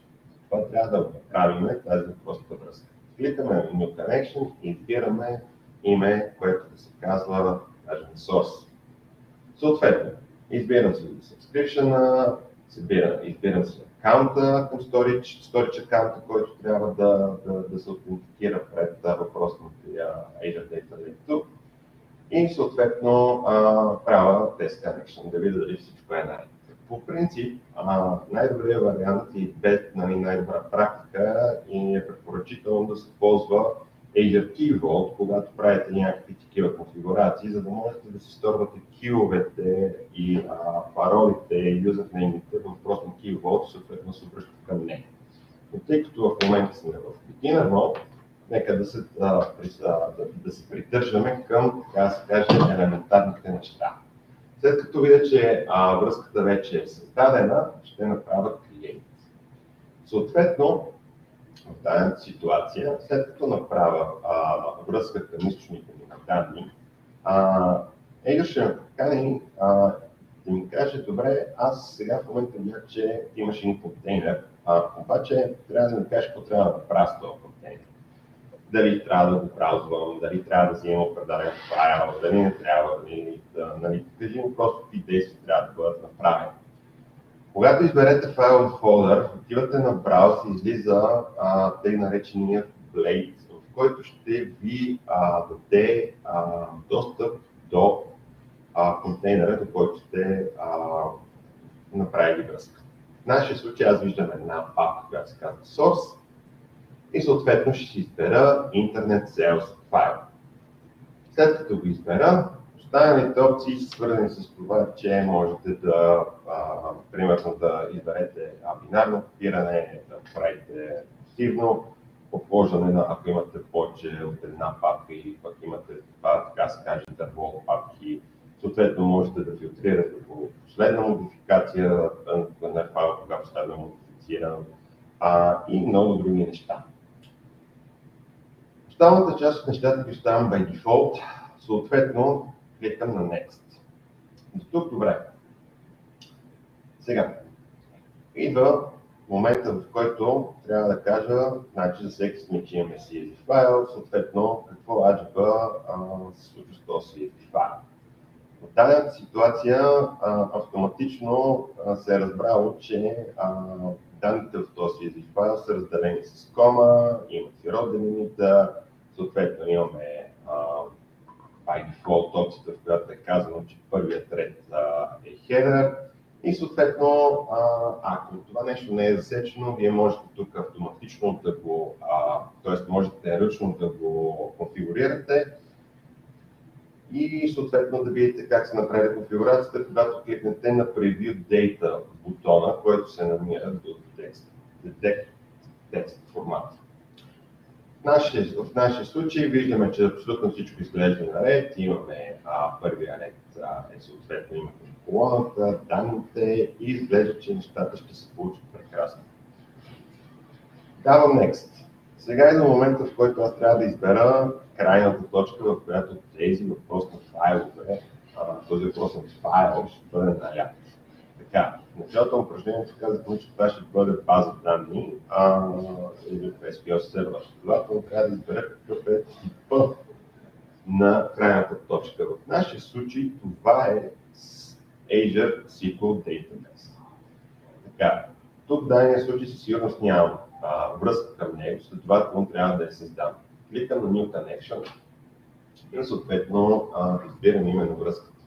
Това трябва да направим тази въпросната връзка. Кликаме на New Connection и избираме име, което да се казва, кажем, Source. Съответно, избирам се subscription, избирам се аккаунта към storage аккаунта, който трябва да се аутентификира пред въпросната Azure Data Lake 2. И съответно правя Test Connection, да видя дали всичко е наред. По принцип, най-добрият вариант и без най-добра практика и е препоръчително да се ползва Azure Key Vault, когато правите някакви такива конфигурации, за да можете да си сторвате киловете и паролите и юзернеймите в въпросния Key Vault, съответно се обръщат към него. Но тъй като в момента сме в Beginner Mode, нека да се придържаме към, така да се каже, елементарните неща. След като видя, че връзката вече е създадена, ще направя Create. Съответно, в дадената ситуация, след като направя връзка към източника ми на данни, Azure ще ме покани да ми каже, добре, аз сега в момента видях, че имаш един контейнер, обаче трябва да ми кажеш какво трябва да направя с този контейнер. Дали трябва да го браузвам, дали трябва да вземам определен файл, дали не трябва, кажи ми просто какви действия трябва да бъдат направени. Когато изберете файл в фолдър, отивате на браuz и излиза тъй наречения Blade, в който ще ви даде достъп до контейнера, до който сте направили връзка. В нашия случай аз виждам една папка, която се казва Source и съответно ще си избера Internet Sales файл. След като го избера, Останалите опции са свързани с това, че можете да, примерно, да изберете бинарно копиране, да правите активно обхождане на, ако имате повече от една папка или пък имате това, така се каже, дърво от папки. Съответно, можете да филтрирате по последна модификация на файл, когато става модифициран и много други неща. Останалата част от нещата ги оставям by default, съответно кликам на Next. До тук добре. Сега, идва момента, в който трябва да кажа, значи за всеки случай имаме CSV файл, съответно какво аджба се случва с този CSV файл. В дадената ситуация автоматично се е разбрало, че данните в този CSV файл са разделени с кома, имат си роден лимита, съответно имаме by default опцията, в която е казано, че първият ред е header и съответно, ако това нещо не е засечено, вие можете тук автоматично да го, т.е. можете ръчно да го конфигурирате и съответно да видите как се направи конфигурацията, когато кликнете на Preview Data бутона, който се намира до текст формат. В нашия случай виждаме, че абсолютно всичко изглежда наред. Имаме първия ред е съответно името на колоната, данните и изглежда, че нещата ще се получат прекрасно. Давам Next. Сега е до момента, в който аз трябва да избера крайната точка, в която тези въпросни файлове, този въпросен файл ще бъде наряд. Така, в началото на упражнението казахме, че това ще бъде база данни или в SQL сервер. Следователно трябва да избера какъв е типа на крайната точка. В нашия случай това е Azure SQL Database. Така, тук в дадения случай със сигурност нямам връзка към него, следователно трябва да я създам. Кликам на New Connection и съответно избирам именно връзката.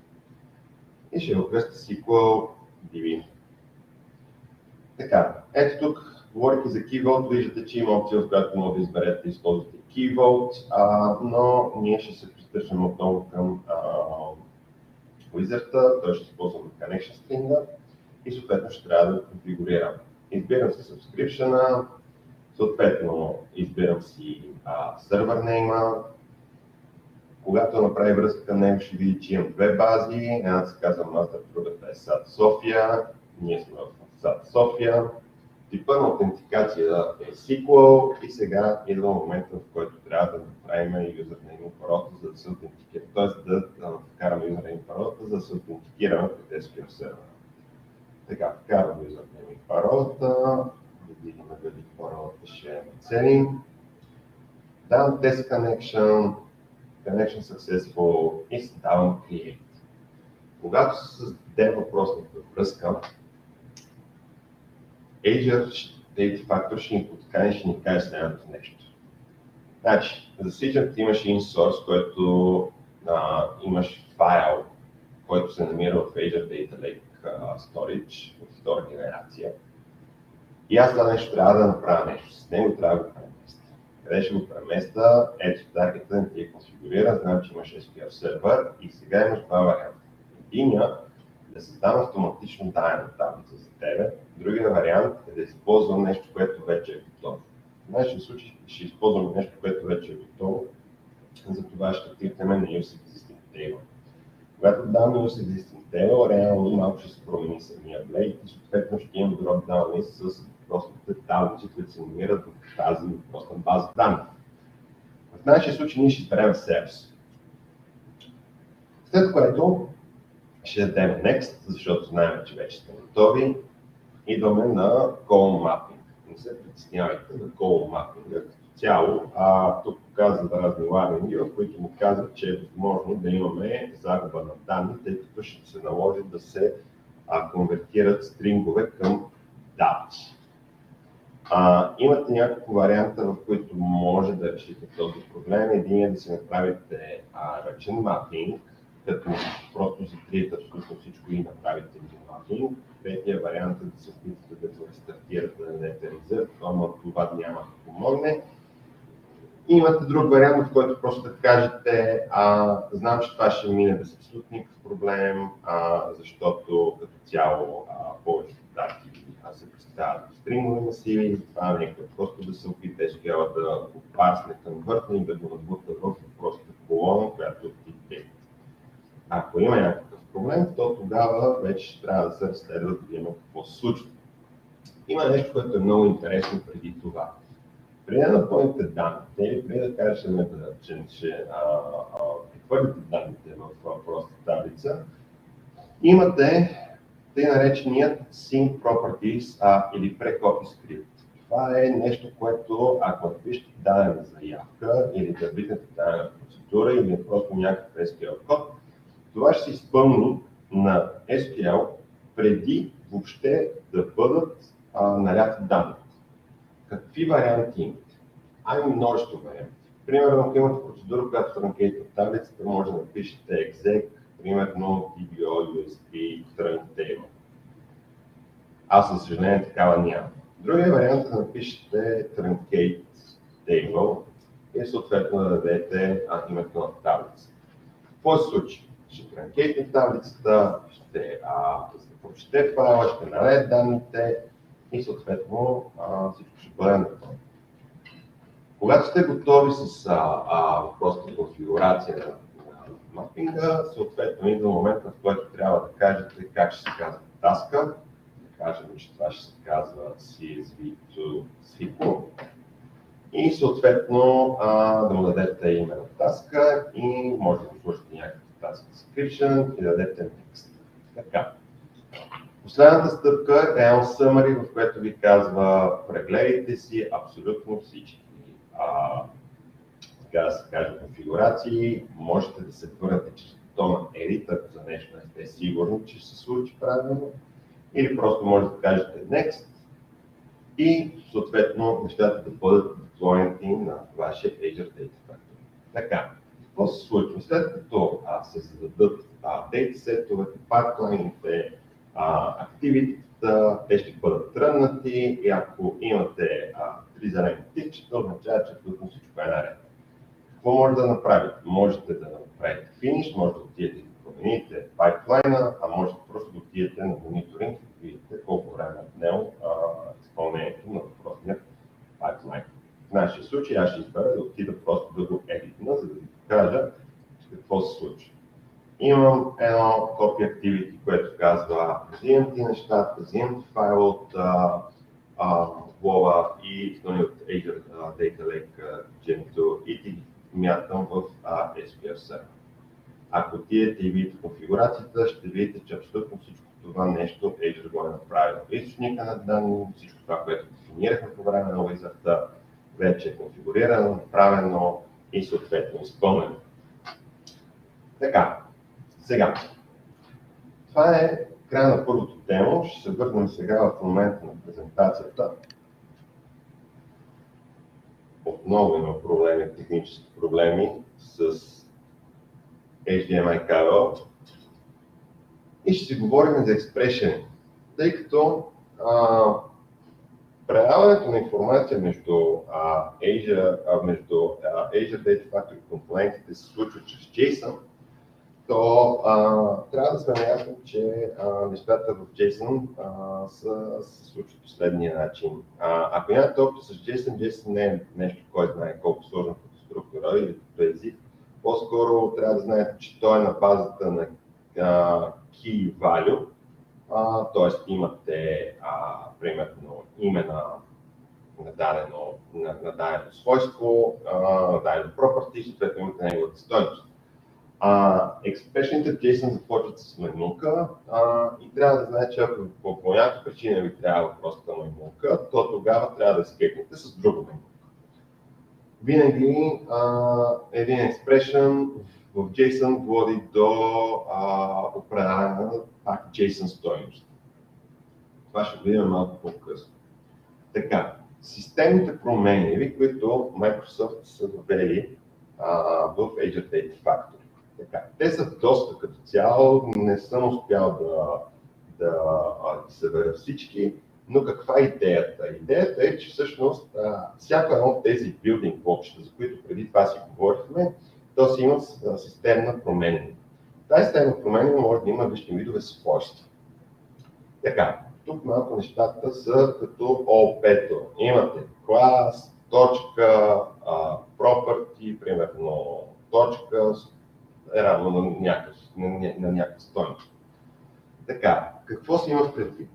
И ще въкръста SQL DB. Така, ето тук, говорейки за Key Vault, виждате, че има опция, в която може да изберете да използвате Key Vault, но ние ще се придържаме отново към Wizard-а, той ще използваме Connection String и съответно ще трябва да конфигурирам. Избирам си Subscription-а, съответно избирам си Server Name-а. Когато направи връзка към него, ще види, че имам две бази. Една се казва Master Product е Saturday Sofia. Ние сме в Saturday Sofia. Типа на аутентикация е SQL и сега идва момента, в който трябва да направим юзернейм и паролата, за да се аутентикираме. Тоест да вкараме юзернейм и паролата, за да се аутентикираме пред SQL сервера. Така, вкарвам юзернейм и паролата. Да видим дали паролата ще е цели. Давам Test Connection. Connection Successful и създавам Create. Когато се създаде въпросната връзка, Azure Data Factor ще ни подкани, ще ни каже следното нещо. Значи, за всичките имаш in-source, който имаш файл, който се намира в Azure Data Lake Storage от втора генерация. И аз това нещо трябва да направя нещо. С него трябва да го преместя. Къде ще го преместя? Ето таргета не ти е конфигуриран, знам, че имаш SQL сервер и сега имаш два варианта. Единия да създам автоматично дадена таблица за тебе, другия вариант е да използвам нещо, което вече е готово. В нашия случай ще използвам нещо, което вече е готово, затова ще кликнем на Use Existing Table. Когато дам Use Existing Table, реално малко ще се промени самия блейд и съответно ще имам drop-down list с въпросните таблици, които се намират в тази въпросна база данни. В нашия случай ние ще изберем Service. След което ще дадем Next, защото знаем, че вече сме готови. Идваме на Column Mapping. Не се притеснявайте на Column Mapping като цяло. Тук показва разни лагинги, в които му казват, че е възможно да имаме загуба на данни, тъй като ще се наложи да се конвертират стрингове към дати. Имате няколко варианта, в които може да решите този проблем. Един е да си направите ръчен мапинг, като просто закриете абсолютно всичко и направите един мапинг. Третия вариант е да се опитате да го рестартирате на дадете резерв, но това няма да помогне. Имате друг вариант, в който просто да кажете, знам, че това ще мине без абсолютно никакъв проблем, защото като цяло повечето дати се представят в стрингови масиви, това нека просто да се опита SQL да го парсне към върху и да го набута в простата колона, която е тип date. Ако има някакъв проблем, то тогава вече ще трябва да се разследва да видим какво се случва. Има нещо, което е много интересно преди това. Преди да напълните данните или преди да кажете, че ще прехвърлите данните в проста таблица, имате тъй нареченият Sync Properties или Pre-Copy Script. Това е нещо, което ако напишете дадена заявка или да видите дадена процедура или просто някакъв SQL код, това ще се изпълни на SQL преди въобще да бъдат наляти данните. Какви варианти имате? Ами множество варианти. Примерно, ако имате процедура, която транкейте в таблицата, може да напишете exec, примерно TBO, USB, turn table. Аз, за съжаление, такава няма. Другия вариант е да напишете truncate table и съответно да дадете името на таблица. Какво се случи? Ще транкейте таблицата, ще прочете файла, ще наведе данните и съответно всичко ще бъде напълно. Когато сте готови с въпросната конфигурация на мапинга, съответно идва момент, в който трябва да кажете как ще се казва таска. Да кажем, че това ще се казва CSV to SQL. И съответно да му дадете име на таска и може да сложите някакъв task description и да дадете текст. Така. Последната стъпка е едно summary, в което ви казва прегледайте си абсолютно всички така да се каже конфигурации, можете да се върнете чрез бутона Edit, ако за нещо не сте сигурни, че ще се случи правилно, или просто може да кажете Next и съответно нещата да бъдат деплойнати на вашия Azure Data Factory. Така, какво се случва? След като се зададат дейтасетовете, пайплайните, активитета, те ще бъдат тръгнати и ако имате 3 зелени тикчета, означава, че абсолютно всичко е наред. Какво може да направите? Можете да направите финиш, може да отидете и да промените пайплайна, а можете просто да отидете на мониторинг и да видите колко време е отнело изпълнението на въпросния пайплайн. В нашия случай аз ще избера да отида просто да го едитна, за да ви покажа какво се случва. Имам едно copy activity, което казва взимам ти нещата, взимам ти файла от Glova и от Azure Data Lake Gen2 и ти мятам в SQL Server. Ако отидете и видите конфигурацията, ще видите, че абсолютно всичко това нещо Azure го е направил. Източника на данни, всичко това, което дефинирахме по време на визата, вече е конфигурирано, направено и съответно изпълнено. Така, сега. Това е края на първото демо. Ще се върнем сега в момента на презентацията. Отново има проблеми, технически проблеми с HDMI кабел. И ще си говорим за expression, тъй като предаването на информация между Azure Data Factory компонентите се случва чрез JSON, то трябва да сме наясно, че нещата в JSON се случват по следния начин. Ако нямате общо с JSON, JSON не е нещо, който знае колко сложно като структура или като език. По-скоро трябва да знаете, че той е на базата на key value, т.е. имате примерно име на дадено свойство, на дадено property, съответно имате неговата стойност. Експрешните JSON започват с менука и трябва да знаете, че ако по някаква причина ви трябва простата менука, то тогава трябва да скрипнете с друга менука. Винаги един expression в JSON води до определена пак JSON стойност. Това ще видим малко по-късно. Така, системните промени, които Microsoft са въвели в Azure Data Factory. Така, те са доста като цяло, не съм успял да събера всички, Но каква е идеята? Идеята е, че всъщност всяко едно от тези билдинг блокчета, за които преди това си говорихме, то си има системна променлива. Тази системна променлива може да има различни видове свойства. Така, тук малко нещата са като ООП-то. Имате клас, точка, property, примерно точка, е равно на някаква стойност. Така, какво си има в предвид?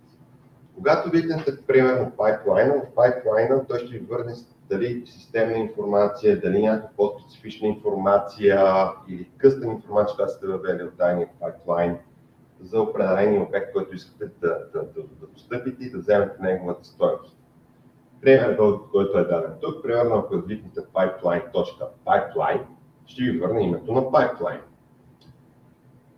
Когато викнете, примерно, пайплайна, в пайплайна той ще ви върне дали системна информация, дали някаква по-специфична информация или къстъм информация, която сте въвели от дадения пайплайн за определения обект, който искате да достъпите и да вземете неговата стойност. Примерът, който е даден тук, примерно ако викнете pipeline.pipeline, ще ви върне името на пайплайн.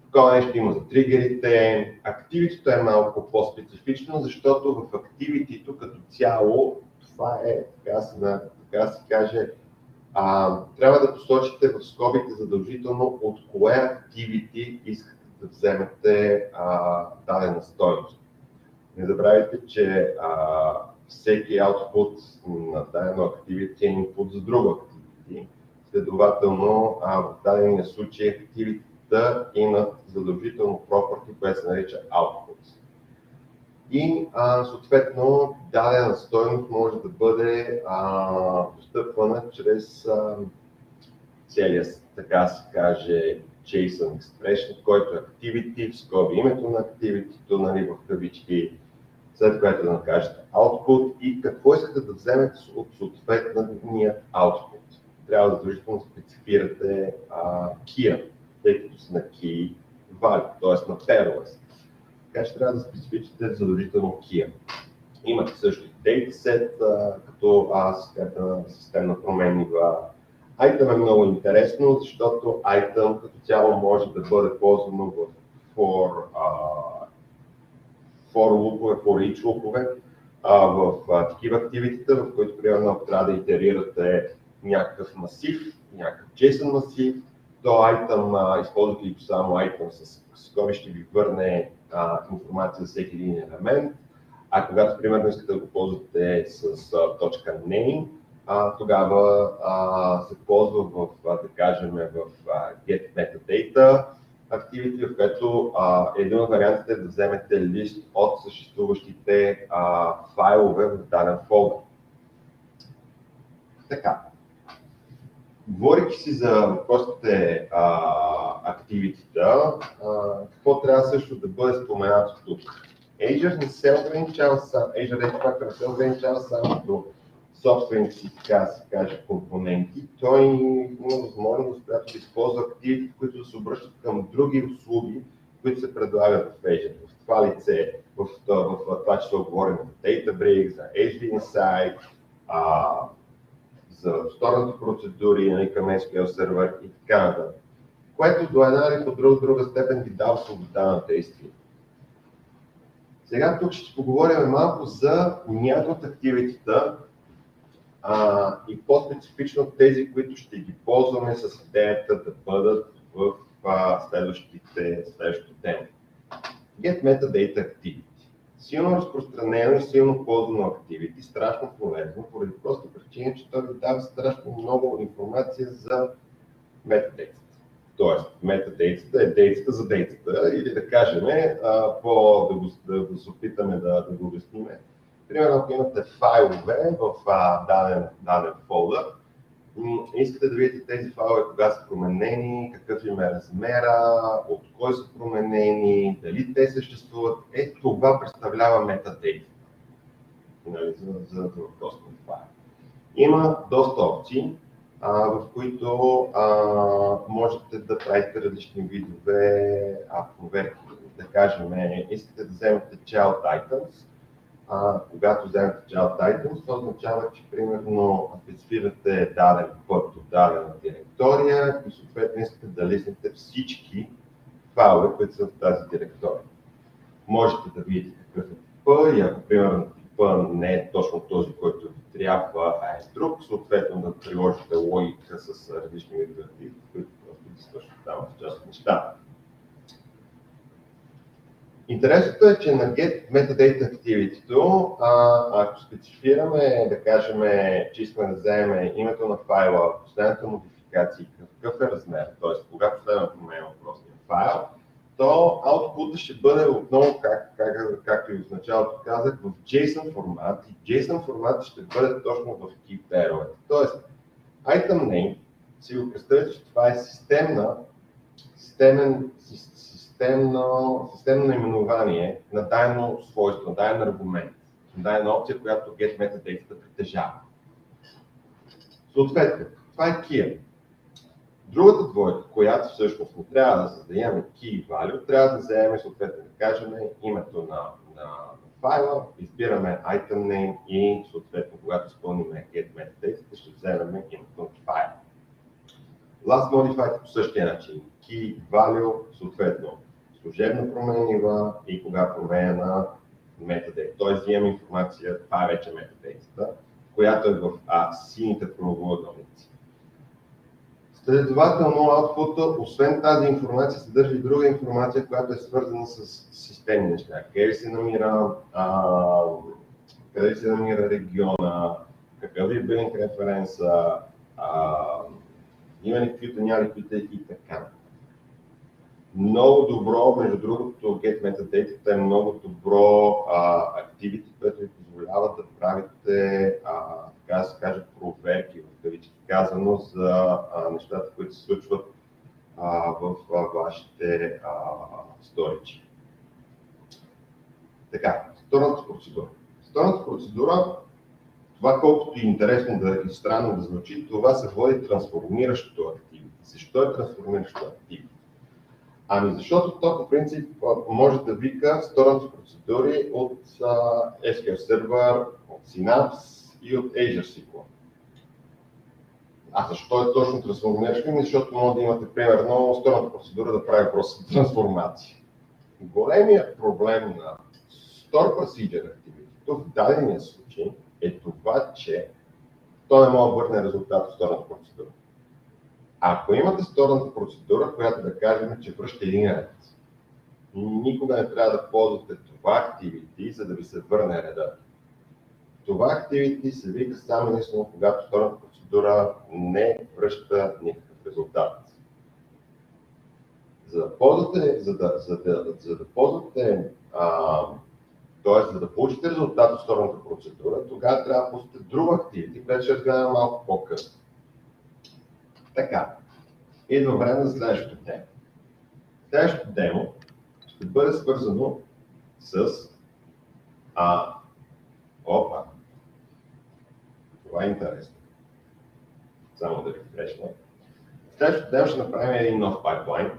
Такова нещо има за тригерите. Активитито е малко по-специфично, защото в активитито като цяло, това е, така се каже, трябва да посочите в скобите задължително от кое активити искате да вземете дадена стойност. Не забравяйте, че всеки output на дадено активити е input за друго активити. Следователно, в дадения случай активитите имат задължително property, което се нарича output. И съответно дадена стойност може да бъде достъпвана чрез целия, така се каже, JSON expression, който е activity, в скоби името на activity-то, нали, в кавички, след което да накажете output и какво искате да вземете от съответния output. Трябва да задължително специфирате key, тъй като са на key value, т.е. на pairless. Така че трябва да специфичите задължително key. Имате също и dataset, като системна променлива. Item е много интересно, защото item като цяло може да бъде ползвано в for лупове, for each лупове, в такива активитите, в които примерно трябва да итерирате някакъв масив, някакъв JSON масив, то item, използвайки го само item с скоби, ще ви върне информация за всеки един елемент, а когато примерно искате да го ползвате с точка name, тогава се ползва в, да кажем, в get metadata activity, в което един от вариантите е да вземете лист от съществуващите файлове в даден фолдър. Така, говорейки си за въпросите активитита, какво трябва също да бъде споменато тук? Azure не се ограничава само, Azure не се ограничава само до собствените си, така се каже, компоненти. Той има възможност да използва активите, които се обръщат към други услуги, които се предлагат в Azure. В това лице, в това число говорим за Databricks, за HD Insight, за втората процедури към SQL сервер и така нататък. Което до една или по друга степен ви дава свобода на действие. Сега тук ще поговорим малко за някои от активитета и по-специфично тези, които ще ги ползваме с идеята да бъдат в следващите демо. Get Metadata Activity. Силно разпространено и силно ползвано activity, страшно полезно, поради проста причина, че той ви дава страшно много информация за метадейтата. Тоест, метадейтата е дейтата за дейтата, или да кажем, да се опитаме да го обясним. Примерно, ако имате файлове в даден фолдър, искате да видите тези файлове кога са променени, какъв им е размера, от кой са променени, дали те съществуват. Това представлява метадейта. За въпрос на това. Има доста опции, в които можете да правите различни видове проверки. Да кажем, искате да вземете child items. Когато вземете child items, това означава, че примерно специфирате даден път от дадена директория и съответно искате да лиснете всички файлове, които са в тази директория. Можете да видите какъв е типа и ако примерно типа не е точно този, който ви трябва, а е друг, съответно да приложите логика с различни видове активности, които просто да свършат там в част от нещата. Интересното е, че на Get Metadata Activity-то, ако специфираме, да кажем, че искаме да вземем името на файла, последната модификация, какъв е размер, т.е. кога последно променя въпросния файл, то output ще бъде отново, както и в началото казах, в JSON формат. И JSON формат ще бъде точно в key pair-овете. Тоест, item name, си го представете, че това е системно наименование на дадено свойство, на даден аргумент, на дадена опция, която Get Metadata притежава. Съответно, това е key. Другата двойка, която всъщност не трябва да създадем key value, трябва да вземем съответно да кажем името на файла, избираме item name и съответно, когато изпълним Get Metadata, ще вземем името на файла. Last modified по същия начин. Key value, съответно, служебно променива и кога променена metadata. Т.е. вземем информация, това е вече metadata, която е в сините правоъгълници. Следователно, output, освен тази информация, съдържа и друга информация, която е свързана с системни неща. Къде се намира региона, какъв е билинг референса, има ли каквито, няма ли каквито и така. Много добро, между другото, Get Metadata е много добро activity, което ви позволява да правите, така да се каже, проверки, в кавички казано, за нещата, които се случват в вашите сторичи. Така, втората процедура. Втората процедура, това колкото и интересно и странно да звучи, това се води трансформиращо activity. Защо е трансформиращо activity? Ами защото то по принцип може да вика сторонни процедури от SQL Server, от Synapse и от Azure SQL. А защо е точно трансформиращо? Защото може да имате примерно сторонната процедура да прави просто трансформация. Големият проблем на Store Procedure Activity в дадения случай е това, че той не може да върне резултат от сторонната процедура. Ако имате сторонната процедура, която да кажем, че връща един ред, никога не трябва да ползвате това activity, за да ви се върне реда. Това activity се вика само единствено, когато сторонната процедура не връща никакъв резултат. За да получите резултат от сторонната процедура, тогава трябва да пуснете друга activity, която ще разгледаме малко по-късно. Така, идва време за следващото демо. Следващото демо ще бъде свързано с това е интересно. Само да рефрешна. Следващото демо ще направим един нов пайплайн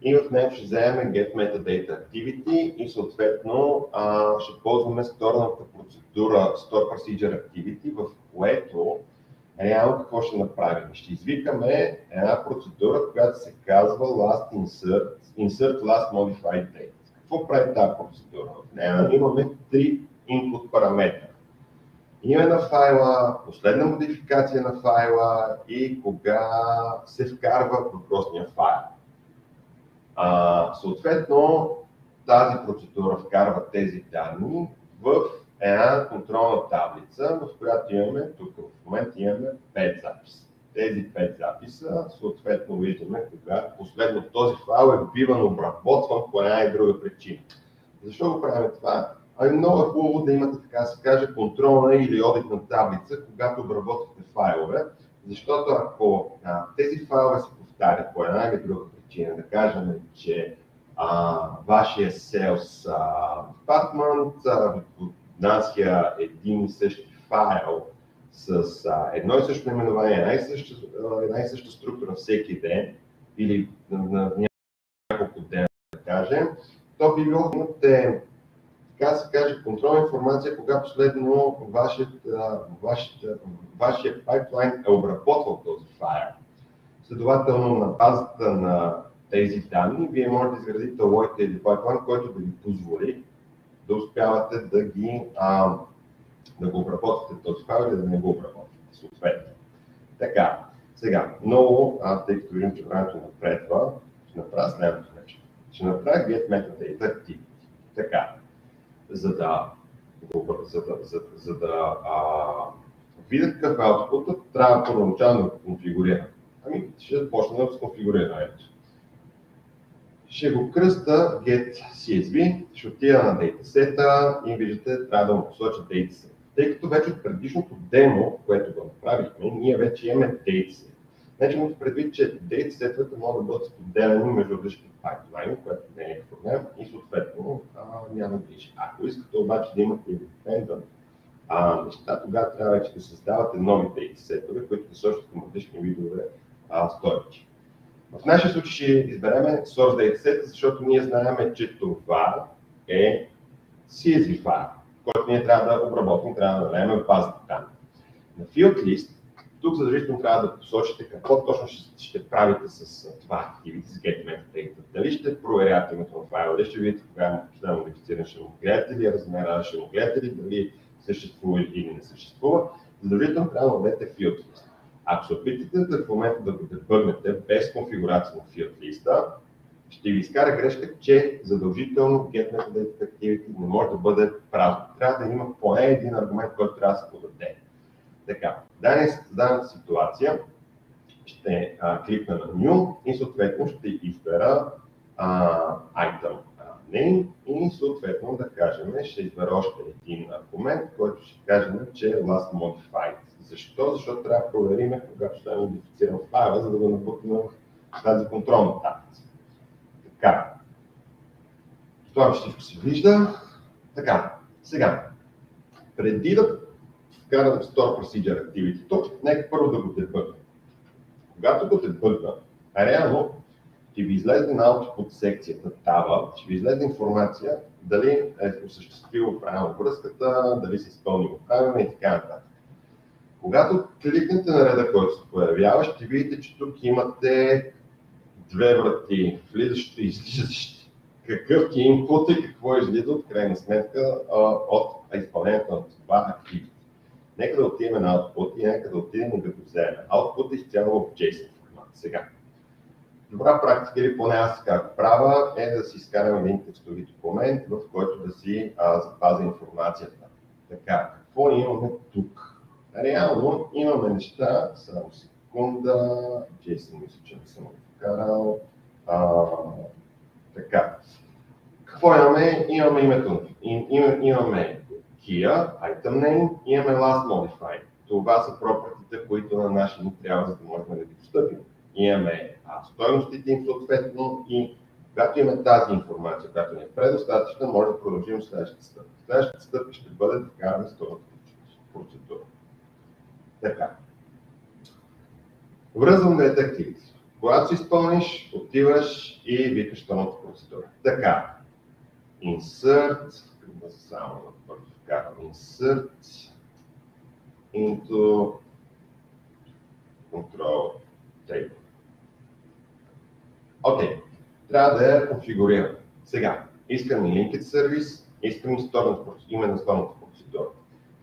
и в него ще вземем Get Metadata Activity и съответно ще ползваме сторонната процедура Store Procedure Activity, в което реално какво ще направим? Ще извикаме една процедура, която се казва Last Insert Last Modified Date. Какво прави тази процедура? В нея имаме три input параметра. Име на файла, последна модификация на файла и кога се вкарва въпросния файл. Съответно, тази процедура вкарва тези данни в една контролна таблица, в която имаме, тук в момента имаме 5 записа. Тези 5 записа, съответно виждаме кога последно този файл е биван обработван по една и друга причина. Защо го правим това? Ами много е хубаво да имате, така се каже, контролна или одитна таблица, когато обработвате файлове, защото ако тези файлове се повтарят по една или друга причина, да кажем, че вашия Sales Department внася един и същи файл с едно и също наименование, една и съща структура всеки ден или на няколко дена, да кажем, то би било да имате, така се каже, контролна информация, кога последно вашия пайплайн е обработвал този файл. Следователно, на базата на тези данни, вие можете да изградите логика или пайплайн, който да ви позволи да успявате да го обработвате този файл или да не го обработвате, съответно. Така, сега, много, тъй като видим, че времето напредва, ще направя следното нещо. Ще направя get metadata activity. Така, за да видя какъв е output, трябва първоначално да го конфигурирам. Ами, ще започна с конфигурирането. Ще го кръста get CSV, ще отида на dataseta и виждате, трябва да му посоча dataset. Тъй като вече от предишното демо, което го направихме, ние вече имаме dataset. Значи имате предвид, че дейтсетовете могат да бъдат споделени между различни пайплайни, което не е проблем и съответно няма грижи. Ако искате обаче да имате independent неща, тогава трябва вече да създавате нови дейтсетове, които да сочат към различни видове storage. В нашия случай ще изберем source dataset, защото ние знаем, че това е CSV файл, който ние трябва да обработим, трябва да дадем в базата данни. На field list тук задължително трябва да посочите какво точно ще правите с това activity, с get metadata. Дали ще проверяте името на файла, дали ще видите кога е модифициран, ще го гледате ли, размера ще го гледате ли, дали съществува или не съществува. Задължително трябва да дадете field list. Ако се опитате в момента да го дебъгнете без конфигурация на field list, ще ви изкара грешка, че задължително get metadata activity не може да бъде празно. Трябва да има поне един аргумент, който трябва да се подаде. Така, днес създадената ситуация ще кликна на New и съответно ще избера item name и съответно да кажем, ще избера още един аргумент, който ще кажем, че е last modified. Защо? Защото трябва да проверим, когато ще модифицирам файла, за да го набутнем в тази контролна таблица. Така, това всичко се вижда. Така, сега, преди да вкарам Store Procedure Activity, нека първо да го дебъгна. Когато го дебъгна, реално ще ви излезе на Output секцията таба, ще ви излезе информация дали е осъществило правилно връзката, дали се изпълнило правилно и така нататък. Когато кликнете на реда, който се появява, ще видите, че тук имате две врати, влизащи и излизащи. Какъв ти е инпут и какво излиза от крайна сметка от изпълнението на това activity. Нека да отидем на output и нека да отидем и да го вземем. Output е изцяло в JSON формат. Сега, добра практика или поне аз как правя е да си изкарам един текстови документ, в който да си запазя информацията. Така, какво имаме тук? Реално имаме неща, само секунда, JSON мисля, че не съм го вкарал. Така, какво имаме? Имаме името, имаме Kia, item name, имаме last modified. Това са пропъртите, които на наши ни трябва, за да можем да ги достъпим. Имаме стойностите им съответно и когато имаме тази информация, която ни е предостатъчна, може да продължим следващата стъпка. Следващата стъпка ще бъде да вкараме втората процедура. Така. Връзвам детективите. Когато си изпълниш, отиваш и викаш втората процедура. Така. Insert, само да вкарам insert into control table. Окей, трябва да я конфигурирам. Сега, искам и linked service, искам и име на втората процедура.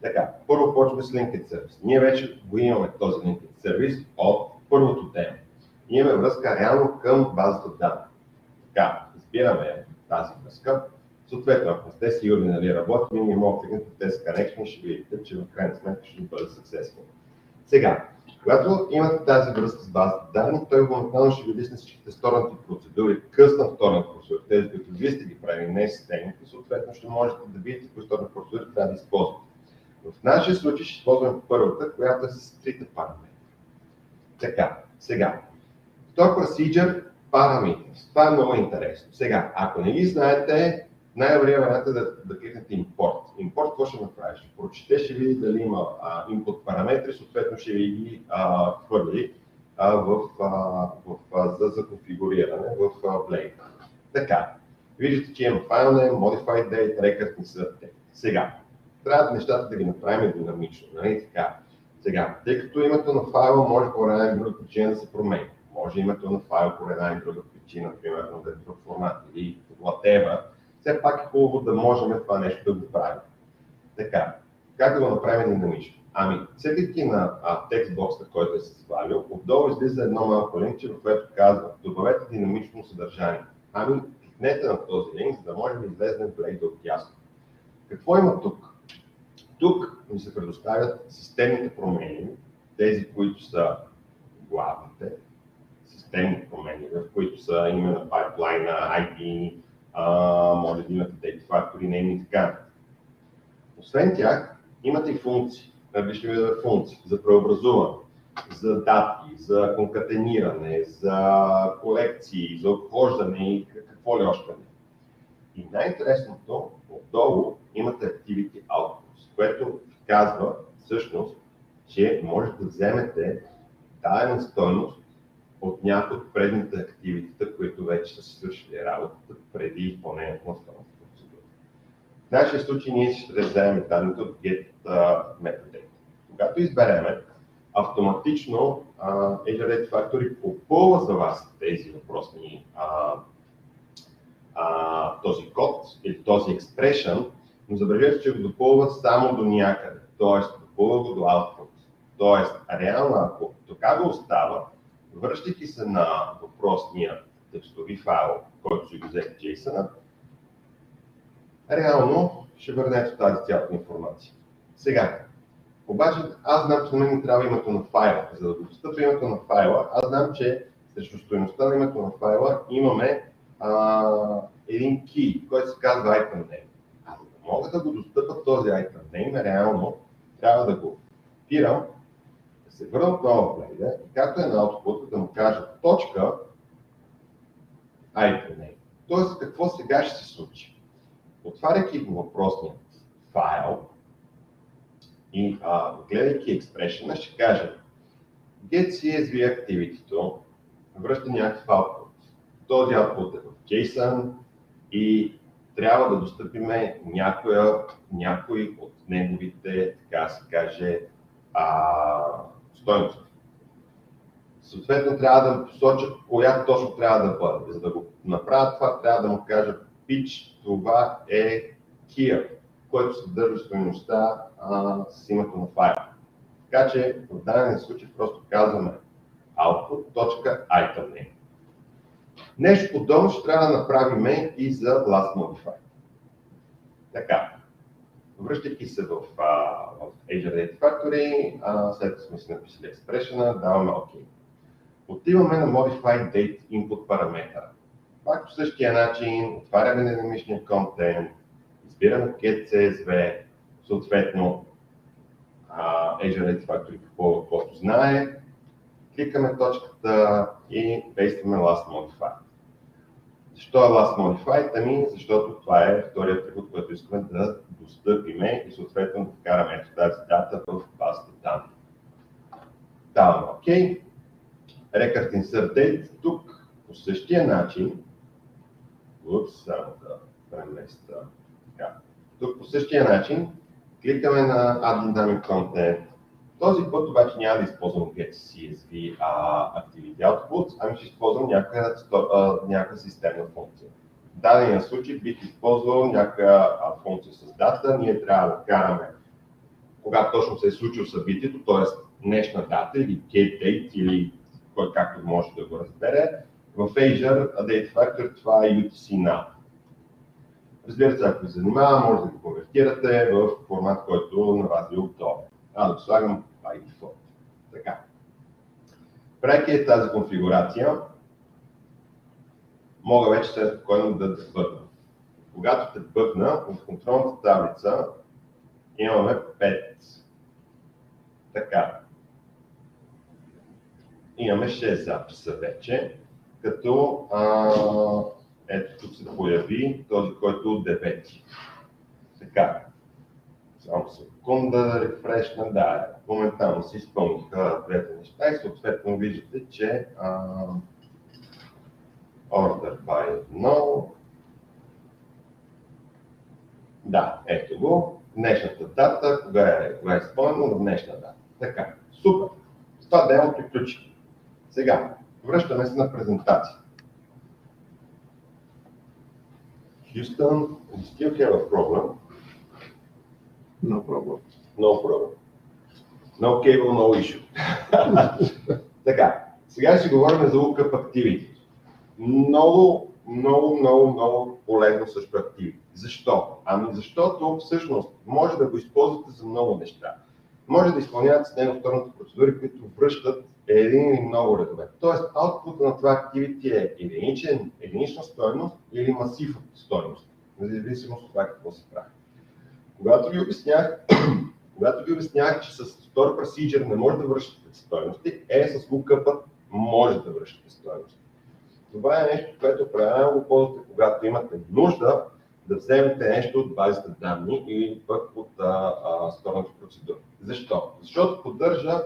Така, първо почваме с linked service. Ние вече го имаме този linked service от първото демо. Ние имаме връзка реално към базата данни. Така, избираме тази връзка. Съответно, ако сте сигурни дали работи, ние мога да кликнете тези connection, ще видите, че в крайна сметка ще бъде successful. Сега, когато имате тази връзка с базата данни, той моментално ще ви лисне всичките вторните процедури, късна вторна процедура, тези, които вие сте ги правили, не системите, съответно ще можете да видите кои вторни процедури трябва да използвате. В нашия случай ще използваме първата, която е с трите параметри. Така, сега, Store Procedure Parameters. Това е много интересно. Сега, ако не ги знаете, най-добрият вариант е да кликнете импорт. Импорт какво ще направиш? Ще прочете, ще види дали има input параметри, съответно ще ви ги хвърли за конфигуриране в Blade. Така, виждате, че има файл name, modified date, record insert date. Сега, трябва нещата да ги направим динамично, нали така? Сега, тъй като името на файла може по една или друга причина да се промени. Може името на файл по една или друга причина, примерно да е друг формат или whatever, все пак е хубаво да можем това нещо да го правим. Така, как да го направим динамично? Ами, цъкайки на текстбокса, който е се свалил, отдолу излиза едно малко линкче, в което казва добавете динамично съдържание. Ами, кликнете на този линк, за да може да излезе плей отдясно. Какво има тук? Тук ми се предоставят системните промени, тези, които са главните, системни промени, в които са именно пайплайна, IP, може да имате Data Factory, name и така. Освен тях, имате и функции, различни видове функции за преобразуване, за дати, за конкатениране, за колекции, за обхождане и какво ли още не. И най-интересното, отдолу имате Activity Outputs, което казва всъщност, че може да вземете дадена стойност от някои от предните активитета, които вече са свършили работата преди изпълнението на стойността процедура. В нашия случай ние ще вземем данните от get методите. Когато избереме, автоматично Azure Data Factory попълва за вас тези въпросни този код или този expression, но забележете, че го допълва само до някъде, т.е. допълва го до output. Т.е. реално, ако така го остава, връщайки се на въпросния текстови файл, който си го взе в JSON, реално ще върнете тази цялата информация. Сега, обаче аз знам, че на мен трябва името на файла. За да го достъпя името на файла, аз знам, че срещу стойността на името на файла имаме един key, който се казва item name. А за да мога да го достъпя този item name, реално трябва да го копирам, да се върна отново в плейда и както е на output, да му кажа точка item name. Тоест какво сега ще се случи? Отваряйки го въпросния файл и гледайки expression, ще кажа get CSV activity-то връща някакъв output. Този output е в JSON и трябва да достъпиме някой от неговите, така се каже, стойности. Съответно трябва да посоча коя точно трябва да бъде. За да го направя това, трябва да му кажа pitch, това е here, който съдържа стойността с името на файла. Така че в даден случай просто казваме output.itemName. Нещо подобно ще трябва да направим и за last modify. Така, връщайки се в Azure Data Factory, след като сме си написали expression, даваме OK. Отиваме на Modify Date Input параметъра. Пак по същия начин, отваряме динамичния контент, избираме get CSV, съответно Azure Data Factory каквото знае, кликаме точката и пействаме Last Modify. Защо е Last Modify? Ами, защото това е вторият атрибут, който искаме да достъпиме и съответно да вкараме тази дата в базата данни. Даваме OK. Record Insert Date. Тук по същия начин, само да преместа. Тук по същия начин кликаме на Add Dynamic Content. Този път обаче няма да използвам Get CSV Activity Outputs, ами ще използвам някаква системна функция. В дадения случай бих използвал някаква функция с дата. Ние трябва да караме когато точно се е случило събитието, т.е. днешна дата или get date или кой както може да го разбере. В Azure Data Factory това е UTC Now. Разбира се, ако ви занимава, може да го конвертирате в формат, който на вас ви е удобен. Да го слагам by default. Така. Правейки тази конфигурация, мога вече след спокойно да дебъгна. Когато те дебъгна, в контролната таблица имаме 5. Така. Имаме 6 записа вече, като ето тук се появи този, който от 9. Така. Само секунда да рефрешна, да, моментално се изпълниха двете неща и съответно виждате, че order by no, да, ето го, днешната дата, кога е изпълнено в днешна дата. Така, супер, с това демо приключи. Сега, връщаме се на презентация. Houston, we still have a problem. No problem. No problem. No cable, no issue. Така, сега ще говорим за Lookup Activity. Много много полезно също активи. Защо? Ами защото всъщност може да го използвате за много неща. Може да изпълнявате с него вторните процедури, които връщат един или много редове. Тоест, аутпута на това activity е единична стойност или масив от стойност, в зависимост от това какво се прави. Когато ви обяснях, че с store procedure не може да връщате стойности, с lookup може да връщате стойности. Това е нещо, което определено го ползвате, когато имате нужда да вземете нещо от базата данни или пък от сторонната процедура. Защо? Защото поддържа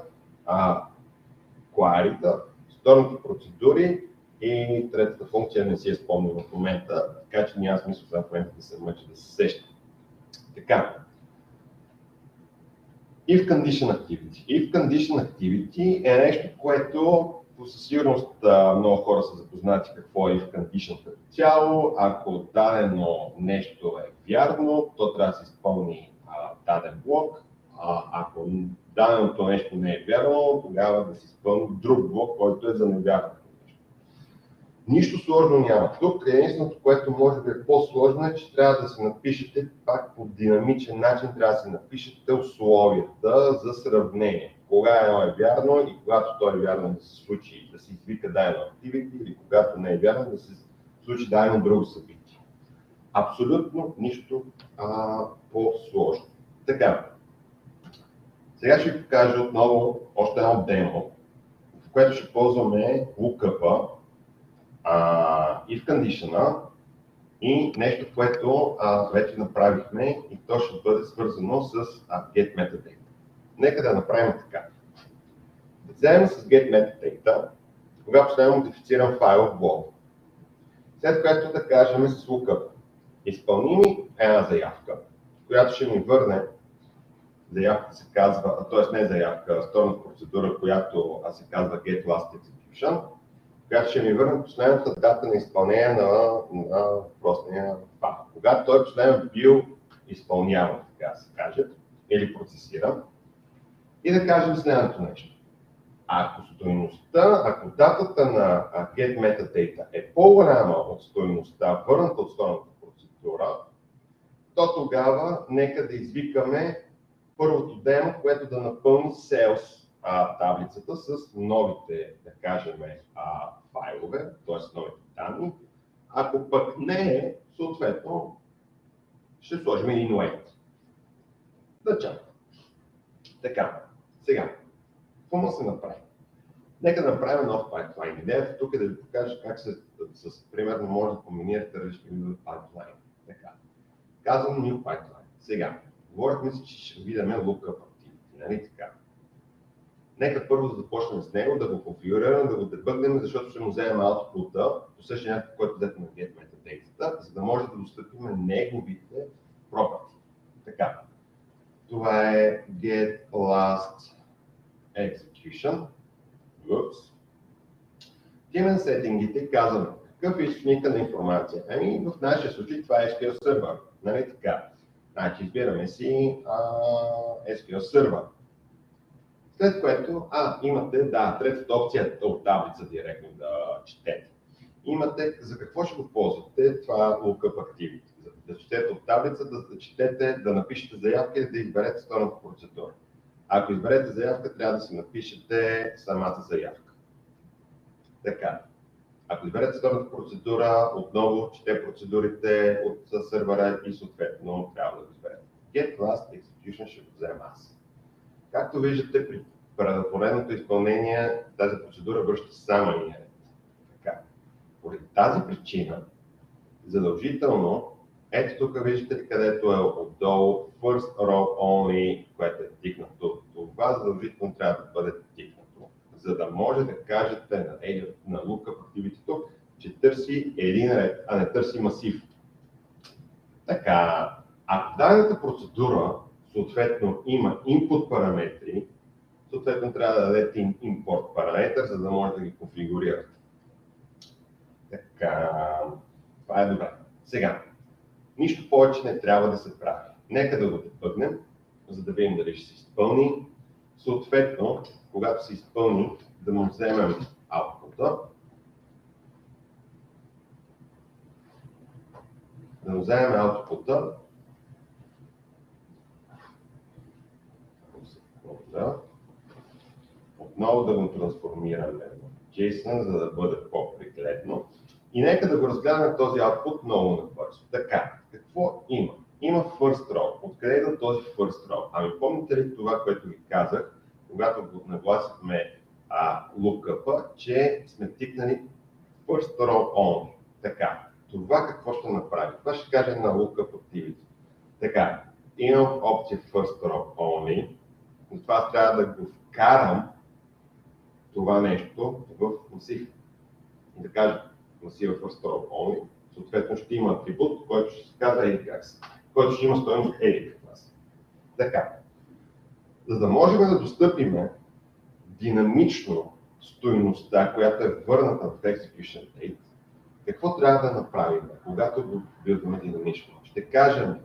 query-та, сторонните процедури и третата функция не си я спомням в момента, така че няма смисъл в момента да се мъча да се сеща. Така. If Condition Activity. If Condition Activity е нещо, което със сигурност много хора са запознати какво е If Condition като цяло. Ако дадено нещо е вярно, то трябва да се изпълни даден блок. Ако даденото нещо не е вярно, тогава да се изпълни друг блок, който е за невярно. Нищо сложно няма. Тук единственото, което може да е по-сложно е, че трябва да се напишете пак по динамичен начин, трябва да се напишете условията за сравнение. Кога едно е вярно и когато то е вярно да се случи, да се извика дадено activity, или когато не е вярно да се случи дадено друго събитие. Абсолютно нищо по-сложно. Така, сега ще ви покажа отново още едно демо, в което ще ползваме lookup-а, if condition и нещо, което вече направихме и то ще бъде свързано с get metadata. Нека да направим така. Да вземем с get metadata, когато последно модифицирам файл в блок. След което да кажем с lookup. Изпълни ми една заявка, която ще ми върне заявка се казва, т.е. не заявка, сторонната процедура, която се казва get last execution, която ще ми върне последната дата на изпълнение на въпросния файл. Когато той последно бил изпълняван, така да се каже, или процесиран, и да кажем следното нещо. Ако датата на get metadata е по-голяма от стойността, върната от сторонната процедура, то тогава нека да извикаме първото демо, което да напълни sales таблицата с новите, да кажем, файлове, т.е. новите данни. Ако пък не е, съответно, ще сложим един wait. Да чакам. Така, сега, какво може да се направи? Нека да направим нов пайплайн. Идеята тук е да ви покажа как примерно може да комбинирате различни видове пайплайн. Така, казвам new pipeline. Сега, говорихме си, че ще видим lookup activity, нали така? Нека първо да започнем с него, да го конфигурираме, да го дебъгнем, защото ще му вземем output-а, по същия начин, който взете на get metadata, за да може да достъпим неговите property. Така, това е get last execution. Отиваме на сетингите и казваме какъв е източника на информация. Ами в нашия случай това е SQL Server. Нали така? Значи избираме си SQL Server. След което, имате, третата опция от таблица директно да четете. Имате, за какво ще го ползвате това lookup activity? Да четете от таблица, да четете, да напишете заявка и да изберете сторонната процедура. Ако изберете заявка, трябва да си напишете самата заявка. Така. Ако изберете сторонната процедура, отново чете процедурите от сървъра и съответно трябва да го изберете. Get last execution ще го взема аз. Както виждате, при поредното изпълнение тази процедура връща само един ред. Така. Поради тази причина, задължително, ето тук виждате където е отдолу First Row Only, което е тикнато. Това задължително трябва да бъде тикнато, за да може да кажете на lookup activity тук, че търси един ред, а не търси масив. Така, ако дадената процедура съответно има input параметри, съответно трябва да дадете import параметър, за да може да ги конфигурирате. Така, това е добре. Сега, нищо повече не трябва да се прави. Нека да го дебъгнем, за да видим дали ще се изпълни. Съответно, когато се изпълни, да му вземем output-а да вземем output-а, отново да го трансформираме в JSON, за да бъде по-пригледно. И нека да го разгледаме този output много набързо. Така, какво има? Има first row. Откъде идва този first row? Ами помните ли това, което ви казах, когато го нагласихме lookup-а, че сме тикнали first row only. Така, това какво ще направи? Това ще каже на lookup activity. Така, имам опция first row only, но това трябва да го вкарам това нещо в масив. И да кажа масива first row only, съответно ще има атрибут, който ще се казва edX, който ще има стойност edX. Така, за да можем да достъпиме динамично стойността, която е върната в execution date, какво трябва да направим, когато го билдваме динамично? Ще кажем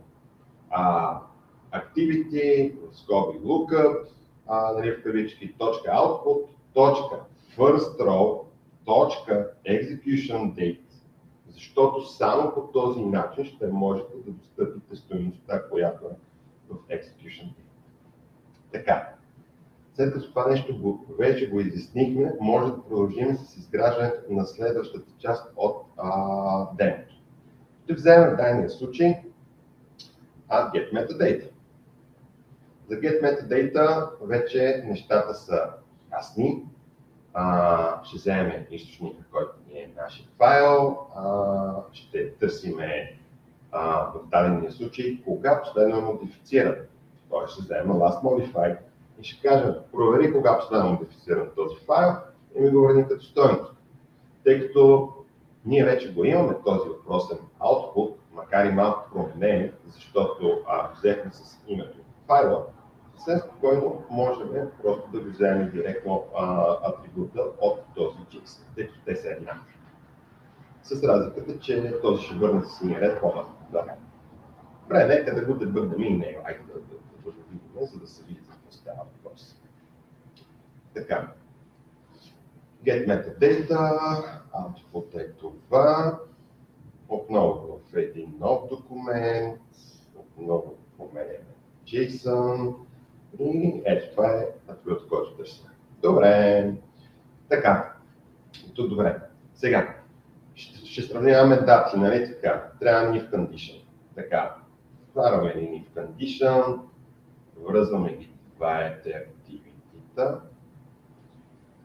activity, скоби lookup, в кавички, точка output, точка first row, точка execution date, защото само по този начин ще можете да достъпите стойността, която е в execution date. Така, след като това нещо вече го изяснихме, може да продължим с изграждането на следващата част от демото. Ще вземем в дадения случай get metadata. За get metadata вече нещата са ясни. Ще вземем източника, който ни е нашия файл, ще търсиме в дадения случай кога последно е модифициран. Той ще вземем last modified и ще кажем, провери кога последно е модифициран този файл и ми го върни като стойност. Тъй като ние вече го имаме този въпросен output, макар и малко променен, защото взехме с името файла, съвсем спокойно можем просто да го вземем директно атрибута от този JSON, тъй като те са еднакви. С разликата, че този ще върне с синия ред по-бавно. Добре, нека да го дебъгнем и него. Айде да го видим, за да се види за какво става въпрос. Така. Get metadata, output е това. Отново в един нов документ, отново променяме JSON и ето това е атрибут, който търсим. Добре. Така. Тук добре. Сега. Ще сравняваме дати, нали така? Трябва ни в condition. Така. Вкараме ни в condition, връзваме ги двете активитета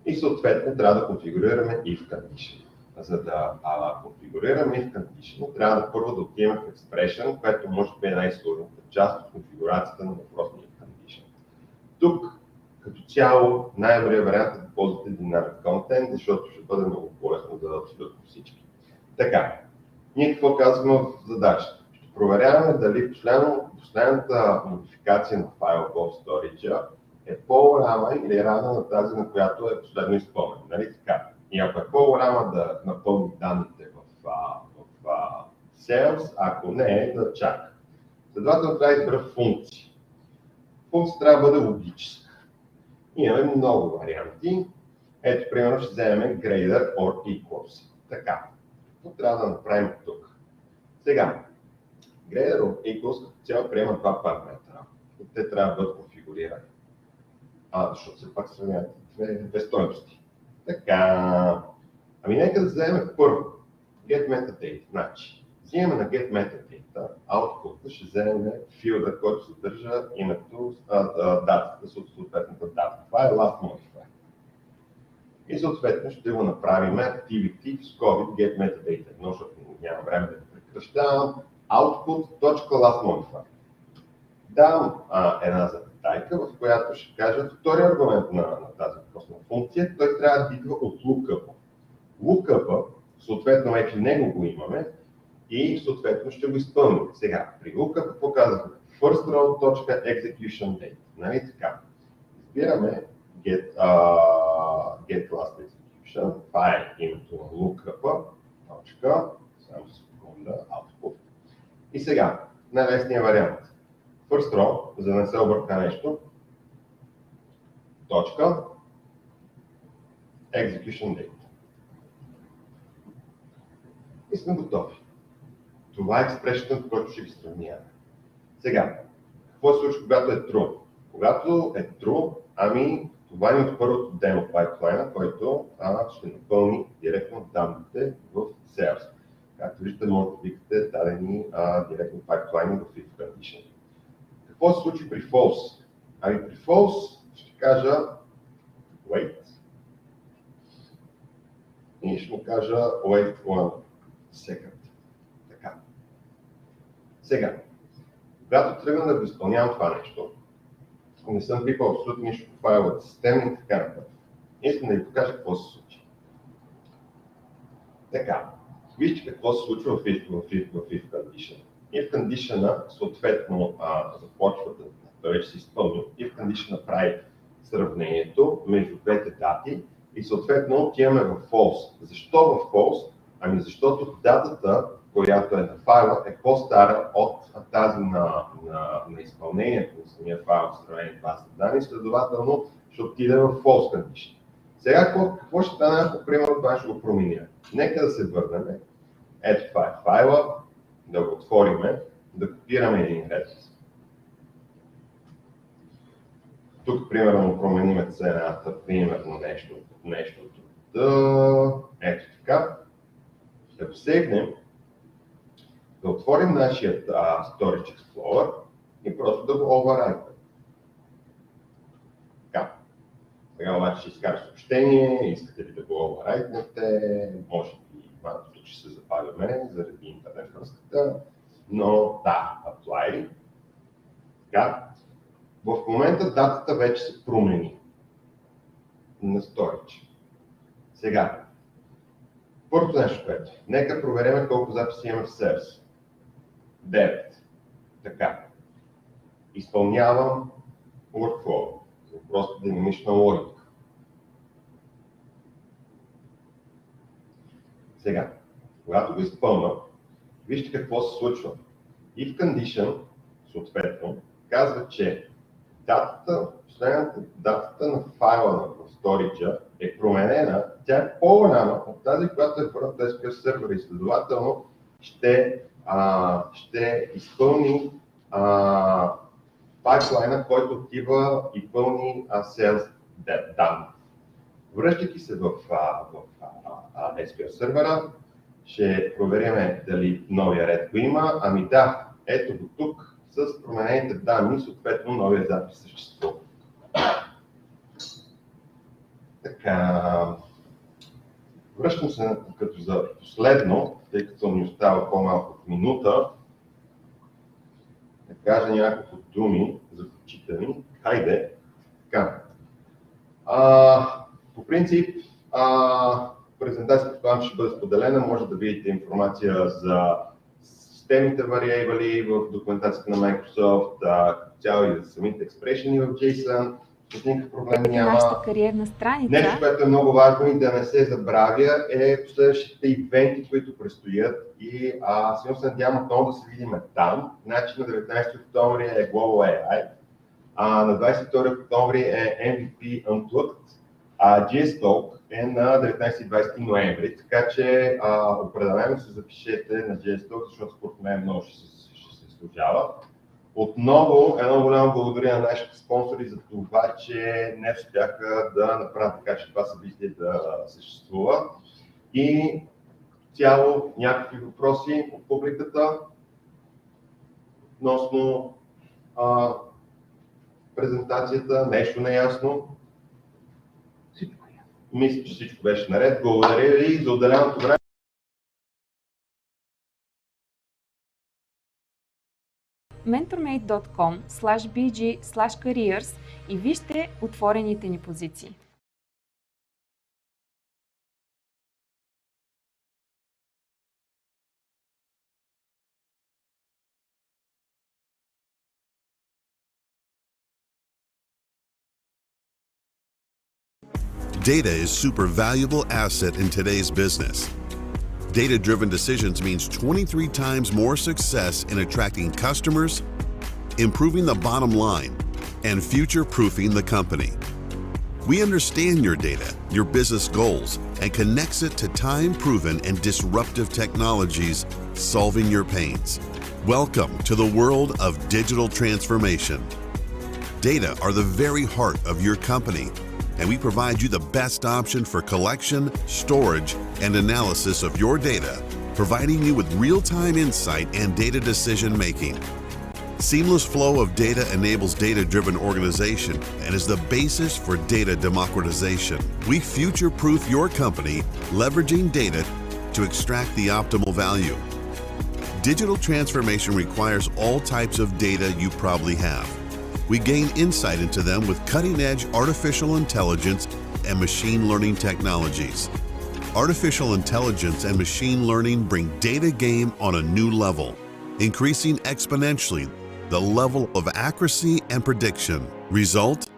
и съответно трябва да конфигурираме if condition. За да конфигурираме if condition, трябва да първо да отидем в expression, което може би е най-сложната част от конфигурацията на въпросния if condition. Тук, като цяло, най-добрият вариант е да ползвате Dynamic Content, защото ще бъде много по-лесно за абсолютно всички. Така, ние какво казваме в задачата? Ще проверяваме дали последната модификация на файл в storage е по-голяма или равна на тази, на която е последно изпълнена. Нали така? И ако е по-голяма да напълни данните в sales, ако не е да чака. Следователно трябва да избера функции. Функция трябва да бъде логическа. Имаме много варианти. Ето, примерно, ще вземем greater or equals. Така. Какво трябва да направим тук? Сега, greater or equals като цяло приема два параметра. И те трябва да бъдат конфигурирани. Защото все пак сравняват две стойности. Така. Ами нека да вземем първо get metadata. Значи, вземем на get metadata, output ще вземем филда, който съдържа името, датата, съответната дата. Това е last modifier. И съответно ще го направим activity в скоби get metadata. Но защото няма време да го прекращавам. Output.lastModifier. Давам една запетайка, в която ще кажа втори аргумент на тази въпросна функция. Той трябва да идва от lookup. Lookup, съответно вече него го имаме и съответно ще го изпълним. Сега, при lookup какво казахме? First row.execution date. Нали така? Избираме get last execution. Това е името на lookup. Точка. Само секунда. Output. И сега, най-лесният вариант. First row, за да не се обърка нещо. Точка. Execution date. И сме готови. Това е експрешът, който ще ги сравняваме. Сега, какво се случва, когато е true? Когато е true, ами това ни от първото демо пайплайна, който ще напълни директно данните в Sales. Както виждате, може да викате дадени директно пайплайни в if condition. Какво се случи при false? Ами при false ще кажа wait и ще му кажа wait one second. Така. Сега, когато тръгна да го изпълнявам това нещо, не съм пипал абсолютно нищо по файловата система и така нататък. Искам да ви покажа какво се случи. Така, вижте какво се случва в if condition. If condition съответно започва да вече се изпълни. If condition прави сравнението между двете дати и съответно отиваме в false. Защо в false? Ами защото датата, която е на файла, е по-стара от тази на изпълнението на самия файл в сравнение с базата данни, следователно ще отиде в false condition. Сега какво ще стане, ако примерно това ще го променя? Нека да се върнем. Ето това е файла, да го отворим, да копираме един ред. Тук примерно променим цената, примерно нещо ето така. Да го сегнем, да отворим нашия Storage Explorer и просто да го override. Така. Сега обаче ще изкара съобщение, искате ли да го override-нете, може би тук ще се запаляме заради интернет връзката, но да, apply. Така. В момента датата вече се промени на Storage. Сега, първото нещо, което нека проверим колко записи имаме в Sales. 9. Така. Изпълнявам workflow. Просто динамична логика. Сега, когато го изпълня, вижте какво се случва. If condition, съответно, казва, че последната датата на файла в storage е променена, тя е по-голяма от тази, която е в SQL сервер и следователно ще изпълни пайплайна, който отива и пълни sales данни. Връщайки се в SQL сервера, ще проверим дали новия ред го има. Ами да, ето го тук с променените данни, съответно новия запис съществува. Така, връщам се като за последно, тъй като ни остава по-малко от минута, да кажа няколко думи за прочитане. Хайде. Така. По принцип, презентацията, която ще бъде споделена, може да видите информация за системните вариабли в документацията на Microsoft, като цяло и за самите експрешени в JSON. С никакъв проблем няма. Нашата кариерна страница. Нещо, което е много важно и да не се забравя, е последващите ивенти, които предстоят. И силно се надявам отново да се видим там. Значи на 19 октомври е Global AI, на 22 октомври е MVP Unplugged, GS Talk е на 19 и 20 ноември. Така че определено се запишете на GS Talk, защото според мен много ще се служава. Отново едно голямо благодаря на нашите спонсори за това, че не успяха да направят така, че това събитие да съществува. И цяло някакви въпроси от публиката относно презентацията, нещо неясно. Мисля, че всичко беше наред. Благодаря ви за отделеното време. mentormate.com/bg/careers и вижте отворените ни позиции. Data is super valuable asset in today's business. Data-driven decisions means 23 times more success in attracting customers, improving the bottom line, and future-proofing the company. We understand your data, your business goals, and connects it to time-proven and disruptive technologies, solving your pains. Welcome to the world of digital transformation. Data are the very heart of your company, and we provide you the best option for collection, storage, and analysis of your data, providing you with real-time insight and data decision-making. Seamless flow of data enables data-driven organization and is the basis for data democratization. We future-proof your company, leveraging data to extract the optimal value. Digital transformation requires all types of data you probably have. We gain insight into them with cutting-edge artificial intelligence and machine learning technologies. Artificial intelligence and machine learning bring data game on a new level, increasing exponentially the level of accuracy and prediction. Result?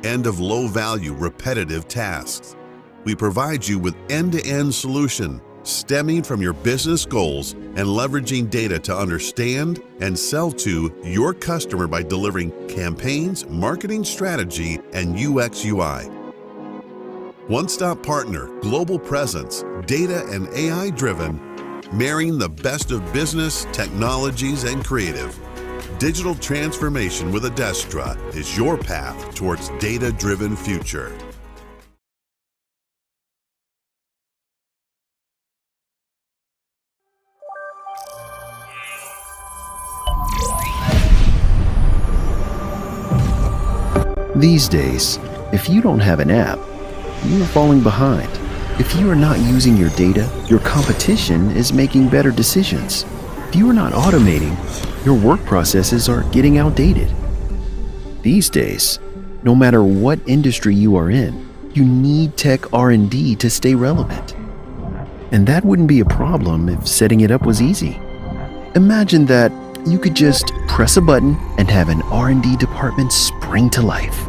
End of low-value, repetitive tasks. We provide you with end-to-end solution stemming from your business goals and leveraging data to understand and sell to your customer by delivering campaigns, marketing strategy, and UX UI. One-stop partner, global presence, data and AI-driven, marrying the best of business, technologies, and creative. Digital transformation with Adestra is your path towards data-driven future. These days, if you don't have an app, you are falling behind. If you are not using your data, your competition is making better decisions. If you are not automating, your work processes are getting outdated. These days, no matter what industry you are in, you need tech R&D to stay relevant. And that wouldn't be a problem if setting it up was easy. Imagine that you could just press a button and have an R&D department spring to life.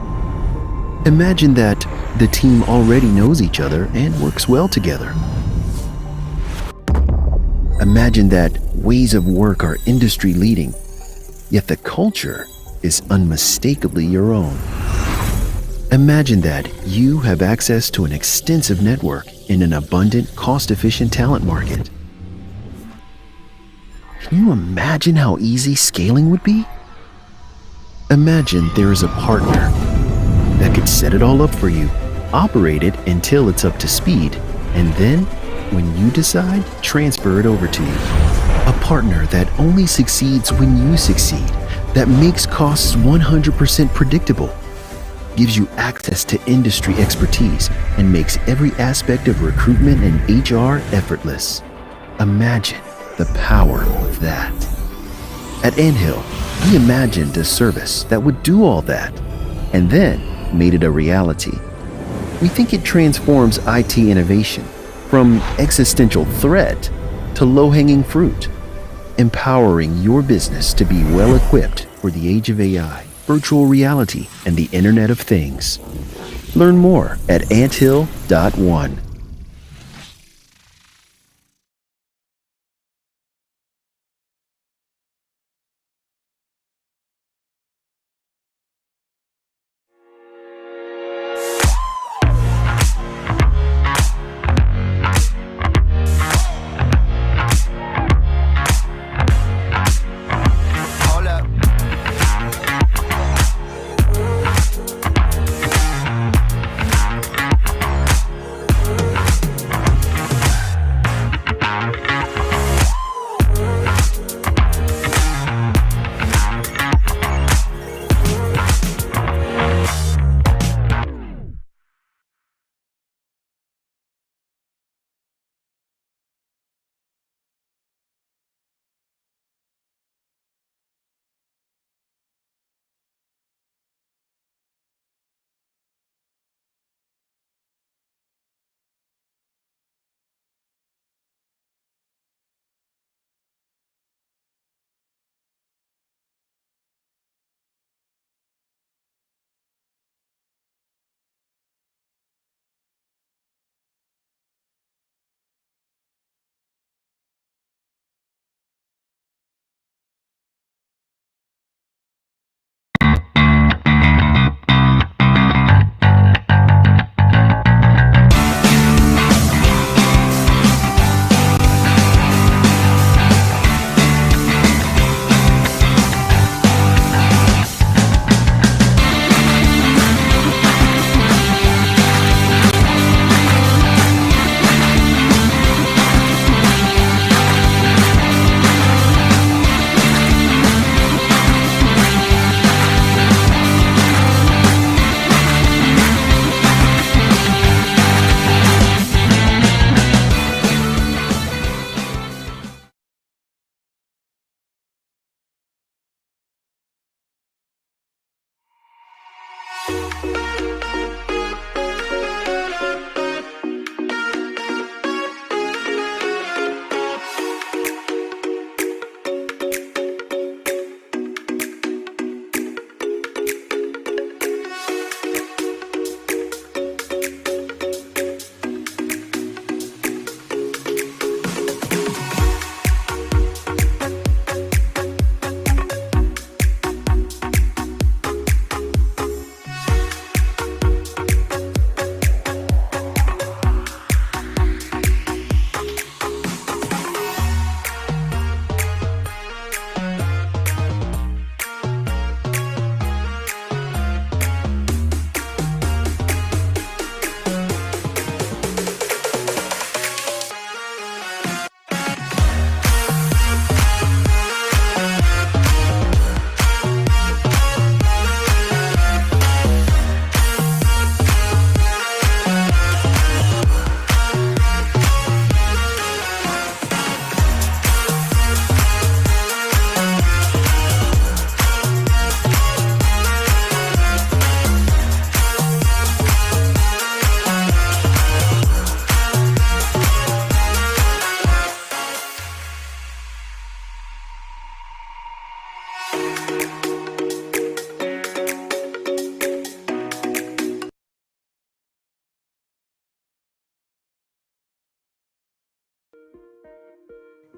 Imagine that the team already knows each other and works well together. Imagine that ways of work are industry leading, yet the culture is unmistakably your own. Imagine that you have access to an extensive network in an abundant, cost-efficient talent market. Can you imagine how easy scaling would be? Imagine there is a partner that could set it all up for you, operate it until it's up to speed, and then, when you decide, transfer it over to you. A partner that only succeeds when you succeed, that makes costs 100% predictable, gives you access to industry expertise, and makes every aspect of recruitment and HR effortless. Imagine the power of that. At Anthill, we imagined a service that would do all that, and then made it a reality. We think it transforms IT innovation from existential threat to low-hanging fruit, empowering your business to be well-equipped for the age of AI, virtual reality, and the Internet of Things. Learn more at anthill.one.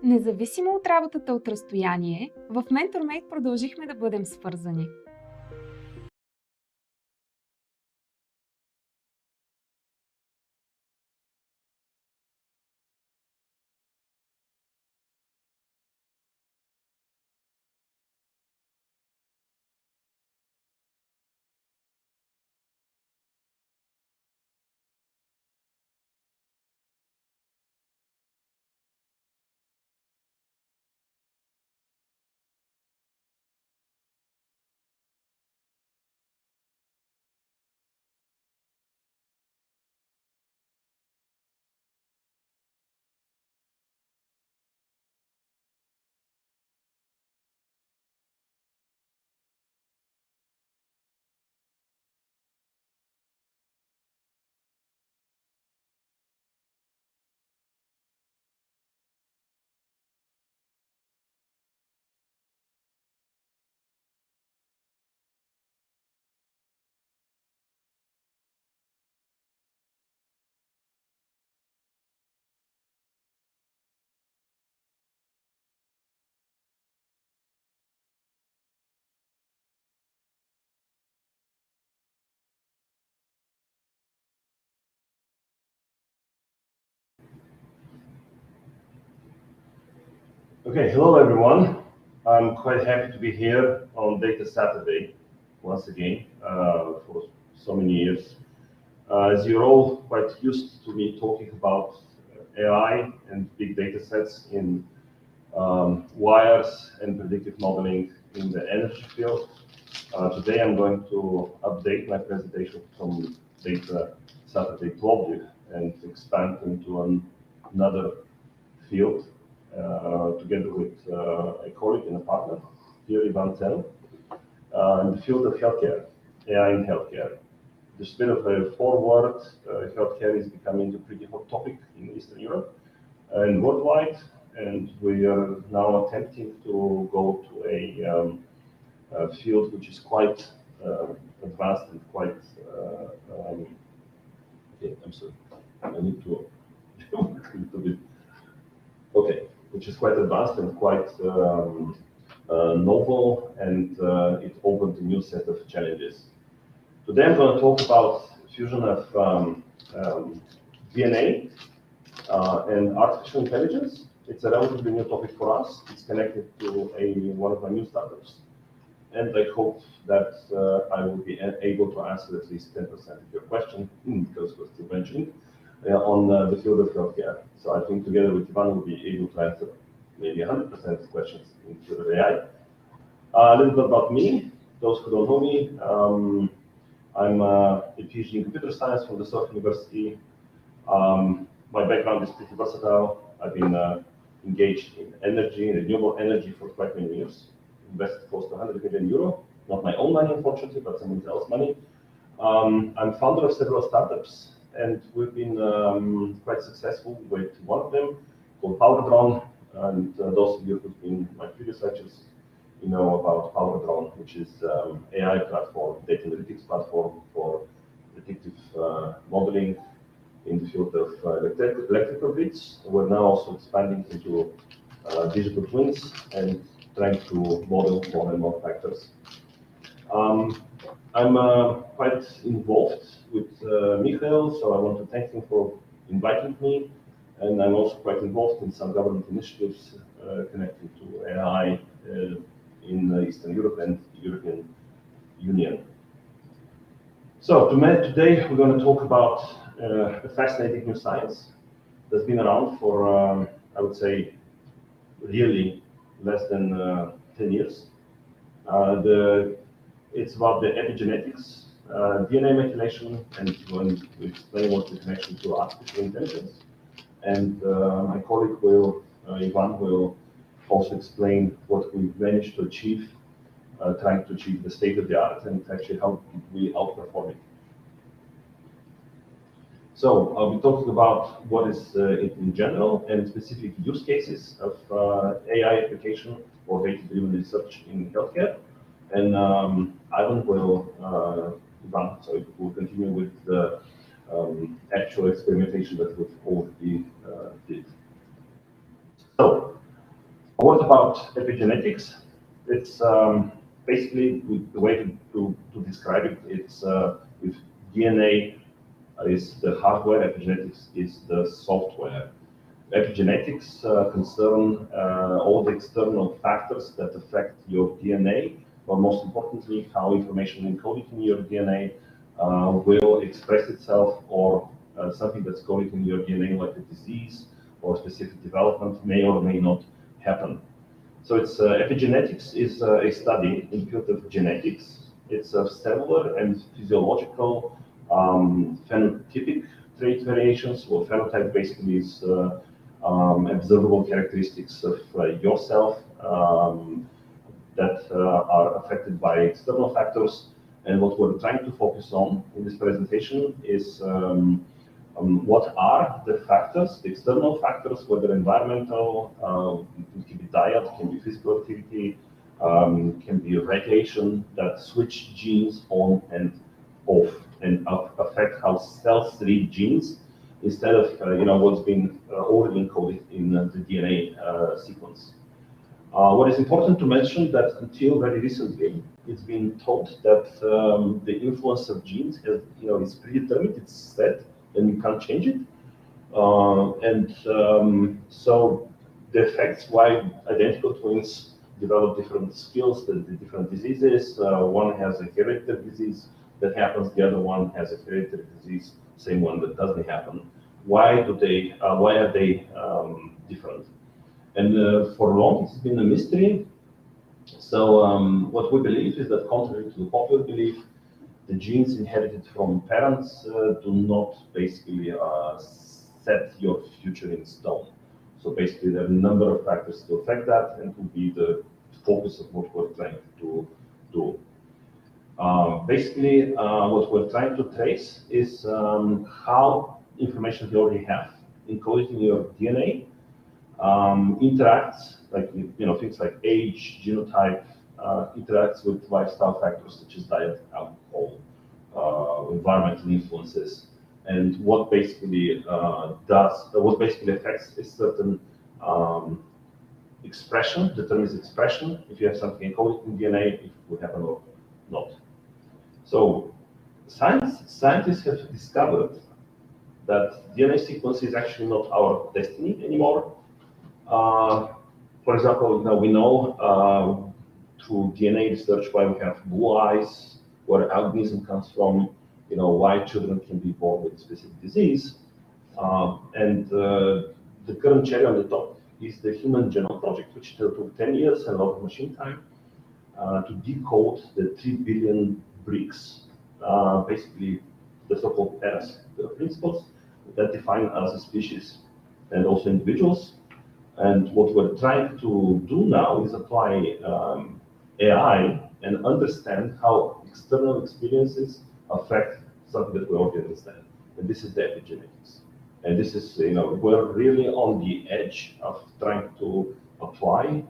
Независимо от работата от разстояние, в MentorMate продължихме да бъдем свързани. Okay, hello everyone. I'm quite happy to be here on Data Saturday once again for so many years. As you're all quite used to me talking about AI and big data sets in wires and predictive modeling in the energy field. Today I'm going to update my presentation from Data Saturday Plovdiv and expand into another field together with a colleague and a partner, here Ivan Tel, in the field of healthcare, AI in healthcare. Just a bit of a forward, healthcare is becoming a pretty hot topic in Eastern Europe and worldwide, and we are now attempting to go to a field which is quite advanced and quite, okay, I'm sorry, I need to a little bit, okay, which is quite advanced and quite novel, and it opened a new set of challenges. Today I'm going to talk about fusion of DNA and artificial intelligence. It's a relatively new topic for us. It's connected to one of my new startups, and I hope that I will be able to answer at least 10% of your question, because we're still mentioning, on the field of healthcare. So I think together with Ivan we'll be able to answer maybe 100% of questions in the field of AI. A little bit about me, those who don't know me. I'm a PhD in computer science from the Sofia University. My background is pretty versatile. I've been engaged in energy, renewable energy for quite many years. Invested close to 100 million euro, not my own money unfortunately, but someone else's money. I'm founder of several startups, and we've been quite successful with one of them called PowerDrone. And those of you who've been my previous lectures, you know about PowerDrone, which is AI platform, data analytics platform for predictive modeling in the field of electrical grids. We're now also expanding into digital twins and trying to model more and more factors. I'm quite involved with Michael, so I want to thank him for inviting me. And I'm also quite involved in some government initiatives connected to AI in Eastern Europe and the European Union. So today we're going to talk about a fascinating new science that's been around for, I would say, really less than 10 years. It's about the epigenetics, DNA methylation, and going to explain what's the connection to artificial intelligence. And my colleague Ivan will also explain what we've managed to achieve, trying to achieve the state of the art, and actually how we outperform it. So I'll be talking about what is it in general and specific use cases of AI application for data-driven research in healthcare. And Ivan will continue with the actual experimentation that we've already did. So what about epigenetics? It's basically the way to describe it. It's if DNA is the hardware, epigenetics is the software. Epigenetics concern all the external factors that affect your DNA, or most importantly, how information encoded in your DNA will express itself, or something that's coded in your DNA, like a disease or specific development, may or may not happen. So it's epigenetics is a study in the field of genetics. It's a cellular and physiological phenotypic trait variations. Well, phenotype basically is observable characteristics of yourself that are affected by external factors. And what we're trying to focus on in this presentation is what are the factors, the external factors, whether environmental, it can be diet, can be physical activity, can be radiation, that switch genes on and off and affect how cells read genes instead of what's been already encoded in the DNA sequence. What is important to mention that until very recently, it's been thought that the influence of genes is predetermined, it's set, and you can't change it. So the effects why identical twins develop different skills, the different diseases. One has a hereditary disease that happens, the other one has a hereditary disease, same one that doesn't happen. Why are they different? And for long, it's been a mystery. So what we believe is that, contrary to the popular belief, the genes inherited from parents do not basically set your future in stone. So basically, there are a number of factors to affect that, and will be the focus of what we're trying to do. Basically, what we're trying to trace is how information you already have encoded in your DNA interacts, like things like age, genotype, interacts with lifestyle factors such as diet, alcohol, environmental influences, and what basically affects a certain expression, determines expression, if you have something encoded in DNA, if it will happen or not. So scientists have discovered that DNA sequence is actually not our destiny anymore. For example, we know through DNA research why we have blue eyes, where albinism comes from, why children can be born with a specific disease. And the current cherry on the top is the Human Genome Project, which took 10 years and a lot of machine time to decode the 3 billion bricks, basically the so-called pairs, the principles that define us as species and also individuals. And what we're trying to do now is apply AI and understand how external experiences affect something that we already understand. And this is the epigenetics. And this is, we're really on the edge of trying to apply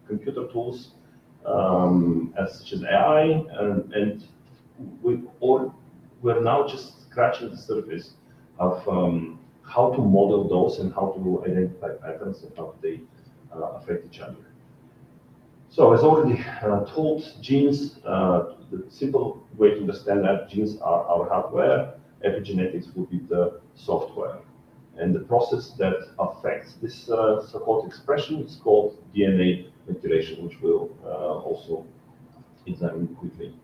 computer tools such as AI, and we're now just scratching the surface of how to model those and how to identify patterns and how they affect each other. So as already told, genes, the simple way to understand that genes are our hardware, epigenetics will be the software. And the process that affects this so-called expression is called DNA methylation, which we'll also examine quickly.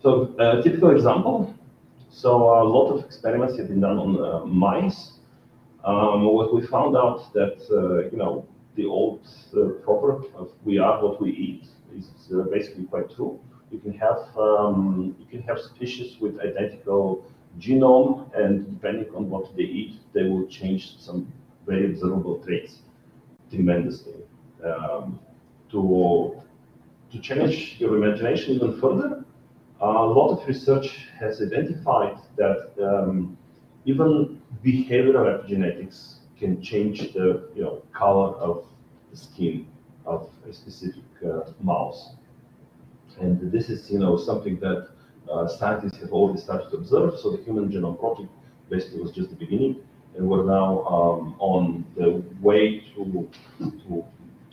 So a typical example. So a lot of experiments have been done on mice. What we found out that the old proverb of "we are what we eat" is basically quite true. You can have species with identical genome, and depending on what they eat, they will change some very observable traits tremendously. To challenge your imagination even further, a lot of research has identified that even behavioral epigenetics can change the color of the skin of a specific mouse, and this is something that scientists have already started to observe. So the Human Genome Project basically was just the beginning, and we're now on the way to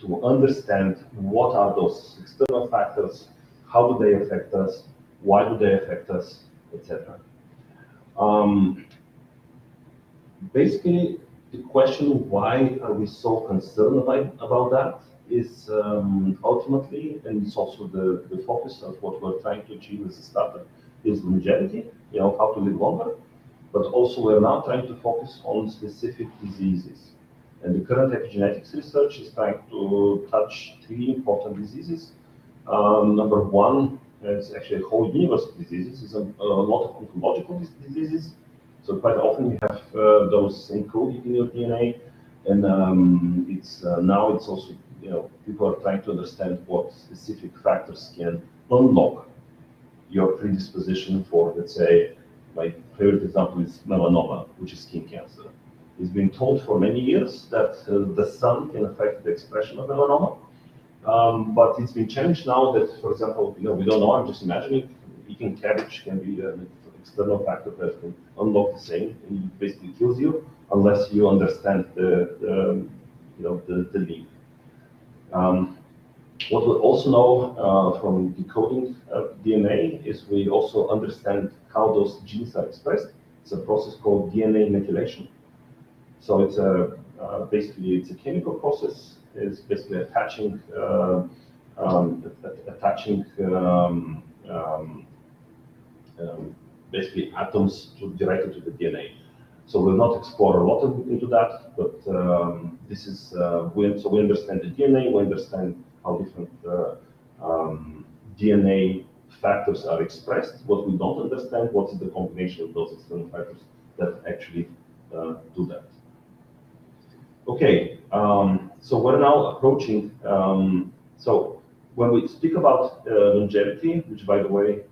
to understand what are those external factors, how do they affect us, why do they affect us, etc. Basically, the question why are we so concerned about that is ultimately, and it's also the focus of what we're trying to achieve as a startup, is longevity, how to live longer, but also we're now trying to focus on specific diseases. And the current epigenetics research is trying to touch 3 important diseases. Number one is actually a whole universe of diseases. Is a lot of oncological diseases. So quite often you have those encoded in your DNA, and now it's also people are trying to understand what specific factors can unlock your predisposition for, let's say, my favorite example is melanoma, which is skin cancer. It's been told for many years that the sun can affect the expression of melanoma, but it's been changed now that, for example, we don't know. I'm just imagining eating cabbage can be an external factor that can unlock the same, and it basically kills you unless you understand the leaf. What we also know from decoding DNA is we also understand how those genes are expressed. It's a process called DNA methylation. So it's basically it's a chemical process. It's basically attaching basically atoms directly to the DNA. So we'll not explore a lot into that, but this is so we understand the DNA, we understand how different DNA factors are expressed. What we don't understand, what is the combination of those external factors that actually do that. Okay, so we're now approaching, so when we speak about longevity, which by the way,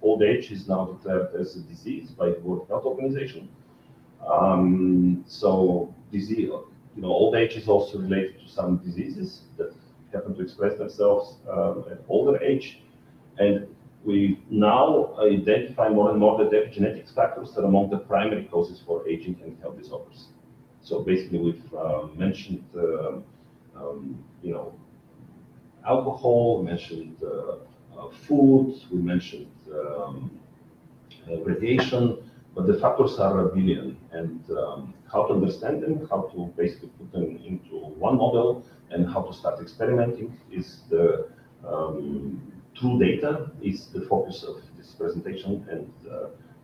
old age is now declared as a disease by the World Health Organization. So disease, old age is also related to some diseases that happen to express themselves at older age. And we now identify more and more that epigenetics factors are among the primary causes for aging and health disorders. So basically, we've mentioned, alcohol, we mentioned food, we mentioned radiation, but the factors are a billion, and how to understand them, how to basically put them into one model, and how to start experimenting is the through data is the focus of this presentation and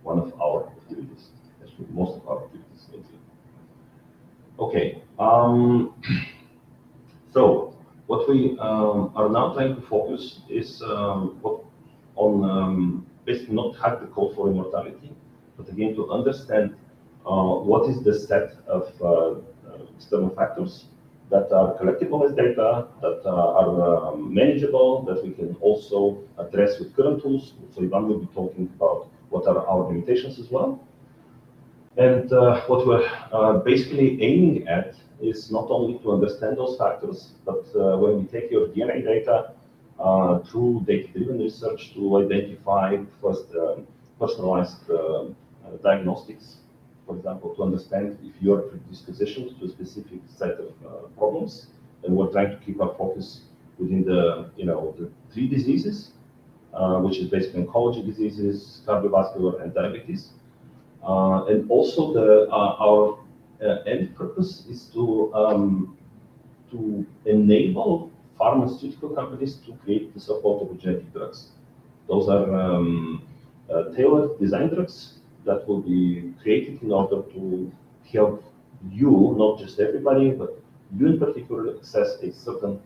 one of our activities, actually most of our activities lately. Okay, so what we are now trying to focus is on basically not hack the code for immortality, but again to understand what is the set of external factors that are collectible as data, that are manageable, that we can also address with current tools. So Ivan will be talking about what are our limitations as well. And what we're basically aiming at is not only to understand those factors, but when we take your DNA data through data-driven research to identify first personalized diagnostics, for example, to understand if you're predispositioned to a specific set of problems. And we're trying to keep our focus within the, the 3 diseases, which is basically oncology diseases, cardiovascular, and diabetes. And also our end purpose is to enable pharmaceutical companies to create the so-called epigenetic drugs. Those are tailored design drugs that will be created in order to help you, not just everybody, but you in particular, access a certain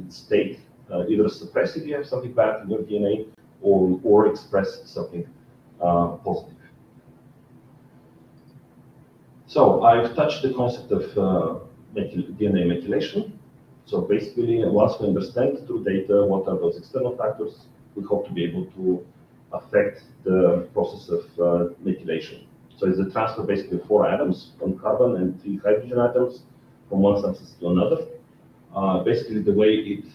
state, either suppress if you have something bad in your DNA, or express something positive. So I've touched the concept of DNA methylation. So basically, once we understand through data what are those external factors, we hope to be able to affect the process of methylation. So it's a transfer basically of 4 atoms, 1 carbon and 3 hydrogen atoms from one substance to another. Basically, the way it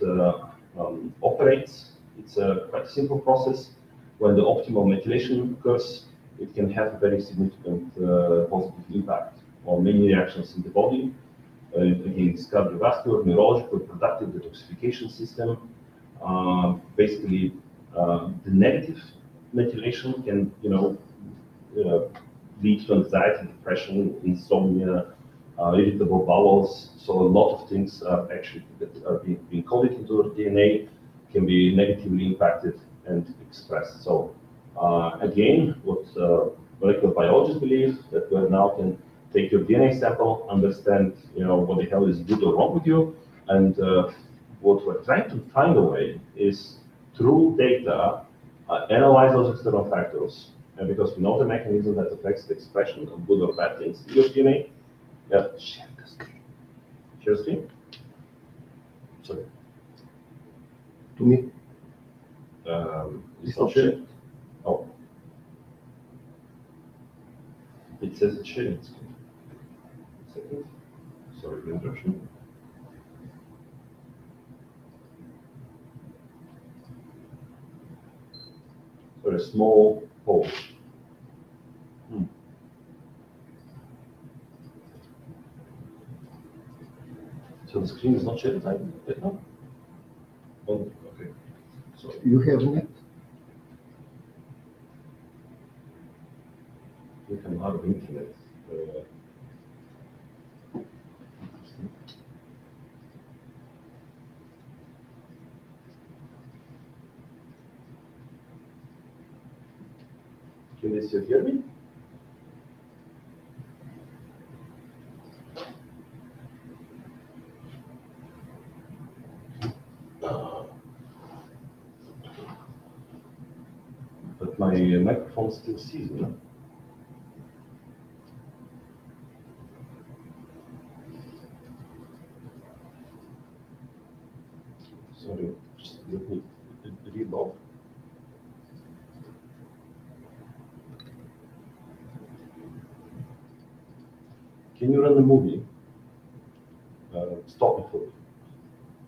operates, it's a quite simple process. When the optimal methylation occurs, it can have a very significant positive impact on many reactions in the body. again, it's cardiovascular, neurological, reproductive, detoxification system. Basically, the negative methylation can, lead to anxiety, depression, insomnia, irritable bowels. So a lot of things are actually that are being coded into our DNA can be negatively impacted and expressed. So again, what molecular biologists believe that we now can take your DNA sample, understand what the hell is good or wrong with you, and what we're trying to find a way is through data analyze those external factors. And because we know the mechanism that affects the expression of good or bad things in your DNA, share the screen. Share the screen? Sorry. To me? It's not shared. Oh. It says it's sharing screen. Second. Sorry, the interruption. For a small pause. So the screen is not shared right now? Oh, okay. So You have net? we can have internet. Can they still hear me? But my microphone still sees me. Sorry, just let me reload. Can you run a movie? Stop it for me.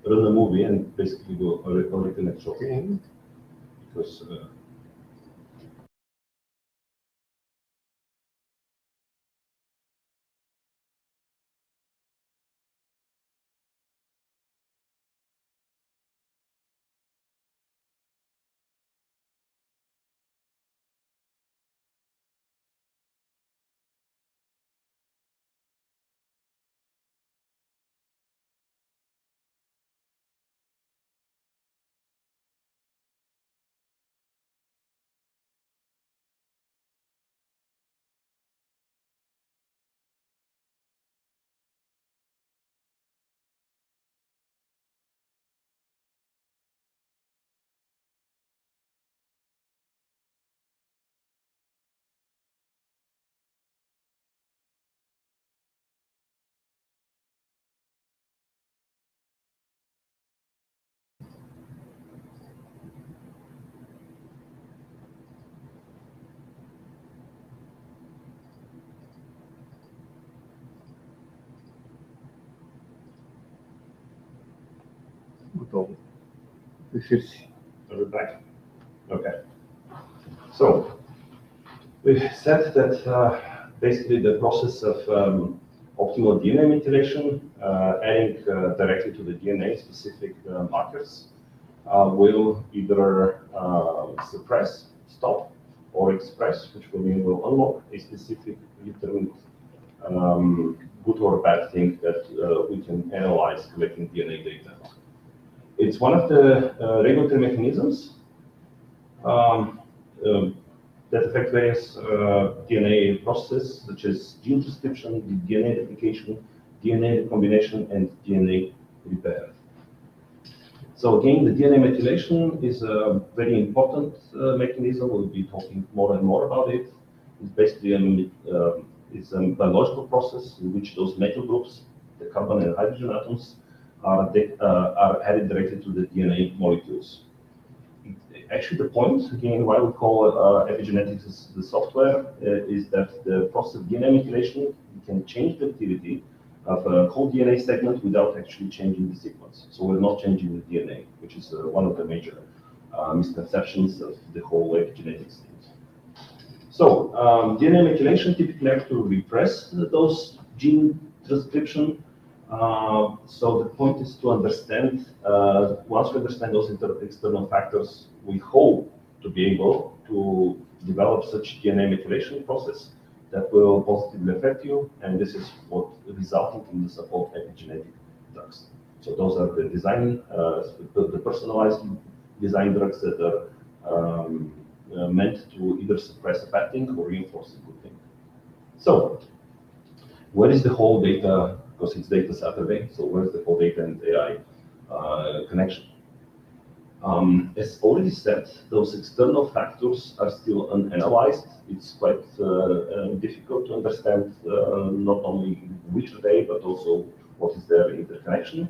Run a movie and basically do a reconnect shot. Okay. Because Готово. Ефир си. are we back? Okay. So we said that basically the process of optimal DNA methylation, adding directly to the DNA specific markers, will either suppress, stop, or express, which will mean will unlock a specific determined good or bad thing that we can analyze collecting DNA data. It's one of the regulatory mechanisms that affect various DNA processes, such as gene transcription, DNA replication, DNA recombination, and DNA repair. So again, the DNA methylation is a very important mechanism. We'll be talking more and more about it. It's basically it's a biological process in which those metal groups, the carbon and hydrogen atoms, are added directly to the DNA molecules. Actually, the point, again, why we call epigenetics the software, is that the process of DNA methylation can change the activity of a whole DNA segment without actually changing the sequence. So we're not changing the DNA, which is one of the major misconceptions of the whole epigenetics thing. So DNA methylation typically acts to repress those gene transcription So the point is to understand, once we understand those external factors, we hope to be able to develop such DNA methylation process that will positively affect you, and this is what resulting in the support epigenetic drugs. So those are the design, the personalized design drugs that are meant to either suppress a bad thing or reinforce a good thing. So where is the whole data, because it's data Saturday, so where is the whole data and AI connection? As already said, those external factors are still unanalyzed. It's quite difficult to understand not only which they, but also what is their interconnection.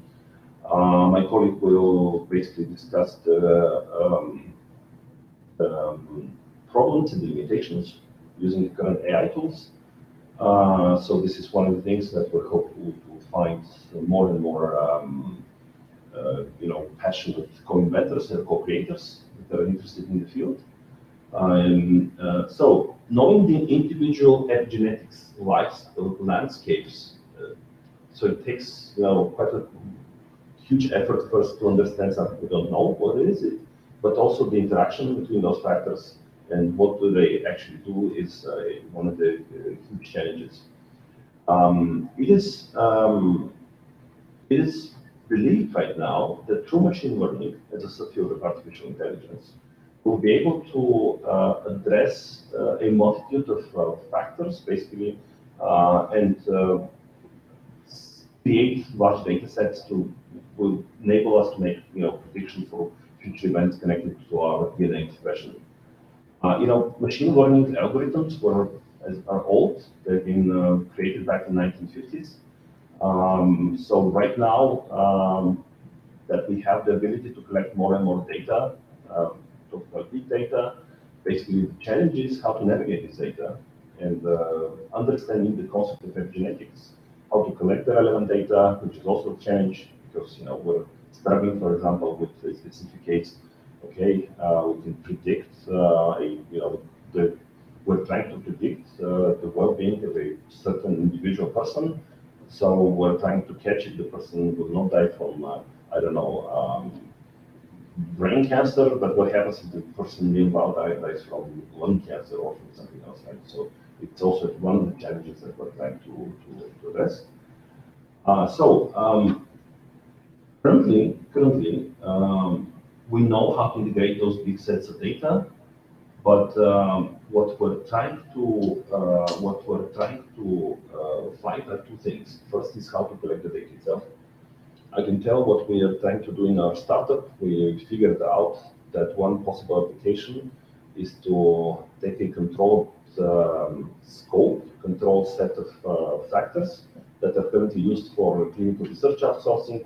My colleague will basically discuss the problems and the limitations using the current AI tools. So this is one of the things that we hope to find more and more passionate co-inventors and co-creators that are interested in the field. So knowing the individual epigenetics landscapes, so it takes quite a huge effort first to understand something we don't know what is it, but also the interaction between those factors and what do they actually do is one of the huge challenges. It is believed right now that through machine learning as a subfield of artificial intelligence, we'll be able to address a multitude of factors, basically, and create large data sets will enable us to make predictions for future events connected to our DNA expression. Machine learning algorithms are old. They've been created back in the 1950s. So right now that we have the ability to collect more and more data, big data, basically the challenge is how to navigate this data and understanding the concept of epigenetics, how to collect the relevant data, which is also a challenge because we're struggling, for example, with specific case. Okay, we can predict we're trying to predict the well-being of a certain individual person. So we're trying to catch if the person will not die from, I don't know, brain cancer, but what happens if the person meanwhile dies from lung cancer or from something else, right? So it's also one of the challenges that we're trying to address. Currently, we know how to integrate those big sets of data, but what we're trying to find are two things. First is how to collect the data itself. I can tell what we are trying to do in our startup. We figured out that one possible application is to take a controlled set of factors that are currently used for clinical research outsourcing,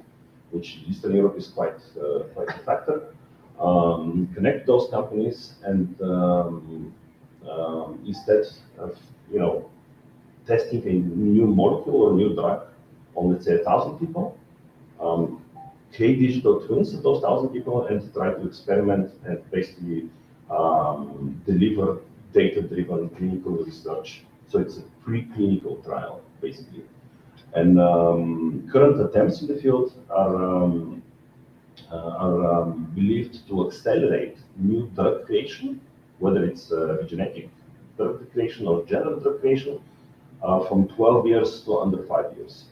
which in Eastern Europe is quite a factor. Connect those companies and instead of testing a new molecule or new drug on, let's say, 1,000 people, create digital twins of those 1,000 people and try to experiment and basically deliver data-driven clinical research. So it's a preclinical trial, basically. And current attempts in the field are believed to accelerate new drug creation, whether it's genetic drug creation or general drug creation, from 12 years to under 5 years.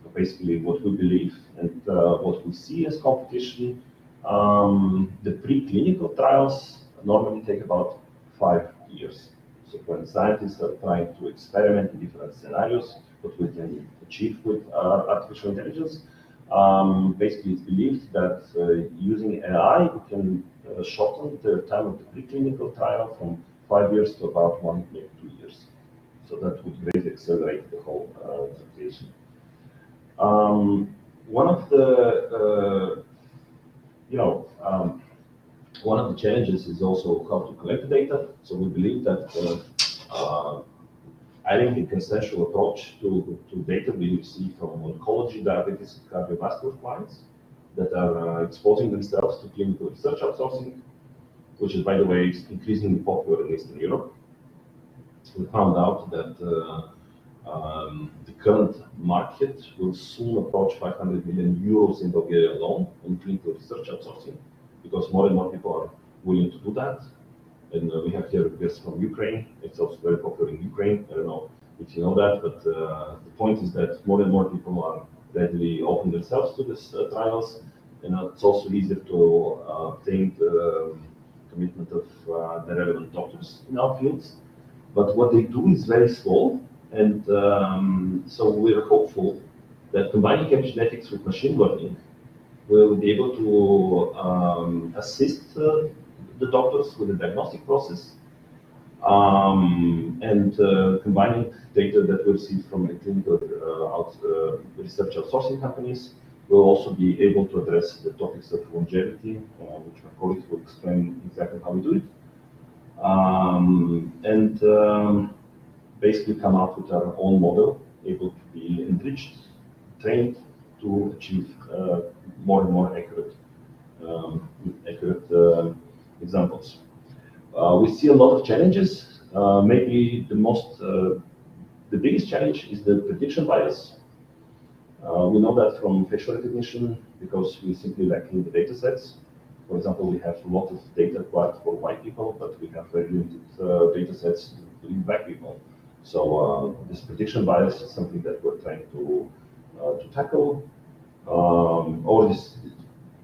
So basically, what we believe and what we see as competition, the preclinical trials normally take about 5 years. So when scientists are trying to experiment in different scenarios, what we can achieve with artificial intelligence, basically it's believed that using AI, we can shorten the time of the preclinical trial from 5 years to about 1, maybe 2 years. So that would greatly accelerate the whole application. One of the challenges is also how to collect the data. So we believe that adding a consensual approach to data we receive from oncology, diabetes, and cardiovascular clients that are exposing themselves to clinical research outsourcing, which is, by the way, increasingly popular in Eastern Europe. We found out that the current market will soon approach 500 million euros in Bulgaria alone on clinical research outsourcing, because more and more people are willing to do that. And we have here guests from Ukraine. It's also very popular in Ukraine. I don't know if you know that, but the point is that more and more people are readily open themselves to these trials, and it's also easier to obtain the commitment of the relevant doctors in our fields. But what they do is very slow, and so we're hopeful that combining epigenetics with machine learning will be able to assist the doctors with the diagnostic process, and combining data that we receive from the clinical research outsourcing companies will also be able to address the topics of longevity, which my colleagues will explain exactly how we do it, and basically come out with our own model, able to be enriched, trained to achieve more and more accurate examples. We see a lot of challenges. Maybe the biggest challenge is the prediction bias. We know that from facial recognition because we simply lack in the data sets. For example, we have a lot of data acquired for white people, but we have very limited data sets in black people. So this prediction bias is something that we're trying to tackle. Or this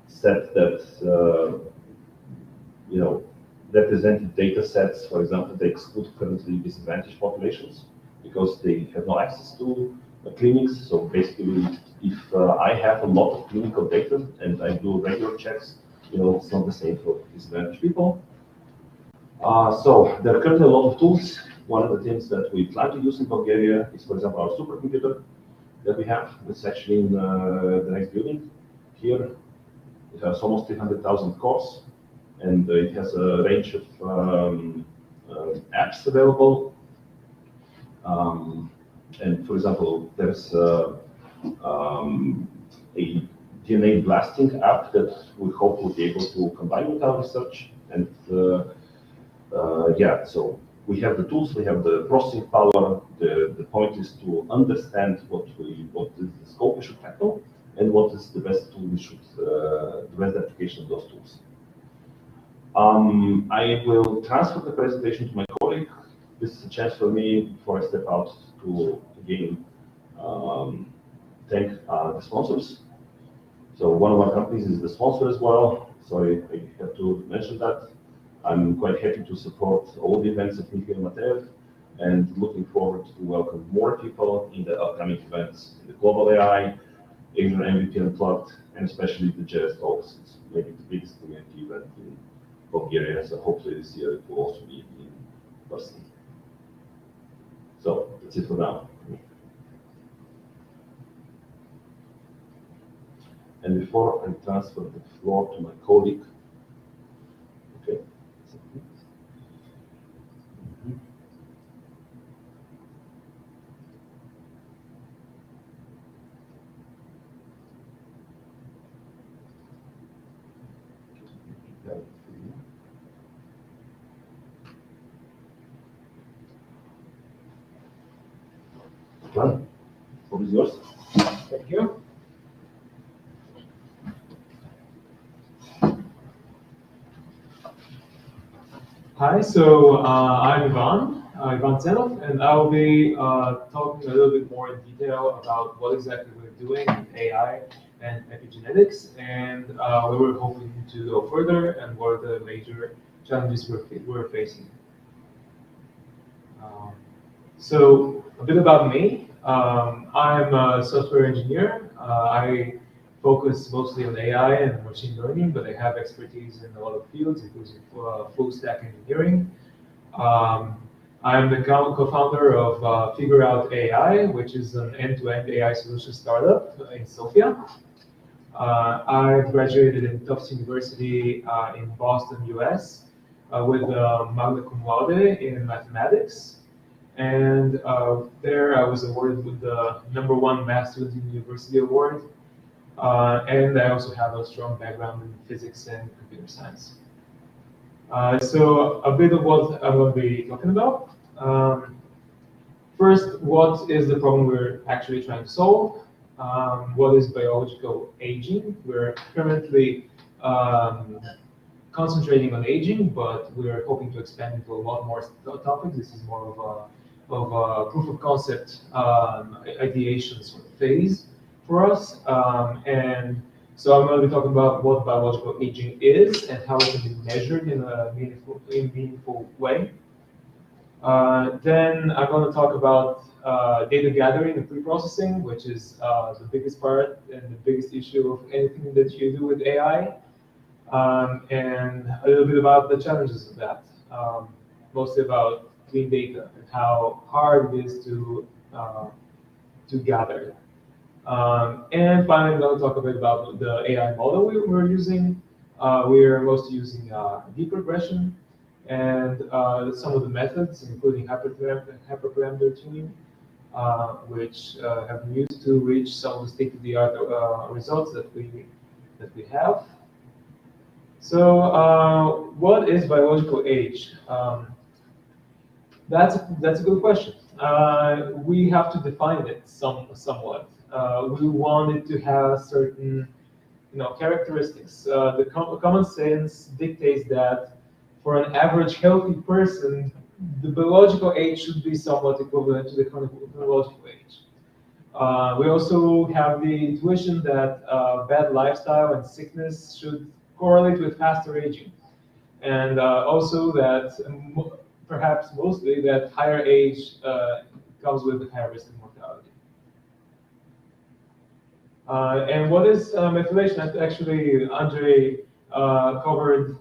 set that represented data sets, for example, they exclude currently disadvantaged populations because they have no access to clinics. So basically, if I have a lot of clinical data and I do regular checks, it's not the same for disadvantaged people. So there are currently a lot of tools. One of the things that we plan to use in Bulgaria is, for example, our supercomputer that we have. It's actually in the next building here. It has almost 300,000 cores, and it has a range of apps available. And for example, there's a DNA blasting app that we hope will be able to combine with our research. And so we have the tools, we have the processing power. The point is to understand what is the scope we should tackle and what is the best tool the best application of those tools. I will transfer the presentation to my colleague. This is a chance for me before I step out to again thank the sponsors. So one of our companies is the sponsor as well. Sorry, I have to mention that. I'm quite happy to support all the events of Mikhail Matev and looking forward to welcome more people in the upcoming events in the Global AI, Asian MVP Unplugged, and especially the Jazz Talks. It's maybe the biggest community event in Bulgaria, so hopefully this year it will also be in person. So that's it for now. And before I transfer the floor to my colleague, okay. Plan, what is yours? Thank you. Hi, so I'm Ivan Zenov, and I'll be talking a little bit more in detail about what exactly we're doing in AI and epigenetics, and where we're hoping to go further, and what are the major challenges we're facing. So a bit about me. I'm a software engineer. I focus mostly on AI and machine learning, but I have expertise in a lot of fields, including full stack engineering. I'm the co-founder of Figure Out AI, which is an end-to-end AI solution startup in Sofia. I graduated in Tufts University in Boston, US, with magna cum laude in mathematics. And there I was awarded with the #1 Math Student in the University Award. And I also have a strong background in physics and computer science. So a bit of what I'm going to be talking about. First, what is the problem we're actually trying to solve? What is biological aging? We're currently concentrating on aging, but we're hoping to expand into a lot more topics. This is more of a proof of concept ideation sort of phase for us. And so I'm going to be talking about what biological aging is and how it can be measured in a meaningful way. Then I'm going to talk about data gathering and pre-processing, which is the biggest part and the biggest issue of anything that you do with AI. And a little bit about the challenges of that, mostly about clean data and how hard it is to gather. And finally, I'm going to talk a bit about the AI model we're using. We're mostly using deep regression and some of the methods, including hyperparameter tuning, which have been used to reach some of the state-of-the-art results that we have. So, what is biological age? That's a good question. We have to define it somewhat. We want it to have certain, characteristics. The common sense dictates that for an average healthy person, the biological age should be somewhat equivalent to the chronological age. We also have the intuition that bad lifestyle and sickness should correlate with faster aging, and also that perhaps mostly that higher age comes with a higher risk of mortality. And what is methylation? Actually, Andre covered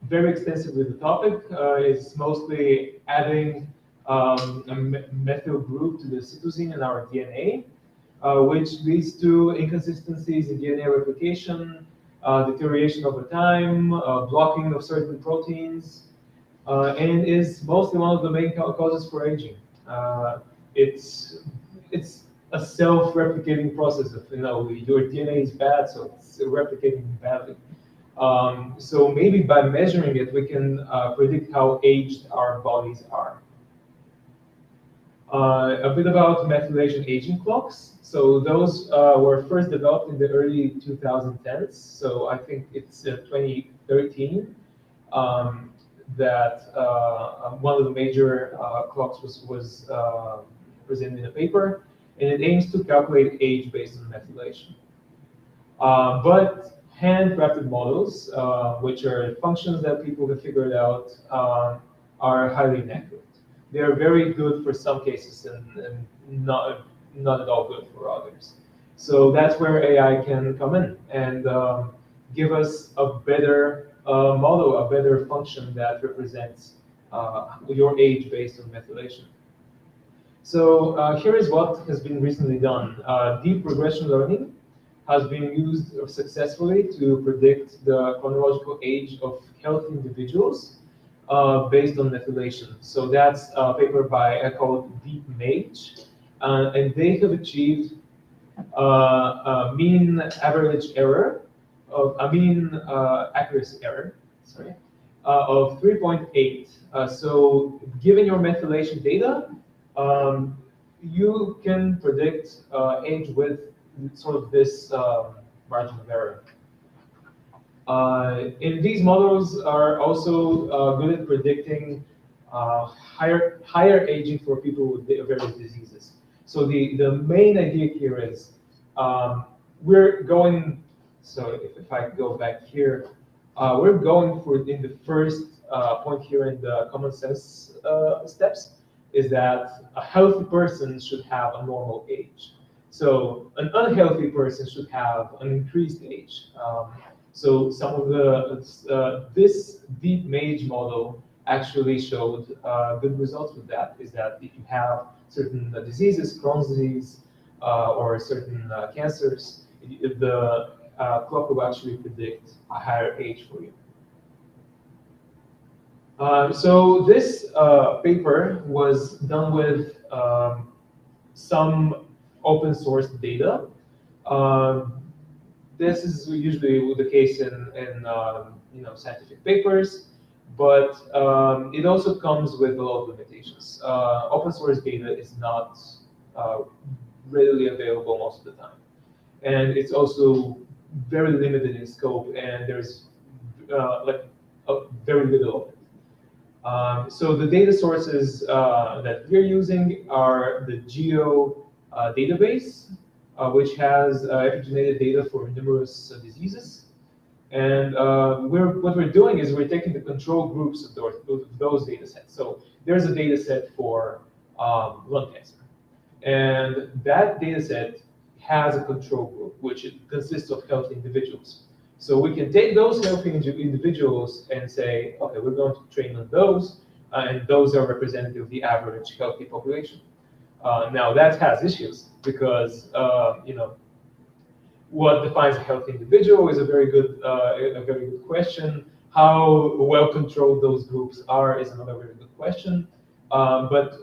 very extensively the topic. It's mostly adding a methyl group to the cytosine in our DNA, which leads to inconsistencies in DNA replication, deterioration over time, blocking of certain proteins, and is mostly one of the main causes for aging. It's a self-replicating process of, your DNA is bad, so it's replicating badly. So maybe by measuring it, we can predict how aged our bodies are. A bit about methylation aging clocks. So those were first developed in the early 2010s. So I think it's 2013 that one of the major clocks was presented in a paper, and it aims to calculate age based on methylation. But handcrafted models, which are functions that people have figured out, are highly inaccurate. They are very good for some cases and not at all good for others. So that's where AI can come in and give us a better model, a better function that represents your age based on methylation. So here is what has been recently done. Deep regression learning has been used successfully to predict the chronological age of healthy individuals based on methylation. So that's a paper by called Deep Mage, and they have achieved a mean average error of accuracy error, sorry, of 3.8. So given your methylation data, you can predict age with sort of this margin of error. And these models are also good at predicting higher aging for people with various diseases. So the main idea here is we're going, so if I go back here, we're going for, in the first point here in the common sense steps, is that a healthy person should have a normal age. So an unhealthy person should have an increased age. So some of the this Deep Mage model actually showed good results with that. Is that if you have certain diseases, Crohn's disease, or certain cancers, the clock will actually predict a higher age for you. So this paper was done with some open source data. This is usually the case in scientific papers, but it also comes with a lot of limitations. Open source data is not readily available most of the time, and it's also very limited in scope, and there's very little of it. So the data sources that we're using are the Geo database, which has epigenetic data for numerous diseases. And what we're doing is we're taking the control groups of those data sets. So there's a data set for lung cancer. And that data set has a control group, which consists of healthy individuals. So we can take those healthy individuals and say, okay, we're going to train on those, and those are representative of the average healthy population. Now that has issues because what defines a healthy individual is a very good question. How well controlled those groups are is another very good question. But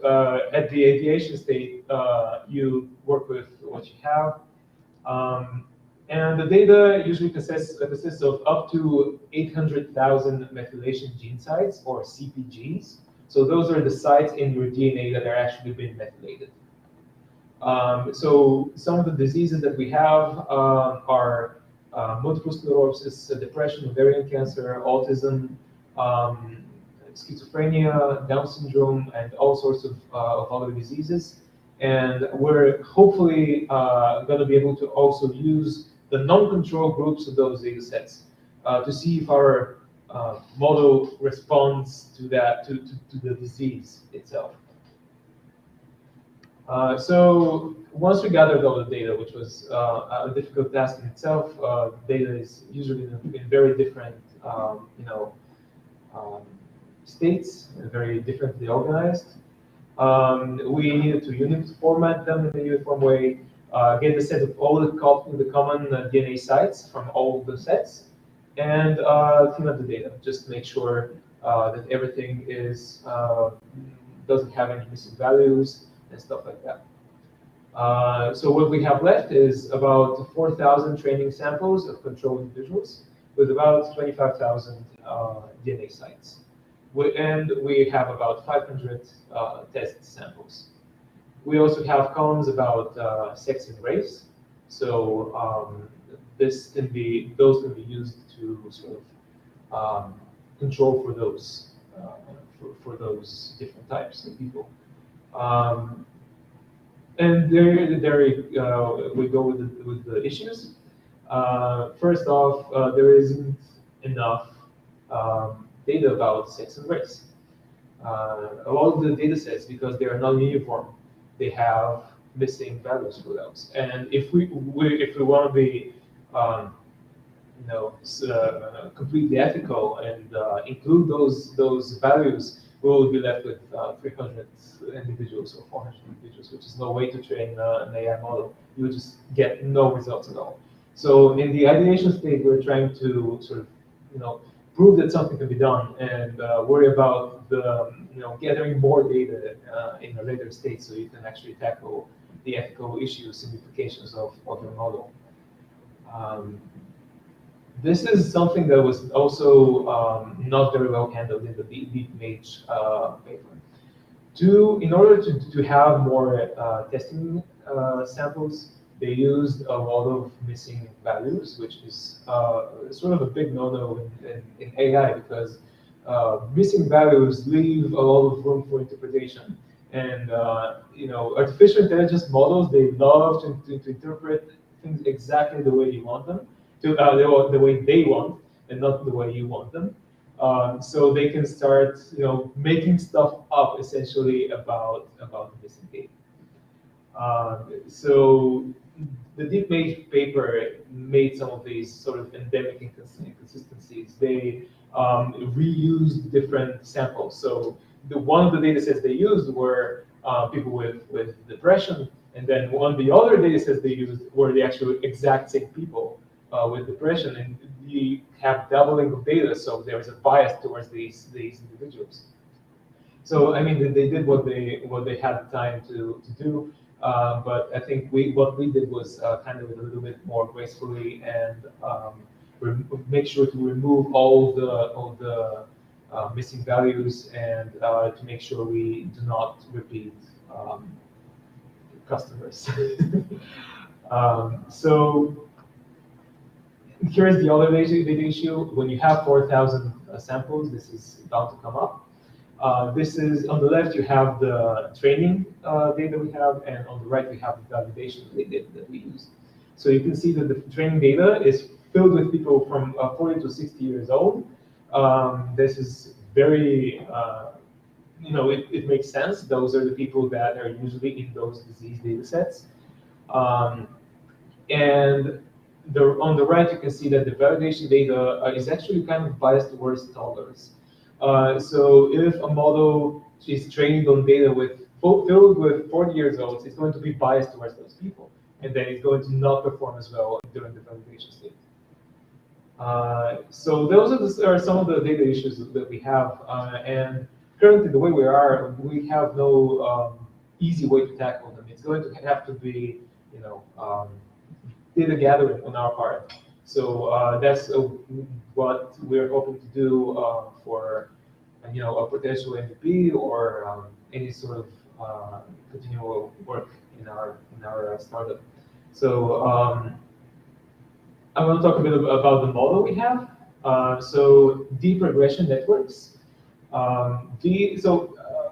at the aviation state, you work with what you have. And the data usually consists of up to 800,000 methylation gene sites, or CPGs. So those are the sites in your DNA that are actually being methylated. So some of the diseases that we have are multiple sclerosis, depression, ovarian cancer, autism, schizophrenia, Down syndrome, and all sorts of other diseases. And we're hopefully going to be able to also use the non-control groups of those data sets to see if our model responds to that, to the disease itself. So once we gathered all the data, which was a difficult task in itself, data is usually in very different, states, very differently organized. We needed to format them in a uniform way, get the set of all the common DNA sites from all the sets, and clean up the data, just to make sure that everything is doesn't have any missing values and stuff like that. So what we have left is about 4,000 training samples of control individuals with about 25,000 DNA sites. And we have about 500 test samples. We also have columns about sex and race. So those can be used to sort of control for those different types of people. And there we go with the issues. First off, there isn't enough data about sex and race. A lot of the data sets, because they are not uniform, they have missing values for those. And if we want to be completely ethical and include those values, we will be left with 300 individuals or 400 individuals, which is no way to train an AI model. You will just get no results at all. So in the ideation stage, we're trying to sort of, prove that something can be done, and worry about the, gathering more data in a later stage, so you can actually tackle the ethical issues and implications of your model. This is something that was also not very well handled in the DeepMage paper. In order to have more testing samples, they used a lot of missing values, which is sort of a big no-no in AI, because missing values leave a lot of room for interpretation. And artificial intelligence models, they love to interpret things exactly the way you want them, the way they want, and not the way you want them. So they can start, making stuff up essentially about the missing data. So the DeepMage paper made some of these sort of endemic inconsistencies. They reused different samples. So one of the data sets they used were people with depression, and then one of the other data sets they used were the actual exact same people with depression, and you have doubling of data, so there is a bias towards these individuals. So I mean, they did what they had time to do. But I think what we did was handle it a little bit more gracefully and make sure to remove all the missing values, and to make sure we do not repeat customers. So here's the other data issue. When you have 4,000 samples, this is bound to come up. This is, on the left, you have the training data we have, and on the right, we have the validation data that we use. So you can see that the training data is filled with people from 40 to 60 years old. This is very, it makes sense. Those are the people that are usually in those disease data sets. And on the right, you can see that the validation data is actually kind of biased towards toddlers. So if a model is trained on data filled with 40 years old, it's going to be biased towards those people, and then it's going to not perform as well during the validation state. So those are some of the data issues that we have, and currently the way we have no easy way to tackle them. It's going to have to be, data gathering on our part. So that's what we're hoping to do for, a potential MVP or any sort of continual work in our startup. So I want to talk a bit about the model we have. So deep regression networks.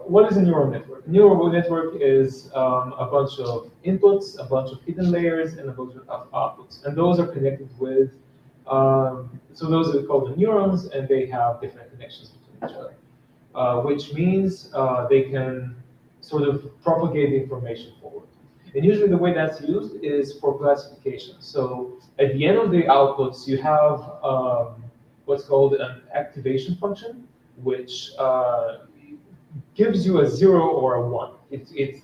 What is a neural network? A neural network is a bunch of inputs, a bunch of hidden layers, and a bunch of outputs. And those are connected with, so those are called the neurons, and they have different connections between each other, which means they can sort of propagate the information forward. And usually the way that's used is for classification. So at the end of the outputs, you have what's called an activation function, which gives you a 0 or a 1. It's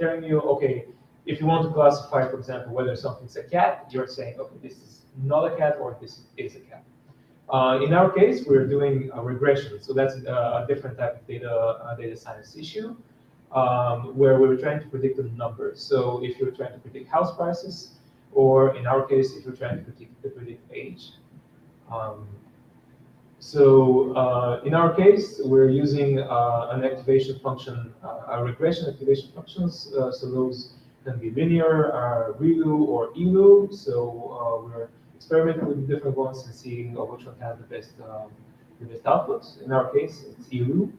telling you, okay, if you want to classify, for example, whether something's a cat, you're saying, okay, this is not a cat or this is a cat. In our case, we're doing a regression. So that's a different type of data science issue, where we're trying to predict the numbers. So if you're trying to predict house prices, or in our case, if you're trying to predict age. In our case, we're using an activation function, a regression activation functions. So those can be linear, ReLU, or ELU. So we're experimenting with different ones and seeing which one has the best outputs. In our case, it's ELU.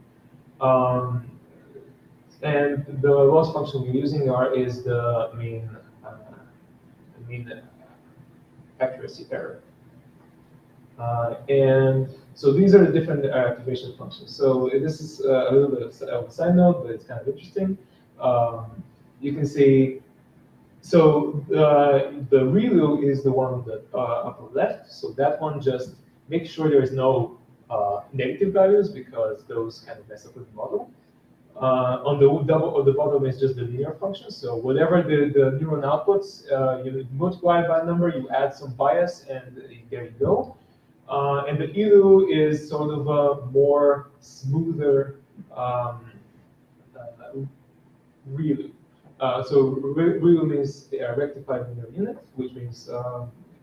And the loss function we're using is the mean accuracy error. And so these are the different activation functions. So this is a little bit of a side note, but it's kind of interesting. You can see, so the ReLU is the one on the upper left. So that one just makes sure there is no negative values, because those kind of mess up with the model. On the bottom is just the linear function. So whatever the neuron outputs, you multiply by a number, you add some bias, and there you go. And the ELU is sort of a more smoother ReLU. So ReLU means rectified linear unit, which means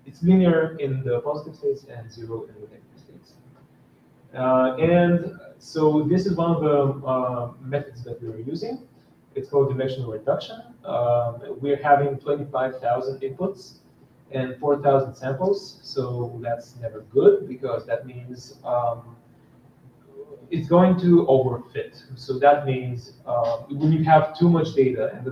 it's linear in the positive states and 0 in the negative states. And so this is one of the methods that we're using. It's called dimensional reduction. We're having 25,000 inputs and 4,000 samples, so that's never good, because that means it's going to overfit. So that means when you have too much data and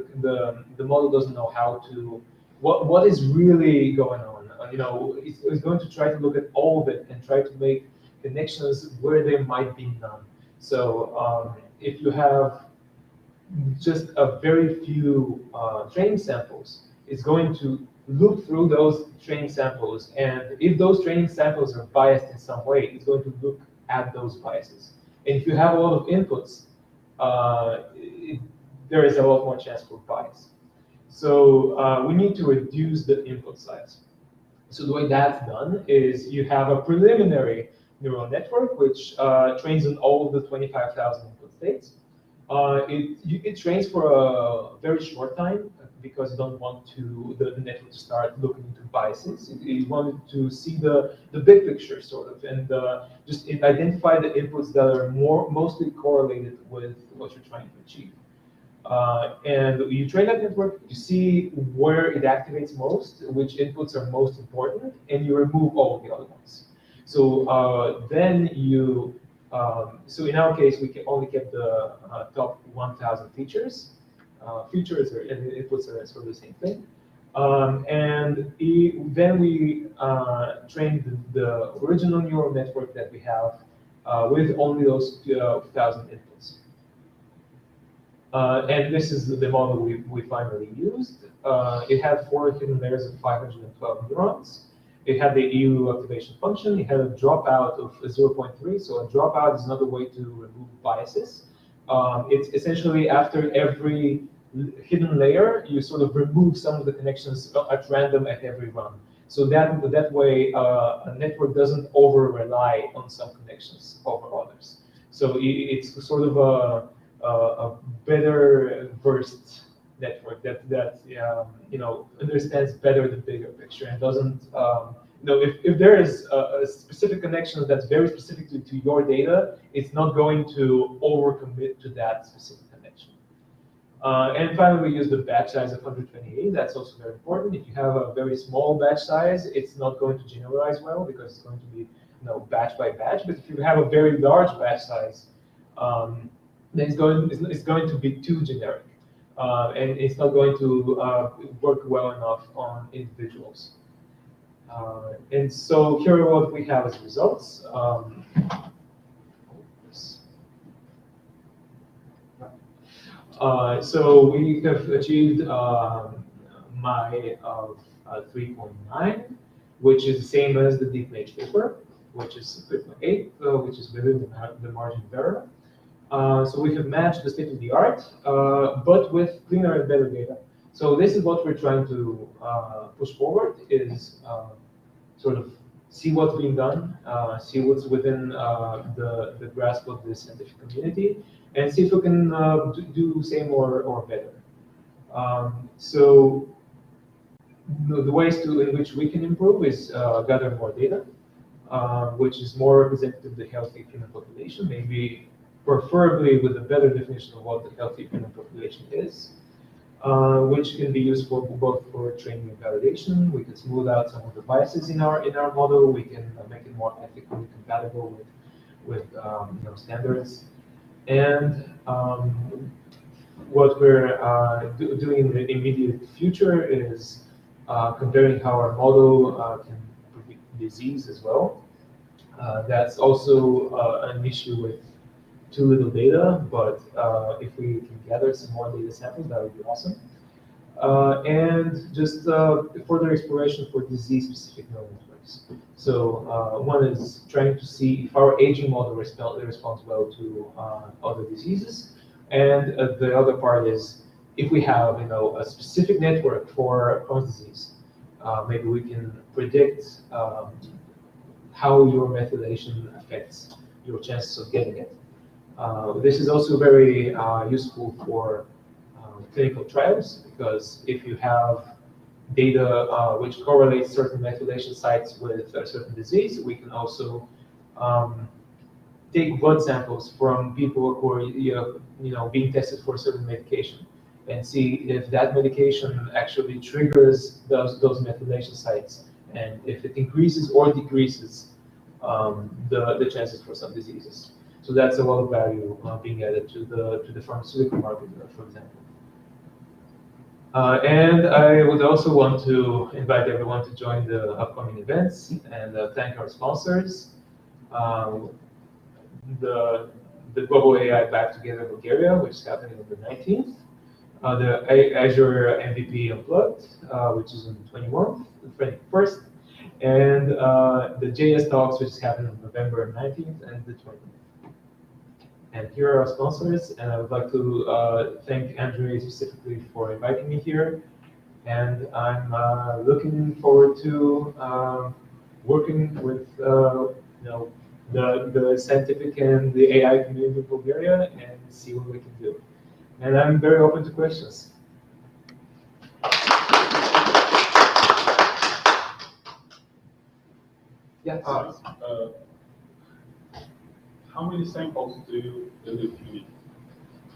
the model doesn't know how to, what is really going on. It's going to try to look at all of it and try to make connections where there might be none. So if you have just a very few training samples, it's going to look through those training samples, and if those training samples are biased in some way, it's going to look at those biases. And if you have a lot of inputs, there is a lot more chance for bias. So we need to reduce the input size. So the way that's done is you have a preliminary neural network, which trains on all of the 25,000 input states. It trains for a very short time because you don't want the network to start looking into biases. You want to see the big picture sort of, and just identify the inputs that are mostly correlated with what you're trying to achieve. And you train that network, you see where it activates most, which inputs are most important, and you remove all of the other ones. So then so in our case, we only kept the top 1,000 features. Features and inputs are sort of the same thing. Then we trained the original neural network that we have with only those 1,000 inputs. And this is the model we finally used. It had 4 hidden layers of 512 neurons. It had the EU activation function. It had a dropout of 0.3. So a dropout is another way to remove biases. It's essentially after every hidden layer, you sort of remove some of the connections at random at every run. So that way, a network doesn't over-rely on some connections over others. So it's sort of a better versed network that understands better the bigger picture and doesn't if there is a specific connection that's very specific to your data, it's not going to overcommit to that specific connection. And finally, we use the batch size of 128. That's also very important. If you have a very small batch size, it's not going to generalize well because it's going to be batch by batch. But if you have a very large batch size, then it's going to be too generic. And it's not going to work well enough on individuals. And so here are what we have as results. So we have achieved my of 3.9, which is the same as the DeepMage paper, which is 3.8, which is within the margin of error. So we have matched the state of the art, but with cleaner and better data. So this is what we're trying to push forward, is sort of see what's being done, see what's within the grasp of the scientific community, and see if we can do same or better. So the ways in which we can improve is gather more data, which is more representative of the healthy human population, maybe preferably with a better definition of what the healthy human population is, which can be useful both for training and validation. We can smooth out some of the biases in our model. We can make it more ethically compatible with standards. And what we're doing in the immediate future is comparing how our model can predict disease as well. That's also an issue with too little data, but if we can gather some more data samples, that would be awesome. And just further exploration for disease-specific neural networks. So one is trying to see if our aging model responds well to other diseases, and the other part is if we have a specific network for Crohn's disease, maybe we can predict how your methylation affects your chances of getting it. This is also very useful for clinical trials, because if you have data which correlates certain methylation sites with a certain disease, we can also take blood samples from people who are being tested for a certain medication and see if that medication actually triggers those methylation sites, and if it increases or decreases the chances for some diseases. So that's a lot of value being added to the pharmaceutical market, for example. And I would also want to invite everyone to join the upcoming events and thank our sponsors. The Global AI Back Together Bulgaria, which is happening on the 19th. The Azure MVP Unplugged, which is on the 21st. And the JS Talks, which is happening on November 19th and the 20th. And here are our sponsors, and I would like to thank Andre specifically for inviting me here. And I'm looking forward to working with the scientific and the AI community of Bulgaria and see what we can do. And I'm very open to questions. Yes. How many samples do you need?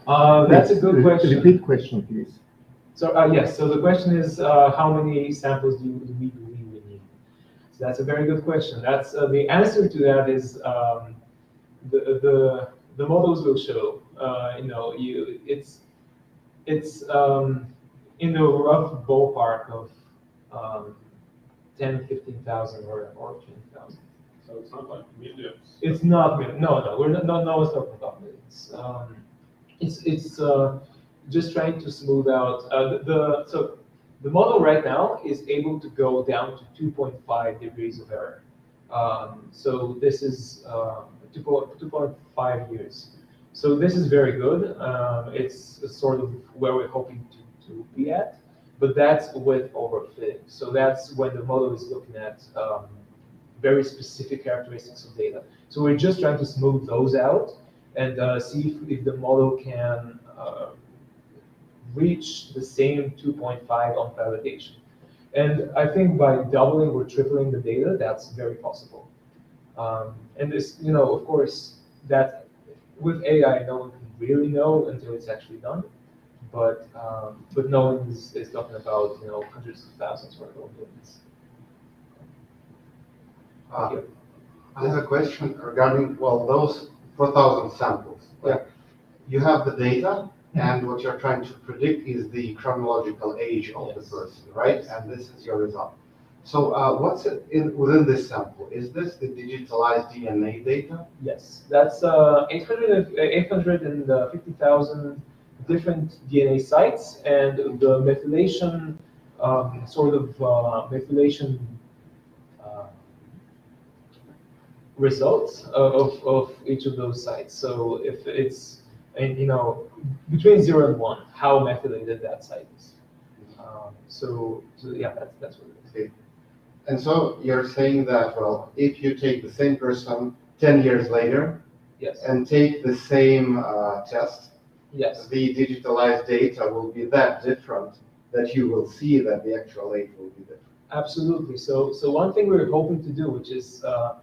That's a good question. Repeat question, please. So yes, so the question is how many samples do we believe we need? So that's a very good question. That's the answer to that is the models will show. It's in the rough ballpark of 10, 15,000 or 20,000. So it's not like millions. It's not millions. No, we're not. No, it's not about millions. It's just trying to smooth out so the model right now is able to go down to 2.5 degrees of error. So this is 2.5 years. So this is very good. It's sort of where we're hoping to be at, but that's with overfitting. So that's when the model is looking at very specific characteristics of data. So we're just trying to smooth those out and see if the model can reach the same 2.5 on validation. And I think by doubling or tripling the data, that's very possible. And this, of course, that with AI, no one can really know until it's actually done. But no one is talking about hundreds of thousands or millions. I have a question regarding those 4,000 samples. Like, you have the data, and what you're trying to predict is the chronological age of the person, right? And this is your result. So what's within this sample? Is this the digitalized DNA data? Yes, that's 850,000 different DNA sites, and the methylation, methylation results of each of those sites. So if it's, between 0 and 1, how methylated that site is. So yeah, that's what it is. Okay. And so you're saying that, if you take the same person 10 years later, yes, and take the same test, yes, the digitalized data will be that different that you will see that the actual age will be different. Absolutely. So one thing we're hoping to do, which is a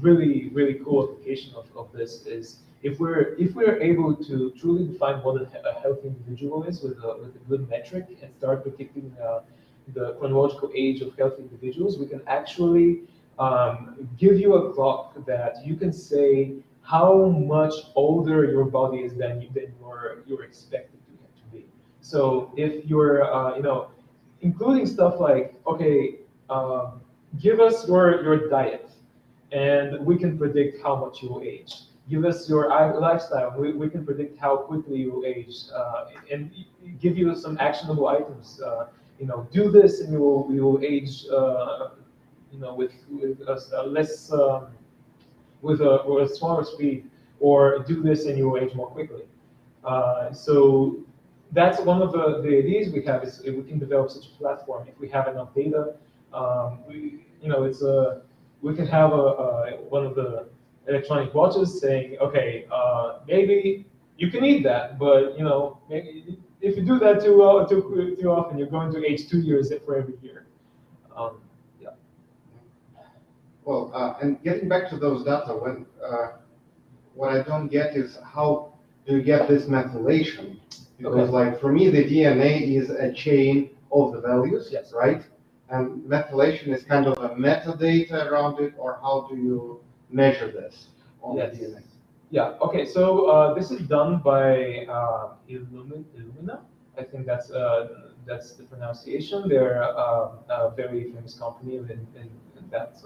really, really cool application of this, is if we're able to truly define what a healthy individual is with a good metric and start predicting the chronological age of healthy individuals, we can actually give you a clock that you can say how much older your body is than you're expected to be. So if you're, including stuff like, okay, give us your diet, and we can predict how much you will age. Give us your lifestyle, we can predict how quickly you will age, and give you some actionable items. Do this and you will age, with a smaller speed, or do this and you will age more quickly. So that's one of the ideas we have, is if we can develop such a platform. If we have enough data, we can have one of the electronic watches saying, okay, maybe you can eat that, but maybe if you do that too often, you're going to age 2 years for every year. Yeah. Well, and getting back to those data, what I don't get is how do you get this methylation? Because, like, for me, the DNA is a chain of the values, yes, right? And methylation is kind of a metadata around it, or how do you measure this on the DNA? Yeah. Okay. So this is done by Illumina. I think that's the pronunciation. They're a very famous company in that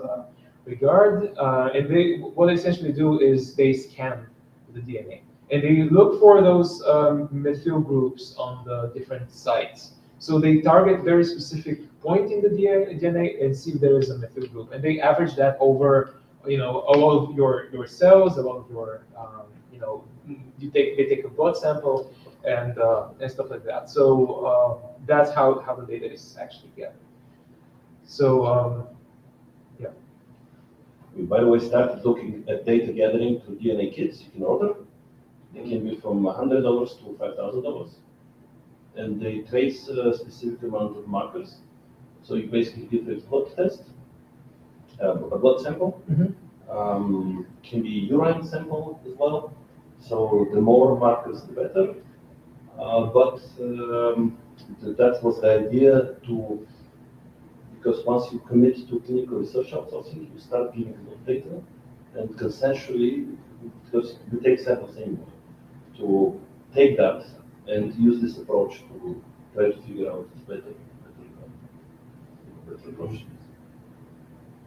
regard. And what they essentially do is they scan the DNA, and they look for those methyl groups on the different sites. So they target very specific point in the DNA and see if there is a methyl group, and they average that over all of your cells, a lot of your they take a blood sample and stuff like that. So that's how the data is actually gathered. So yeah. We, by the way, started looking at data gathering to DNA kits you can order. They can be from $100 to $5,000. And they trace a specific amount of markers. So you basically give a blood test, a blood sample. Can be urine sample as well. So the more markers, the better. But that was the idea because once you commit to clinical research outsourcing, you start giving a lot of data, and consensually, because we take samples anymore, to take that and use this approach to try to figure out better approach.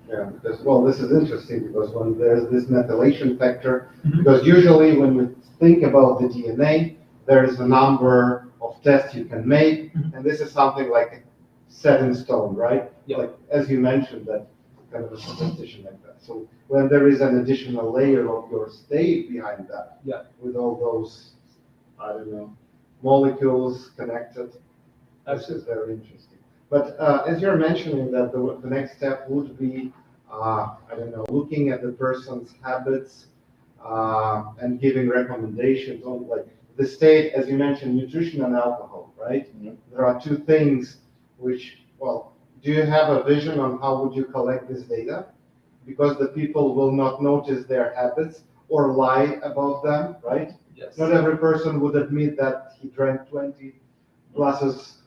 Yeah, because, well, this is interesting because when there's this methylation factor, because usually when we think about the DNA, there is a number of tests you can make, and this is something like set in stone, right? Yeah. Like, as you mentioned, that kind of a superstition like that. So when there is an additional layer of your state behind that, yeah, with all those, I don't know, molecules connected, this is very interesting. But as you're mentioning that the next step would be, I don't know, looking at the person's habits and giving recommendations on like the state, as you mentioned, nutrition and alcohol, right? There are two things which, well, do you have a vision on how would you collect this data? Because the people will not notice their habits or lie about them, right? Yes. Not every person would admit that he drank 20 glasses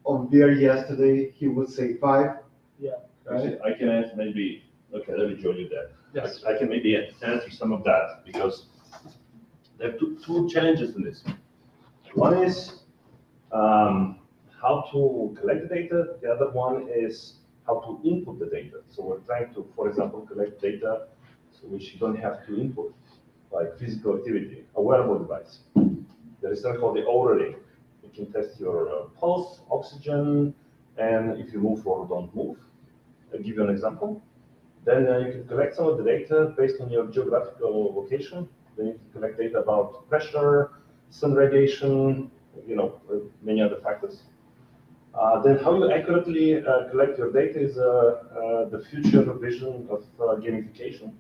of beer yesterday. He would say 5. Yeah. Right? I can answer maybe, okay, let me join you there. Yes. I can maybe answer some of that because there are two challenges in this. One is how to collect the data. The other one is how to input the data. So we're trying to, for example, collect data which you don't have to input, like physical activity, a wearable device. There is something called the Oura ring. You can test your pulse, oxygen, and if you move or don't move. I'll give you an example. Then you can collect some of the data based on your geographical location. Then you can collect data about pressure, sun radiation, many other factors. Then how you accurately collect your data is the future vision of gamification.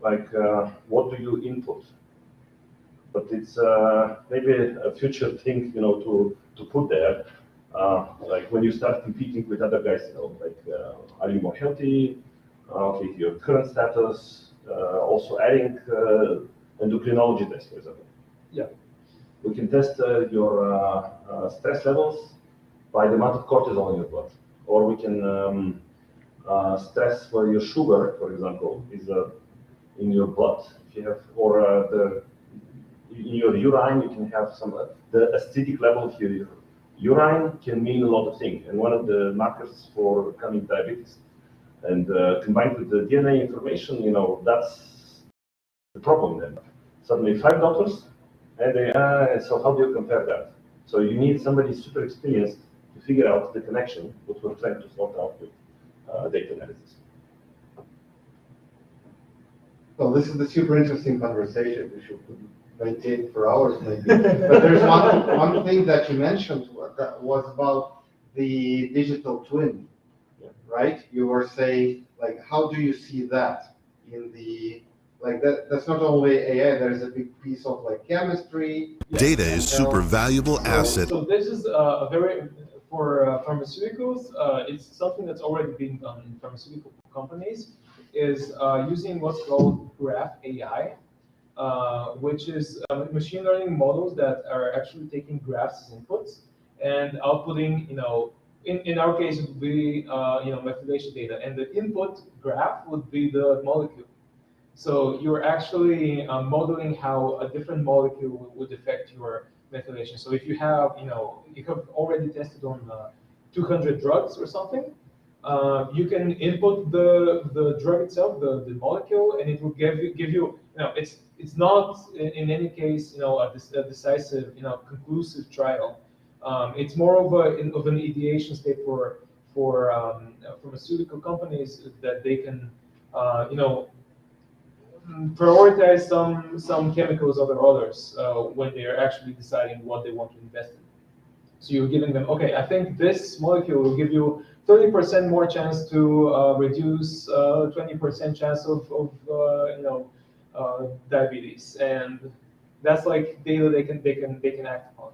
Like, what do you input? But it's maybe a future thing, to put there. Like when you start competing with other guys, like, are you more healthy? Okay, your current status, also adding endocrinology test, for example. Yeah. We can test your stress levels by the amount of cortisol in your blood. Or we can stress where your sugar, for example, is in your blood. If you have, or in your urine, you can have some, the acidic level of your urine can mean a lot of things. And one of the markers for coming diabetes. And combined with the DNA information, that's the problem then. Suddenly 5 doctors, and so how do you compare that? So you need somebody super experienced to figure out the connection, what we're trying to sort out with data analysis. Well, this is a super interesting conversation. We should maintain for hours maybe. But there's one thing that you mentioned that was about the digital twin, right? You were saying, like, how do you see that in the, like, that's not only AI, there's a big piece of like chemistry. Data is super valuable asset. So this is a very, for pharmaceuticals, it's something that's already being done in pharmaceutical companies, is using what's called graph AI, which is machine learning models that are actually taking graphs as inputs and outputting, in our case, it would be methylation data, and the input graph would be the molecule. So you're actually modeling how a different molecule would affect your methylation. So if you have, you have already tested on 200 drugs or something, you can input the drug itself, the molecule, and it will give you, it's not in any case, a decisive, conclusive trial. It's more of an ideation state for pharmaceutical companies that they can, prioritize some chemicals over others when they are actually deciding what they want to invest in. So you're giving them, okay, I think this molecule will give you 30% more chance to reduce 20% chance of diabetes, and that's like data they can act upon.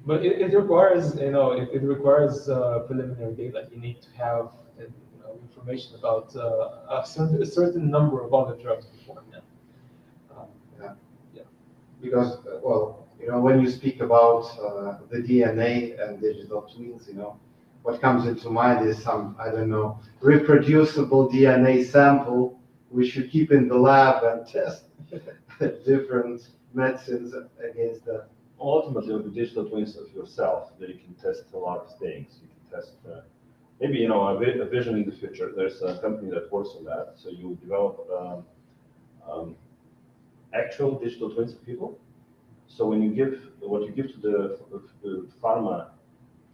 But it requires, it requires preliminary data. You need to have information about a certain number of other drugs beforehand. Because, when you speak about the DNA and digital twins, what comes into mind is some, I don't know, reproducible DNA sample which you keep in the lab and test different medicines against the. Ultimately, with the digital twins of yourself, that you can test a lot of things. You can test maybe a vision in the future. There's a company that works on that. So you develop actual digital twins of people. So when you give what you give to the pharma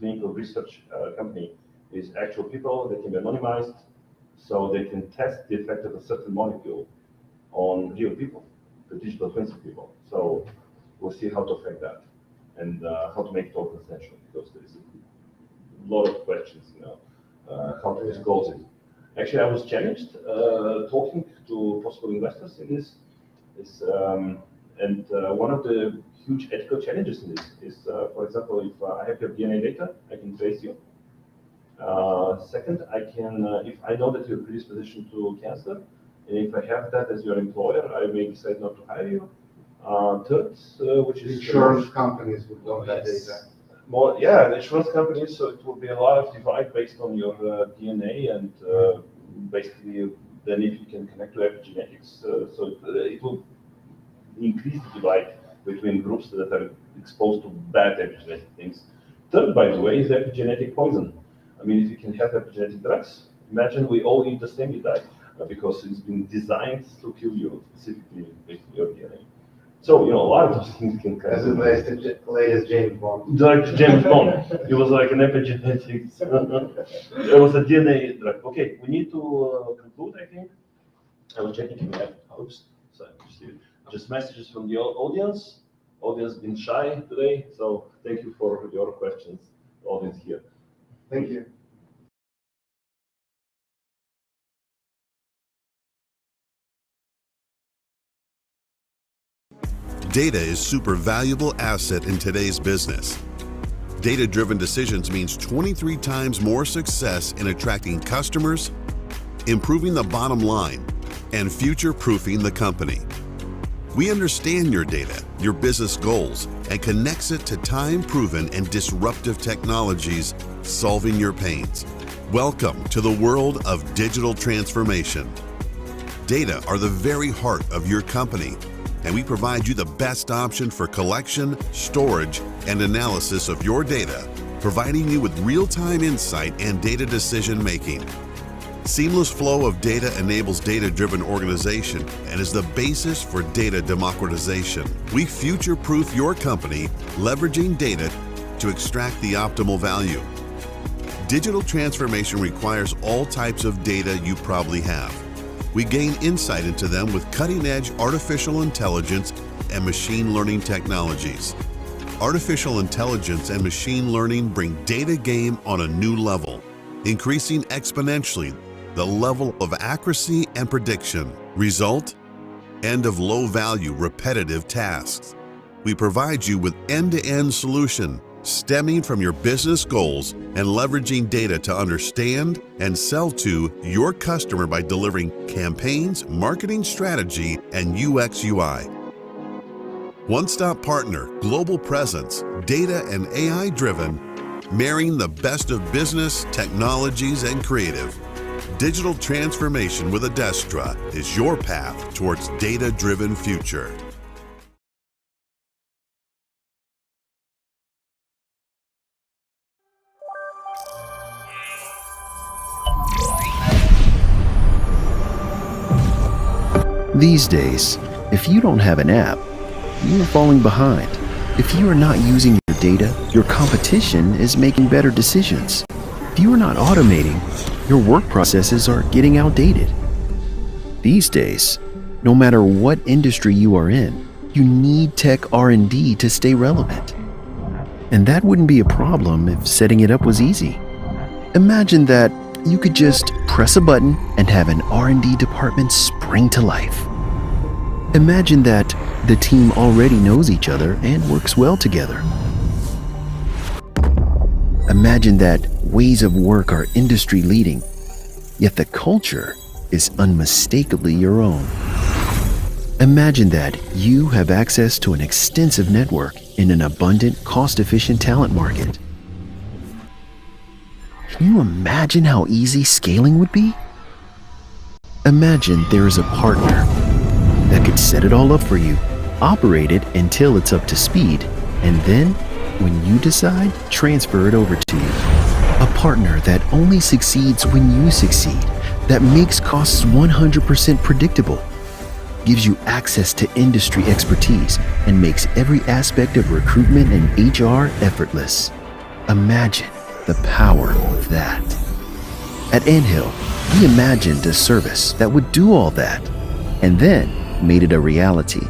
clinical research company is actual people. They can be anonymized, so they can test the effect of a certain molecule on real people, the digital twins of people. So we'll see how to affect that and how to make it all confidential, because there's a lot of questions, how to disclose it. Actually, I was challenged talking to possible investors in this. And one of the huge ethical challenges in this is, for example, if I have your DNA data, I can trace you. Second, I can, if I know that you're predisposition to cancer, and if I have that as your employer, I may decide not to hire you. Third, which is insurance companies would want that data. The insurance companies, so it will be a live divide based on your DNA, and basically then if you can connect to epigenetics, so it will increase the divide between groups that are exposed to bad epigenetic things. Third, by the way, is epigenetic poison. I mean, if you can have epigenetic drugs, imagine we all eat the same diet because it's been designed to kill you, specifically based on your DNA. So, a lot of those things can As the latest James Bond. Like James Bond. It was like an epigenetics. It was a DNA drug. Okay, we need to conclude, I think. I was checking if we have hosts. So just messages from the audience. Audience been shy today, so thank you for your questions, audience here. Thank you. Data is super valuable asset in today's business. Data-driven decisions means 23 times more success in attracting customers, improving the bottom line, and future-proofing the company. We understand your data, your business goals, and connects it to time-proven and disruptive technologies, solving your pains. Welcome to the world of digital transformation. Data are the very heart of your company, and we provide you the best option for collection, storage, and analysis of your data, providing you with real-time insight and data decision-making. Seamless flow of data enables data-driven organization and is the basis for data democratization. We future-proof your company, leveraging data to extract the optimal value. Digital transformation requires all types of data you probably have. We gain insight into them with cutting-edge artificial intelligence and machine learning technologies. Artificial intelligence and machine learning bring data game on a new level, increasing exponentially the level of accuracy and prediction. Result? End of low-value, repetitive tasks. We provide you with end-to-end solution, stemming from your business goals and leveraging data to understand and sell to your customer by delivering campaigns, marketing strategy, and UX UI. One-stop partner, global presence, data and AI-driven, marrying the best of business, technologies, and creative. Digital transformation with Adestra is your path towards data-driven future. These days, if you don't have an app, you're falling behind. If you are not using your data, your competition is making better decisions. If you are not automating, your work processes are getting outdated. These days, no matter what industry you are in, you need tech R&D to stay relevant. And that wouldn't be a problem if setting it up was easy. Imagine that you could just press a button and have an R&D department spring to life. Imagine that the team already knows each other and works well together. Imagine that ways of work are industry leading, yet the culture is unmistakably your own. Imagine that you have access to an extensive network in an abundant, cost-efficient talent market. Can you imagine how easy scaling would be? Imagine there is a partner that could set it all up for you, operate it until it's up to speed, and then, when you decide, transfer it over to you. A partner that only succeeds when you succeed, that makes costs 100% predictable, gives you access to industry expertise, and makes every aspect of recruitment and HR effortless. Imagine the power of that. At Anthill, we imagined a service that would do all that, and then made it a reality.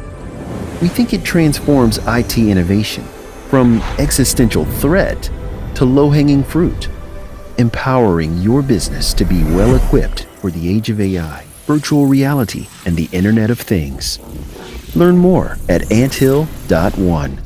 We think it transforms IT innovation from existential threat to low-hanging fruit, empowering your business to be well-equipped for the age of AI, virtual reality, and the Internet of Things. Learn more at anthill.one.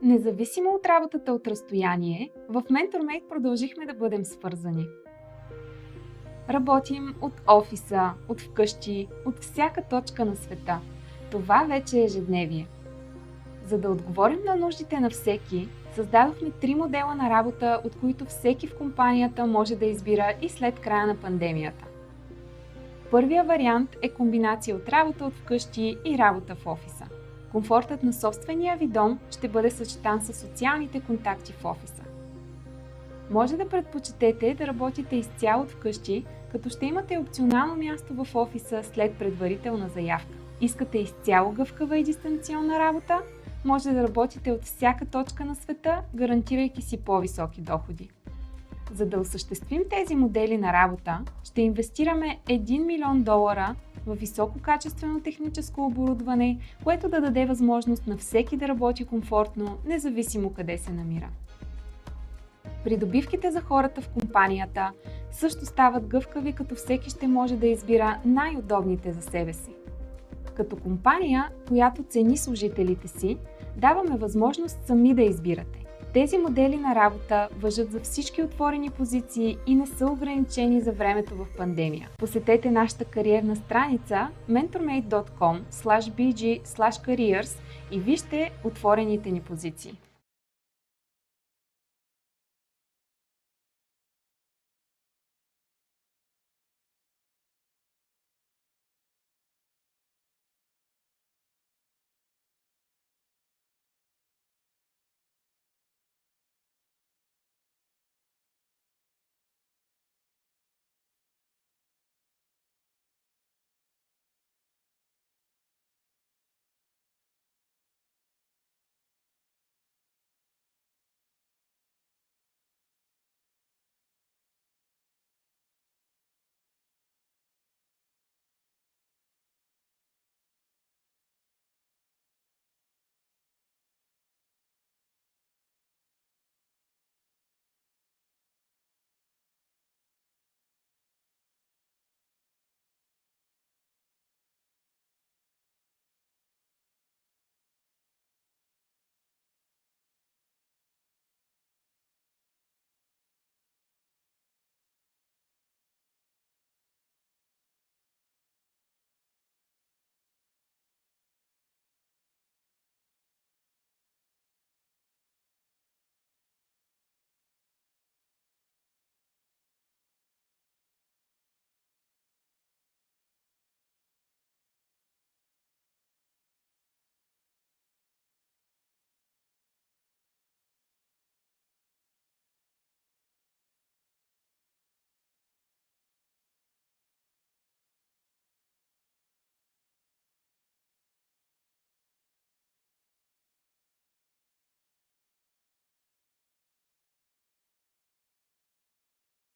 Независимо от работата от разстояние, в MentorMate продължихме да бъдем свързани. Работим от офиса, от вкъщи, от всяка точка на света. Това вече е ежедневие. За да отговорим на нуждите на всеки, създадохме 3 модела на работа, от които всеки в компанията може да избира и след края на пандемията. Първия вариант е комбинация от работа от вкъщи и работа в офиса. Комфортът на собствения ви дом ще бъде съчетан с социалните контакти в офиса. Може да предпочетете да работите изцяло от вкъщи, като ще имате опционално място в офиса след предварителна заявка. Искате изцяло гъвкава и дистанционна работа? Може да работите от всяка точка на света, гарантирайки си по-високи доходи. За да осъществим тези модели на работа, ще инвестираме $1 милион в висококачествено техническо оборудване, което да даде възможност на всеки да работи комфортно, независимо къде се намира. Придобивките за хората в компанията също стават гъвкави, като всеки ще може да избира най-удобните за себе си. Като компания, която цени служителите си, даваме възможност сами да избирате. Тези модели на работа важат за всички отворени позиции и не са ограничени за времето в пандемия. Посетете нашата кариерна страница mentormate.com/bg/careers и вижте отворените ни позиции.